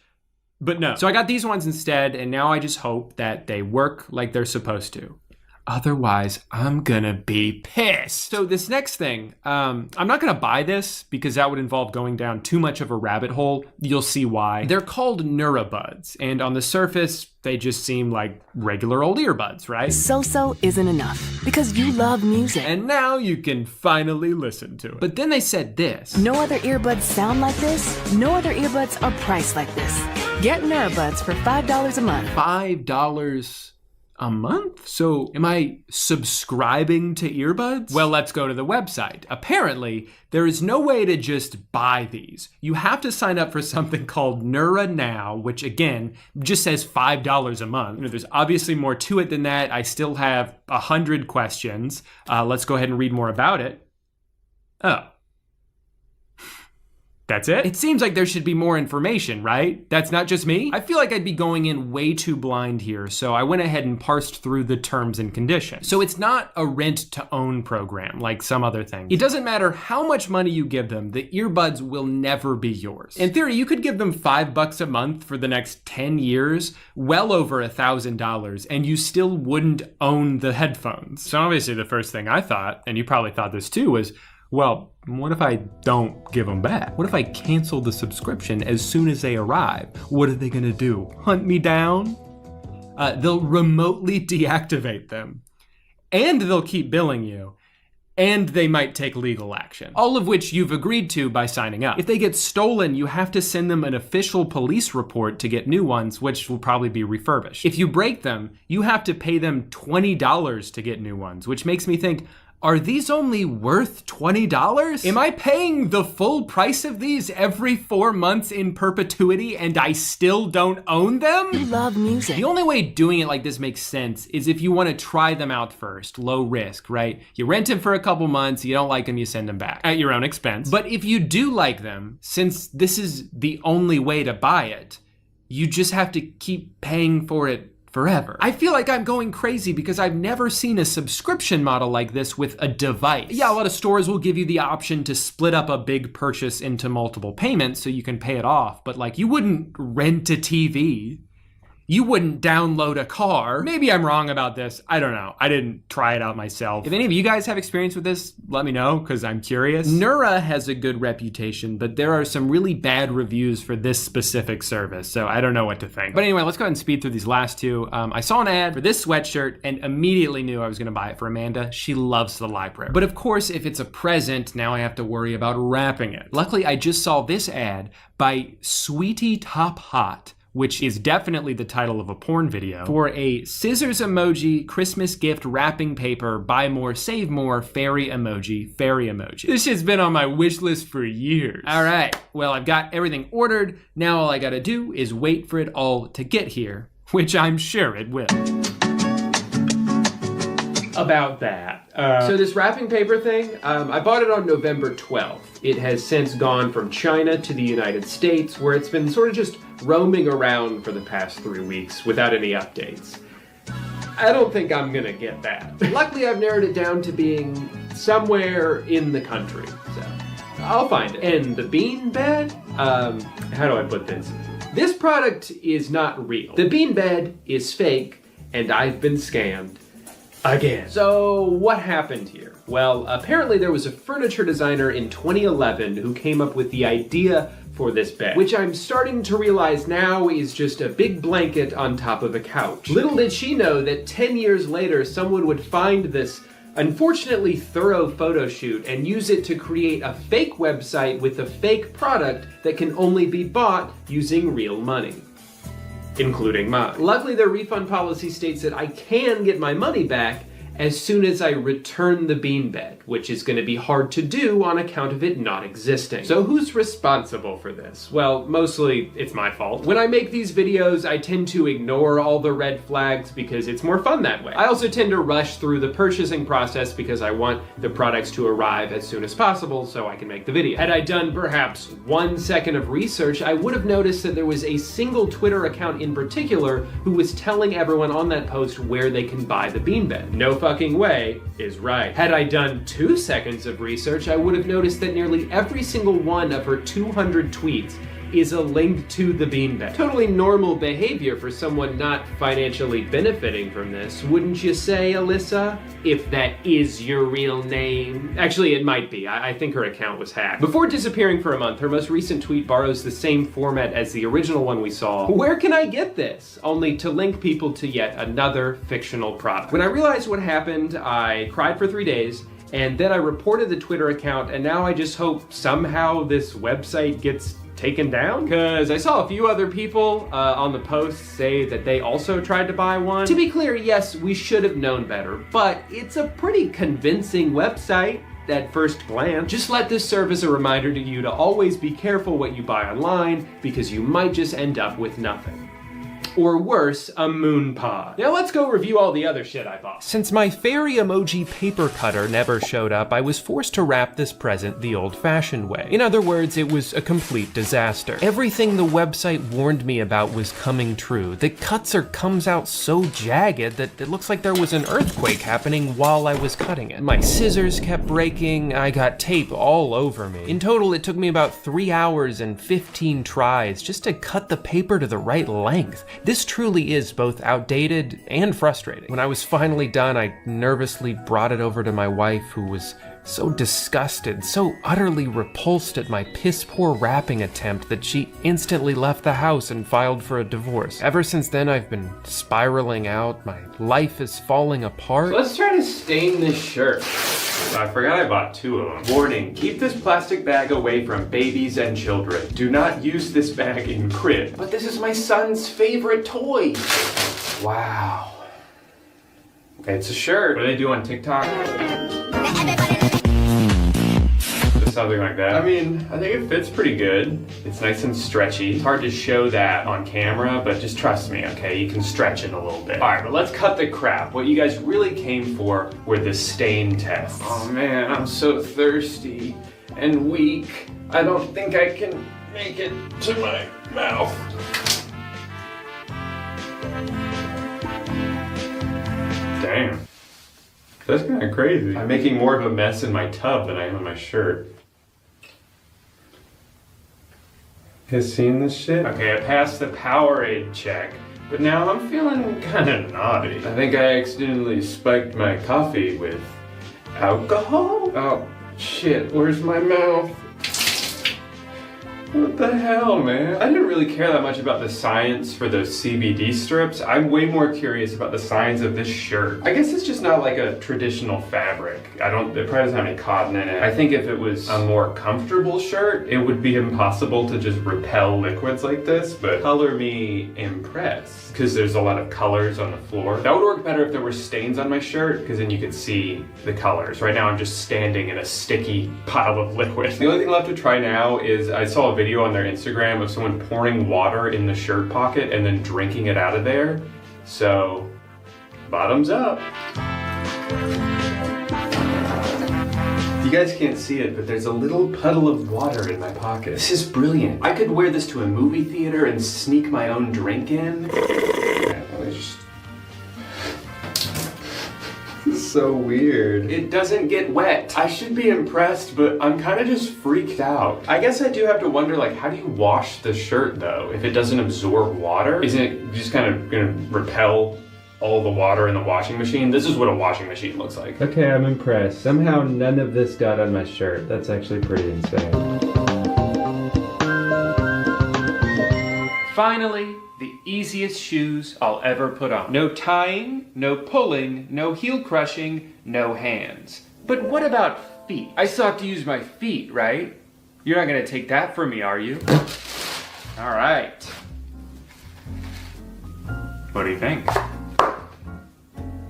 But no. So I got these ones instead, and now I just hope that they work like they're supposed to. Otherwise, I'm gonna be pissed. So this next thing, I'm not gonna buy this because that would involve going down too much of a rabbit hole. You'll see why. They're called Neurabuds, and on the surface, they just seem like regular old earbuds, right? So-so isn't enough because you love music. And now you can finally listen to it. But then they said this. No other earbuds sound like this. No other earbuds are priced like this. Get Neurabuds for $5 a month. $5 a month? So am I subscribing to earbuds? Well, let's go to the website. Apparently, there is no way to just buy these. You have to sign up for something called Neura Now, which again, just says $5 a month. You know, there's obviously more to it than that. I still have 100 questions. Let's go ahead and read more about it. Oh. That's it? It seems like there should be more information, right? That's not just me? I feel like I'd be going in way too blind here, so I went ahead and parsed through the terms and conditions. So it's not a rent-to-own program like some other things. It doesn't matter how much money you give them, the earbuds will never be yours. In theory, you could give them $5 a month for the next 10 years, well over $1,000, and you still wouldn't own the headphones. So obviously the first thing I thought, and you probably thought this too, was, well, what if I don't give them back? What if I cancel the subscription as soon as they arrive? What are they gonna do? Hunt me down? They'll remotely deactivate them. And they'll keep billing you. And they might take legal action. All of which you've agreed to by signing up. If they get stolen, you have to send them an official police report to get new ones, which will probably be refurbished. If you break them, you have to pay them $20 to get new ones, which makes me think, are these only worth $20? Am I paying the full price of these every 4 months in perpetuity and I still don't own them? You love music. The only way doing it like this makes sense is if you want to try them out first, low risk, right? You rent them for a couple months, you don't like them, you send them back at your own expense. But if you do like them, since this is the only way to buy it, you just have to keep paying for it forever. I feel like I'm going crazy because I've never seen a subscription model like this with a device. Yeah, a lot of stores will give you the option to split up a big purchase into multiple payments so you can pay it off, but like you wouldn't rent a TV. You wouldn't download a car. Maybe I'm wrong about this. I don't know. I didn't try it out myself. If any of you guys have experience with this, let me know because I'm curious. Neura has a good reputation, but there are some really bad reviews for this specific service, so I don't know what to think. But anyway, let's go ahead and speed through these last two. I saw an ad for this sweatshirt and immediately knew I was gonna buy it for Amanda. She loves the library. But of course, if it's a present, now I have to worry about wrapping it. Luckily, I just saw this ad by Sweetie Top Hot, which is definitely the title of a porn video, for a scissors emoji, Christmas gift wrapping paper, buy more, save more, fairy emoji, fairy emoji. This shit's been on my wish list for years. All right, well, I've got everything ordered. Now all I gotta do is wait for it all to get here, which I'm sure it will. About that. So this wrapping paper thing, I bought it on November 12th. It has since gone from China to the United States, where it's been sort of just roaming around for the past 3 weeks without any updates. I don't think I'm gonna get that. Luckily, I've narrowed it down to being somewhere in the country, so I'll find it. And the bean bed? How do I put this? This product is not real. The bean bed is fake, and I've been scammed. Again. So what happened here? Well, apparently there was a furniture designer in 2011 who came up with the idea for this bed, which I'm starting to realize now is just a big blanket on top of a couch. Little did she know that 10 years later, someone would find this unfortunately thorough photo shoot and use it to create a fake website with a fake product that can only be bought using real money, including mine. Luckily, their refund policy states that I can get my money back as soon as I return the beanbed, which is going to be hard to do on account of it not existing. So who's responsible for this? Well, mostly it's my fault. When I make these videos, I tend to ignore all the red flags because it's more fun that way. I also tend to rush through the purchasing process because I want the products to arrive as soon as possible so I can make the video. Had I done perhaps 1 second of research, I would have noticed that there was a single Twitter account in particular who was telling everyone on that post where they can buy the beanbed. No fucking way is right. Had I done 2 seconds of research, I would have noticed that nearly every single one of her 200 tweets is a link to the beanbag. Totally normal behavior for someone not financially benefiting from this, wouldn't you say, Alyssa? If that is your real name. Actually, it might be. I think her account was hacked. Before disappearing for a month, her most recent tweet borrows the same format as the original one we saw. Where can I get this? Only to link people to yet another fictional product. When I realized what happened, I cried for 3 days, and then I reported the Twitter account, and now I just hope somehow this website gets taken down? Because I saw a few other people on the post say that they also tried to buy one. To be clear, yes, we should have known better, but it's a pretty convincing website at first glance. Just let this serve as a reminder to you to always be careful what you buy online, because you might just end up with nothing. Or worse, a moon pod. Now let's go review all the other shit I bought. Since my fairy emoji paper cutter never showed up, I was forced to wrap this present the old-fashioned way. In other words, it was a complete disaster. Everything the website warned me about was coming true. The cuts comes out so jagged that it looks like there was an earthquake happening while I was cutting it. My scissors kept breaking, I got tape all over me. In total, it took me about 3 hours and 15 tries just to cut the paper to the right length. This truly is both outdated and frustrating. When I was finally done, I nervously brought it over to my wife, who was so disgusted, so utterly repulsed at my piss-poor wrapping attempt that she instantly left the house and filed for a divorce. Ever since then, I've been spiraling out. My life is falling apart. So let's try to stain this shirt. I forgot I bought 2 of them. Warning, keep this plastic bag away from babies and children. Do not use this bag in crib. But this is my son's favorite toy. Wow. It's a shirt. What do they do on TikTok? Something like that. I mean, I think it fits pretty good. It's nice and stretchy. It's hard to show that on camera, but just trust me, okay? You can stretch it a little bit. All right, but let's cut the crap. What you guys really came for were the stain tests. Oh man, I'm so thirsty and weak. I don't think I can make it to my mouth. Damn. That's kind of crazy. I'm making more of a mess in my tub than I am in my shirt. You guys seen this shit? Okay, I passed the Powerade check, but now I'm feeling kind of naughty. I think I accidentally spiked my coffee with alcohol? Oh, shit, where's my mouth? What the hell, man? I didn't really care that much about the science for those CBD strips. I'm way more curious about the science of this shirt. I guess it's just not like a traditional fabric. It probably doesn't have any cotton in it. I think if it was a more comfortable shirt, it would be impossible to just repel liquids like this, but color me impressed. Because there's a lot of colors on the floor. That would work better if there were stains on my shirt, because then you could see the colors. Right now I'm just standing in a sticky pile of liquid. The only thing left to try now is I saw a video on their Instagram of someone pouring water in the shirt pocket and then drinking it out of there. So, bottoms up. You guys can't see it, but there's a little puddle of water in my pocket. This is brilliant. I could wear this to a movie theater and sneak my own drink in. This is so weird. It doesn't get wet. I should be impressed, but I'm kind of just freaked out. I guess I do have to wonder, like, how do you wash the shirt, though? If it doesn't absorb water? Isn't it just kind of gonna repel all the water in the washing machine? This is what a washing machine looks like. Okay, I'm impressed. Somehow none of this got on my shirt. That's actually pretty insane. Finally, the easiest shoes I'll ever put on. No tying, no pulling, no heel crushing, no hands. But what about feet? I still have to use my feet, right? You're not gonna take that from me, are you? All right. What do you think?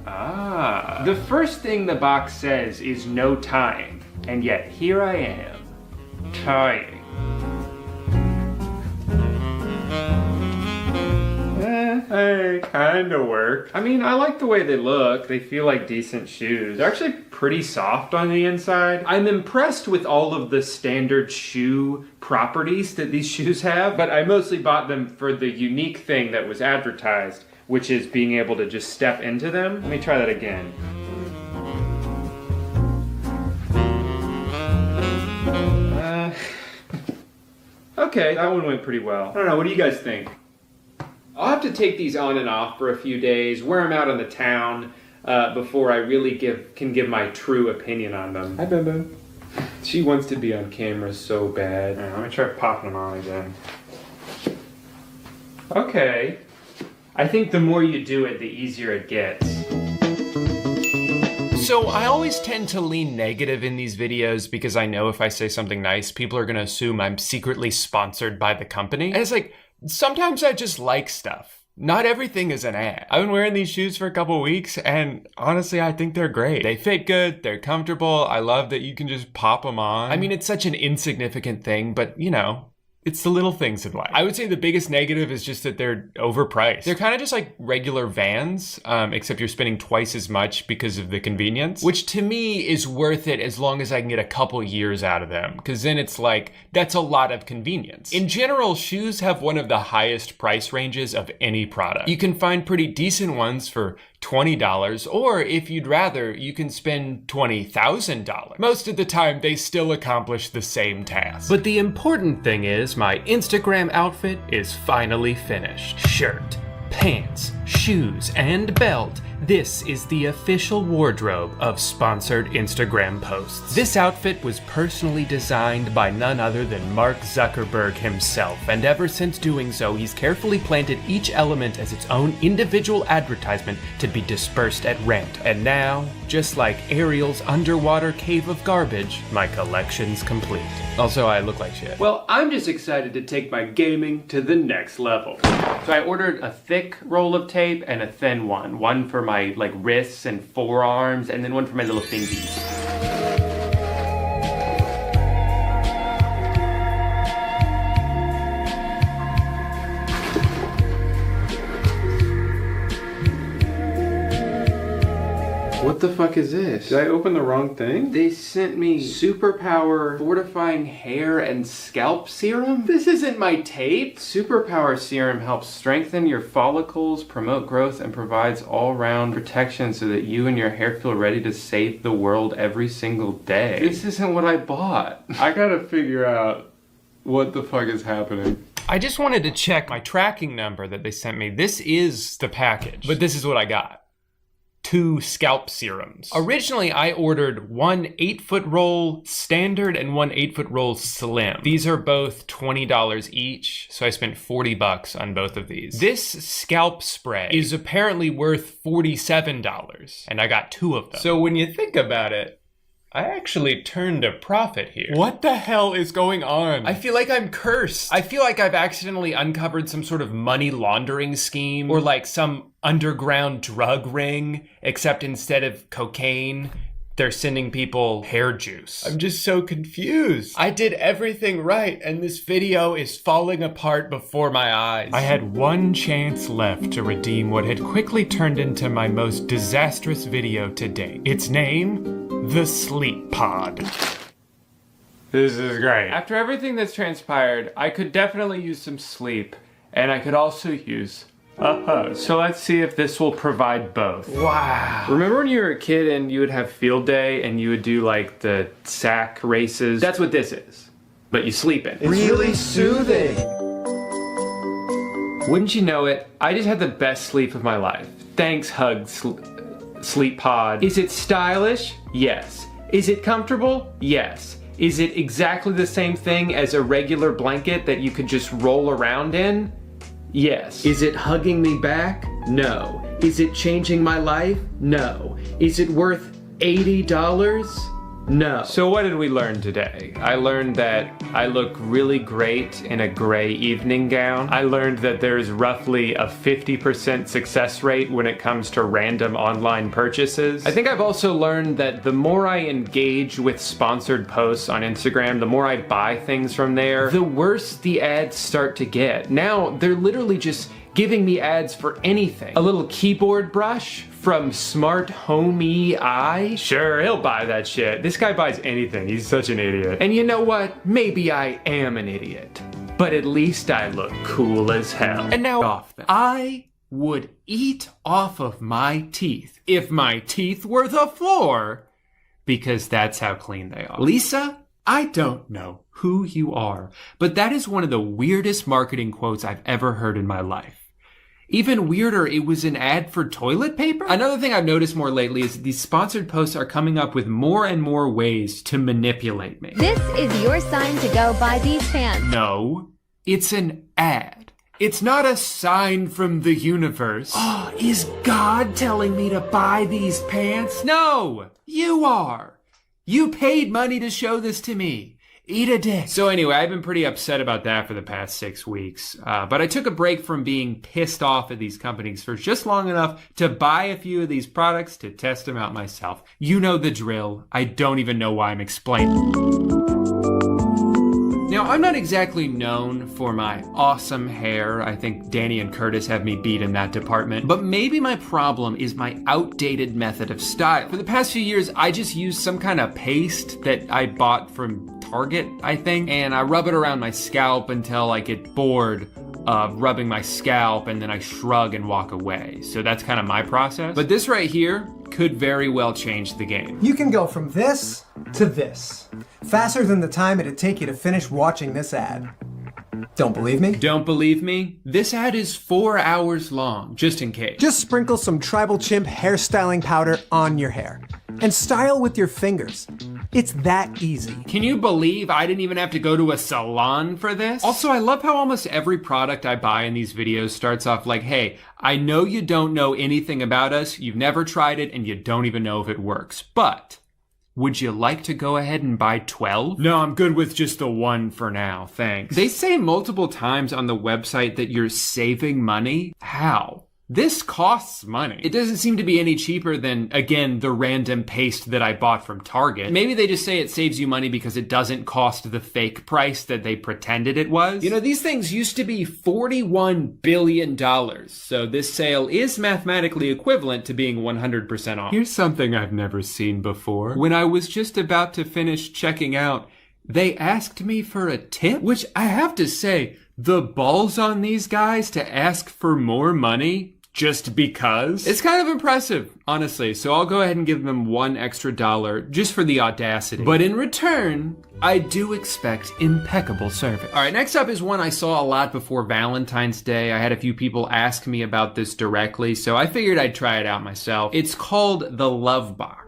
Ah, the first thing the box says is no tying, and yet here I am, tying. They kinda work. I mean, I like the way they look. They feel like decent shoes. They're actually pretty soft on the inside. I'm impressed with all of the standard shoe properties that these shoes have, but I mostly bought them for the unique thing that was advertised, which is being able to just step into them. Let me try that again. Okay, that one went pretty well. I don't know, what do you guys think? I'll have to take these on and off for a few days, wear them out in the town, before I really can give my true opinion on them. Hi, Bimbo. She wants to be on camera so bad. Right, let me try popping them on again. Okay. I think the more you do it, the easier it gets. So I always tend to lean negative in these videos because I know if I say something nice, people are gonna assume I'm secretly sponsored by the company. And it's like, sometimes I just like stuff. Not everything is an ad. I've been wearing these shoes for a couple weeks and honestly, I think they're great. They fit good, they're comfortable. I love that you can just pop them on. I mean, it's such an insignificant thing, but you know, it's the little things in life. I would say the biggest negative is just that they're overpriced. They're kind of just like regular Vans, except you're spending twice as much because of the convenience, which to me is worth it as long as I can get a couple years out of them, because then it's like, that's a lot of convenience. In general, shoes have one of the highest price ranges of any product. You can find pretty decent ones for $20, or if you'd rather, you can spend $20,000. Most of the time, they still accomplish the same task. But the important thing is, my Instagram outfit is finally finished. Shirt, pants, shoes, and belt. This is the official wardrobe of sponsored Instagram posts. This outfit was personally designed by none other than Mark Zuckerberg himself, and ever since doing so, he's carefully planted each element as its own individual advertisement to be dispersed at random. And now, just like Ariel's underwater cave of garbage, my collection's complete. Also, I look like shit. Well, I'm just excited to take my gaming to the next level. So I ordered a thick roll of tape and a thin one. One for my like wrists and forearms, and then one for my little fingies. What the fuck is this? Did I open the wrong thing? They sent me Superpower Fortifying Hair and Scalp Serum? This isn't my tape! Superpower Serum helps strengthen your follicles, promote growth, and provides all-round protection so that you and your hair feel ready to save the world every single day. This isn't what I bought. I gotta figure out what the fuck is happening. I just wanted to check my tracking number that they sent me. This is the package, but this is what I got. 2 scalp serums. Originally, I ordered one 8-foot roll standard and one 8-foot roll slim. These are both $20 each, so I spent $40 on both of these. This scalp spray is apparently worth $47, and I got 2 of them. So when you think about it, I actually turned a profit here. What the hell is going on? I feel like I'm cursed. I feel like I've accidentally uncovered some sort of money laundering scheme or like some underground drug ring, except instead of cocaine, they're sending people hair juice. I'm just so confused. I did everything right, and this video is falling apart before my eyes. I had one chance left to redeem what had quickly turned into my most disastrous video to date. Its name? The Sleep Pod. This is great. After everything that's transpired, I could definitely use some sleep, and I could also use a hug. So let's see if this will provide both. Wow. Remember when you were a kid and you would have field day and you would do like the sack races? That's what this is, but you sleep in. It's really soothing. Wouldn't you know it, I just had the best sleep of my life. Thanks, Hug Sleep Pod. Is it stylish? Yes. Is it comfortable? Yes. Is it exactly the same thing as a regular blanket that you could just roll around in? Yes. Is it hugging me back? No. Is it changing my life? No. Is it worth $80? No. So what did we learn today? I learned that I look really great in a gray evening gown. I learned that there's roughly a 50% success rate when it comes to random online purchases. I think I've also learned that the more I engage with sponsored posts on Instagram, the more I buy things from there, the worse the ads start to get. Now, they're literally just giving me ads for anything. A little keyboard brush from Smart Homey Eye? Sure, he'll buy that shit. This guy buys anything. He's such an idiot. And you know what? Maybe I am an idiot, but at least I look cool as hell. And now, I would eat off of my teeth if my teeth were the floor, because that's how clean they are. Lisa, I don't know who you are, but that is one of the weirdest marketing quotes I've ever heard in my life. Even weirder, it was an ad for toilet paper? Another thing I've noticed more lately is these sponsored posts are coming up with more and more ways to manipulate me. This is your sign to go buy these pants. No, it's an ad. It's not a sign from the universe. Oh, is God telling me to buy these pants? No, you are. You paid money to show this to me. Eat a dick. So anyway, I've been pretty upset about that for the past 6 weeks. But I took a break from being pissed off at these companies for just long enough to buy a few of these products to test them out myself. You know the drill. I don't even know why I'm explaining. Now, I'm not exactly known for my awesome hair. I think Danny and Curtis have me beat in that department. But maybe my problem is my outdated method of style. For the past few years, I just used some kind of paste that I bought from Target, I think, and I rub it around my scalp until I get bored of rubbing my scalp, and then I shrug and walk away. So that's kind of my process. But this right here could very well change the game. You can go from this to this, faster than the time it'd take you to finish watching this ad. Don't believe me? Don't believe me? This ad is 4 hours long, just in case. Just sprinkle some Tribal Chimp hairstyling powder on your hair and style with your fingers. It's that easy. Can you believe I didn't even have to go to a salon for this? Also, I love how almost every product I buy in these videos starts off like, hey, I know you don't know anything about us, you've never tried it, and you don't even know if it works, but would you like to go ahead and buy 12? No, I'm good with just the one for now, thanks. They say multiple times on the website that you're saving money. How? This costs money. It doesn't seem to be any cheaper than, again, the random paste that I bought from Target. Maybe they just say it saves you money because it doesn't cost the fake price that they pretended it was. You know, these things used to be $41 billion, so this sale is mathematically equivalent to being 100% off. Here's something I've never seen before. When I was just about to finish checking out, they asked me for a tip, which I have to say, the balls on these guys to ask for more money, just because. It's kind of impressive, honestly. So I'll go ahead and give them $1 extra just for the audacity. But in return, I do expect impeccable service. All right, next up is one I saw a lot before Valentine's Day. I had a few people ask me about this directly, so I figured I'd try it out myself. It's called the Love Box.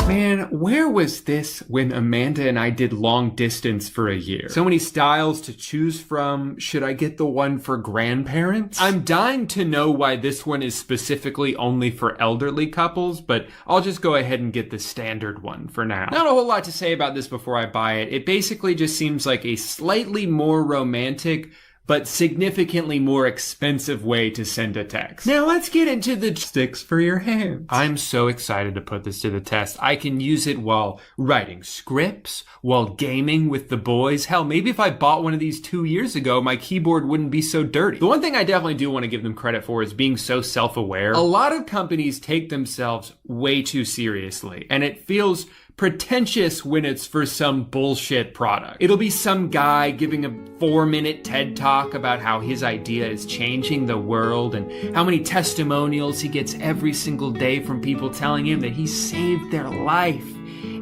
Man, where was this when Amanda and I did long distance for a year? So many styles to choose from. Should I get the one for grandparents? I'm dying to know why this one is specifically only for elderly couples, but I'll just go ahead and get the standard one for now. Not a whole lot to say about this before I buy it. It basically just seems like a slightly more romantic but significantly more expensive way to send a text. Now let's get into the sticks for your hands. I'm so excited to put this to the test. I can use it while writing scripts, while gaming with the boys. Hell, maybe if I bought one of these 2 years ago, my keyboard wouldn't be so dirty. The one thing I definitely do want to give them credit for is being so self-aware. A lot of companies take themselves way too seriously, and it feels pretentious when it's for some bullshit product. It'll be some guy giving a 4-minute TED talk about how his idea is changing the world and how many testimonials he gets every single day from people telling him that he saved their life.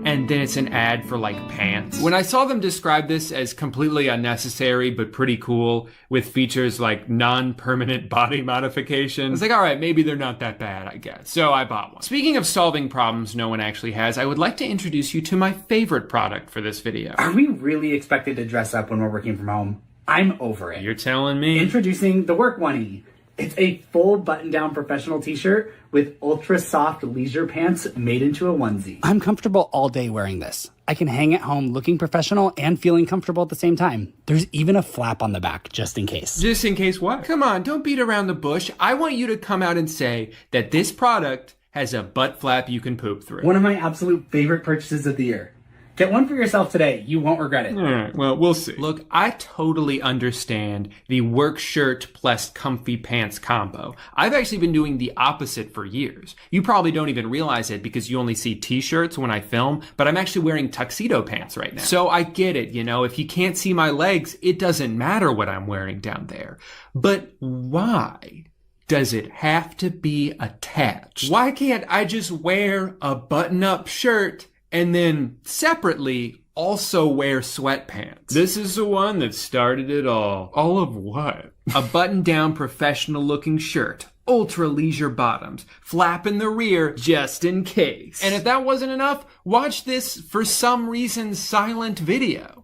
And then it's an ad for like pants. When I saw them describe this as completely unnecessary but pretty cool with features like non-permanent body modification, I was like, all right, maybe they're not that bad, I guess. So I bought one. Speaking of solving problems no one actually has, I would like to introduce you to my favorite product for this video. Are we really expected to dress up when we're working from home? I'm over it. You're telling me? Introducing the Work Oneie. It's a full button-down professional t-shirt with ultra-soft leisure pants made into a onesie. I'm comfortable all day wearing this. I can hang at home looking professional and feeling comfortable at the same time. There's even a flap on the back, just in case. Just in case what? Come on, don't beat around the bush. I want you to come out and say that this product has a butt flap you can poop through. One of my absolute favorite purchases of the year. Get one for yourself today. You won't regret it. All right, well, we'll see. Look, I totally understand the work shirt plus comfy pants combo. I've actually been doing the opposite for years. You probably don't even realize it because you only see t-shirts when I film, but I'm actually wearing tuxedo pants right now. So I get it, you know, if you can't see my legs, it doesn't matter what I'm wearing down there. But why does it have to be attached? Why can't I just wear a button-up shirt and then separately also wear sweatpants? This is the one that started it all. All of what? A button-down professional looking shirt, ultra leisure bottoms, flap in the rear just in case. And if that wasn't enough, watch this for some reason silent video.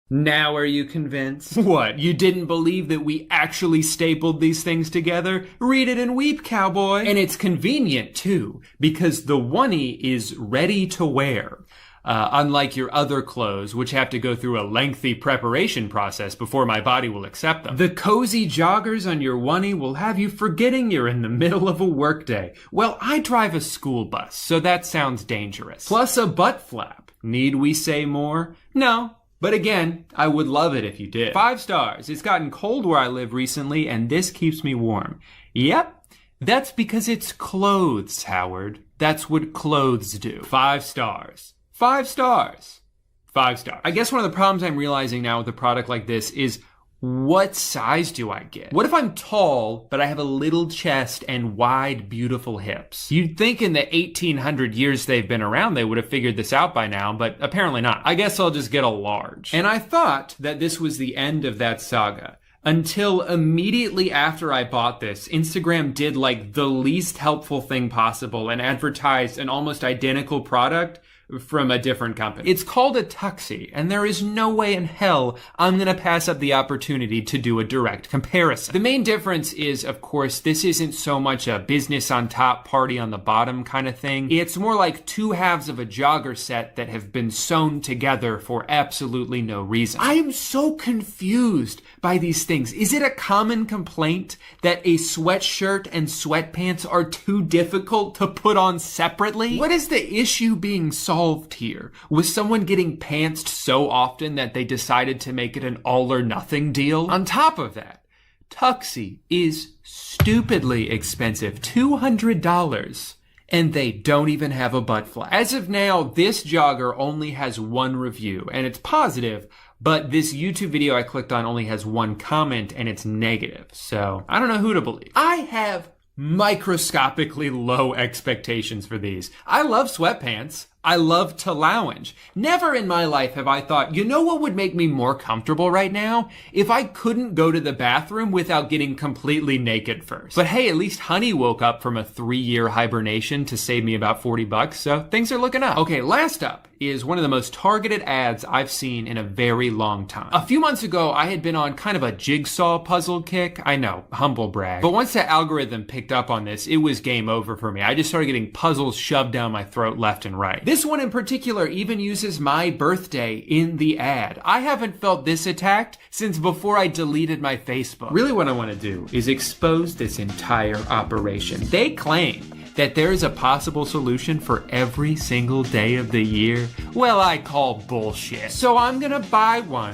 Now are you convinced? What, you didn't believe that we actually stapled these things together? Read it and weep, cowboy. And it's convenient too, because the oneie is ready to wear. Unlike your other clothes, which have to go through a lengthy preparation process before my body will accept them. The cozy joggers on your oneie will have you forgetting you're in the middle of a workday. Well, I drive a school bus, so that sounds dangerous. Plus a butt flap. Need we say more? No. But again, I would love it if you did. 5 stars. It's gotten cold where I live recently, and this keeps me warm. Yep, that's because it's clothes, Howard. That's what clothes do. 5 stars. 5 stars. 5 stars. I guess one of the problems I'm realizing now with a product like this is, what size do I get? What if I'm tall, but I have a little chest and wide, beautiful hips? You'd think in the 1800 years they've been around, they would have figured this out by now, but apparently not. I guess I'll just get a large. And I thought that this was the end of that saga. Until immediately after I bought this, Instagram did like the least helpful thing possible and advertised an almost identical product from a different company. It's called a tuxie, and there is no way in hell I'm gonna pass up the opportunity to do a direct comparison. The main difference is, of course, this isn't so much a business on top, party on the bottom kind of thing. It's more like 2 halves of a jogger set that have been sewn together for absolutely no reason. I am so confused by these things. Is it a common complaint that a sweatshirt and sweatpants are too difficult to put on separately? What is the issue being solved involved here? Was someone getting pantsed so often that they decided to make it an all or nothing deal? On top of that, Tuxie is stupidly expensive, $200. And they don't even have a butt flap. As of now, this jogger only has one review, and it's positive, but this YouTube video I clicked on only has one comment, and it's negative. So I don't know who to believe. I have microscopically low expectations for these. I love sweatpants. I love to lounge. Never in my life have I thought, you know what would make me more comfortable right now? If I couldn't go to the bathroom without getting completely naked first. But hey, at least Honey woke up from a 3-year hibernation to save me about $40, so things are looking up. Okay, last up is one of the most targeted ads I've seen in a very long time. A few months ago, I had been on kind of a jigsaw puzzle kick. I know, humble brag. But once the algorithm picked up on this, it was game over for me. I just started getting puzzles shoved down my throat left and right. This one in particular even uses my birthday in the ad. I haven't felt this attacked since before I deleted my Facebook. Really what I want to do is expose this entire operation. They claim that there is a possible solution for every single day of the year. Well, I call bullshit. So I'm gonna buy one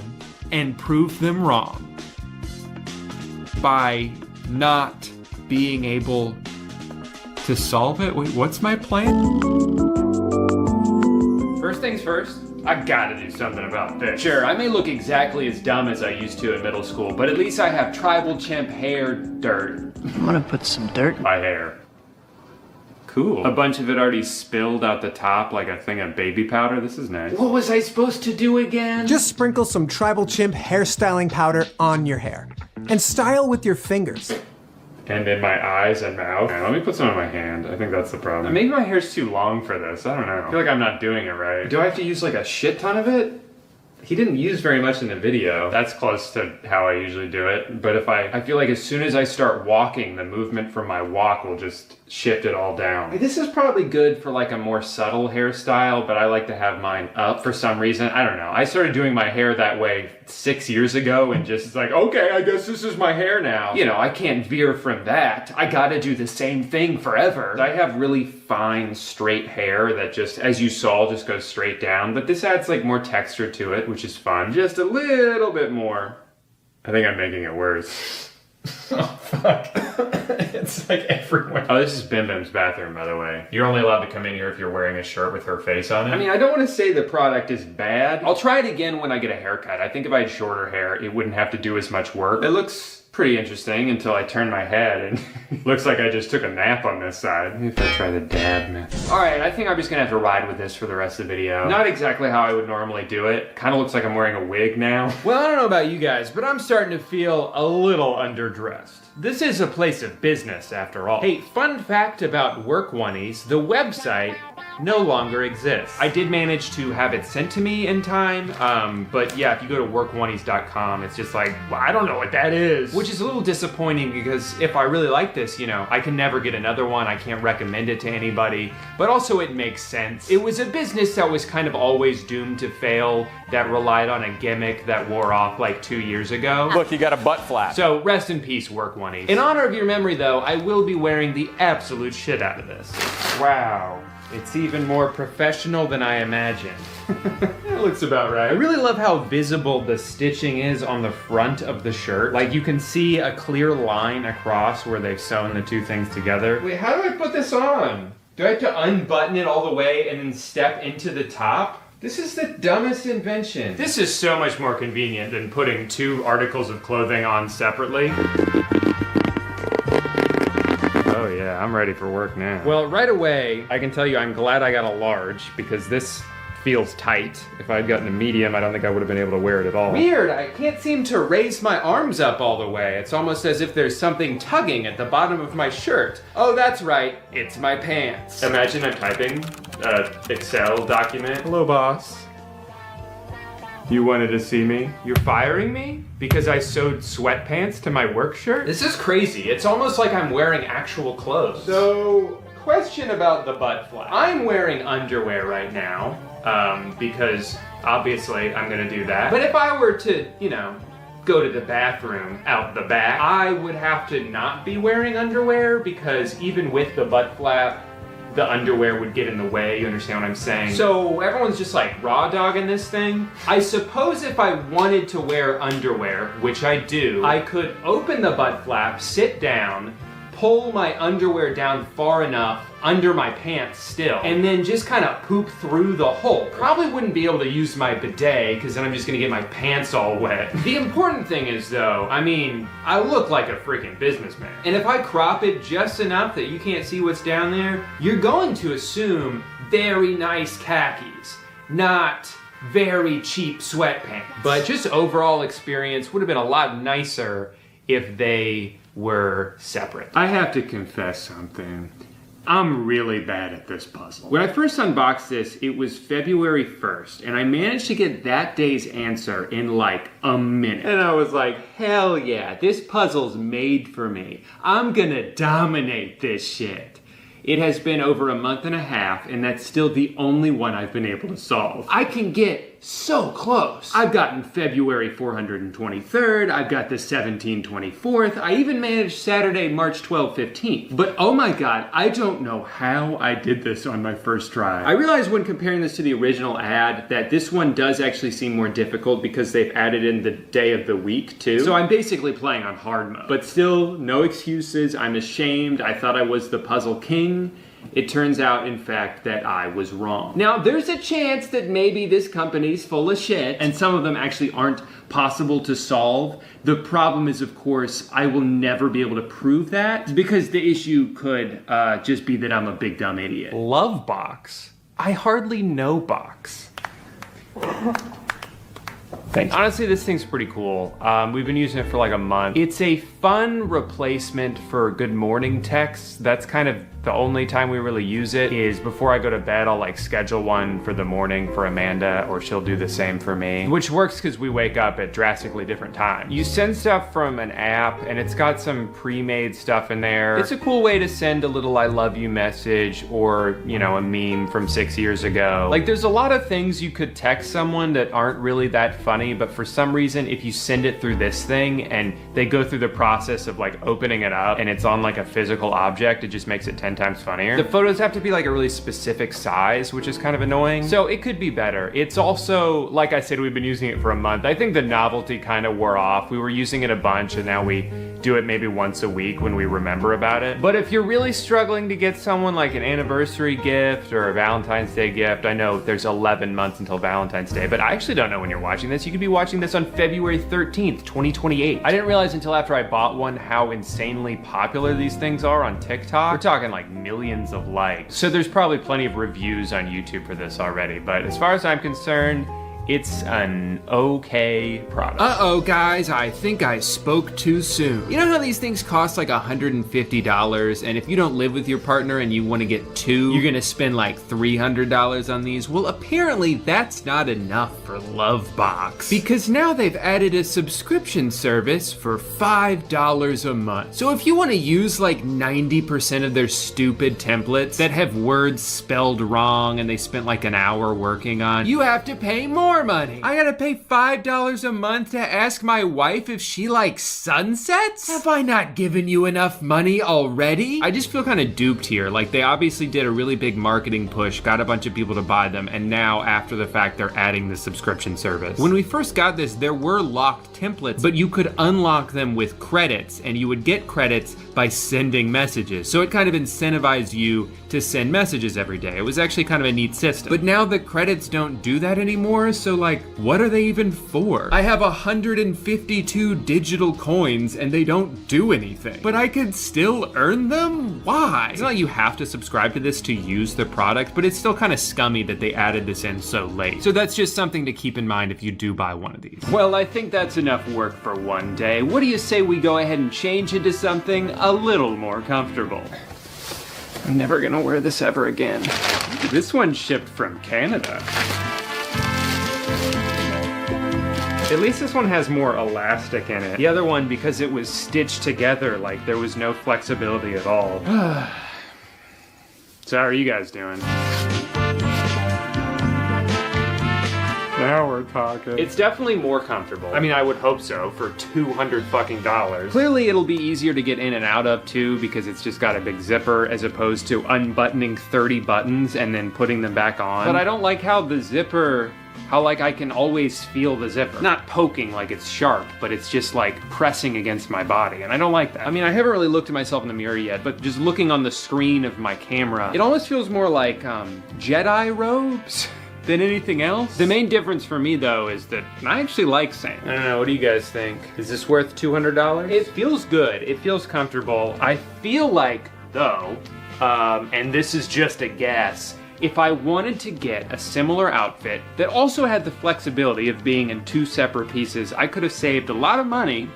and prove them wrong by not being able to solve it. Wait, what's my plan? First things first, I gotta do something about this. Sure, I may look exactly as dumb as I used to in middle school, but at least I have tribal chimp hair dirt. I want to put some dirt in my hair. Cool. A bunch of it already spilled out the top like a thing of baby powder. This is nice. What was I supposed to do again? Just sprinkle some tribal chimp hairstyling powder on your hair. And style with your fingers. And in my eyes and mouth. Let me put some on my hand. I think that's the problem. Maybe my hair's too long for this. I don't know. I feel like I'm not doing it right. Do I have to use like a shit ton of it? He didn't use very much in the video. That's close to how I usually do it. But if I feel like as soon as I start walking, the movement from my walk will just shift it all down. This is probably good for like a more subtle hairstyle, but I like to have mine up for some reason. I don't know. I started doing my hair that way 6 years ago and just like, okay, I guess this is my hair now. You know, I can't veer from that. I gotta do the same thing forever. I have really fine, straight hair that just, as you saw, just goes straight down. But this adds like more texture to it, which is fun. Just a little bit more. I think I'm making it worse. Oh, fuck. It's like everywhere. Oh, this is Bim Bim's bathroom, by the way. You're only allowed to come in here if you're wearing a shirt with her face on it. I mean, I don't want to say the product is bad. I'll try it again when I get a haircut. I think if I had shorter hair, it wouldn't have to do as much work. It looks pretty interesting until I turn my head and looks like I just took a nap on this side. Maybe if I try the dab method. Alright, I think I'm just gonna have to ride with this for the rest of the video. Not exactly how I would normally do it. Kind of looks like I'm wearing a wig now. Well, I don't know about you guys, but I'm starting to feel a little underdressed. This is a place of business after all. Hey, fun fact about Work Oneies, the website no longer exists. I did manage to have it sent to me in time, but yeah, if you go to workoneies.com, it's just like, well, I don't know what that is. Which is a little disappointing because if I really like this, you know, I can never get another one. I can't recommend it to anybody, but also it makes sense. It was a business that was kind of always doomed to fail, that relied on a gimmick that wore off like 2 years ago. Look, you got a butt flap. So rest in peace, Work Oneies. In honor of your memory though, I will be wearing the absolute shit out of this. Wow. It's even more professional than I imagined. That looks about right. I really love how visible the stitching is on the front of the shirt. Like you can see a clear line across where they've sewn the two things together. Wait, how do I put this on? Do I have to unbutton it all the way and then step into the top? This is the dumbest invention. This is so much more convenient than putting two articles of clothing on separately. Oh yeah, I'm ready for work now. Well, right away, I can tell you I'm glad I got a large because this feels tight. If I had gotten a medium, I don't think I would have been able to wear it at all. Weird, I can't seem to raise my arms up all the way. It's almost as if there's something tugging at the bottom of my shirt. Oh, that's right, it's my pants. Imagine I'm typing an Excel document. Hello, boss. You wanted to see me? You're firing me? Because I sewed sweatpants to my work shirt? This is crazy. It's almost like I'm wearing actual clothes. So, question about the butt flap. I'm wearing underwear right now, because obviously I'm gonna do that. But if I were to, you know, go to the bathroom out the back, I would have to not be wearing underwear because even with the butt flap, the underwear would get in the way. You understand what I'm saying? So everyone's just like raw dogging this thing. I suppose if I wanted to wear underwear, which I do, I could open the butt flap, sit down, pull my underwear down far enough under my pants still, and then just kind of poop through the hole. Probably wouldn't be able to use my bidet because then I'm just gonna get my pants all wet. The important thing is though, I mean, I look like a freaking businessman. And if I crop it just enough that you can't see what's down there, you're going to assume very nice khakis, not very cheap sweatpants. But just overall experience would have been a lot nicer if they were separate. I have to confess something. I'm really bad at this puzzle. When I first unboxed this, it was February 1st, and I managed to get that day's answer in like a minute. And I was like, hell yeah, this puzzle's made for me. I'm gonna dominate this shit. It has been over a month and a half, and that's still the only one I've been able to solve. I can get so close. I've gotten February 423rd, I've got the 1724th, I even managed Saturday, March 15th. But oh my god, I don't know how I did this on my first try. I realized when comparing this to the original ad that this one does actually seem more difficult because they've added in the day of the week too. So I'm basically playing on hard mode. But still, no excuses, I'm ashamed, I thought I was the puzzle king. It turns out, in fact, that I was wrong. Now, there's a chance that maybe this company's full of shit, and some of them actually aren't possible to solve. The problem is, of course, I will never be able to prove that, because the issue could just be that I'm a big dumb idiot. Love box? I hardly know box. Thanks. Honestly, this thing's pretty cool. We've been using it for like a month. It's a fun replacement for good morning texts. That's kind of the only time we really use it is before I go to bed. I'll like schedule one for the morning for Amanda, or she'll do the same for me, which works because we wake up at drastically different times. You send stuff from an app and it's got some pre-made stuff in there. It's a cool way to send a little I love you message, or, you know, a meme from 6 years ago. Like there's a lot of things you could text someone that aren't really that funny, but for some reason, if you send it through this thing and they go through the process of like opening it up and it's on like a physical object, it just makes it 10 times funnier. The photos have to be like a really specific size, which is kind of annoying. So it could be better. It's also, like I said, we've been using it for a month. I think the novelty kind of wore off. We were using it a bunch and now we do it maybe once a week when we remember about it. But if you're really struggling to get someone like an anniversary gift or a Valentine's Day gift, I know there's 11 months until Valentine's Day, but I actually don't know when you're watching this. You could be watching this on February 13th, 2028. I didn't realize until after I bought one how insanely popular these things are on TikTok. We're talking like millions of likes. So there's probably plenty of reviews on YouTube for this already, but as far as I'm concerned, it's an okay product. Uh-oh, guys, I think I spoke too soon. You know how these things cost like $150, and if you don't live with your partner and you want to get two, you're gonna spend like $300 on these? Well, apparently that's not enough for Lovebox, because now they've added a subscription service for $5 a month. So if you want to use like 90% of their stupid templates that have words spelled wrong and they spent like an hour working on, you have to pay more money. I gotta pay $5 a month to ask my wife if she likes sunsets? Have I not given you enough money already? I just feel kind of duped here. Like they obviously did a really big marketing push, got a bunch of people to buy them, and now after the fact they're adding the subscription service. When we first got this, there were locked templates, but you could unlock them with credits, and you would get credits by sending messages. So it kind of incentivized you to send messages every day. It was actually kind of a neat system. But now the credits don't do that anymore, so like, what are they even for? I have 152 digital coins and they don't do anything, but I could still earn them? Why? It's not like you have to subscribe to this to use the product, but it's still kind of scummy that they added this in so late. So that's just something to keep in mind if you do buy one of these. Well, I think that's enough work for one day. What do you say we go ahead and change into something a little more comfortable? I'm never gonna wear this ever again. This one shipped from Canada. At least this one has more elastic in it. The other one, because it was stitched together, like there was no flexibility at all. So how are you guys doing? Now we're talking. It's definitely more comfortable. I mean, I would hope so for $200 fucking dollars. Clearly, it'll be easier to get in and out of too because it's just got a big zipper as opposed to unbuttoning 30 buttons and then putting them back on. But I don't like how the zipper, how like I can always feel the zipper. Not poking like it's sharp, but it's just like pressing against my body, and I don't like that. I mean, I haven't really looked at myself in the mirror yet, but just looking on the screen of my camera, it almost feels more like Jedi robes than anything else. The main difference for me though is that I actually like sand. I don't know, what do you guys think? Is this worth $200? It feels good, it feels comfortable. I feel like though, and this is just a guess, if I wanted to get a similar outfit that also had the flexibility of being in 2 separate pieces, I could have saved a lot of money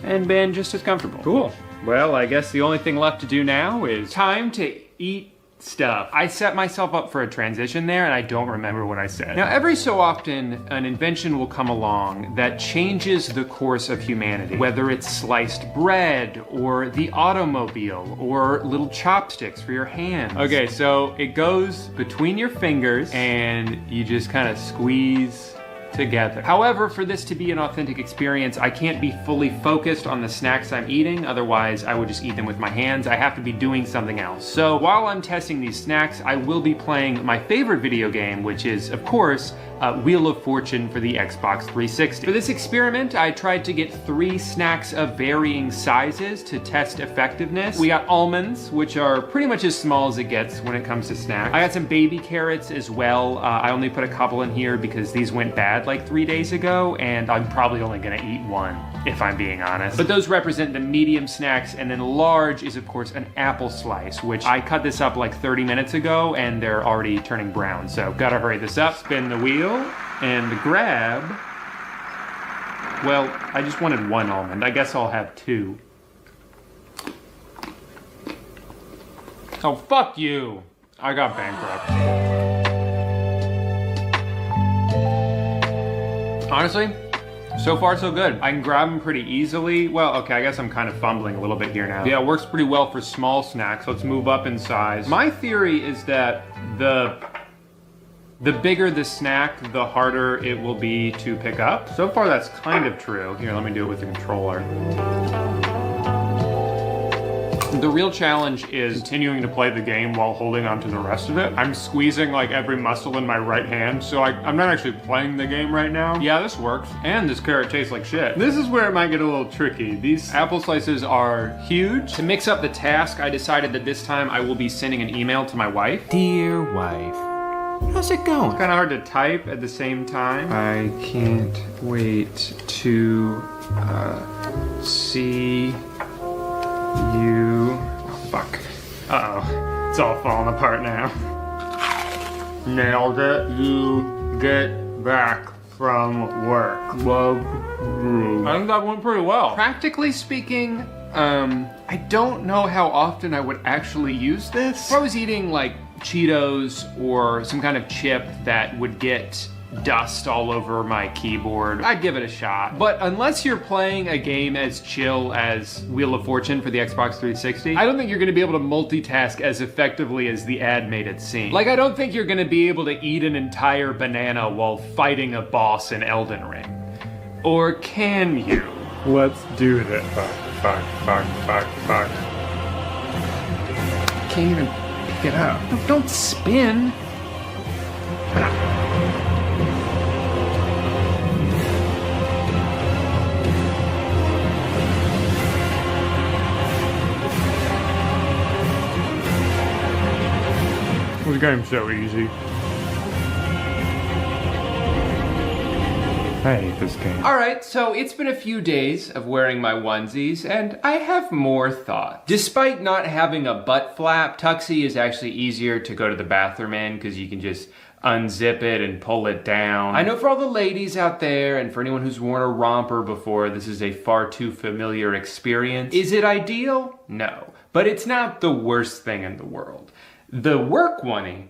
and been just as comfortable. Cool. Well, I guess the only thing left to do now is time to eat stuff. I set myself up for a transition there and I don't remember what I said. Now, every so often, an invention will come along that changes the course of humanity, whether it's sliced bread or the automobile or little chopsticks for your hands. Okay, so it goes between your fingers and you just kind of squeeze together. However, for this to be an authentic experience, I can't be fully focused on the snacks I'm eating, otherwise I would just eat them with my hands. I have to be doing something else. So while I'm testing these snacks, I will be playing my favorite video game, which is, of course, Wheel of Fortune for the Xbox 360. For this experiment, I tried to get 3 snacks of varying sizes to test effectiveness. We got almonds, which are pretty much as small as it gets when it comes to snacks. I got some baby carrots as well. I only put a couple in here because these went bad like 3 days ago, and I'm probably only gonna eat one, if I'm being honest. But those represent the medium snacks, and then large is, of course, an apple slice, which I cut this up like 30 minutes ago, and they're already turning brown, so gotta hurry this up. Spin the wheel. And grab, well, I just wanted 1 almond. I guess I'll have 2. Oh, fuck you. I got bankrupt. Honestly, so far so good. I can grab them pretty easily. Well, okay, I guess I'm kind of fumbling a little bit here now. Yeah, it works pretty well for small snacks. Let's move up in size. My theory is that the bigger the snack, the harder it will be to pick up. So far, that's kind of true. Here, let me do it with the controller. The real challenge is continuing to play the game while holding on to the rest of it. I'm squeezing like every muscle in my right hand, so I'm not actually playing the game right now. Yeah, this works. And this carrot tastes like shit. This is where it might get a little tricky. These apple slices are huge. To mix up the task, I decided that this time I will be sending an email to my wife. Dear wife, how's it going? It's kind of hard to type at the same time. I can't wait to see you. Oh, fuck. Uh-oh. It's all falling apart now. Nailed it. You get back from work. Love you. I think that went pretty well. Practically speaking, I don't know how often I would actually use this. If I was eating like Cheetos or some kind of chip that would get dust all over my keyboard, I'd give it a shot. But unless you're playing a game as chill as Wheel of Fortune for the Xbox 360, I don't think you're gonna be able to multitask as effectively as the ad made it seem. Like, I don't think you're gonna be able to eat an entire banana while fighting a boss in Elden Ring. Or can you? Let's do this. Fuck. Can't even pick it up. No, don't spin. This game's so easy. I hate this game. Alright, so it's been a few days of wearing my onesies, and I have more thoughts. Despite not having a butt flap, tuxie is actually easier to go to the bathroom in because you can just unzip it and pull it down. I know for all the ladies out there, and for anyone who's worn a romper before, this is a far too familiar experience. Is it ideal? No. But it's not the worst thing in the world. The work oneie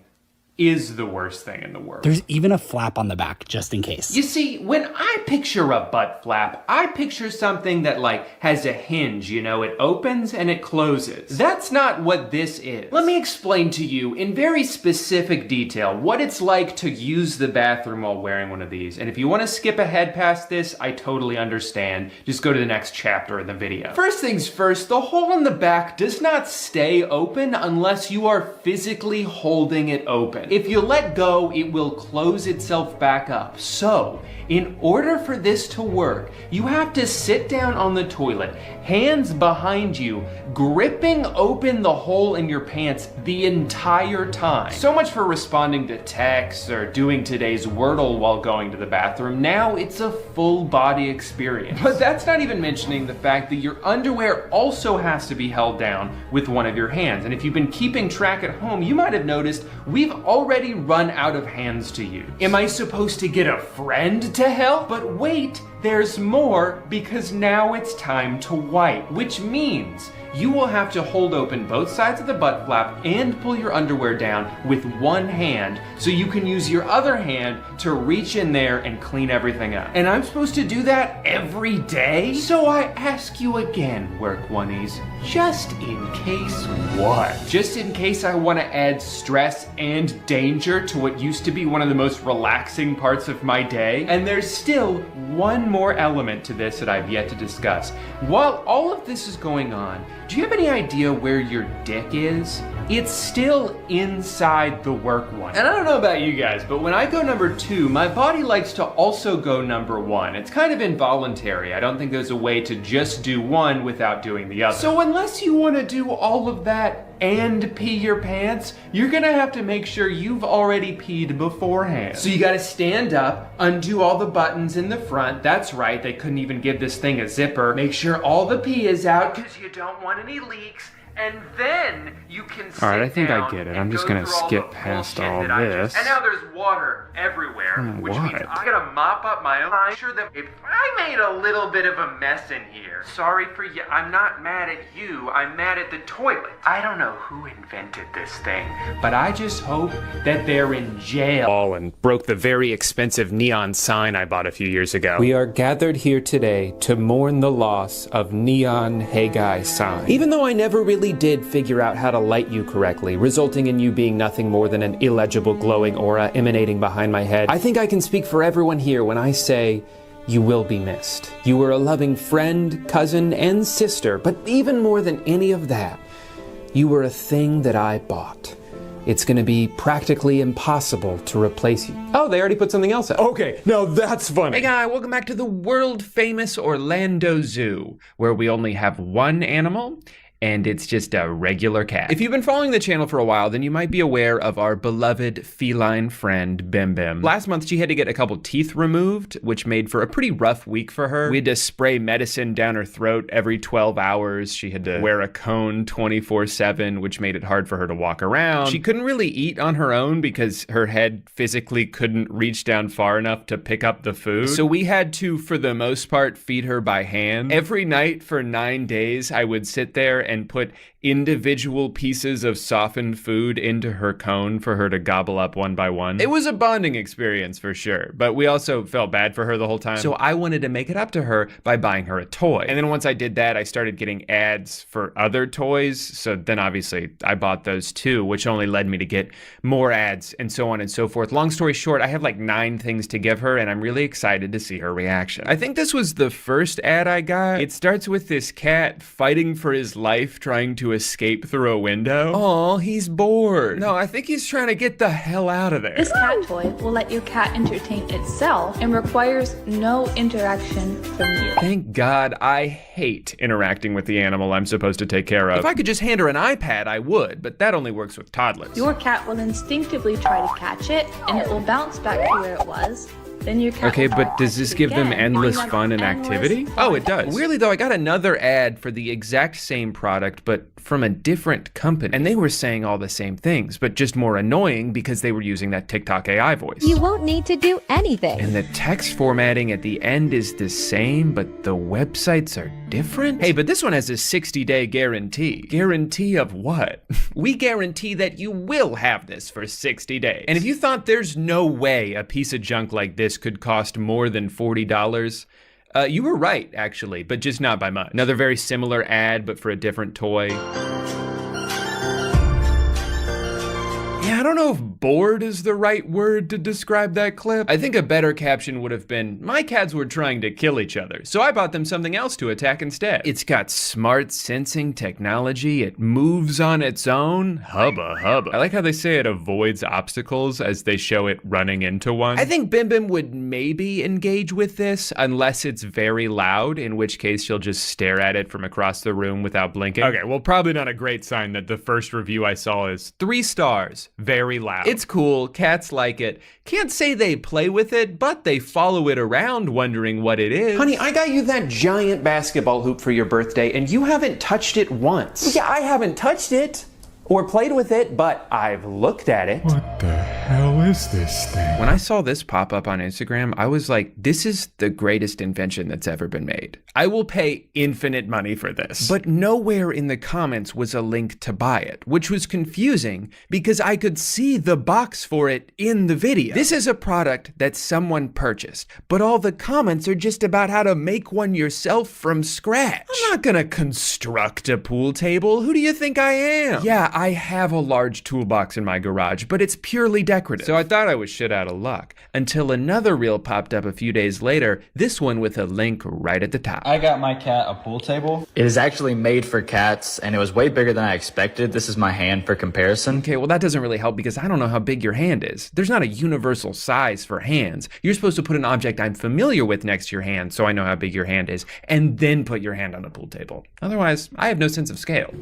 is the worst thing in the world. There's even a flap on the back, just in case. You see, when I picture a butt flap, I picture something that has a hinge, you know, it opens and it closes. That's not what this is. Let me explain to you in very specific detail what it's like to use the bathroom while wearing one of these. And if you want to skip ahead past this, I totally understand. Just go to the next chapter in the video. First things first, the hole in the back does not stay open unless you are physically holding it open. If you let go, it will close itself back up. So, in order for this to work, you have to sit down on the toilet, hands behind you, gripping open the hole in your pants the entire time. So much for responding to texts or doing today's Wordle while going to the bathroom. Now it's a full body experience. But that's not even mentioning the fact that your underwear also has to be held down with one of your hands. And if you've been keeping track at home, you might have noticed we've already run out of hands to use. Am I supposed to get a friend to help? But wait, there's more, because now it's time to wipe, which means you will have to hold open both sides of the butt flap and pull your underwear down with one hand so you can use your other hand to reach in there and clean everything up. And I'm supposed to do that every day? So I ask you again, Work Oneies, just in case what? Just in case I want to add stress and danger to what used to be one of the most relaxing parts of my day. And there's still one more element to this that I've yet to discuss. While all of this is going on, do you have any idea where your dick is? It's still inside the work one. And I don't know about you guys, but when I go number 2, my body likes to also go number 1. It's kind of involuntary. I don't think there's a way to just do one without doing the other. So unless you want to do all of that and pee your pants, you're gonna have to make sure you've already peed beforehand. So you gotta stand up, undo all the buttons in the front. That's right, they couldn't even give this thing a zipper. Make sure all the pee is out because you don't want any leaks. And then you can sit All right, I think down I get it. and I'm just go gonna through all skip the past bullshit all that I this. And now there's water everywhere, which means what? I gotta mop up my own. I'm sure that if I made a little bit of a mess in here, sorry for you. I'm not mad at you. I'm mad at the toilet. I don't know who invented this thing, but I just hope that they're in jail. And broke the very expensive neon sign I bought a few years ago. We are gathered here today to mourn the loss of Neon Haggai sign. Even though I never really did figure out how to light you correctly, resulting in you being nothing more than an illegible glowing aura emanating behind my head, I think I can speak for everyone here when I say you will be missed. You were a loving friend, cousin, and sister, but even more than any of that, you were a thing that I bought. It's gonna be practically impossible to replace you. Oh, they already put something else out. Okay, now that's funny. Hey guys, welcome back to the world famous Orlando Zoo, where we only have one animal, and it's just a regular cat. If you've been following the channel for a while, then you might be aware of our beloved feline friend, Bim Bim. Last month, she had to get a couple teeth removed, which made for a pretty rough week for her. We had to spray medicine down her throat every 12 hours. She had to wear a cone 24/7, which made it hard for her to walk around. She couldn't really eat on her own because her head physically couldn't reach down far enough to pick up the food. So we had to, for the most part, feed her by hand. Every night for 9 days, I would sit there and put individual pieces of softened food into her cone for her to gobble up one by one. It was a bonding experience for sure, but we also felt bad for her the whole time. So I wanted to make it up to her by buying her a toy. And then once I did that, I started getting ads for other toys. So then obviously I bought those too, which only led me to get more ads and so on and so forth. Long story short, I have like 9 things to give her and I'm really excited to see her reaction. I think this was the first ad I got. It starts with this cat fighting for his life, trying to escape through a window. Oh, he's bored. No, I think he's trying to get the hell out of there. This cat toy will let your cat entertain itself and requires no interaction from you. Thank God. I hate interacting with the animal I'm supposed to take care of. If I could just hand her an iPad, I would, but that only works with toddlers. Your cat will instinctively try to catch it, and it will bounce back to where it was, Then your cat Okay, will but does this give them again, endless bring up fun and endless activity? fun. Oh, it does. Weirdly, though, I got another ad for the exact same product, but from a different company. And they were saying all the same things, but just more annoying because they were using that TikTok AI voice. You won't need to do anything. And the text formatting at the end is the same, but the websites are different? Hey, but this one has a 60-day guarantee. Guarantee of what? We guarantee that you will have this for 60 days. And if you thought there's no way a piece of junk like this could cost more than $40, you were right, actually, but just not by much. Another very similar ad, but for a different toy. Yeah, I don't know if bored is the right word to describe that clip. I think a better caption would have been, my cats were trying to kill each other, so I bought them something else to attack instead. It's got smart sensing technology, it moves on its own. Hubba hubba. I like how they say it avoids obstacles as they show it running into one. I think Bim Bim would maybe engage with this unless it's very loud, in which case she'll just stare at it from across the room without blinking. Okay, well, probably not a great sign that the first review I saw is 3 stars. Very loud. It's cool, cats like it. Can't say they play with it, but they follow it around wondering what it is. Honey, I got you that giant basketball hoop for your birthday, and you haven't touched it once. Yeah, I haven't touched it or played with it, but I've looked at it. What the hell is this thing? When I saw this pop up on Instagram, I was like, this is the greatest invention that's ever been made. I will pay infinite money for this. But nowhere in the comments was a link to buy it, which was confusing because I could see the box for it in the video. This is a product that someone purchased, but all the comments are just about how to make one yourself from scratch. I'm not gonna construct a pool table. Who do you think I am? Yeah, I have a large toolbox in my garage, but it's purely decorative. So I thought I was shit out of luck until another reel popped up a few days later, this one with a link right at the top. I got my cat a pool table. It is actually made for cats and it was way bigger than I expected. This is my hand for comparison. Okay, well that doesn't really help because I don't know how big your hand is. There's not a universal size for hands. You're supposed to put an object I'm familiar with next to your hand so I know how big your hand is and then put your hand on a pool table. Otherwise, I have no sense of scale.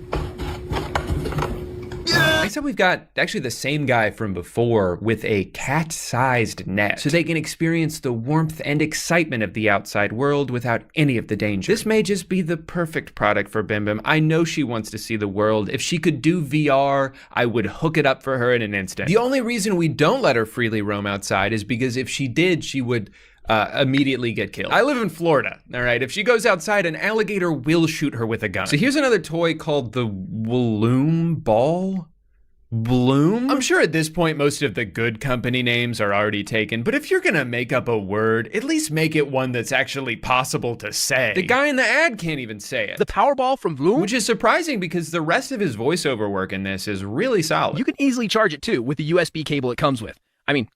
Next up, we've got actually the same guy from before with a cat-sized net, so they can experience the warmth and excitement of the outside world without any of the danger. This may just be the perfect product for Bim Bim. I know she wants to see the world. If she could do VR, I would hook it up for her in an instant. The only reason we don't let her freely roam outside is because if she did, she would immediately get killed. I live in Florida, all right? If she goes outside, an alligator will shoot her with a gun. So here's another toy called the Walloon Ball. Bloom? I'm sure at this point most of the good company names are already taken, but if you're gonna make up a word, at least make it one that's actually possible to say. The guy in the ad can't even say it. The Powerball from Bloom? Which is surprising because the rest of his voiceover work in this is really solid. You can easily charge it too with the USB cable it comes with. I mean,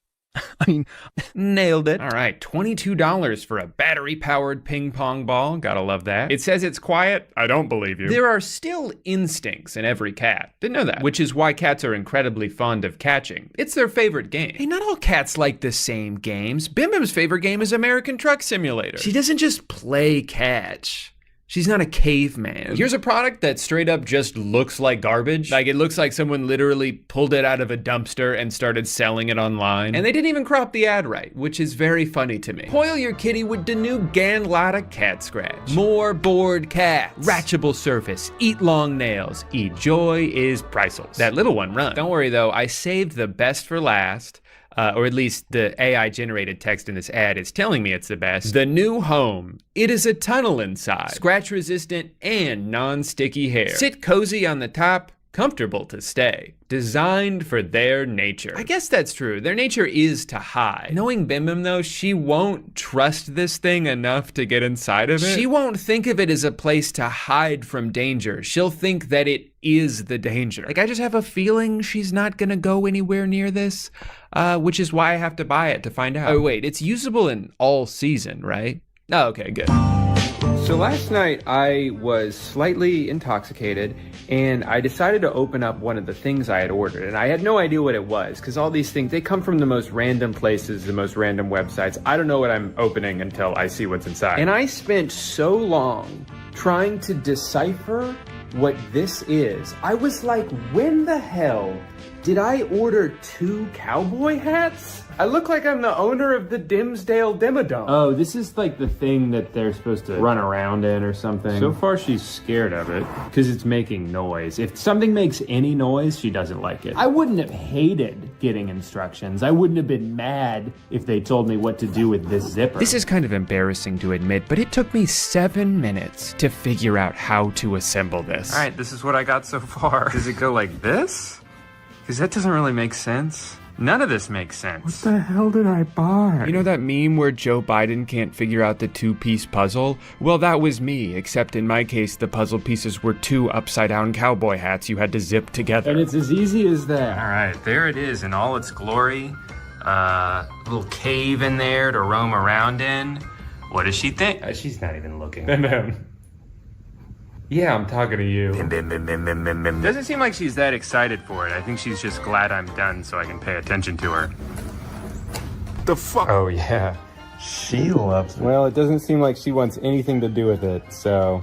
nailed it. All right, $22 for a battery-powered ping pong ball. Gotta love that. It says it's quiet. I don't believe you. There are still instincts in every cat. Didn't know that. Which is why cats are incredibly fond of catching. It's their favorite game. Hey, not all cats like the same games. Bim Bim's favorite game is American Truck Simulator. She doesn't just play catch. She's not a caveman. Here's a product that straight up just looks like garbage. Like it looks like someone literally pulled it out of a dumpster and started selling it online. And they didn't even crop the ad right, which is very funny to me. Spoil your kitty with the new Ganlotta Cat Scratch. More bored cats. Ratchable surface. Eat long nails. Eat joy is priceless. That little one runs. Don't worry though, I saved the best for last. Or at least the AI-generated text in this ad is telling me it's the best. The new home. It is a tunnel inside. Scratch-resistant and non-sticky hair. Sit cozy on the top, comfortable to stay. Designed for their nature. I guess that's true. Their nature is to hide. Knowing Bim Bim though, she won't trust this thing enough to get inside of it. She won't think of it as a place to hide from danger. She'll think that it is the danger. Like I just have a feeling she's not gonna go anywhere near this, which is why I have to buy it to find out. Oh wait, it's usable in all season, right? Oh, okay, good. So last night I was slightly intoxicated and I decided to open up one of the things I had ordered and I had no idea what it was because all these things, they come from the most random places, the most random websites. I don't know what I'm opening until I see what's inside. And I spent so long trying to decipher what this is, I was like, when the hell did I order 2 cowboy hats? I look like I'm the owner of the Dimsdale Dimmadome. Oh, this is like the thing that they're supposed to run around in or something. So far, she's scared of it because it's making noise. If something makes any noise, she doesn't like it. I wouldn't have hated getting instructions. I wouldn't have been mad if they told me what to do with this zipper. This is kind of embarrassing to admit, but it took me 7 minutes to figure out how to assemble this. All right, this is what I got so far. Does it go like this? Because that doesn't really make sense. None of this makes sense. What the hell did I buy? You know that meme where Joe Biden can't figure out the 2-piece puzzle? Well, that was me, except in my case, the puzzle pieces were 2 upside-down cowboy hats you had to zip together. And it's as easy as that. All right, there it is in all its glory. Little cave in there to roam around in. What does she think? She's not even looking. Yeah, I'm talking to you. Doesn't seem like she's that excited for it. I think she's just glad I'm done so I can pay attention to her. The fuck? Oh, yeah. She loves it. Well, it doesn't seem like she wants anything to do with it, so...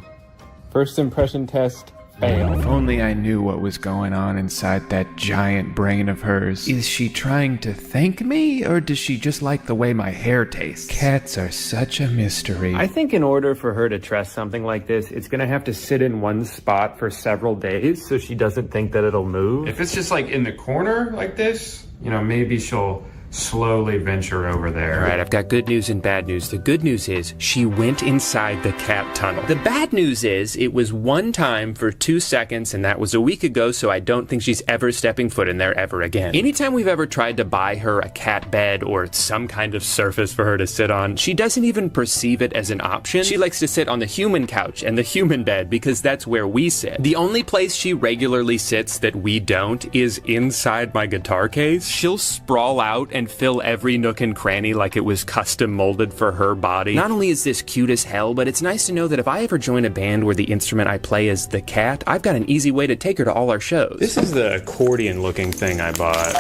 First impression test, fail. If only I knew what was going on inside that giant brain of hers. Is she trying to thank me, or does she just like the way my hair tastes? Cats are such a mystery. I think in order for her to trust something like this, it's gonna have to sit in one spot for several days so she doesn't think that it'll move. If it's just like in the corner like this, you know, maybe she'll slowly venture over there. All right, I've got good news and bad news. The good news is she went inside the cat tunnel. The bad news is it was one time for 2 seconds, and that was a week ago, so I don't think she's ever stepping foot in there ever again. Anytime we've ever tried to buy her a cat bed or some kind of surface for her to sit on, she doesn't even perceive it as an option. She likes to sit on the human couch and the human bed because that's where we sit. The only place she regularly sits that we don't is inside my guitar case. She'll sprawl out and fill every nook and cranny like it was custom molded for her body. Not only is this cute as hell, but it's nice to know that if I ever join a band where the instrument I play is the cat, I've got an easy way to take her to all our shows. This is the accordion looking thing I bought.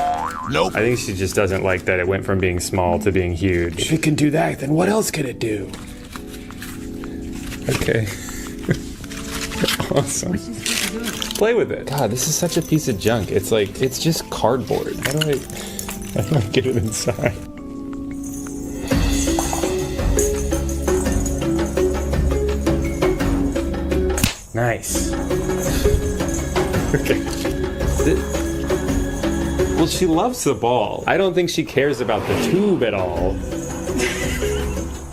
Nope. I think she just doesn't like that it went from being small to being huge. If it can do that, then what else can it do? Okay. Awesome. Play with it. God, this is such a piece of junk. It's like, it's just cardboard. How do I get it inside? Nice. Okay. Well, she loves the ball. I don't think she cares about the tube at all.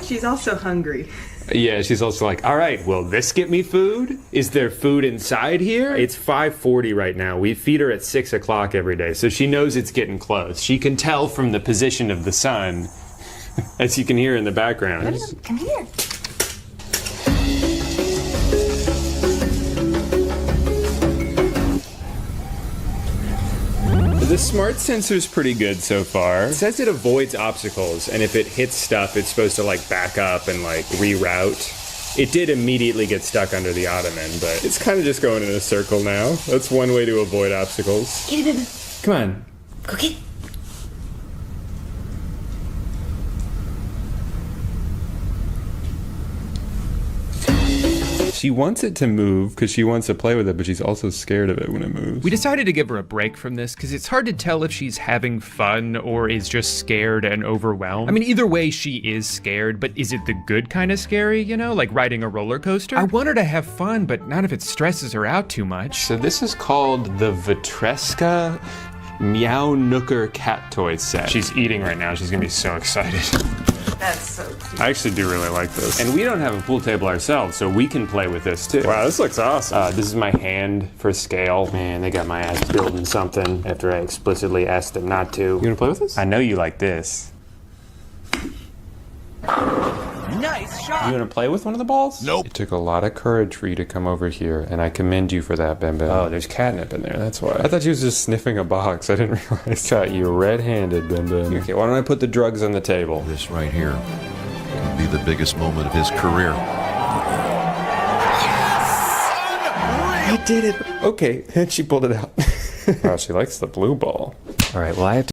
She's also hungry. Yeah, she's also like, all right, will this get me food? Is there food inside here? It's 5:40 right now. We feed her at 6 o'clock every day, so she knows it's getting close. She can tell from the position of the sun, as you can hear in the background. Come here. The smart sensor's pretty good so far. It says it avoids obstacles, and if it hits stuff, it's supposed to like back up and like reroute. It did immediately get stuck under the ottoman, but it's kind of just going in a circle now. That's one way to avoid obstacles. Come on. Cookie. She wants it to move because she wants to play with it, but she's also scared of it when it moves. We decided to give her a break from this because it's hard to tell if she's having fun or is just scared and overwhelmed. I mean, either way, she is scared, but is it the good kind of scary, you know, like riding a roller coaster? I want her to have fun, but not if it stresses her out too much. So this is called the Vitreska Meow Nooker cat toy set. She's eating right now. She's gonna be so excited. That's so cute. I actually do really like this. And we don't have a pool table ourselves, so we can play with this too. Wow, this looks awesome. This is my hand for scale. Man, they got my ass building something after I explicitly asked them not to. You wanna play with this? I know you like this. Nice shot. You wanna play with one of the balls? Nope. It took a lot of courage for you to come over here, and I commend you for that, Bim Bim. Oh, there's catnip in there, that's why. I thought she was just sniffing a box. I didn't realize. Caught you red-handed, Bim Bim. Okay, why don't I put the drugs on the table? This right here could be the biggest moment of his career. I did it. Okay, and she pulled it out. Wow, she likes the blue ball. All right, well, I have to